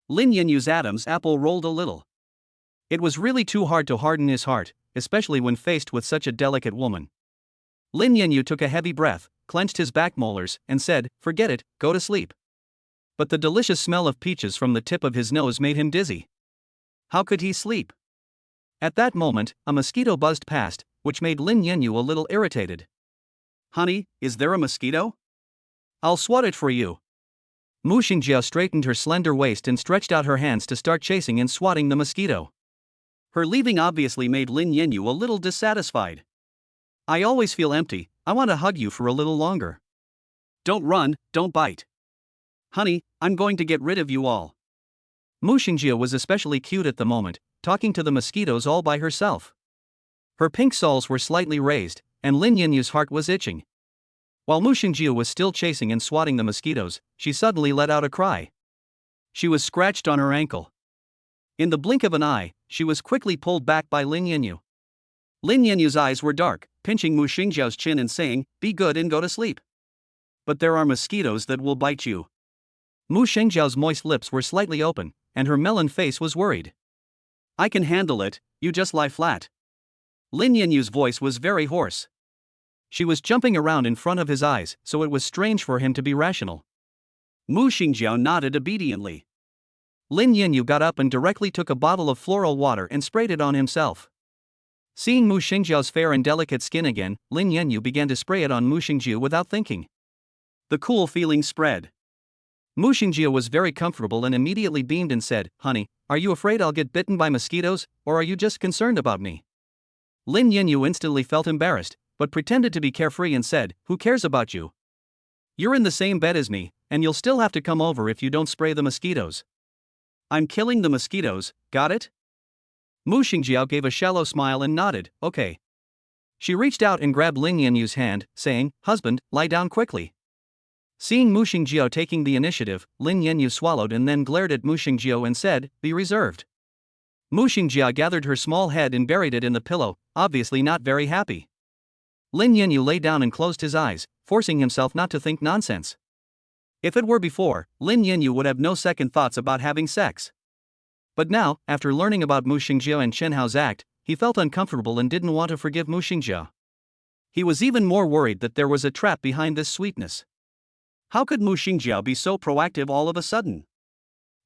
Lin Yanyu's Adam's apple rolled a little. It was really too hard to harden his heart, especially when faced with such a delicate woman. Lin Yanyu took a heavy breath, clenched his back molars, and said, forget it, go to sleep. But the delicious smell of peaches from the tip of his nose made him dizzy. How could he sleep? At that moment, a mosquito buzzed past, which made Lin Yanyu a little irritated. Honey, is there a mosquito? I'll swat it for you. Mu Shengjiao straightened her slender waist and stretched out her hands to start chasing and swatting the mosquito. Her leaving obviously made Lin Yanyu a little dissatisfied. I always feel empty, I want to hug you for a little longer. Don't run, don't bite. Honey, I'm going to get rid of you all. Mu Shengjiao was especially cute at the moment, talking to the mosquitoes all by herself. Her pink soles were slightly raised, and Lin Yanyu's heart was itching. While Mu Shengjiao was still chasing and swatting the mosquitoes, she suddenly let out a cry. She was scratched on her ankle. In the blink of an eye, she was quickly pulled back by Lin Yanyu. Lin Yanyu's eyes were dark, pinching Mu Shengjiao's chin and saying, be good and go to sleep. But there are mosquitoes that will bite you. Mu Shengjiao's moist lips were slightly open, and her melon face was worried. I can handle it, you just lie flat. Lin Yanyu's voice was very hoarse. She was jumping around in front of his eyes, so it was strange for him to be rational. Mu Shengjiao nodded obediently. Lin Yanyu got up and directly took a bottle of floral water and sprayed it on himself. Seeing Mu Shengjiao's fair and delicate skin again, Lin Yanyu began to spray it on Mu Shengjiao without thinking. The cool feeling spread. Mu Shengjiao was very comfortable and immediately beamed and said, honey, are you afraid I'll get bitten by mosquitoes, or are you just concerned about me? Lin Yanyu instantly felt embarrassed, but pretended to be carefree and said, who cares about you? You're in the same bed as me, and you'll still have to come over if you don't spray the mosquitoes. I'm killing the mosquitoes, got it? Mu Shengjiao gave a shallow smile and nodded, okay. She reached out and grabbed Lin Yanyu's hand, saying, husband, lie down quickly. Seeing Mu Shengjiao taking the initiative, Lin Yanyu swallowed and then glared at Mu Shengjiao and said, be reserved. Mu Shengjiao gathered her small head and buried it in the pillow, obviously not very happy. Lin Yanyu lay down and closed his eyes, forcing himself not to think nonsense. If it were before, Lin Yanyu would have no second thoughts about having sex. But now, after learning about Mu Shengjiao and Chen Hao's act, he felt uncomfortable and didn't want to forgive Mu Shengjiao. He was even more worried that there was a trap behind this sweetness. How could Mu Shengjiao be so proactive all of a sudden?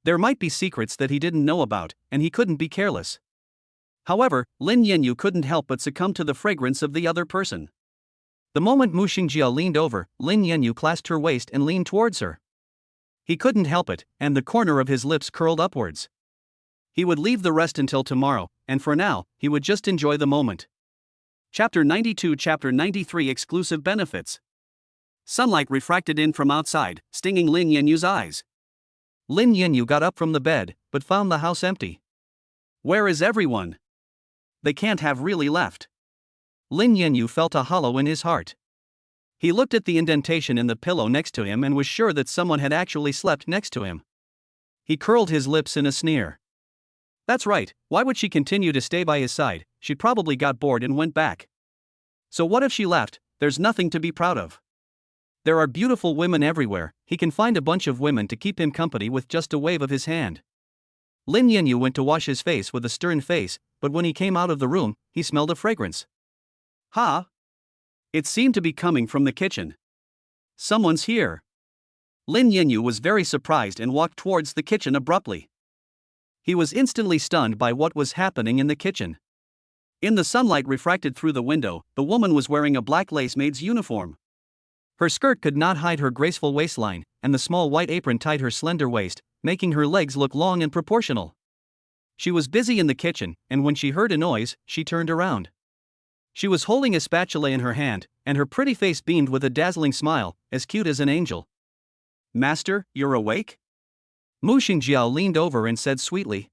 There might be secrets that he didn't know about, and he couldn't be careless. However, Lin Yanyu couldn't help but succumb to the fragrance of the other person. The moment Mu Shengjiao leaned over, Lin Yanyu clasped her waist and leaned towards her. He couldn't help it, and the corner of his lips curled upwards. He would leave the rest until tomorrow, and for now, he would just enjoy the moment. Chapter 92 Chapter 93 Exclusive Benefits. Sunlight refracted in from outside, stinging Lin Yanyu's eyes. Lin Yanyu got up from the bed, but found the house empty. Where is everyone? They can't have really left. Lin Yanyu felt a hollow in his heart. He looked at the indentation in the pillow next to him and was sure that someone had actually slept next to him. He curled his lips in a sneer. That's right, why would she continue to stay by his side? She probably got bored and went back. So what if she left? There's nothing to be proud of. There are beautiful women everywhere, he can find a bunch of women to keep him company with just a wave of his hand. Lin Yanyu went to wash his face with a stern face, but when he came out of the room, he smelled a fragrance. Ha! It seemed to be coming from the kitchen. Someone's here. Lin Yanyu was very surprised and walked towards the kitchen abruptly. He was instantly stunned by what was happening in the kitchen. In the sunlight refracted through the window, the woman was wearing a black lace maid's uniform. Her skirt could not hide her graceful waistline, and the small white apron tied her slender waist, making her legs look long and proportional. She was busy in the kitchen, and when she heard a noise, she turned around. She was holding a spatula in her hand, and her pretty face beamed with a dazzling smile, as cute as an angel. Master, you're awake? Mu Shengjiao leaned over and said sweetly.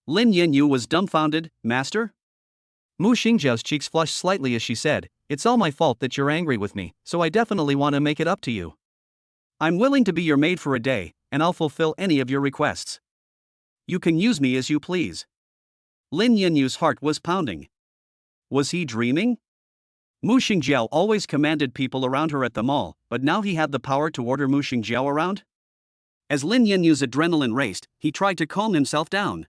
Lin Yanyu was dumbfounded. Master? Mu Shengjiao's cheeks flushed slightly as she said, it's all my fault that you're angry with me, so I definitely want to make it up to you. I'm willing to be your maid for a day, and I'll fulfill any of your requests. You can use me as you please. Lin Yanyu's heart was pounding. Was he dreaming? Mu Shengjiao always commanded people around her at the mall, but now he had the power to order Mu Shengjiao around? As Lin Yanyu's adrenaline raced, he tried to calm himself down.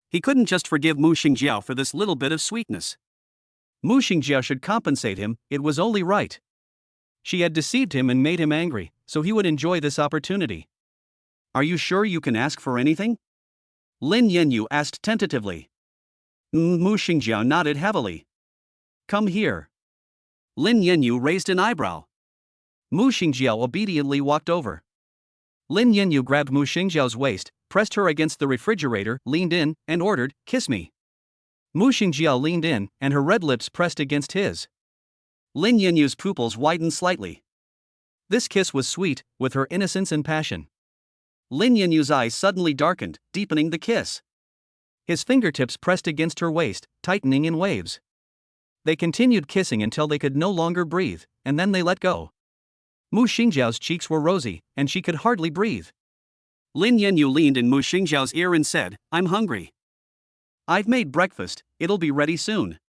He couldn't just forgive Mu Shengjiao for this little bit of sweetness. Mu Shengjiao should compensate him, it was only right. She had deceived him and made him angry, so he would enjoy this opportunity. Are you sure you can ask for anything? Lin Yanyu asked tentatively. Mu Shengjiao nodded heavily. Come here. Lin Yanyu raised an eyebrow. Mu Shengjiao obediently walked over. Lin Yanyu grabbed Mu Shengjiao's waist, pressed her against the refrigerator, leaned in, and ordered, kiss me. Mu Shengjiao leaned in, and her red lips pressed against his. Lin Yanyu's pupils widened slightly. This kiss was sweet, with her innocence and passion. Lin Yanyu's eyes suddenly darkened, deepening the kiss. His fingertips pressed against her waist, tightening in waves. They continued kissing until they could no longer breathe, and then they let go. Mu Shengjiao's cheeks were rosy, and she could hardly breathe. Lin Yanyu leaned in Mu Shengjiao's ear and said, I'm hungry. I've made breakfast, it'll be ready soon.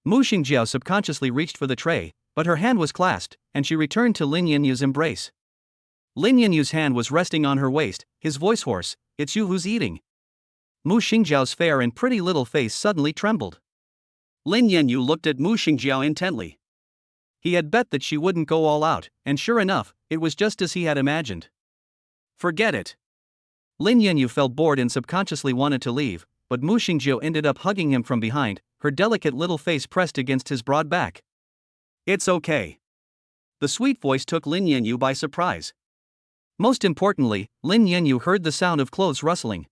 Mu Shengjiao subconsciously reached for the tray, but her hand was clasped, and she returned to Lin Yanyu's embrace. Lin Yanyu's hand was resting on her waist, his voice hoarse, it's you who's eating. Mu Shengjiao's fair and pretty little face suddenly trembled. Lin Yanyu looked at Mu Shengjiao intently. He had bet that she wouldn't go all out, and sure enough, it was just as he had imagined. Forget it. Lin Yanyu felt bored and subconsciously wanted to leave, but Mu Shengjiao ended up hugging him from behind, her delicate little face pressed against his broad back. It's okay. The sweet voice took Lin Yanyu by surprise. Most importantly, Lin Yanyu heard the sound of clothes rustling.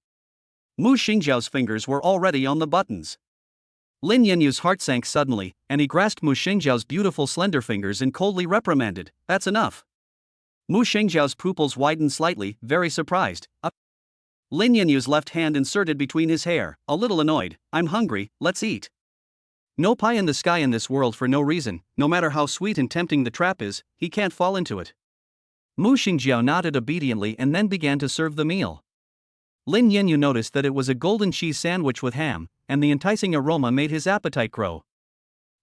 Mu Shengjiao's fingers were already on the buttons. Lin Yanyu's heart sank suddenly, and he grasped Mu Shengjiao's beautiful slender fingers and coldly reprimanded, that's enough. Mu Shengjiao's pupils widened slightly, very surprised. Lin Yanyu's left hand inserted between his hair, a little annoyed, I'm hungry, let's eat. No pie in the sky in this world for no reason, no matter how sweet and tempting the trap is, he can't fall into it. Mu Shengjiao nodded obediently and then began to serve the meal. Lin Yanyu noticed that it was a golden cheese sandwich with ham, and the enticing aroma made his appetite grow.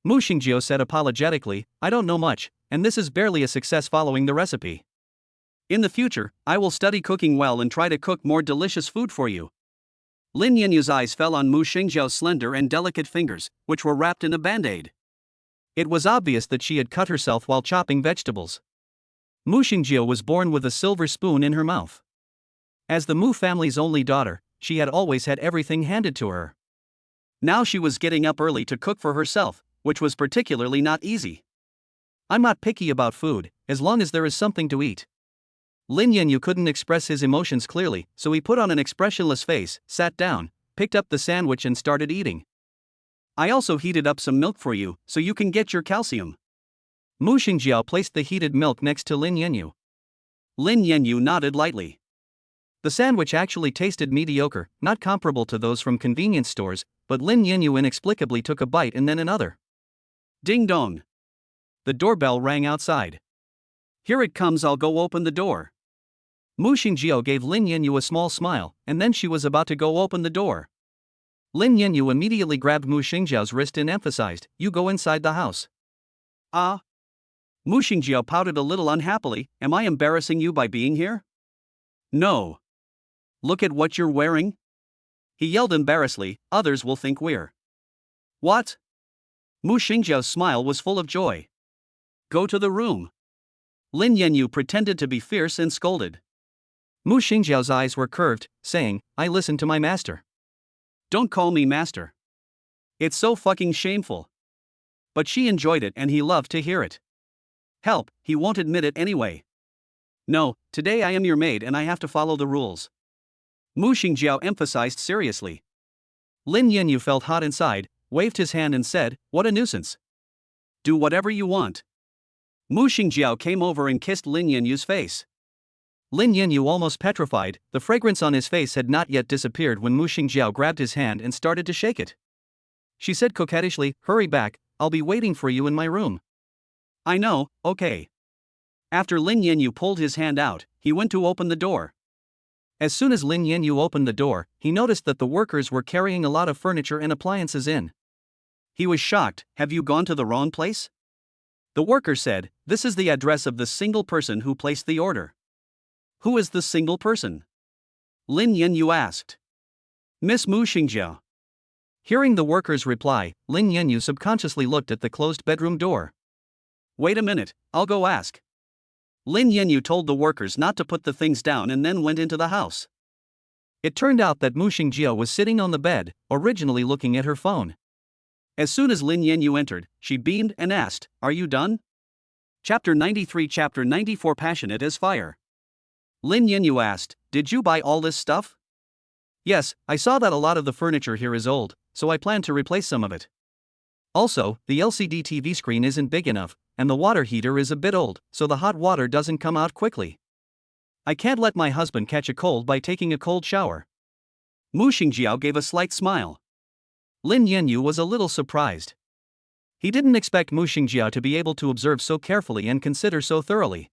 Mu Shengjiao said apologetically, I don't know much, and this is barely a success following the recipe. In the future, I will study cooking well and try to cook more delicious food for you. Lin Yanyu's eyes fell on Mu Shengjiao's slender and delicate fingers, which were wrapped in a band-aid. It was obvious that she had cut herself while chopping vegetables. Mu Shengjiao was born with a silver spoon in her mouth. As the Mu family's only daughter, she had always had everything handed to her. Now she was getting up early to cook for herself, which was particularly not easy. I'm not picky about food, as long as there is something to eat. Lin Yanyu couldn't express his emotions clearly, so he put on an expressionless face, sat down, picked up the sandwich and started eating. I also heated up some milk for you, so you can get your calcium. Mu Shengjiao placed the heated milk next to Lin Yanyu. Lin Yanyu nodded lightly. The sandwich actually tasted mediocre, not comparable to those from convenience stores, but Lin Yanyu inexplicably took a bite and then another. Ding dong. The doorbell rang outside. Here it comes, I'll go open the door. Mu Shengjiao gave Lin Yanyu a small smile, and then she was about to go open the door. Lin Yanyu immediately grabbed Mu Shengjiao's wrist and emphasized, "You go inside the house." Ah? Mu Shengjiao pouted a little unhappily, "Am I embarrassing you by being here?" "No. Look at what you're wearing." He yelled embarrassedly, "Others will think we're." "What?" Mu Shengjiao's smile was full of joy. "Go to the room." Lin Yanyu pretended to be fierce and scolded. Mu Shengjiao's eyes were curved, saying, "I listen to my master." "Don't call me master. It's so fucking shameful." But she enjoyed it and he loved to hear it. Help, he won't admit it anyway. "No, today I am your maid and I have to follow the rules." Mu Shengjiao emphasized seriously. Lin Yanyu felt hot inside, waved his hand and said, "What a nuisance. Do whatever you want." Mu Shengjiao came over and kissed Lin Yanyu's face. Lin Yanyu almost petrified, the fragrance on his face had not yet disappeared when Mu Shengjiao grabbed his hand and started to shake it. She said coquettishly, "Hurry back, I'll be waiting for you in my room." "I know, okay." After Lin Yanyu pulled his hand out, he went to open the door. As soon as Lin Yanyu opened the door, he noticed that the workers were carrying a lot of furniture and appliances in. He was shocked. "Have you gone to the wrong place?" The worker said, "This is the address of the single person who placed the order." "Who is the single person?" Lin Yanyu asked. "Miss Mu Shengjiao." Hearing the worker's reply, Lin Yanyu subconsciously looked at the closed bedroom door. "Wait a minute, I'll go ask." Lin Yanyu told the workers not to put the things down and then went into the house. It turned out that Mu Shengjiao was sitting on the bed, originally looking at her phone. As soon as Lin Yanyu entered, she beamed and asked, "Are you done?" Chapter 93, Chapter 94, Passionate as Fire. Lin Yanyu asked, "Did you buy all this stuff?" "Yes, I saw that a lot of the furniture here is old, so I plan to replace some of it. Also, the LCD TV screen isn't big enough, and the water heater is a bit old, so the hot water doesn't come out quickly. I can't let my husband catch a cold by taking a cold shower." Mu Shengjiao gave a slight smile. Lin Yanyu was a little surprised. He didn't expect Mu Shengjiao to be able to observe so carefully and consider so thoroughly.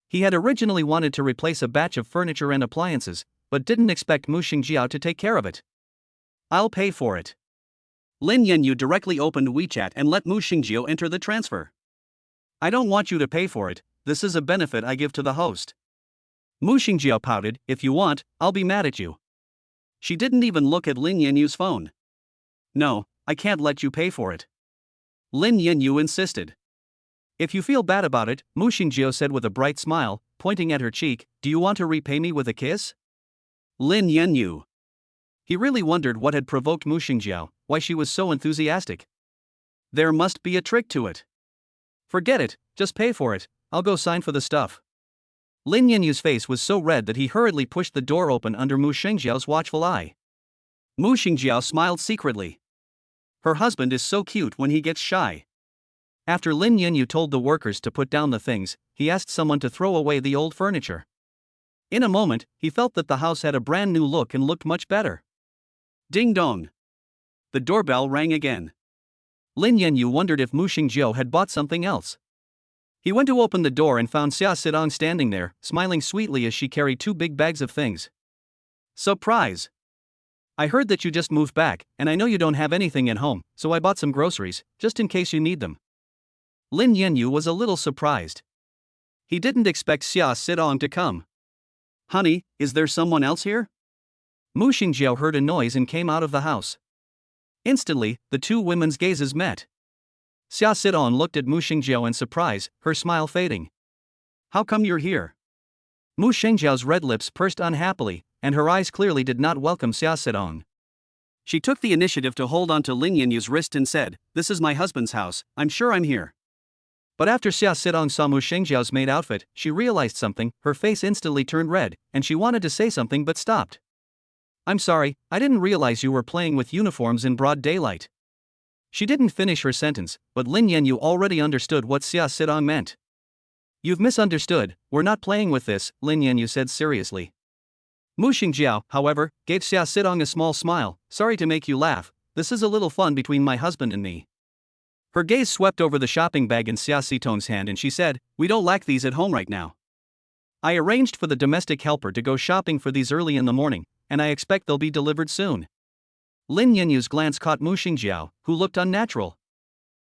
He had originally wanted to replace a batch of furniture and appliances, but didn't expect Mu Shengjiao to take care of it. "I'll pay for it." Lin Yanyu directly opened WeChat and let Mu Shengjiao enter the transfer. "I don't want you to pay for it, this is a benefit I give to the host." Mu Shengjiao pouted, "If you want, I'll be mad at you." She didn't even look at Lin Yanyu's phone. "No, I can't let you pay for it." Lin Yanyu insisted. "If you feel bad about it," Mu Shengjiao said with a bright smile, pointing at her cheek, "do you want to repay me with a kiss?" Lin Yanyu. He really wondered what had provoked Mu Shengjiao, why she was so enthusiastic. There must be a trick to it. "Forget it, just pay for it, I'll go sign for the stuff." Lin Yanyu's face was so red that he hurriedly pushed the door open under Mu Shengjiao's watchful eye. Mu Shengjiao smiled secretly. Her husband is so cute when he gets shy. After Lin Yanyu told the workers to put down the things, he asked someone to throw away the old furniture. In a moment, he felt that the house had a brand new look and looked much better. Ding dong. The doorbell rang again. Lin Yanyu wondered if Mu Shengjiao had bought something else. He went to open the door and found Xia Sidong standing there, smiling sweetly as she carried 2 big bags of things. "Surprise! I heard that you just moved back, and I know you don't have anything at home, so I bought some groceries, just in case you need them." Lin Yanyu was a little surprised. He didn't expect Xia Sidong to come. Honey, is there someone else here? Mu Shengjiao heard a noise and came out of the house. Instantly, the two women's gazes met. Xia Sidong looked at Mu Shengjiao in surprise, her smile fading. How come you're here? Mu Shengjiao's red lips pursed unhappily, and her eyes clearly did not welcome Xia Sidong. She took the initiative to hold on to Lin Yanyu's wrist and said, "This is my husband's house, I'm sure I'm here." But after Xia Sidong saw Mu Shengjiao's maid outfit, she realized something, her face instantly turned red, and she wanted to say something but stopped. "I'm sorry, I didn't realize you were playing with uniforms in broad daylight." She didn't finish her sentence, but Lin Yanyu already understood what Xia Sidong meant. "You've misunderstood, we're not playing with this," Lin Yanyu said seriously. Mu Shengjiao, however, gave Xia Sidong a small smile. "Sorry to make you laugh, this is a little fun between my husband and me." Her gaze swept over the shopping bag in Xia Sidong's hand and she said, "We don't lack these at home right now. I arranged for the domestic helper to go shopping for these early in the morning, and I expect they'll be delivered soon." Lin Yanyu's glance caught Mu Shengjiao, who looked unnatural.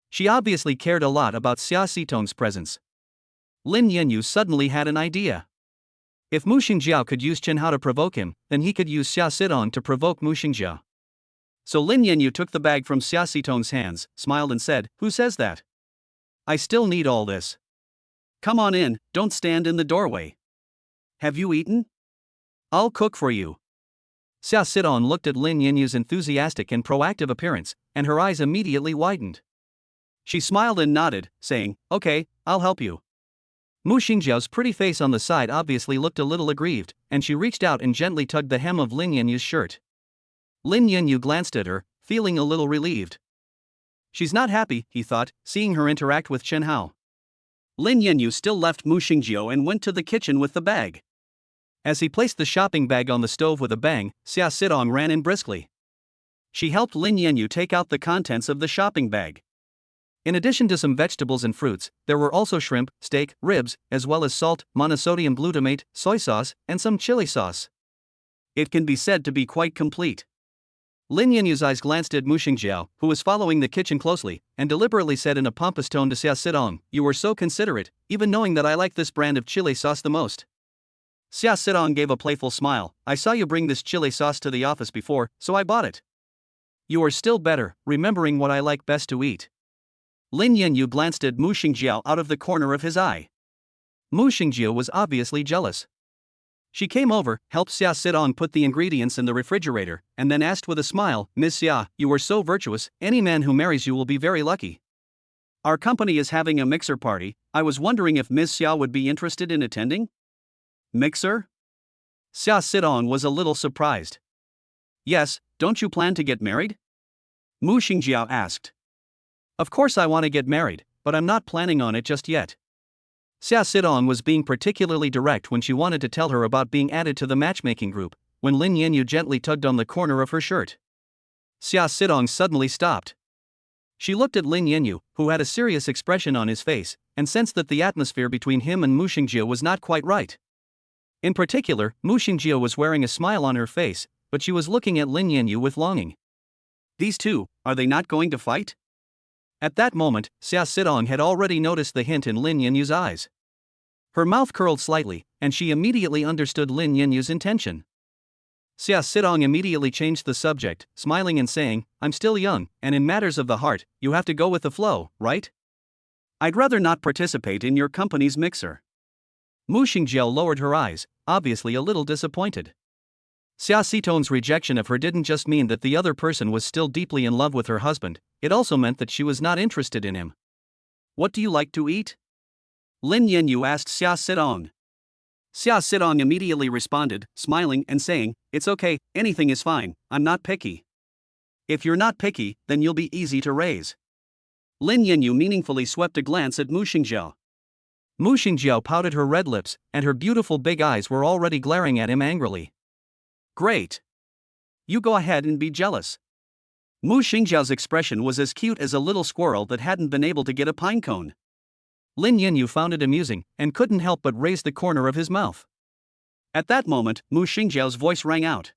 She obviously cared a lot about Xia Sidong's presence. Lin Yanyu suddenly had an idea. If Mu Shengjiao could use Chen Hao to provoke him, then he could use Xia Sidong to provoke Mu Shengjiao. So Lin Yanyu took the bag from Xia Sidong's hands, smiled and said, "Who says that? I still need all this. Come on in, don't stand in the doorway. Have you eaten? I'll cook for you." Xia Sidong looked at Lin Yanyu's enthusiastic and proactive appearance, and her eyes immediately widened. She smiled and nodded, saying, "Okay, I'll help you." Mu Shengjiao's pretty face on the side obviously looked a little aggrieved, and she reached out and gently tugged the hem of Lin Yanyu's shirt. Lin Yanyu glanced at her, feeling a little relieved. She's not happy, he thought, seeing her interact with Chen Hao. Lin Yanyu still left Mu Shengjiao and went to the kitchen with the bag. As he placed the shopping bag on the stove with a bang, Xia Sidong ran in briskly. She helped Lin Yanyu take out the contents of the shopping bag. In addition to some vegetables and fruits, there were also shrimp, steak, ribs, as well as salt, monosodium glutamate, soy sauce, and some chili sauce. It can be said to be quite complete. Lin Yanyu's eyes glanced at Mu Shengjiao, who was following the kitchen closely, and deliberately said in a pompous tone to Xia Sidong, "You were so considerate, even knowing that I like this brand of chili sauce the most." Xia Sidong gave a playful smile. "I saw you bring this chili sauce to the office before, so I bought it. You are still better, remembering what I like best to eat." Lin Yanyu glanced at Mu Shengjiao out of the corner of his eye. Mu Shengjiao was obviously jealous. She came over, helped Xia Sidong put the ingredients in the refrigerator, and then asked with a smile, "Ms. Xia, you are so virtuous, any man who marries you will be very lucky. Our company is having a mixer party, I was wondering if Ms. Xia would be interested in attending?" "Mixer?" Xia Sidong was a little surprised. "Yes, don't you plan to get married?" Mu Shengjiao asked. "Of course I want to get married, but I'm not planning on it just yet." Xia Sidong was being particularly direct when she wanted to tell her about being added to the matchmaking group, when Lin Yanyu gently tugged on the corner of her shirt. Xia Sidong suddenly stopped. She looked at Lin Yanyu, who had a serious expression on his face, and sensed that the atmosphere between him and Mu Shengjiao was not quite right. In particular, Mu Shengjiao was wearing a smile on her face, but she was looking at Lin Yanyu with longing. These two, are they not going to fight? At that moment, Xia Sidong had already noticed the hint in Lin Yanyu's eyes. Her mouth curled slightly, and she immediately understood Lin Yanyu's intention. Xia Sidong immediately changed the subject, smiling and saying, "I'm still young, and in matters of the heart, you have to go with the flow, right? I'd rather not participate in your company's mixer." Mu Shengjiao lowered her eyes, obviously a little disappointed. Xia Sidong's rejection of her didn't just mean that the other person was still deeply in love with her husband, it also meant that she was not interested in him. "What do you like to eat?" Lin Yanyu asked Xia Sidong. Xia Sidong immediately responded, smiling and saying, "It's okay, anything is fine, I'm not picky." "If you're not picky, then you'll be easy to raise." Lin Yanyu meaningfully swept a glance at Mu Shengjiao. Mu Shengjiao pouted her red lips, and her beautiful big eyes were already glaring at him angrily. "Great. You go ahead and be jealous." Mu Shengjiao's expression was as cute as a little squirrel that hadn't been able to get a pine cone. Lin Yanyu found it amusing, and couldn't help but raise the corner of his mouth. At that moment, Mu Shengjiao's voice rang out.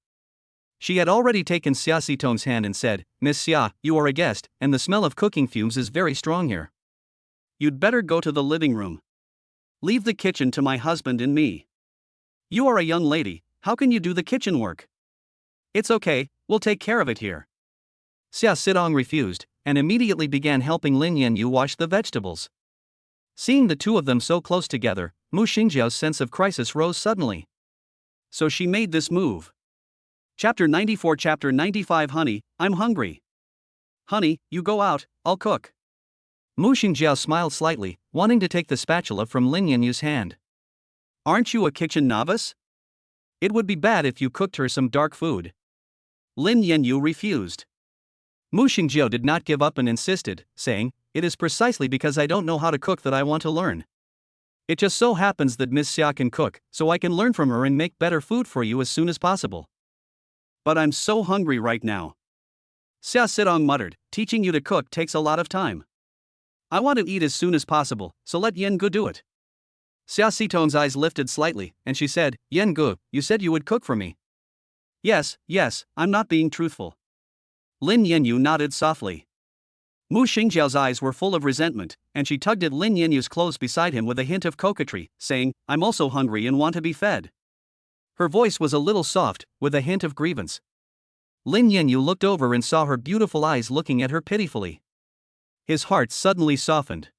She had already taken Xia Sidong's hand and said, "Miss Xia, you are a guest, and the smell of cooking fumes is very strong here. You'd better go to the living room." Leave the kitchen to my husband and me. You are a young lady, how can you do the kitchen work? It's okay, we'll take care of it here. Xia Sidong refused, and immediately began helping Lin Yanyu wash the vegetables. Seeing the two of them so close together, Mu Shengjiao's sense of crisis rose suddenly. So she made this move. Chapter 94 Chapter 95 Honey, I'm hungry. Honey, you go out, I'll cook. Mu Shengjiao smiled slightly, wanting to take the spatula from Lin Yanyu's hand. Aren't you a kitchen novice? It would be bad if you cooked her some dark food. Lin Yanyu refused. Mu Shengjiao did not give up and insisted, saying, It is precisely because I don't know how to cook that I want to learn. It just so happens that Miss Xia can cook, so I can learn from her and make better food for you as soon as possible. But I'm so hungry right now. Xia Sidong muttered, teaching you to cook takes a lot of time. I want to eat as soon as possible, so let Yen Gu do it. Xia Sitong's eyes lifted slightly, and she said, Yen Gu, you said you would cook for me. Yes, I'm not being truthful. Lin Yanyu nodded softly. Mu Shengjiao's eyes were full of resentment, and she tugged at Lin Yanyu's clothes beside him with a hint of coquetry, saying, I'm also hungry and want to be fed. Her voice was a little soft, with a hint of grievance. Lin Yanyu looked over and saw her beautiful eyes looking at her pitifully. His heart suddenly softened.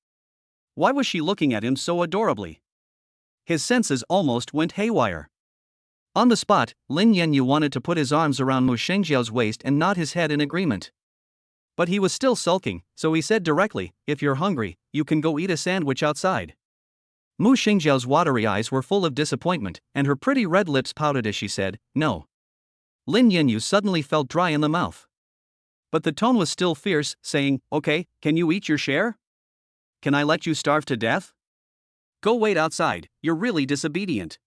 Why was she looking at him so adorably? His senses almost went haywire. On the spot, Lin Yanyu wanted to put his arms around Mu Shengjiao's waist and nod his head in agreement. But he was still sulking, so he said directly, If you're hungry, you can go eat a sandwich outside. Mu Shengjiao's watery eyes were full of disappointment, and her pretty red lips pouted as she said, No. Lin Yanyu suddenly felt dry in the mouth. But the tone was still fierce, saying, Okay, can you eat your share? Can I let you starve to death? Go wait outside, you're really disobedient.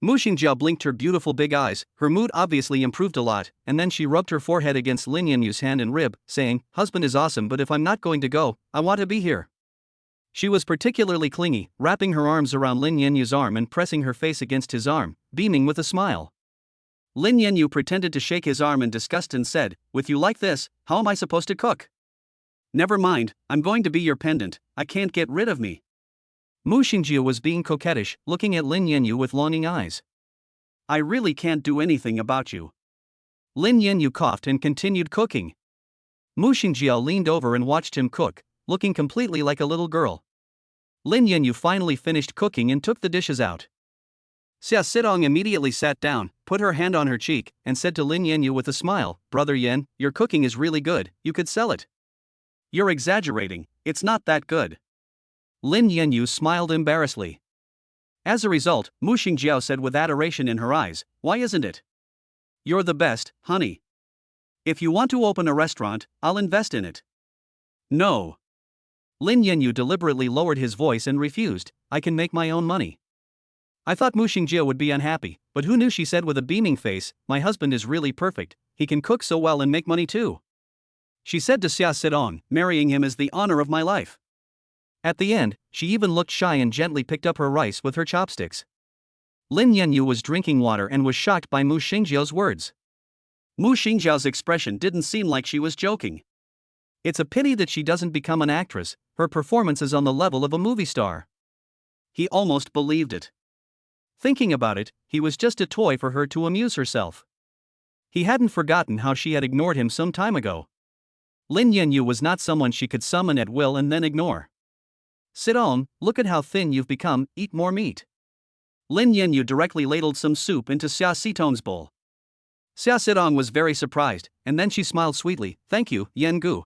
Mu Shengjiao blinked her beautiful big eyes, her mood obviously improved a lot, and then she rubbed her forehead against Lin Yanyu's hand and rib, saying, Husband is awesome, but if I'm not going to go, I want to be here. She was particularly clingy, wrapping her arms around Lin Yanyu's arm and pressing her face against his arm, beaming with a smile. Lin Yanyu pretended to shake his arm in disgust and said, With you like this, how am I supposed to cook? Never mind, I'm going to be your pendant, I can't get rid of me. Mu Shengjiao was being coquettish, looking at Lin Yanyu with longing eyes. I really can't do anything about you. Lin Yanyu coughed and continued cooking. Mu Shengjiao leaned over and watched him cook, looking completely like a little girl. Lin Yanyu finally finished cooking and took the dishes out. Xia Sidong immediately sat down, put her hand on her cheek, and said to Lin Yanyu with a smile, Brother Yen, your cooking is really good, you could sell it. You're exaggerating, it's not that good. Lin Yanyu smiled embarrassedly. As a result, Mu Shengjiao said with adoration in her eyes, Why isn't it? You're the best, honey. If you want to open a restaurant, I'll invest in it. No. Lin Yanyu deliberately lowered his voice and refused, I can make my own money. I thought Mu Shengjiao would be unhappy, but who knew, she said with a beaming face, My husband is really perfect, he can cook so well and make money too. She said to Xia Sidong, Marrying him is the honor of my life. At the end, she even looked shy and gently picked up her rice with her chopsticks. Lin Yanyu was drinking water and was shocked by Mu Shengjiao's words. Mu Shengjiao's expression didn't seem like she was joking. It's a pity that she doesn't become an actress, her performance is on the level of a movie star. He almost believed it. Thinking about it, he was just a toy for her to amuse herself. He hadn't forgotten how she had ignored him some time ago. Lin Yanyu was not someone she could summon at will and then ignore. Sidong, look at how thin you've become, eat more meat. Lin Yanyu directly ladled some soup into Xia Sitong's bowl. Xia Sidong was very surprised, and then she smiled sweetly, Thank you, Yen Gu.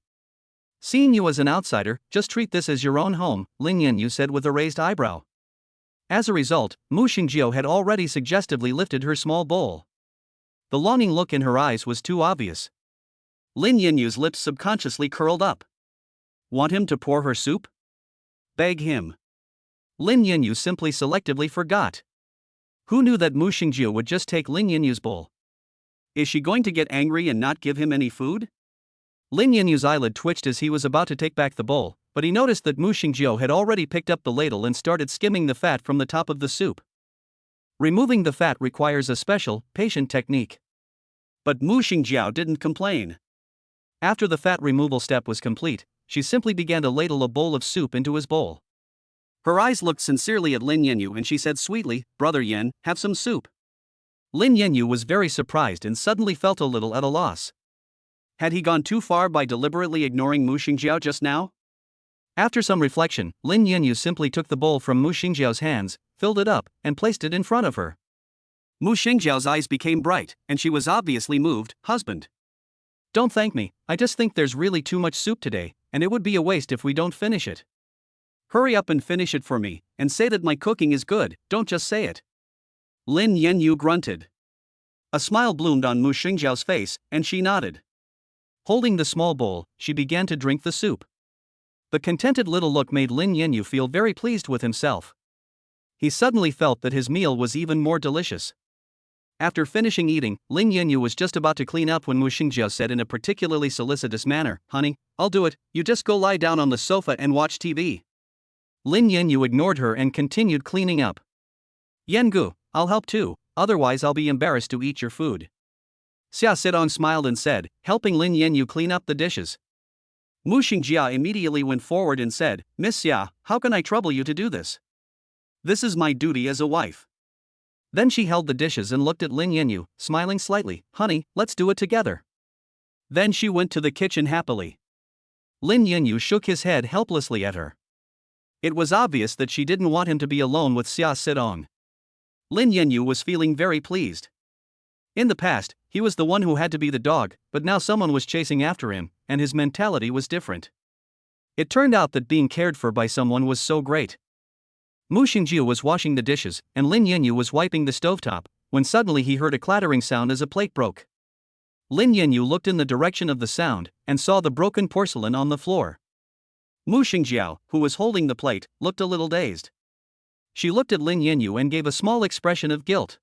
Seeing you as an outsider, just treat this as your own home, Lin Yanyu said with a raised eyebrow. As a result, Mu Shengjiao had already suggestively lifted her small bowl. The longing look in her eyes was too obvious. Lin Yanyu's lips subconsciously curled up. Want him to pour her soup? Beg him. Lin Yanyu simply selectively forgot. Who knew that Mu Shengjiao would just take Lin Yanyu's bowl? Is she going to get angry and not give him any food? Lin Yanyu's eyelid twitched as he was about to take back the bowl, but he noticed that Mu Shengjiao had already picked up the ladle and started skimming the fat from the top of the soup. Removing the fat requires a special, patient technique. But Mu Shengjiao didn't complain. After the fat removal step was complete, she simply began to ladle a bowl of soup into his bowl. Her eyes looked sincerely at Lin Yanyu and she said sweetly, "Brother Yan, have some soup." Lin Yanyu was very surprised and suddenly felt a little at a loss. Had he gone too far by deliberately ignoring Mu Shengjiao just now? After some reflection, Lin Yanyu simply took the bowl from Mu Shengjiao's hands, filled it up, and placed it in front of her. Mu Shengjiao's eyes became bright, and she was obviously moved. "Husband, don't thank me, I just think there's really too much soup today, and it would be a waste if we don't finish it. Hurry up and finish it for me, and say that my cooking is good, don't just say it." Lin Yanyu grunted. A smile bloomed on Mu Shengjiao's face, and she nodded. Holding the small bowl, she began to drink the soup. The contented little look made Lin Yanyu feel very pleased with himself. He suddenly felt that his meal was even more delicious. After finishing eating, Lin Yanyu was just about to clean up when Mu Shengjiao said in a particularly solicitous manner, "Honey, I'll do it, you just go lie down on the sofa and watch TV." Lin Yanyu ignored her and continued cleaning up. "Yangu, I'll help too, otherwise I'll be embarrassed to eat your food." Xia Sidong smiled and said, helping Lin Yanyu clean up the dishes. Mu Shengjiao immediately went forward and said, "Miss Xia, how can I trouble you to do this? This is my duty as a wife." Then she held the dishes and looked at Lin Yanyu, smiling slightly, "Honey, let's do it together." Then she went to the kitchen happily. Lin Yanyu shook his head helplessly at her. It was obvious that she didn't want him to be alone with Xia Sidong. Lin Yanyu was feeling very pleased. In the past, he was the one who had to be the dog, but now someone was chasing after him, and his mentality was different. It turned out that being cared for by someone was so great. Mu Shengjiao was washing the dishes, and Lin Yanyu was wiping the stovetop, when suddenly he heard a clattering sound as a plate broke. Lin Yanyu looked in the direction of the sound, and saw the broken porcelain on the floor. Mu Shengjiao, who was holding the plate, looked a little dazed. She looked at Lin Yanyu and gave a small expression of guilt.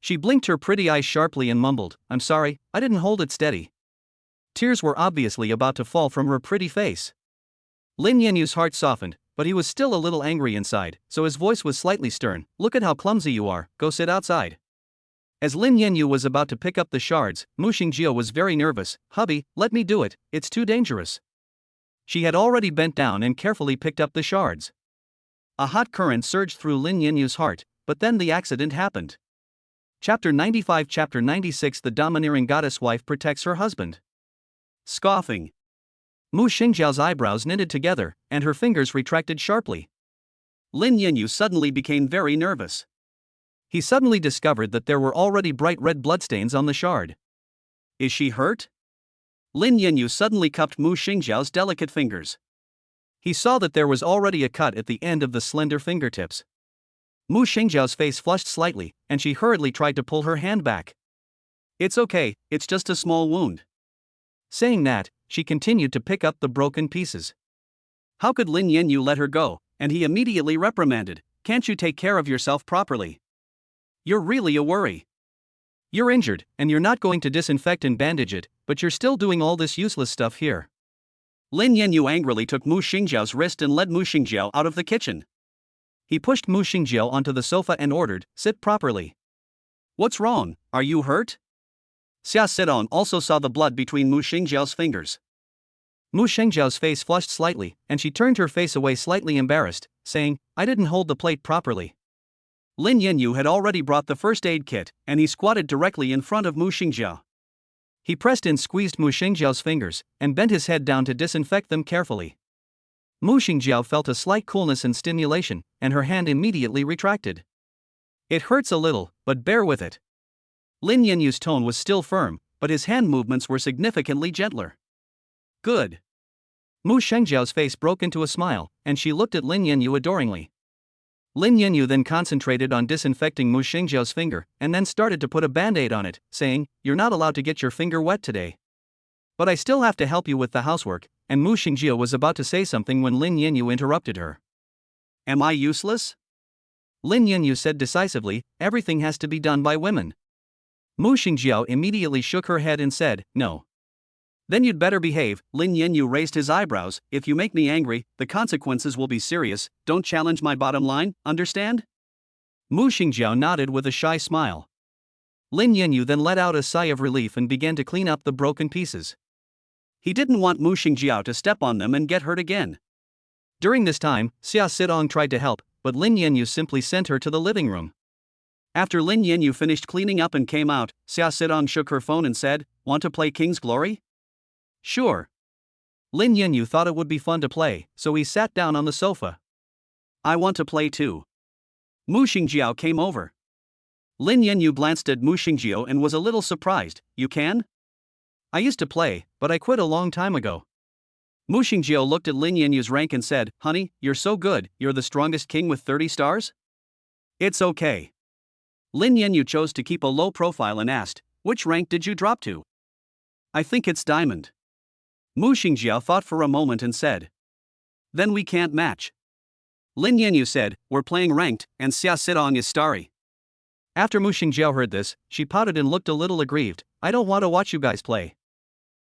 She blinked her pretty eyes sharply and mumbled, "I'm sorry, I didn't hold it steady." Tears were obviously about to fall from her pretty face. Lin Yanyu's heart softened, but he was still a little angry inside, so his voice was slightly stern. "Look at how clumsy you are, go sit outside." As Lin Yanyu was about to pick up the shards, Mu Shengjiao was very nervous. "Hubby, let me do it, it's too dangerous." She had already bent down and carefully picked up the shards. A hot current surged through Lin Yanyu's heart, but then the accident happened. Chapter 95 Chapter 96 The domineering goddess wife protects her husband. Scoffing. Mu Shengjiao's eyebrows knitted together, and her fingers retracted sharply. Lin Yanyu suddenly became very nervous. He suddenly discovered that there were already bright red bloodstains on the shard. Is she hurt? Lin Yanyu suddenly cupped Mu Shengjiao's delicate fingers. He saw that there was already a cut at the end of the slender fingertips. Mu Shengjiao's face flushed slightly, and she hurriedly tried to pull her hand back. "It's okay, it's just a small wound." Saying that, she continued to pick up the broken pieces. How could Lin Yanyu let her go? And he immediately reprimanded, "Can't you take care of yourself properly? You're really a worry. You're injured, and you're not going to disinfect and bandage it, but you're still doing all this useless stuff here." Lin Yanyu angrily took Mu Shengjiao's wrist and led Mu Shengjiao out of the kitchen. He pushed Mu Shengjiao onto the sofa and ordered, "Sit properly." "What's wrong, are you hurt?" Xia Sidong also saw the blood between Mu Shengjiao's fingers. Mu Shengjiao's face flushed slightly, and she turned her face away slightly embarrassed, saying, "I didn't hold the plate properly." Lin Yanyu had already brought the first aid kit, and he squatted directly in front of Mu Shengjiao. He pressed and squeezed Mu Shengjiao's fingers, and bent his head down to disinfect them carefully. Mu Shengjiao felt a slight coolness and stimulation, and her hand immediately retracted. "It hurts a little, but bear with it." Lin Yanyu's tone was still firm, but his hand movements were significantly gentler. "Good." Mu Shengjiao's face broke into a smile, and she looked at Lin Yanyu adoringly. Lin Yanyu then concentrated on disinfecting Mu Shengjiao's finger, and then started to put a band-aid on it, saying, "You're not allowed to get your finger wet today. But I still have to help you with the housework," and Mu Shengjiao was about to say something when Lin Yanyu interrupted her. "Am I useless?" Lin Yanyu said decisively, "Everything has to be done by women." Mu Shengjiao immediately shook her head and said, "No." "Then you'd better behave." Lin Yanyu raised his eyebrows. "If you make me angry, the consequences will be serious. Don't challenge my bottom line, understand?" Mu Shengjiao nodded with a shy smile. Lin Yanyu then let out a sigh of relief and began to clean up the broken pieces. He didn't want Mu Shengjiao to step on them and get hurt again. During this time, Xia Sidong tried to help, but Lin Yanyu simply sent her to the living room. After Lin Yanyu finished cleaning up and came out, Xia Sidong shook her phone and said, "Want to play King's Glory?" "Sure." Lin Yanyu thought it would be fun to play, so he sat down on the sofa. "I want to play too." Mu Shengjiao came over. Lin Yanyu glanced at Mu Shengjiao and was a little surprised. "You can?" "I used to play, but I quit a long time ago." Mu Shengjiao looked at Lin Yanyu's rank and said, "Honey, you're so good, you're the strongest king with 30 stars?" "It's okay." Lin Yanyu chose to keep a low profile and asked, "Which rank did you drop to?" "I think it's diamond." Mu Shengjiao thought for a moment and said, "Then we can't match." Lin Yanyu said, "We're playing ranked, and Xia Sidong is starry." After Mu Shengjiao heard this, she pouted and looked a little aggrieved. "I don't want to watch you guys play.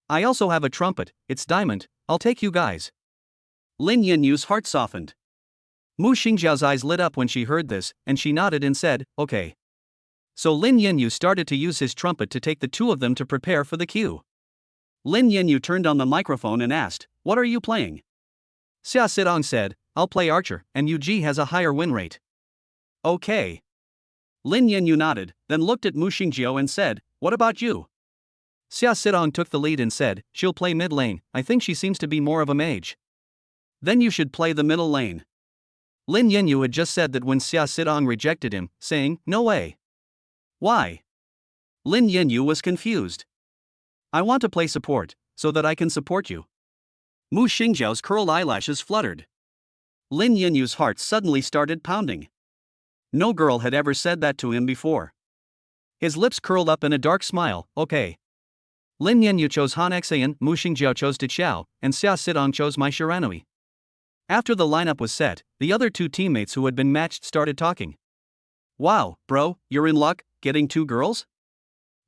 I also have a trumpet, it's diamond, I'll take you guys." Lin Yanyu's heart softened. Mu Shengjiao's eyes lit up when she heard this, and she nodded and said, "Okay." So Lin Yanyu started to use his trumpet to take the two of them to prepare for the cue. Lin Yanyu turned on the microphone and asked, "What are you playing?" Xia Sidong said, "I'll play archer, and Yu has a higher win rate." "Okay." Lin Yanyu nodded, then looked at Mu Shengjiao and said, "What about you?" Xia Sidong took the lead and said, "She'll play mid lane, I think she seems to be more of a mage." "Then you should play the middle lane." Lin Yanyu had just said that when Xia Sidong rejected him, saying, "No way." "Why?" Lin Yanyu was confused. "I want to play support, so that I can support you." Mu Shengjiao's curled eyelashes fluttered. Lin Yanyu's heart suddenly started pounding. No girl had ever said that to him before. His lips curled up in a dark smile. "Okay." Lin Yanyu chose Han Xayan, Mu Shengjiao chose Tiqiao, and Xia Sidong chose Mai Shiranui. After the lineup was set, the other two teammates who had been matched started talking. "Wow, bro, you're in luck, getting two girls?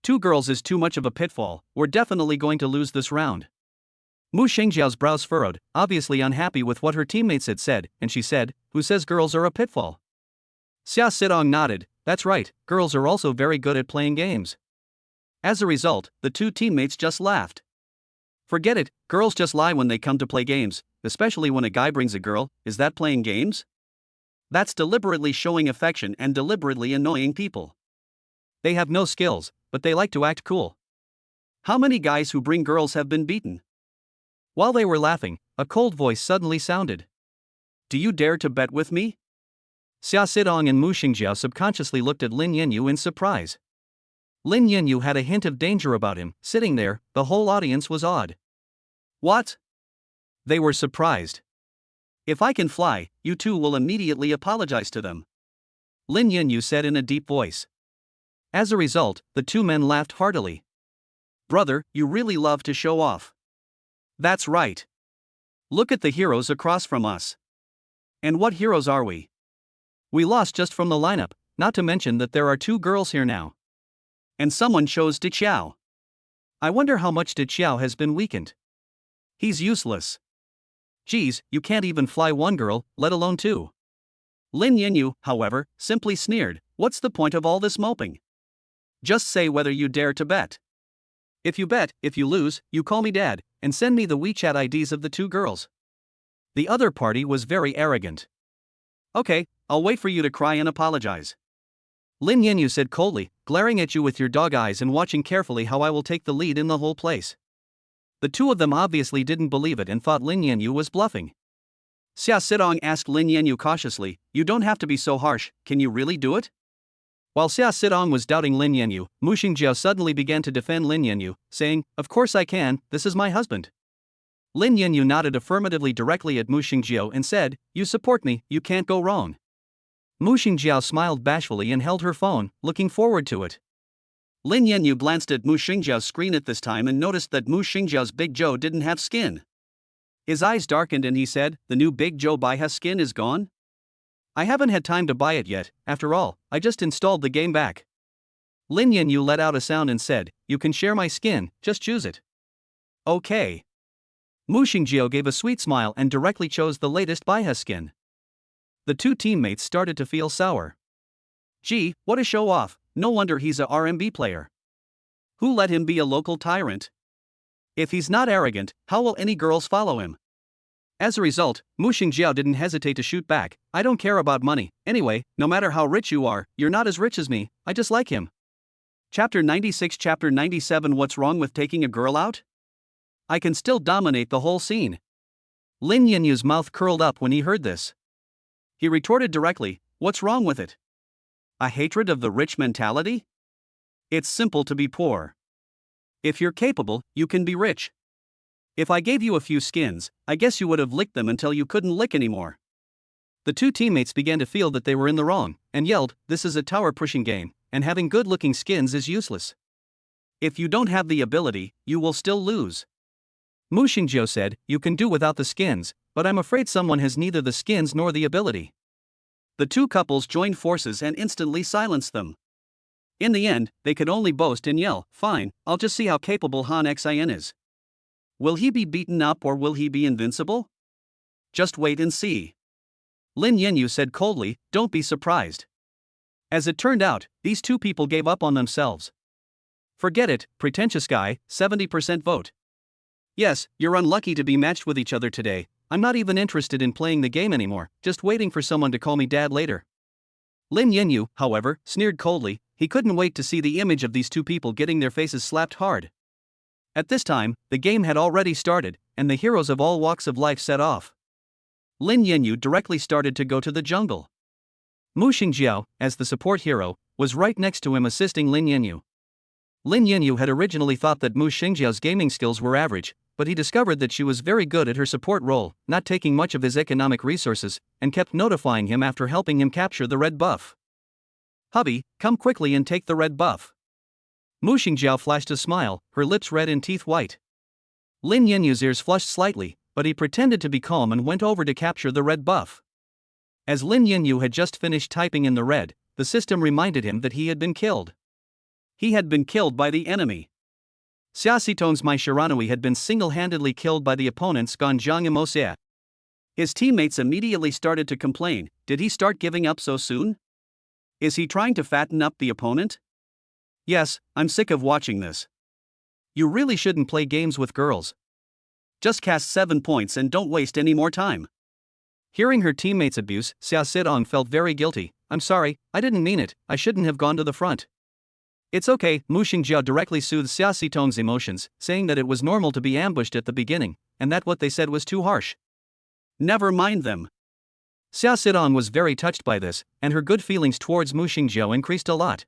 Two girls is too much of a pitfall, we're definitely going to lose this round." Mu Shengjiao's brows furrowed, obviously unhappy with what her teammates had said, and she said, "Who says girls are a pitfall?" Xia Sidong nodded, "That's right, girls are also very good at playing games." As a result, the two teammates just laughed. "Forget it, girls just lie when they come to play games, especially when a guy brings a girl. Is that playing games? That's deliberately showing affection and deliberately annoying people. They have no skills, but they like to act cool. How many guys who bring girls have been beaten?" While they were laughing, a cold voice suddenly sounded. "Do you dare to bet with me?" Xia Sidong and Mu Shengjiao subconsciously looked at Lin Yanyu in surprise. Lin Yanyu had a hint of danger about him. Sitting there, the whole audience was awed. "What?" They were surprised. "If I can fly, you two will immediately apologize to them," Lin Yanyu said in a deep voice. As a result, the two men laughed heartily. "Brother, you really love to show off." "That's right. Look at the heroes across from us." "And what heroes are we? We lost just from the lineup, not to mention that there are two girls here now. And someone chose Tiqiao. I wonder how much Tiqiao has been weakened. He's useless. Geez, you can't even fly one girl, let alone two." Lin Yanyu, however, simply sneered, "What's the point of all this moping? Just say whether you dare to bet. If you bet, if you lose, you call me dad, and send me the WeChat IDs of the two girls." The other party was very arrogant. "Okay, I'll wait for you to cry and apologize," Lin Yanyu said coldly, glaring at you with your dog eyes and watching carefully how I will take the lead in the whole place. The two of them obviously didn't believe it and thought Lin Yanyu was bluffing. Xia Sidong asked Lin Yanyu cautiously, "You don't have to be so harsh, can you really do it?" While Xia Sidong was doubting Lin Yanyu, Mu Shengjiao suddenly began to defend Lin Yanyu, saying, "Of course I can, this is my husband." Lin Yanyu nodded affirmatively directly at Mu Shengjiao and said, "You support me, you can't go wrong." Mu Shengjiao smiled bashfully and held her phone, looking forward to it. Lin Yanyu glanced at Mu Shengjiao's screen at this time and noticed that Mu Shengjiao's Big Joe didn't have skin. His eyes darkened and he said, "The new Big Joe Baiha skin is gone? I haven't had time to buy it yet, after all, I just installed the game back." Lin Yanyu let out a sound and said, "You can share my skin, just choose it." "Okay." Mu Shengjiao gave a sweet smile and directly chose the latest Baiha skin. The two teammates started to feel sour. "Gee, what a show-off, no wonder he's a RMB player. Who let him be a local tyrant? If he's not arrogant, how will any girls follow him?" As a result, Mu Shengjiao didn't hesitate to shoot back. I don't care about money. Anyway, no matter how rich you are, you're not as rich as me. I just like him. Chapter 96. Chapter 97. What's wrong with taking a girl out? I can still dominate the whole scene. Lin Yanyu's mouth curled up when he heard this. He retorted directly, what's wrong with it? A hatred of the rich mentality? It's simple to be poor. If you're capable, you can be rich. If I gave you a few skins, I guess you would have licked them until you couldn't lick anymore. The two teammates began to feel that they were in the wrong, and yelled, this is a tower pushing game, and having good looking skins is useless. If you don't have the ability, you will still lose. Mu Shengjiao said, you can do without the skins, but I'm afraid someone has neither the skins nor the ability. The two couples joined forces and instantly silenced them. In the end, they could only boast and yell, fine, I'll just see how capable Han Xin is. Will he be beaten up or will he be invincible? Just wait and see. Lin Yanyu said coldly, don't be surprised. As it turned out, these two people gave up on themselves. Forget it, pretentious guy, 70% vote. Yes, you're unlucky to be matched with each other today. I'm not even interested in playing the game anymore, just waiting for someone to call me dad later. Lin Yanyu, however, sneered coldly. He couldn't wait to see the image of these two people getting their faces slapped hard. At this time, the game had already started, and the heroes of all walks of life set off. Lin Yanyu directly started to go to the jungle. Mu Shengjiao, as the support hero, was right next to him assisting Lin Yanyu. Lin Yanyu had originally thought that Mu Shengjiao's gaming skills were average, but he discovered that she was very good at her support role, not taking much of his economic resources, and kept notifying him after helping him capture the red buff. Hubby, come quickly and take the red buff. Mu Shengjiao flashed a smile, her lips red and teeth white. Lin Yanyu's ears flushed slightly, but he pretended to be calm and went over to capture the red buff. As Lin Yanyu had just finished typing in the red, the system reminded him that he had been killed. He had been killed by the enemy. Xiaoxiton's Mai Shiranui had been single-handedly killed by the opponent's Ganjiang Emosia. His teammates immediately started to complain, did he start giving up so soon? Is he trying to fatten up the opponent? Yes, I'm sick of watching this. You really shouldn't play games with girls. Just cast 7 points and don't waste any more time. Hearing her teammates' abuse, Xiaoxiton felt very guilty. I'm sorry, I didn't mean it, I shouldn't have gone to the front. It's okay, Mu Shengjiao directly soothed Xiaoxiton's emotions, saying that it was normal to be ambushed at the beginning, and that what they said was too harsh. Never mind them. Xiaoxiton was very touched by this, and her good feelings towards Mu Shengjiao increased a lot.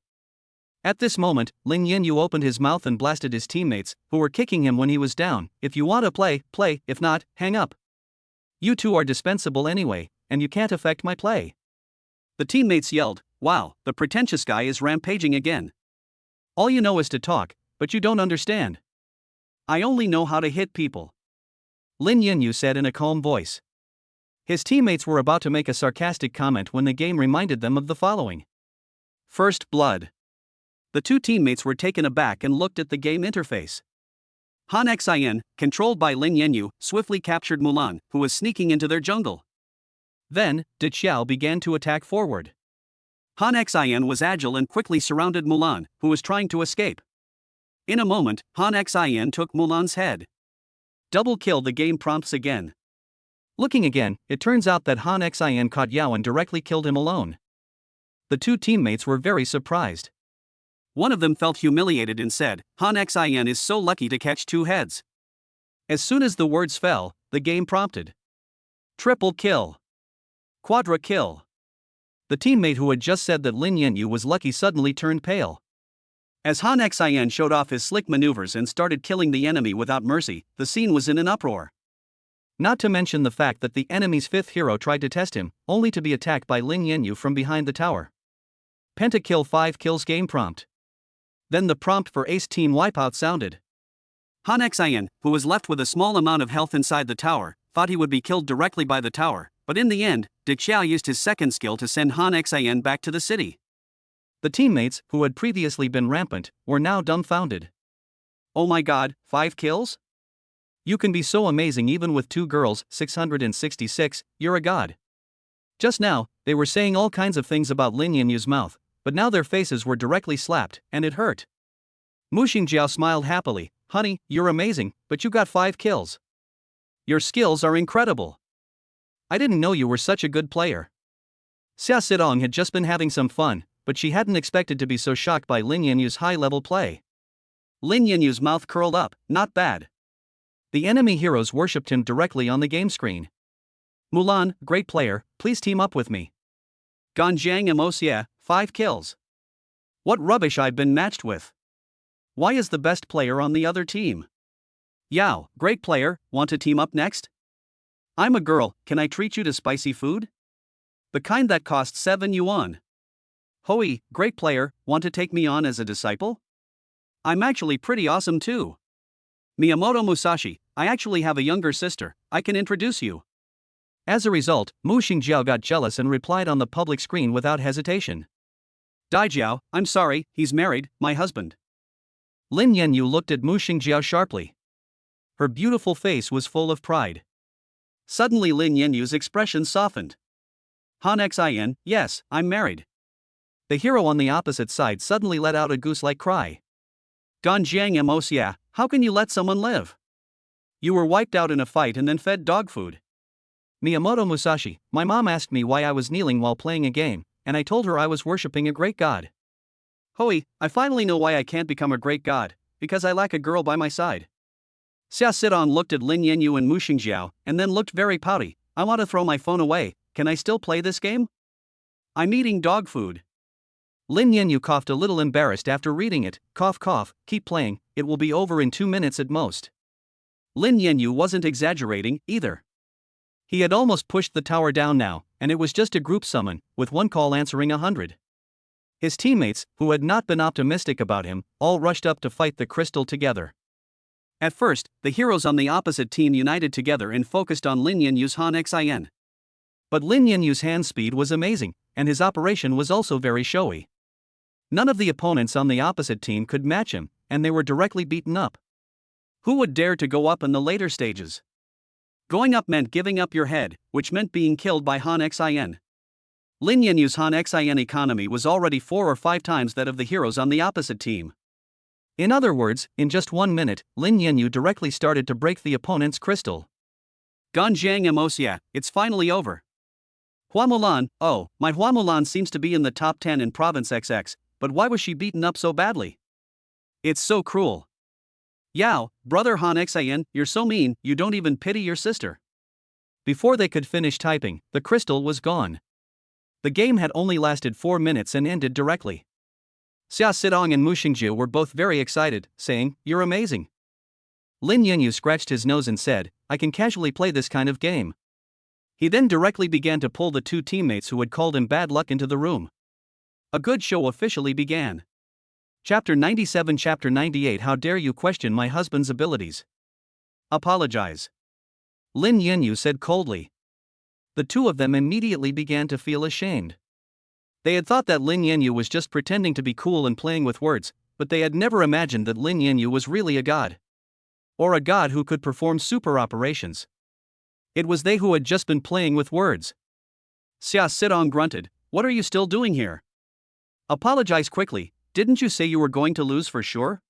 At this moment, Lin Yanyu opened his mouth and blasted his teammates, who were kicking him when he was down. If you want to play, play, if not, hang up. You two are dispensable anyway, and you can't affect my play. The teammates yelled, wow, the pretentious guy is rampaging again. All you know is to talk, but you don't understand. I only know how to hit people. Lin Yanyu said in a calm voice. His teammates were about to make a sarcastic comment when the game reminded them of the following. First blood. The two teammates were taken aback and looked at the game interface. Han Xin, controlled by Lin Yanyu, swiftly captured Mulan, who was sneaking into their jungle. Then, De Xiao began to attack forward. Han Xin was agile and quickly surrounded Mulan, who was trying to escape. In a moment, Han Xin took Mulan's head. Double kill, the game prompts again. Looking again, it turns out that Han Xin caught Yao and directly killed him alone. The two teammates were very surprised. One of them felt humiliated and said, Han Xin is so lucky to catch 2 heads. As soon as the words fell, the game prompted. Triple kill. Quadra kill. The teammate who had just said that Lin Yanyu was lucky suddenly turned pale. As Han Xin showed off his slick maneuvers and started killing the enemy without mercy, the scene was in an uproar. Not to mention the fact that the enemy's 5th hero tried to test him, only to be attacked by Lin Yanyu from behind the tower. Pentakill 5 kills game prompt. Then the prompt for Ace Team Wipeout sounded. Han Xin, who was left with a small amount of health inside the tower, thought he would be killed directly by the tower, but in the end, De Xiao used his second skill to send Han Xin back to the city. The teammates, who had previously been rampant, were now dumbfounded. Oh my god, 5 kills? You can be so amazing even with 2 girls, 666, you're a god. Just now, they were saying all kinds of things about Lin Yanyu's mouth, but now their faces were directly slapped, and it hurt. Mu Shengjiao smiled happily, honey, you're amazing, but you got 5 kills. Your skills are incredible. I didn't know you were such a good player. Xia Sidong had just been having some fun, but she hadn't expected to be so shocked by Lin Yanyu's high-level play. Lin Yanyu's mouth curled up, not bad. The enemy heroes worshipped him directly on the game screen. Mulan, great player, please team up with me. Ganjiang Emosia, 5 kills. What rubbish I've been matched with. Why is the best player on the other team? Yao, great player, want to team up next? I'm a girl, can I treat you to spicy food? The kind that costs 7 yuan. Hoi, great player, want to take me on as a disciple? I'm actually pretty awesome too. Miyamoto Musashi, I actually have a younger sister, I can introduce you. As a result, Mu Shengjiao got jealous and replied on the public screen without hesitation. Daijiao, I'm sorry, he's married, my husband. Lin Yanyu looked at Mu Shengjiao sharply. Her beautiful face was full of pride. Suddenly Lin Yanyu's expression softened. Han Xin, yes, I'm married. The hero on the opposite side suddenly let out a goose-like cry. Ganjiang Emosia, how can you let someone live? You were wiped out in a fight and then fed dog food. Miyamoto Musashi, my mom asked me why I was kneeling while playing a game, and I told her I was worshipping a great god. Hoi, I finally know why I can't become a great god, because I lack a girl by my side. Xia Sidong looked at Lin Yanyu and Mu Shengjiao, and then looked very pouty. I want to throw my phone away, can I still play this game? I'm eating dog food. Lin Yanyu coughed a little embarrassed after reading it. Cough cough, keep playing, it will be over in 2 minutes at most. Lin Yanyu wasn't exaggerating, either. He had almost pushed the tower down now, and it was just a group summon, with one call answering 100. His teammates, who had not been optimistic about him, all rushed up to fight the crystal together. At first, the heroes on the opposite team united together and focused on Lin Yanyu's Han Xin. But Lin Yanyu's hand speed was amazing, and his operation was also very showy. None of the opponents on the opposite team could match him, and they were directly beaten up. Who would dare to go up in the later stages? Going up meant giving up your head, which meant being killed by Han Xin. Lin Yanyu's Han Xin economy was already 4 or 5 times that of the heroes on the opposite team. In other words, in just 1 minute, Lin Yanyu directly started to break the opponent's crystal. Ganjiang Emosia, it's finally over. Hua Mulan, oh, my Hua Mulan seems to be in the top 10 in Province XX, but why was she beaten up so badly? It's so cruel. Yao, brother Han Xin, you're so mean, you don't even pity your sister. Before they could finish typing, the crystal was gone. The game had only lasted 4 minutes and ended directly. Xia Sidong and Mu Shengjiao were both very excited, saying, "You're amazing." Lin Yanyu scratched his nose and said, "I can casually play this kind of game." He then directly began to pull the 2 teammates who had called him bad luck into the room. A good show officially began. Chapter 97 Chapter 98 How dare you question my husband's abilities? Apologize. Lin Yanyu said coldly. The 2 of them immediately began to feel ashamed. They had thought that Lin Yanyu was just pretending to be cool and playing with words, but they had never imagined that Lin Yanyu was really a god. Or a god who could perform super operations. It was they who had just been playing with words. Xia Sidong grunted, "What are you still doing here? Apologize quickly, didn't you say you were going to lose for sure?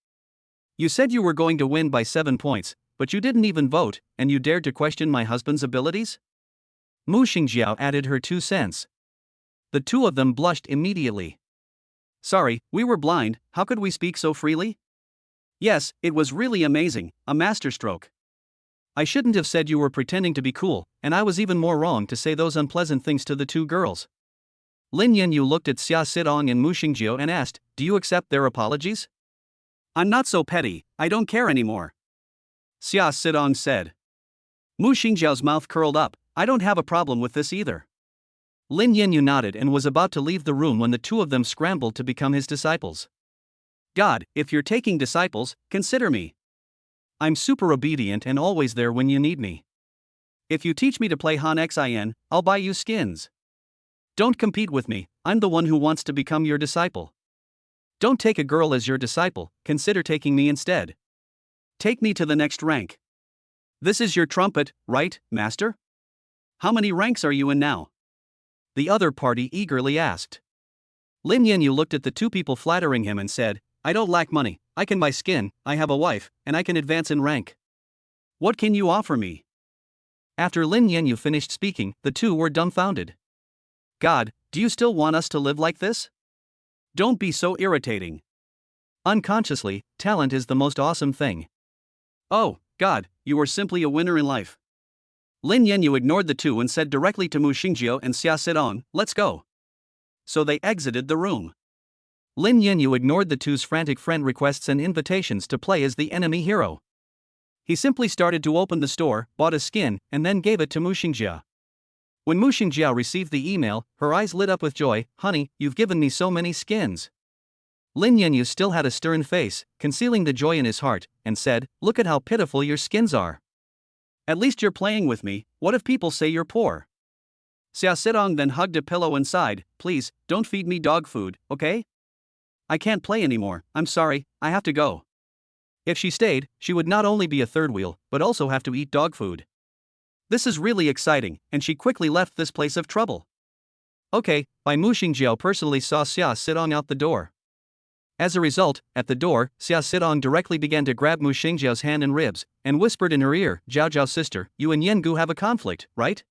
You said you were going to win by 7 points, but you didn't even vote, and you dared to question my husband's abilities?" Mu Shengjiao added her 2 cents. The 2 of them blushed immediately. "Sorry, we were blind, how could we speak so freely? Yes, it was really amazing, a masterstroke. I shouldn't have said you were pretending to be cool, and I was even more wrong to say those unpleasant things to the 2 girls." Lin Yanyu looked at Xia Sidong and Mu Shengjiao and asked, "Do you accept their apologies?" "I'm not so petty, I don't care anymore," Xia Sidong said. Mu Shengjiao's mouth curled up, "I don't have a problem with this either." Lin Yanyu nodded and was about to leave the room when the 2 of them scrambled to become his disciples. "God, if you're taking disciples, consider me. I'm super obedient and always there when you need me. If you teach me to play Han Xin, I'll buy you skins. Don't compete with me, I'm the one who wants to become your disciple. Don't take a girl as your disciple, consider taking me instead. Take me to the next rank. This is your trumpet, right, master? How many ranks are you in now?" The other party eagerly asked. Lin Yanyu looked at the 2 people flattering him and said, "I don't lack money, I can buy skin, I have a wife, and I can advance in rank. What can you offer me?" After Lin Yanyu finished speaking, the two were dumbfounded. God, do you still want us to live like this? Don't be so irritating. Unconsciously, talent is the most awesome thing. Oh, God, you are simply a winner in life. Lin Yanyu ignored the two and said directly to Mu Shengjiao and Xia Sidong, let's go. So they exited the room. Lin Yanyu ignored the two's frantic friend requests and invitations to play as the enemy hero. He simply started to open the store, bought a skin, and then gave it to Mu Shengjiao. When Mu Shengjiao received the email, her eyes lit up with joy. Honey, you've given me so many skins. Lin Yanyu still had a stern face, concealing the joy in his heart, and said, look at how pitiful your skins are. At least you're playing with me, what if people say you're poor? Xia Sidong then hugged a pillow and sighed, please, don't feed me dog food, okay? I can't play anymore, I'm sorry, I have to go. If she stayed, she would not only be a third wheel, but also have to eat dog food. This is really exciting, and she quickly left this place of trouble. Okay, by Mu Shengjiao personally saw Xia Sidong out the door. As a result, at the door, Xia Sidong directly began to grab Mu Shengjiao's hand and ribs, and whispered in her ear, Zhao Zhao sister, you and Yengu have a conflict, right?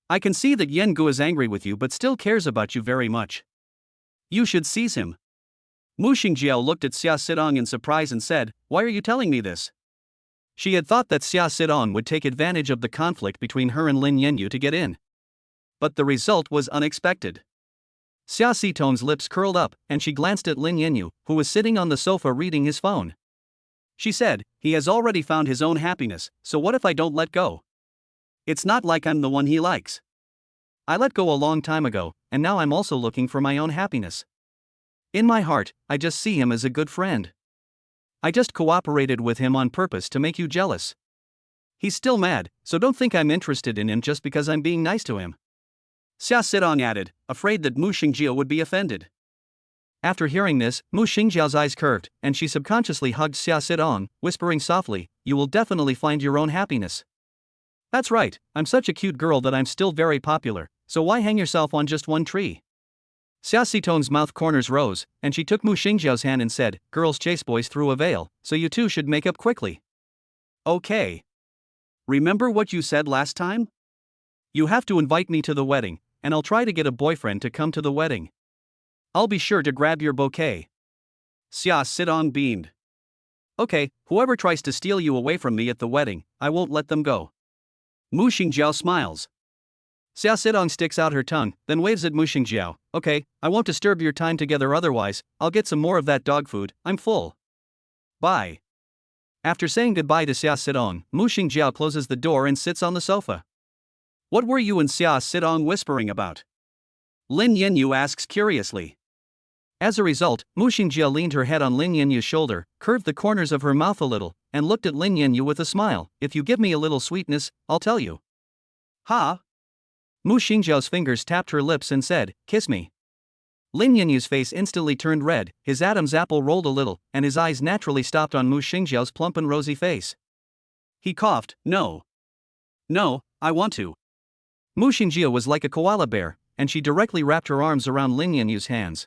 I can see that Yengu is angry with you but still cares about you very much. You should seize him. Mu Shengjiao looked at Xia Sidong in surprise and said, why are you telling me this? She had thought that Xia Sidong would take advantage of the conflict between her and Lin Yanyu to get in. But the result was unexpected. Xia Sidong's lips curled up, and she glanced at Lin Yanyu, who was sitting on the sofa reading his phone. She said, he has already found his own happiness, so what if I don't let go? It's not like I'm the one he likes. I let go a long time ago, and now I'm also looking for my own happiness. In my heart, I just see him as a good friend. I just cooperated with him on purpose to make you jealous. He's still mad, so don't think I'm interested in him just because I'm being nice to him. Xia Sidong added, afraid that Mu Shengjiao would be offended. After hearing this, Mu Shengjiao's eyes curved, and she subconsciously hugged Xia Sidong, whispering softly, you will definitely find your own happiness. That's right, I'm such a cute girl that I'm still very popular, so why hang yourself on just one tree? Xia Sidong's mouth corners rose, and she took Mu Shengjiao's hand and said, girls chase boys through a veil, so you two should make up quickly. Okay. Remember what you said last time? You have to invite me to the wedding, and I'll try to get a boyfriend to come to the wedding. I'll be sure to grab your bouquet. Xia Sidong beamed. Okay, whoever tries to steal you away from me at the wedding, I won't let them go. Mu Shengjiao smiles. Xia Sidong sticks out her tongue, then waves at Mu Shengjiao. Okay, I won't disturb your time together otherwise, I'll get some more of that dog food, I'm full. Bye. After saying goodbye to Xia Sidong, Mu Shengjiao closes the door and sits on the sofa. What were you and Xia Sidong whispering about? Lin Yanyu asks curiously. As a result, Mu Shengjiao leaned her head on Lin Yanyu's shoulder, curved the corners of her mouth a little, and looked at Lin Yanyu with a smile. If you give me a little sweetness, I'll tell you. Ha! Mu Shengjiao's fingers tapped her lips and said, kiss me. Lin Yanyu's face instantly turned red, his Adam's apple rolled a little, and his eyes naturally stopped on Mu Shengjiao's plump and rosy face. He coughed, no. No, I want to. Mu Shengjiao was like a koala bear, and she directly wrapped her arms around Lin Yanyu's hands.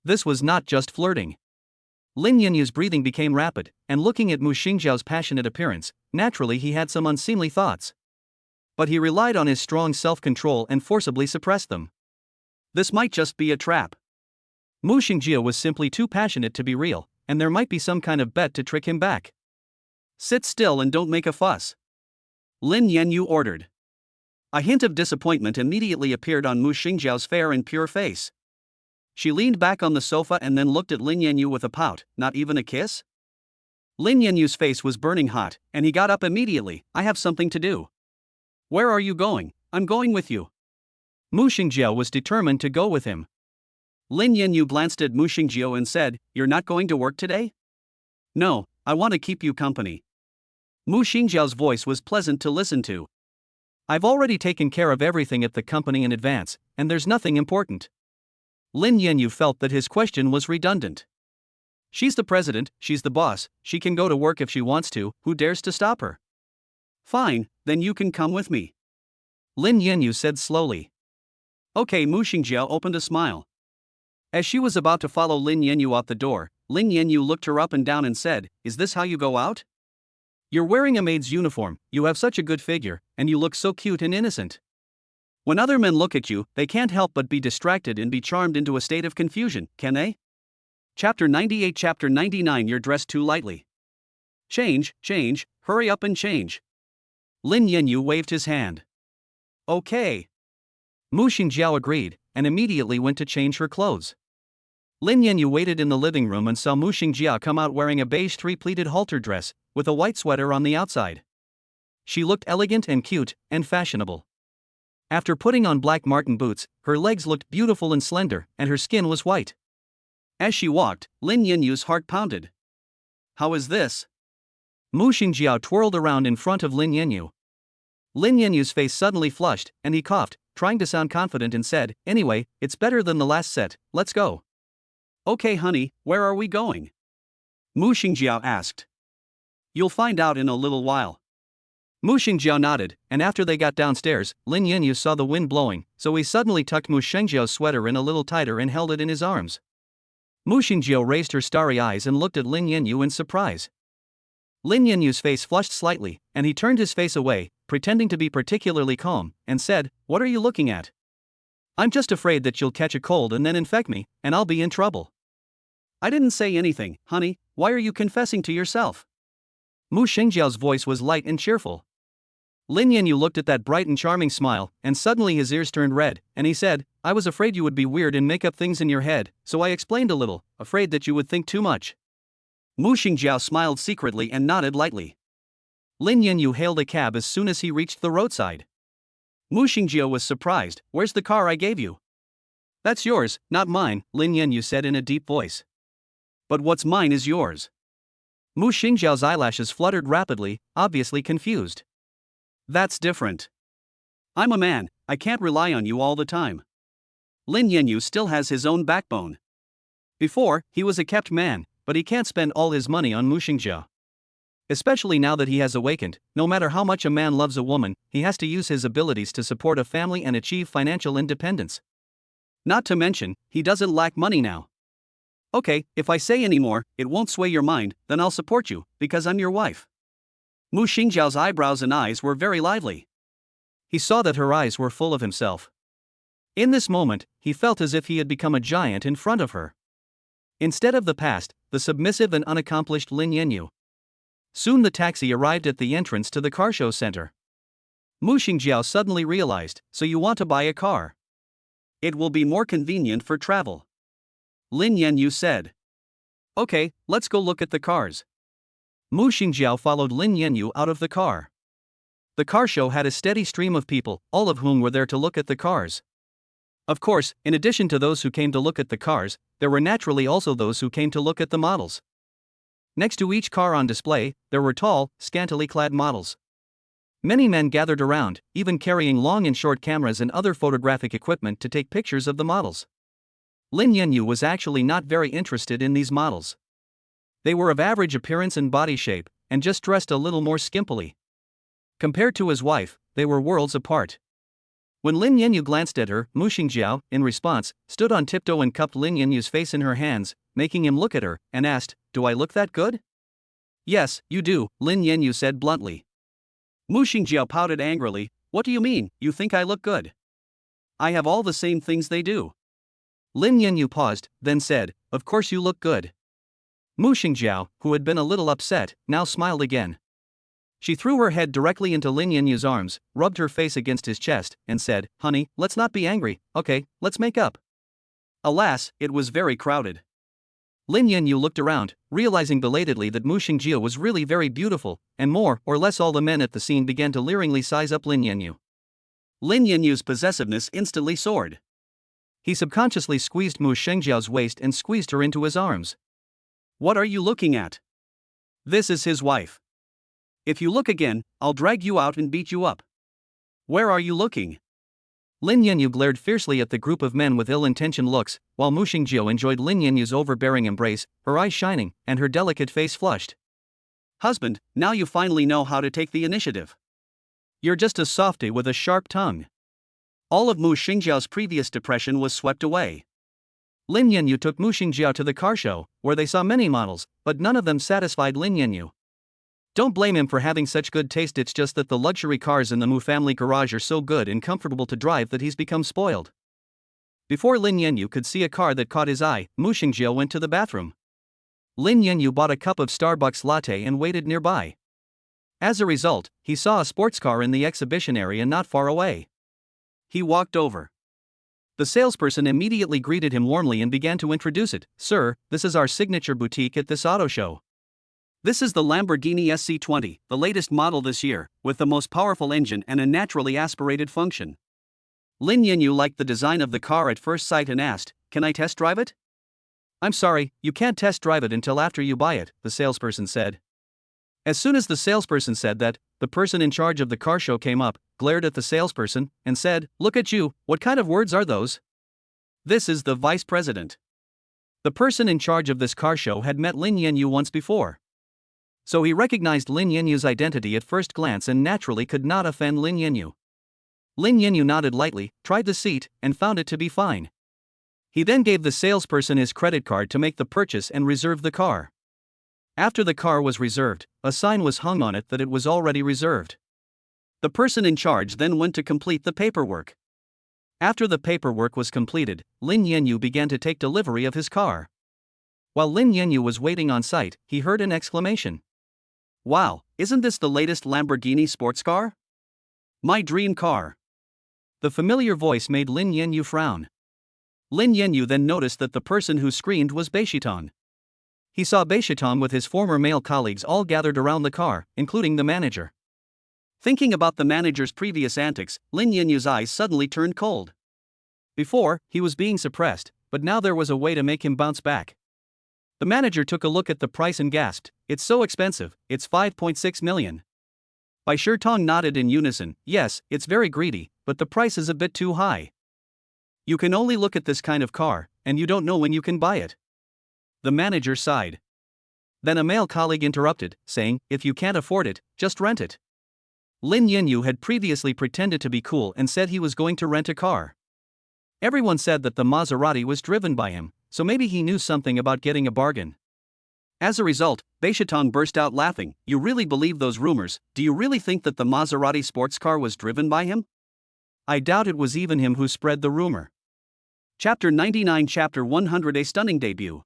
This was not just flirting. Lin Yanyu's breathing became rapid, and looking at Mu Shengjiao's passionate appearance, naturally he had some unseemly thoughts. But he relied on his strong self-control and forcibly suppressed them. This might just be a trap. Mu Shengjiao was simply too passionate to be real, and there might be some kind of bet to trick him back. Sit still and don't make a fuss. Lin Yanyu ordered. A hint of disappointment immediately appeared on Mu Shengjiao's fair and pure face. She leaned back on the sofa and then looked at Lin Yanyu with a pout. Not even a kiss? Lin Yanyu's face was burning hot, and he got up immediately. I have something to do. Where are you going? I'm going with you. Mu Shengjiao was determined to go with him. Lin Yanyu glanced at Mu Shengjiao and said, you're not going to work today? No, I want to keep you company. Mu Shengjiao's voice was pleasant to listen to. I've already taken care of everything at the company in advance, and there's nothing important. Lin Yanyu felt that his question was redundant. She's the president, she's the boss, she can go to work if she wants to, who dares to stop her? Fine, then you can come with me. Lin Yanyu said slowly. Okay. Mu Shengjiao opened a smile. As she was about to follow Lin Yanyu out the door, Lin Yanyu looked her up and down and said, is this how you go out? You're wearing a maid's uniform, you have such a good figure, and you look so cute and innocent. When other men look at you, they can't help but be distracted and be charmed into a state of confusion, can they? Chapter 98 Chapter 99 You're dressed too lightly. Change, hurry up and change. Lin Yanyu waved his hand. Okay. Mu Shengjiao agreed, and immediately went to change her clothes. Lin Yanyu waited in the living room and saw Mu Shengjiao come out wearing a beige three-pleated halter dress, with a white sweater on the outside. She looked elegant and cute, and fashionable. After putting on black marten boots, her legs looked beautiful and slender, and her skin was white. As she walked, Lin Yanyu's heart pounded. How is this? Mu Shengjiao twirled around in front of Lin Yanyu. Lin Yanyu's face suddenly flushed, and he coughed, trying to sound confident and said, "Anyway, it's better than the last set, let's go." "Okay honey, where are we going?" Mu Shengjiao asked. "You'll find out in a little while." Mu Shengjiao nodded, and after they got downstairs, Lin Yanyu saw the wind blowing, so he suddenly tucked Mu Shengjiao's sweater in a little tighter and held it in his arms. Mu Shengjiao raised her starry eyes and looked at Lin Yanyu in surprise. Lin Yanyu's face flushed slightly, and he turned his face away, pretending to be particularly calm, and said, "What are you looking at? I'm just afraid that you'll catch a cold and then infect me, and I'll be in trouble." "I didn't say anything, honey, why are you confessing to yourself?" Mu Shengjiao's voice was light and cheerful. Lin Yanyu looked at that bright and charming smile, and suddenly his ears turned red, and he said, "I was afraid you would be weird and make up things in your head, so I explained a little, afraid that you would think too much." Mu Shengjiao smiled secretly and nodded lightly. Lin Yanyu hailed a cab as soon as he reached the roadside. Mu Shengjiao was surprised. "Where's the car I gave you?" "That's yours, not mine," Lin Yanyu said in a deep voice. "But what's mine is yours." Mu Shengjiao's eyelashes fluttered rapidly, obviously confused. "That's different. I'm a man, I can't rely on you all the time." Lin Yanyu still has his own backbone. Before, he was a kept man, but he can't spend all his money on Mu Shengjiao. Especially now that he has awakened, no matter how much a man loves a woman, he has to use his abilities to support a family and achieve financial independence. Not to mention, he doesn't lack money now. "Okay, if I say any more, it won't sway your mind, then I'll support you, because I'm your wife." Mu Shengjiao's eyebrows and eyes were very lively. He saw that her eyes were full of himself. In this moment, he felt as if he had become a giant in front of her. Instead of the past, the submissive and unaccomplished Lin Yanyu. Soon the taxi arrived at the entrance to the car show center. Mu Shengjiao suddenly realized, "So you want to buy a car? It will be more convenient for travel." Lin Yanyu said. "Okay, let's go look at the cars." Mu Shengjiao followed Lin Yanyu out of the car. The car show had a steady stream of people, all of whom were there to look at the cars. Of course, in addition to those who came to look at the cars, there were naturally also those who came to look at the models. Next to each car on display, there were tall, scantily clad models. Many men gathered around, even carrying long and short cameras and other photographic equipment to take pictures of the models. Lin Yanyu was actually not very interested in these models. They were of average appearance and body shape, and just dressed a little more skimpily. Compared to his wife, they were worlds apart. When Lin Yanyu glanced at her, Mu Shengjiao, in response, stood on tiptoe and cupped Lin Yanyu's face in her hands, making him look at her, and asked, "Do I look that good?" "Yes, you do," Lin Yanyu said bluntly. Mu Shengjiao pouted angrily. "What do you mean, you think I look good? I have all the same things they do." Lin Yanyu paused, then said, "Of course you look good." Mu Shengjiao, who had been a little upset, now smiled again. She threw her head directly into Lin Yanyu's arms, rubbed her face against his chest, and said, "Honey, let's not be angry, okay, let's make up." Alas, it was very crowded. Lin Yanyu looked around, realizing belatedly that Mu Shengjiao was really very beautiful, and more or less all the men at the scene began to leeringly size up Lin Yanyu. Lin Yanyu's possessiveness instantly soared. He subconsciously squeezed Mu Shengjiao's waist and squeezed her into his arms. "What are you looking at? This is his wife. If you look again, I'll drag you out and beat you up. Where are you looking?" Lin Yanyu glared fiercely at the group of men with ill-intentioned looks, while Mu Shengjiao enjoyed Lin Yanyu's overbearing embrace, her eyes shining, and her delicate face flushed. "Husband, now you finally know how to take the initiative. You're just a softy with a sharp tongue." All of Mu Shengjiao's previous depression was swept away. Lin Yanyu took Mu Shengjiao to the car show, where they saw many models, but none of them satisfied Lin Yanyu. Don't blame him for having such good taste, it's just that the luxury cars in the Mu family garage are so good and comfortable to drive that he's become spoiled. Before Lin Yanyu could see a car that caught his eye, Mu Shengjiao went to the bathroom. Lin Yanyu bought a cup of Starbucks latte and waited nearby. As a result, he saw a sports car in the exhibition area not far away. He walked over. The salesperson immediately greeted him warmly and began to introduce it. Sir, this is our signature boutique at this auto show. This is the Lamborghini SC20, the latest model this year, with the most powerful engine and a naturally aspirated function. Lin Yanyu liked the design of the car at first sight and asked, "Can I test drive it?" "I'm sorry, you can't test drive it until after you buy it," the salesperson said. As soon as the salesperson said that, the person in charge of the car show came up, glared at the salesperson, and said, "Look at you, what kind of words are those?" This is the vice president. The person in charge of this car show had met Lin Yanyu once before. So he recognized Lin Yanyu's identity at first glance and naturally could not offend Lin Yanyu. Lin Yanyu nodded lightly, tried the seat, and found it to be fine. He then gave the salesperson his credit card to make the purchase and reserve the car. After the car was reserved, a sign was hung on it that it was already reserved. The person in charge then went to complete the paperwork. After the paperwork was completed, Lin Yanyu began to take delivery of his car. While Lin Yanyu was waiting on site, he heard an exclamation. "Wow, isn't this the latest Lamborghini sports car? My dream car." The familiar voice made Lin Yanyu frown. Lin Yanyu then noticed that the person who screamed was Beishitan. He saw Beishitan with his former male colleagues all gathered around the car, including the manager. Thinking about the manager's previous antics, Lin Yanyu's eyes suddenly turned cold. Before, he was being suppressed, but now there was a way to make him bounce back. The manager took a look at the price and gasped, "It's so expensive, it's 5.6 million. Bai Shitong nodded in unison, "Yes, it's very greedy, but the price is a bit too high. You can only look at this kind of car, and you don't know when you can buy it." The manager sighed. Then a male colleague interrupted, saying, "If you can't afford it, just rent it." Lin Yanyu had previously pretended to be cool and said he was going to rent a car. Everyone said that the Maserati was driven by him, so maybe he knew something about getting a bargain. As a result, Beishitan burst out laughing, "You really believe those rumors? Do you really think that the Maserati sports car was driven by him? I doubt it was even him who spread the rumor." Chapter 99 Chapter 100 A stunning debut.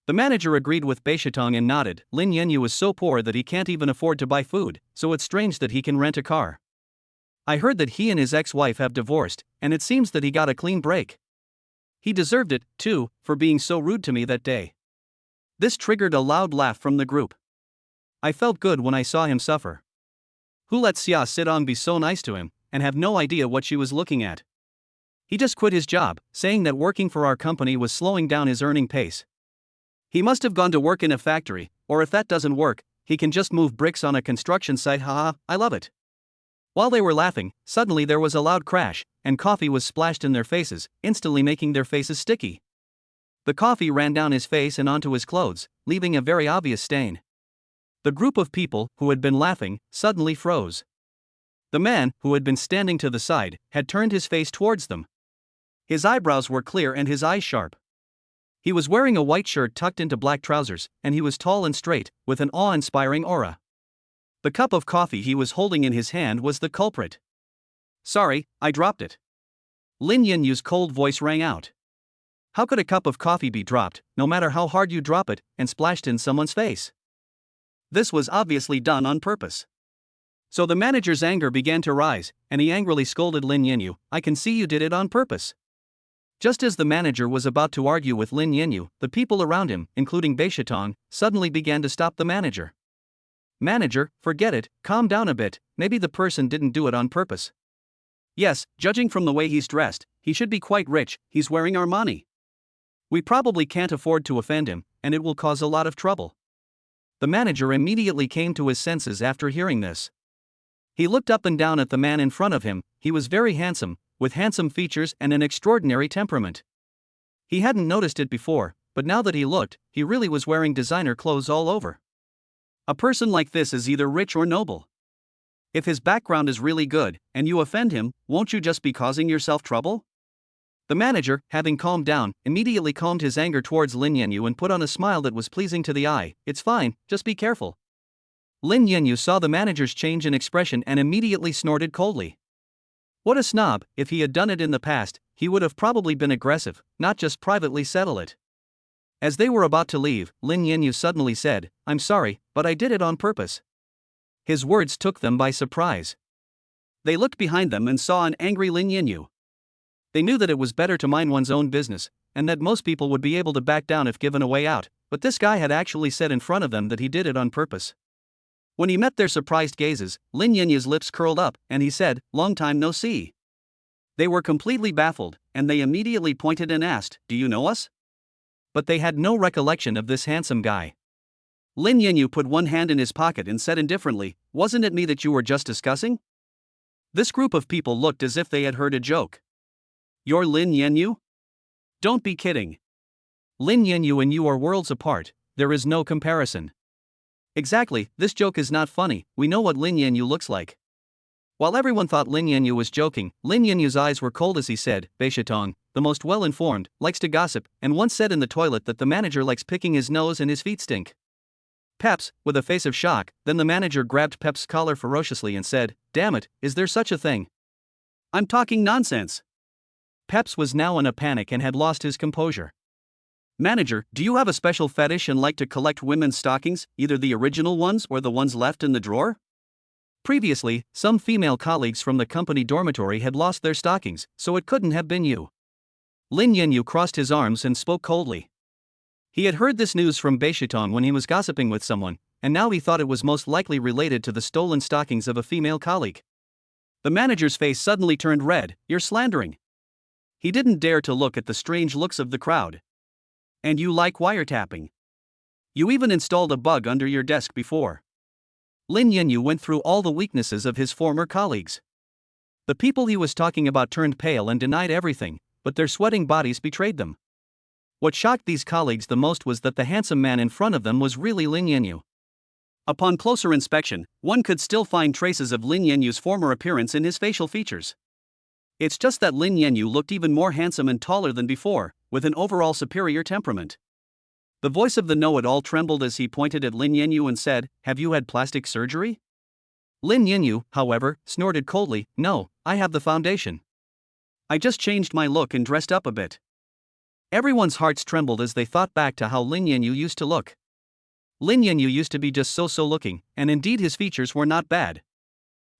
The manager agreed with Beishitan and nodded. Lin Yanyu is so poor that he can't even afford to buy food, so it's strange that he can rent a car. I heard that he and his ex-wife have divorced, and it seems that he got a clean break. He deserved it, too, for being so rude to me that day. This triggered a loud laugh from the group. I felt good when I saw him suffer. Who let Xia Sidong be so nice to him, and have no idea what she was looking at? He just quit his job, saying that working for our company was slowing down his earning pace. He must have gone to work in a factory, or if that doesn't work, he can just move bricks on a construction site. Haha, I love it. While they were laughing, suddenly there was a loud crash, and coffee was splashed in their faces, instantly making their faces sticky. The coffee ran down his face and onto his clothes, leaving a very obvious stain. The group of people, who had been laughing, suddenly froze. The man, who had been standing to the side, had turned his face towards them. His eyebrows were clear and his eyes sharp. He was wearing a white shirt tucked into black trousers, and he was tall and straight, with an awe-inspiring aura. The cup of coffee he was holding in his hand was the culprit. "Sorry, I dropped it." Lin Yanyu's cold voice rang out. How could a cup of coffee be dropped, no matter how hard you drop it, and splashed in someone's face? This was obviously done on purpose. So the manager's anger began to rise, and he angrily scolded Lin Yanyu, "I can see you did it on purpose." Just as the manager was about to argue with Lin Yanyu, the people around him, including Beishitan, suddenly began to stop the manager. "Manager, forget it, calm down a bit, maybe the person didn't do it on purpose. Yes, judging from the way he's dressed, he should be quite rich, he's wearing Armani. We probably can't afford to offend him, and it will cause a lot of trouble." The manager immediately came to his senses after hearing this. He looked up and down at the man in front of him. He was very handsome, with handsome features and an extraordinary temperament. He hadn't noticed it before, but now that he looked, he really was wearing designer clothes all over. A person like this is either rich or noble. If his background is really good, and you offend him, won't you just be causing yourself trouble? The manager, having calmed down, immediately calmed his anger towards Lin Yanyu and put on a smile that was pleasing to the eye. "It's fine, just be careful." Lin Yanyu saw the manager's change in expression and immediately snorted coldly. What a snob! If he had done it in the past, he would have probably been aggressive, not just privately settle it. As they were about to leave, Lin Yanyu suddenly said, "I'm sorry, but I did it on purpose." His words took them by surprise. They looked behind them and saw an angry Lin Yanyu. They knew that it was better to mind one's own business, and that most people would be able to back down if given a way out, but this guy had actually said in front of them that he did it on purpose. When he met their surprised gazes, Lin Yanyu's lips curled up, and he said, "Long time no see." They were completely baffled, and they immediately pointed and asked, "Do you know us?" But they had no recollection of this handsome guy. Lin Yanyu put one hand in his pocket and said indifferently, "Wasn't it me that you were just discussing?" This group of people looked as if they had heard a joke. "You're Lin Yanyu? Don't be kidding. Lin Yanyu and you are worlds apart, there is no comparison." "Exactly, this joke is not funny, we know what Lin Yanyu looks like." While everyone thought Lin Yanyu was joking, Lin Yanyu's eyes were cold as he said, "Beishitong, the most well-informed, likes to gossip, and once said in the toilet that the manager likes picking his nose and his feet stink." Peps, with a face of shock, then the manager grabbed Pep's collar ferociously and said, "Damn it, is there such a thing? I'm talking nonsense." Peps was now in a panic and had lost his composure. "Manager, do you have a special fetish and like to collect women's stockings, either the original ones or the ones left in the drawer?" Previously, some female colleagues from the company dormitory had lost their stockings, so it couldn't have been you. Lin Yanyu crossed his arms and spoke coldly. He had heard this news from Beishitong when he was gossiping with someone, and now he thought it was most likely related to the stolen stockings of a female colleague. The manager's face suddenly turned red. "You're slandering." He didn't dare to look at the strange looks of the crowd. "And you like wiretapping? You even installed a bug under your desk before." Lin Yanyu went through all the weaknesses of his former colleagues. The people he was talking about turned pale and denied everything, but their sweating bodies betrayed them. What shocked these colleagues the most was that the handsome man in front of them was really Lin Yanyu. Upon closer inspection, one could still find traces of Lin Yanyu's former appearance in his facial features. It's just that Lin Yanyu looked even more handsome and taller than before, with an overall superior temperament. The voice of the know-it-all trembled as he pointed at Lin Yanyu and said, "Have you had plastic surgery?" Lin Yanyu, however, snorted coldly, "No, I have the foundation. I just changed my look and dressed up a bit." Everyone's hearts trembled as they thought back to how Lin Yanyu used to look. Lin Yanyu used to be just so-so looking, and indeed his features were not bad.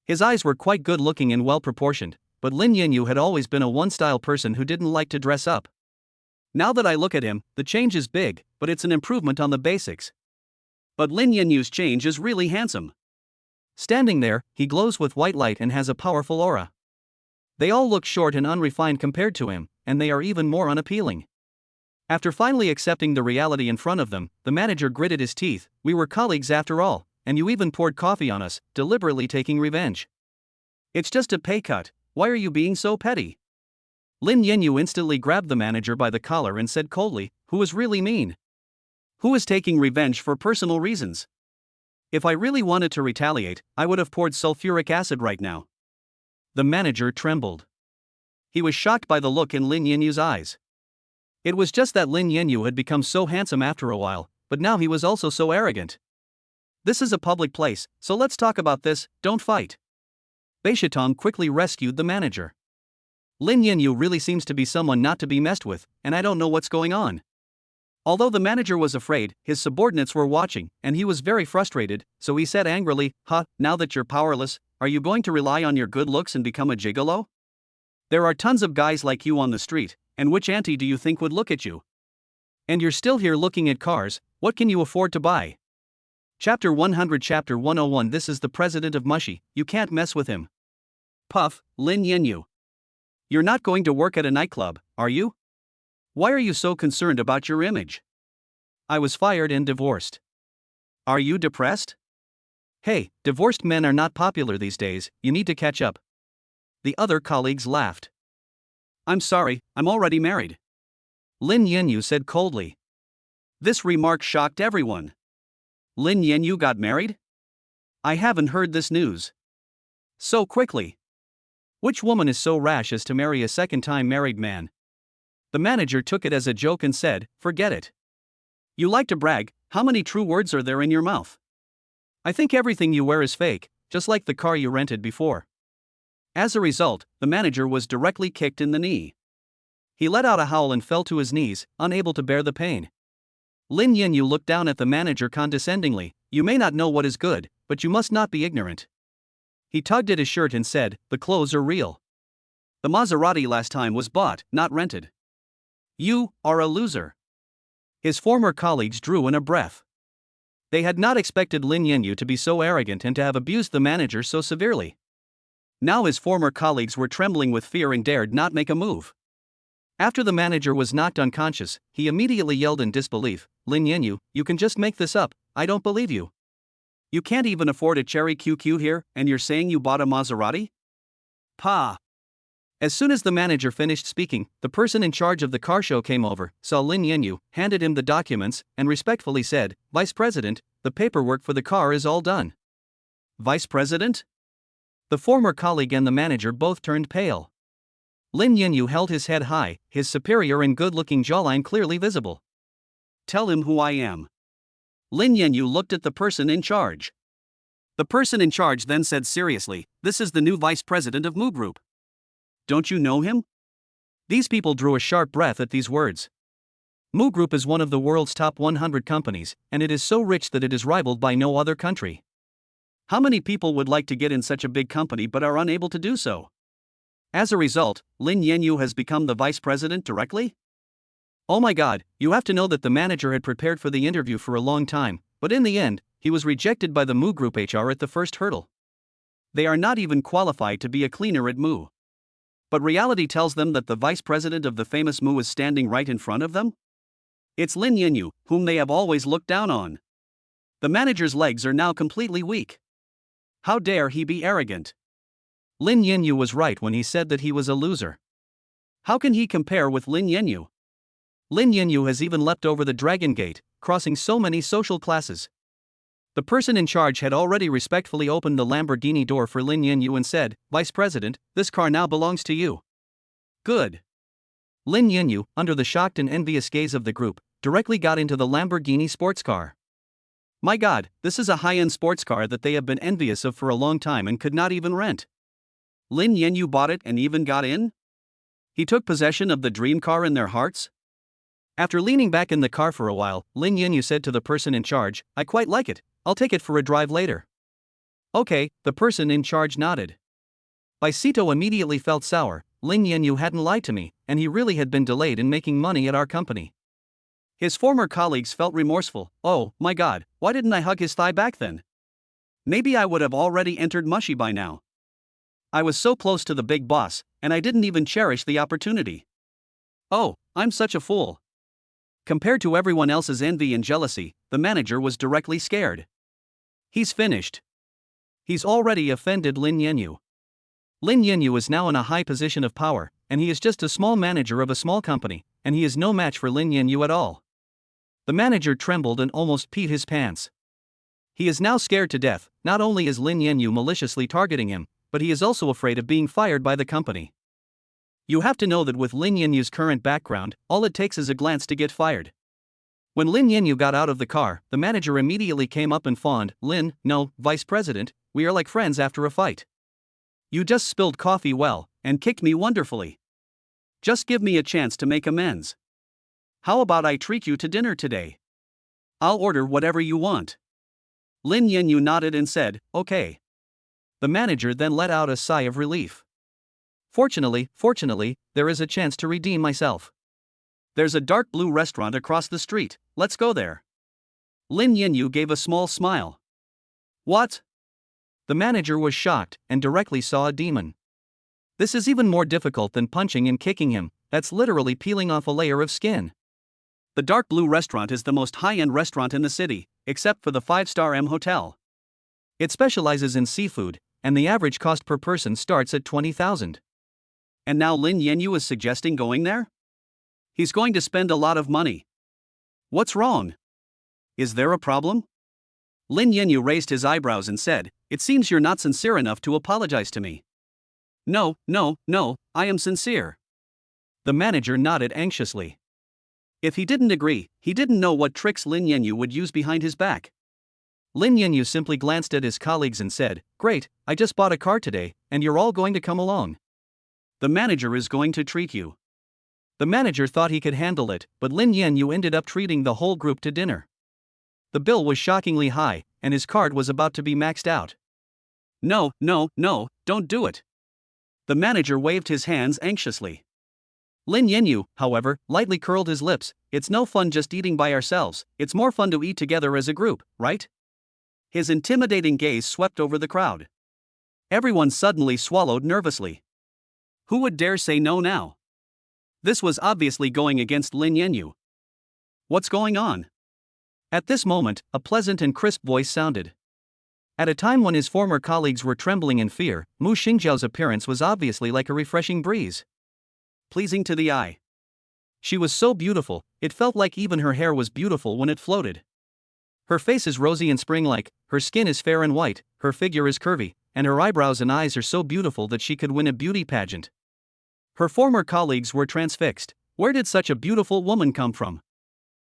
His eyes were quite good-looking and well-proportioned, but Lin Yanyu had always been a one-style person who didn't like to dress up. Now that I look at him, the change is big, but it's an improvement on the basics. But Lin Yanyu's change is really handsome. Standing there, he glows with white light and has a powerful aura. They all look short and unrefined compared to him, and they are even more unappealing. After finally accepting the reality in front of them, the manager gritted his teeth. "We were colleagues after all, and you even poured coffee on us, deliberately taking revenge. It's just a pay cut, why are you being so petty?" Lin Yanyu instantly grabbed the manager by the collar and said coldly, "Who is really mean? Who is taking revenge for personal reasons? If I really wanted to retaliate, I would have poured sulfuric acid right now." The manager trembled. He was shocked by the look in Lin Yanyu's eyes. It was just that Lin Yanyu had become so handsome after a while, but now he was also so arrogant. "This is a public place, so let's talk about this, don't fight." Beishitong quickly rescued the manager. "Lin Yanyu really seems to be someone not to be messed with, and I don't know what's going on." Although the manager was afraid, his subordinates were watching, and he was very frustrated, so he said angrily, Now that you're powerless, are you going to rely on your good looks and become a gigolo? There are tons of guys like you on the street, and which auntie do you think would look at you? And you're still here looking at cars, what can you afford to buy?" Chapter 100 Chapter 101 This is the president of Mushy, you can't mess with him. Puff, Lin Yanyu. You're not going to work at a nightclub, are you? Why are you so concerned about your image? I was fired and divorced. Are you depressed? Hey, divorced men are not popular these days, you need to catch up. The other colleagues laughed. I'm sorry, I'm already married. Lin Yanyu said coldly. This remark shocked everyone. Lin Yanyu got married? I haven't heard this news. So quickly. Which woman is so rash as to marry a second-time married man? The manager took it as a joke and said, forget it. You like to brag, how many true words are there in your mouth? I think everything you wear is fake, just like the car you rented before. As a result, the manager was directly kicked in the knee. He let out a howl and fell to his knees, unable to bear the pain. Lin Yanyu looked down at the manager condescendingly. You may not know what is good, but you must not be ignorant. He tugged at his shirt and said, the clothes are real. The Maserati last time was bought, not rented. You are a loser. His former colleagues drew in a breath. They had not expected Lin Yanyu to be so arrogant and to have abused the manager so severely. Now his former colleagues were trembling with fear and dared not make a move. After the manager was knocked unconscious, he immediately yelled in disbelief, Lin Yanyu, you can just make this up, I don't believe you. You can't even afford a cherry QQ here, and you're saying you bought a Maserati? Pa! As soon as the manager finished speaking, the person in charge of the car show came over, saw Lin Yanyu, handed him the documents, and respectfully said, Vice President, the paperwork for the car is all done. Vice President? The former colleague and the manager both turned pale. Lin Yanyu held his head high, his superior and good-looking jawline clearly visible. Tell him who I am. Lin Yanyu looked at the person in charge. The person in charge then said seriously, this is the new vice president of Mu Group. Don't you know him? These people drew a sharp breath at these words. Mu Group is one of the world's top 100 companies, and it is so rich that it is rivaled by no other country. How many people would like to get in such a big company but are unable to do so? As a result, Lin Yanyu has become the vice president directly? Oh my god, you have to know that the manager had prepared for the interview for a long time, but in the end, he was rejected by the Mu Group HR at the first hurdle. They are not even qualified to be a cleaner at Mu. But reality tells them that the vice president of the famous Mu is standing right in front of them? It's Lin Yanyu, whom they have always looked down on. The manager's legs are now completely weak. How dare he be arrogant? Lin Yanyu was right when he said that he was a loser. How can he compare with Lin Yanyu? Lin Yanyu has even leapt over the Dragon Gate, crossing so many social classes. The person in charge had already respectfully opened the Lamborghini door for Lin Yanyu and said, Vice President, this car now belongs to you. Good. Lin Yanyu, under the shocked and envious gaze of the group, directly got into the Lamborghini sports car. My god, this is a high-end sports car that they have been envious of for a long time and could not even rent. Lin Yanyu bought it and even got in? He took possession of the dream car in their hearts? After leaning back in the car for a while, Lin Yanyu said to the person in charge, I quite like it, I'll take it for a drive later. Okay, the person in charge nodded. Baisito immediately felt sour. Lin Yanyu hadn't lied to me, and he really had been delayed in making money at our company. His former colleagues felt remorseful. Oh, my god, why didn't I hug his thigh back then? Maybe I would have already entered Mushy by now. I was so close to the big boss, and I didn't even cherish the opportunity. Oh, I'm such a fool. Compared to everyone else's envy and jealousy, the manager was directly scared. He's finished. He's already offended Lin Yanyu. Lin Yanyu is now in a high position of power, and he is just a small manager of a small company, and he is no match for Lin Yanyu at all. The manager trembled and almost peed his pants. He is now scared to death. Not only is Lin Yanyu maliciously targeting him, but he is also afraid of being fired by the company. You have to know that with Lin Yanyu's current background, all it takes is a glance to get fired. When Lin Yanyu got out of the car, the manager immediately came up and fawned, Lin, no, Vice President, we are like friends after a fight. You just spilled coffee well, and kicked me wonderfully. Just give me a chance to make amends. How about I treat you to dinner today? I'll order whatever you want. Lin Yanyu nodded and said, okay. The manager then let out a sigh of relief. Fortunately, there is a chance to redeem myself. There's a dark blue restaurant across the street, let's go there. Lin Yanyu gave a small smile. What? The manager was shocked and directly saw a demon. This is even more difficult than punching and kicking him, that's literally peeling off a layer of skin. The dark blue restaurant is the most high-end restaurant in the city, except for the 5-star M Hotel. It specializes in seafood, and the average cost per person starts at 20,000. And now Lin Yanyu is suggesting going there? He's going to spend a lot of money. What's wrong? Is there a problem? Lin Yanyu raised his eyebrows and said, it seems you're not sincere enough to apologize to me. No, I am sincere. The manager nodded anxiously. If he didn't agree, he didn't know what tricks Lin Yanyu would use behind his back. Lin Yanyu simply glanced at his colleagues and said, "Great, I just bought a car today, and you're all going to come along. The manager is going to treat you." The manager thought he could handle it, but Lin Yanyu ended up treating the whole group to dinner. The bill was shockingly high, and his card was about to be maxed out. "No, no, no, don't do it." The manager waved his hands anxiously. Lin Yanyu, however, lightly curled his lips. "It's no fun just eating by ourselves, it's more fun to eat together as a group, right?" His intimidating gaze swept over the crowd. Everyone suddenly swallowed nervously. Who would dare say no now? This was obviously going against Lin Yanyu. What's going on? At this moment, a pleasant and crisp voice sounded. At a time when his former colleagues were trembling in fear, Mu Shengjiao's appearance was obviously like a refreshing breeze. Pleasing to the eye. She was so beautiful, it felt like even her hair was beautiful when it floated. Her face is rosy and spring-like, her skin is fair and white, her figure is curvy, and her eyebrows and eyes are so beautiful that she could win a beauty pageant. Her former colleagues were transfixed. Where did such a beautiful woman come from?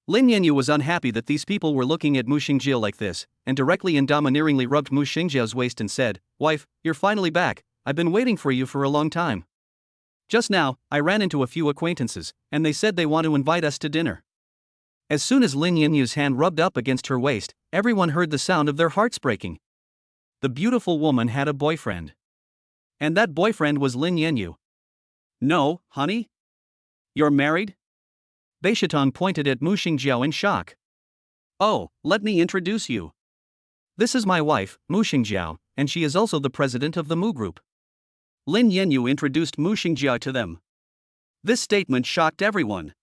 Lin Yanyu was unhappy that these people were looking at Mu Shengjiao like this, and directly and domineeringly rubbed Mu Shengjiao's waist and said, "Wife, you're finally back, I've been waiting for you for a long time. Just now, I ran into a few acquaintances, and they said they want to invite us to dinner." As soon as Lin Yanyu's hand rubbed up against her waist, everyone heard the sound of their hearts breaking. The beautiful woman had a boyfriend. And that boyfriend was Lin Yanyu. "No, honey? You're married?" Beishatong pointed at Mu Shengjiao in shock. "Oh, let me introduce you. This is my wife, Mu Shengjiao, and she is also the president of the Mu Group." Lin Yanyu introduced Mu Shengjiao to them. This statement shocked everyone.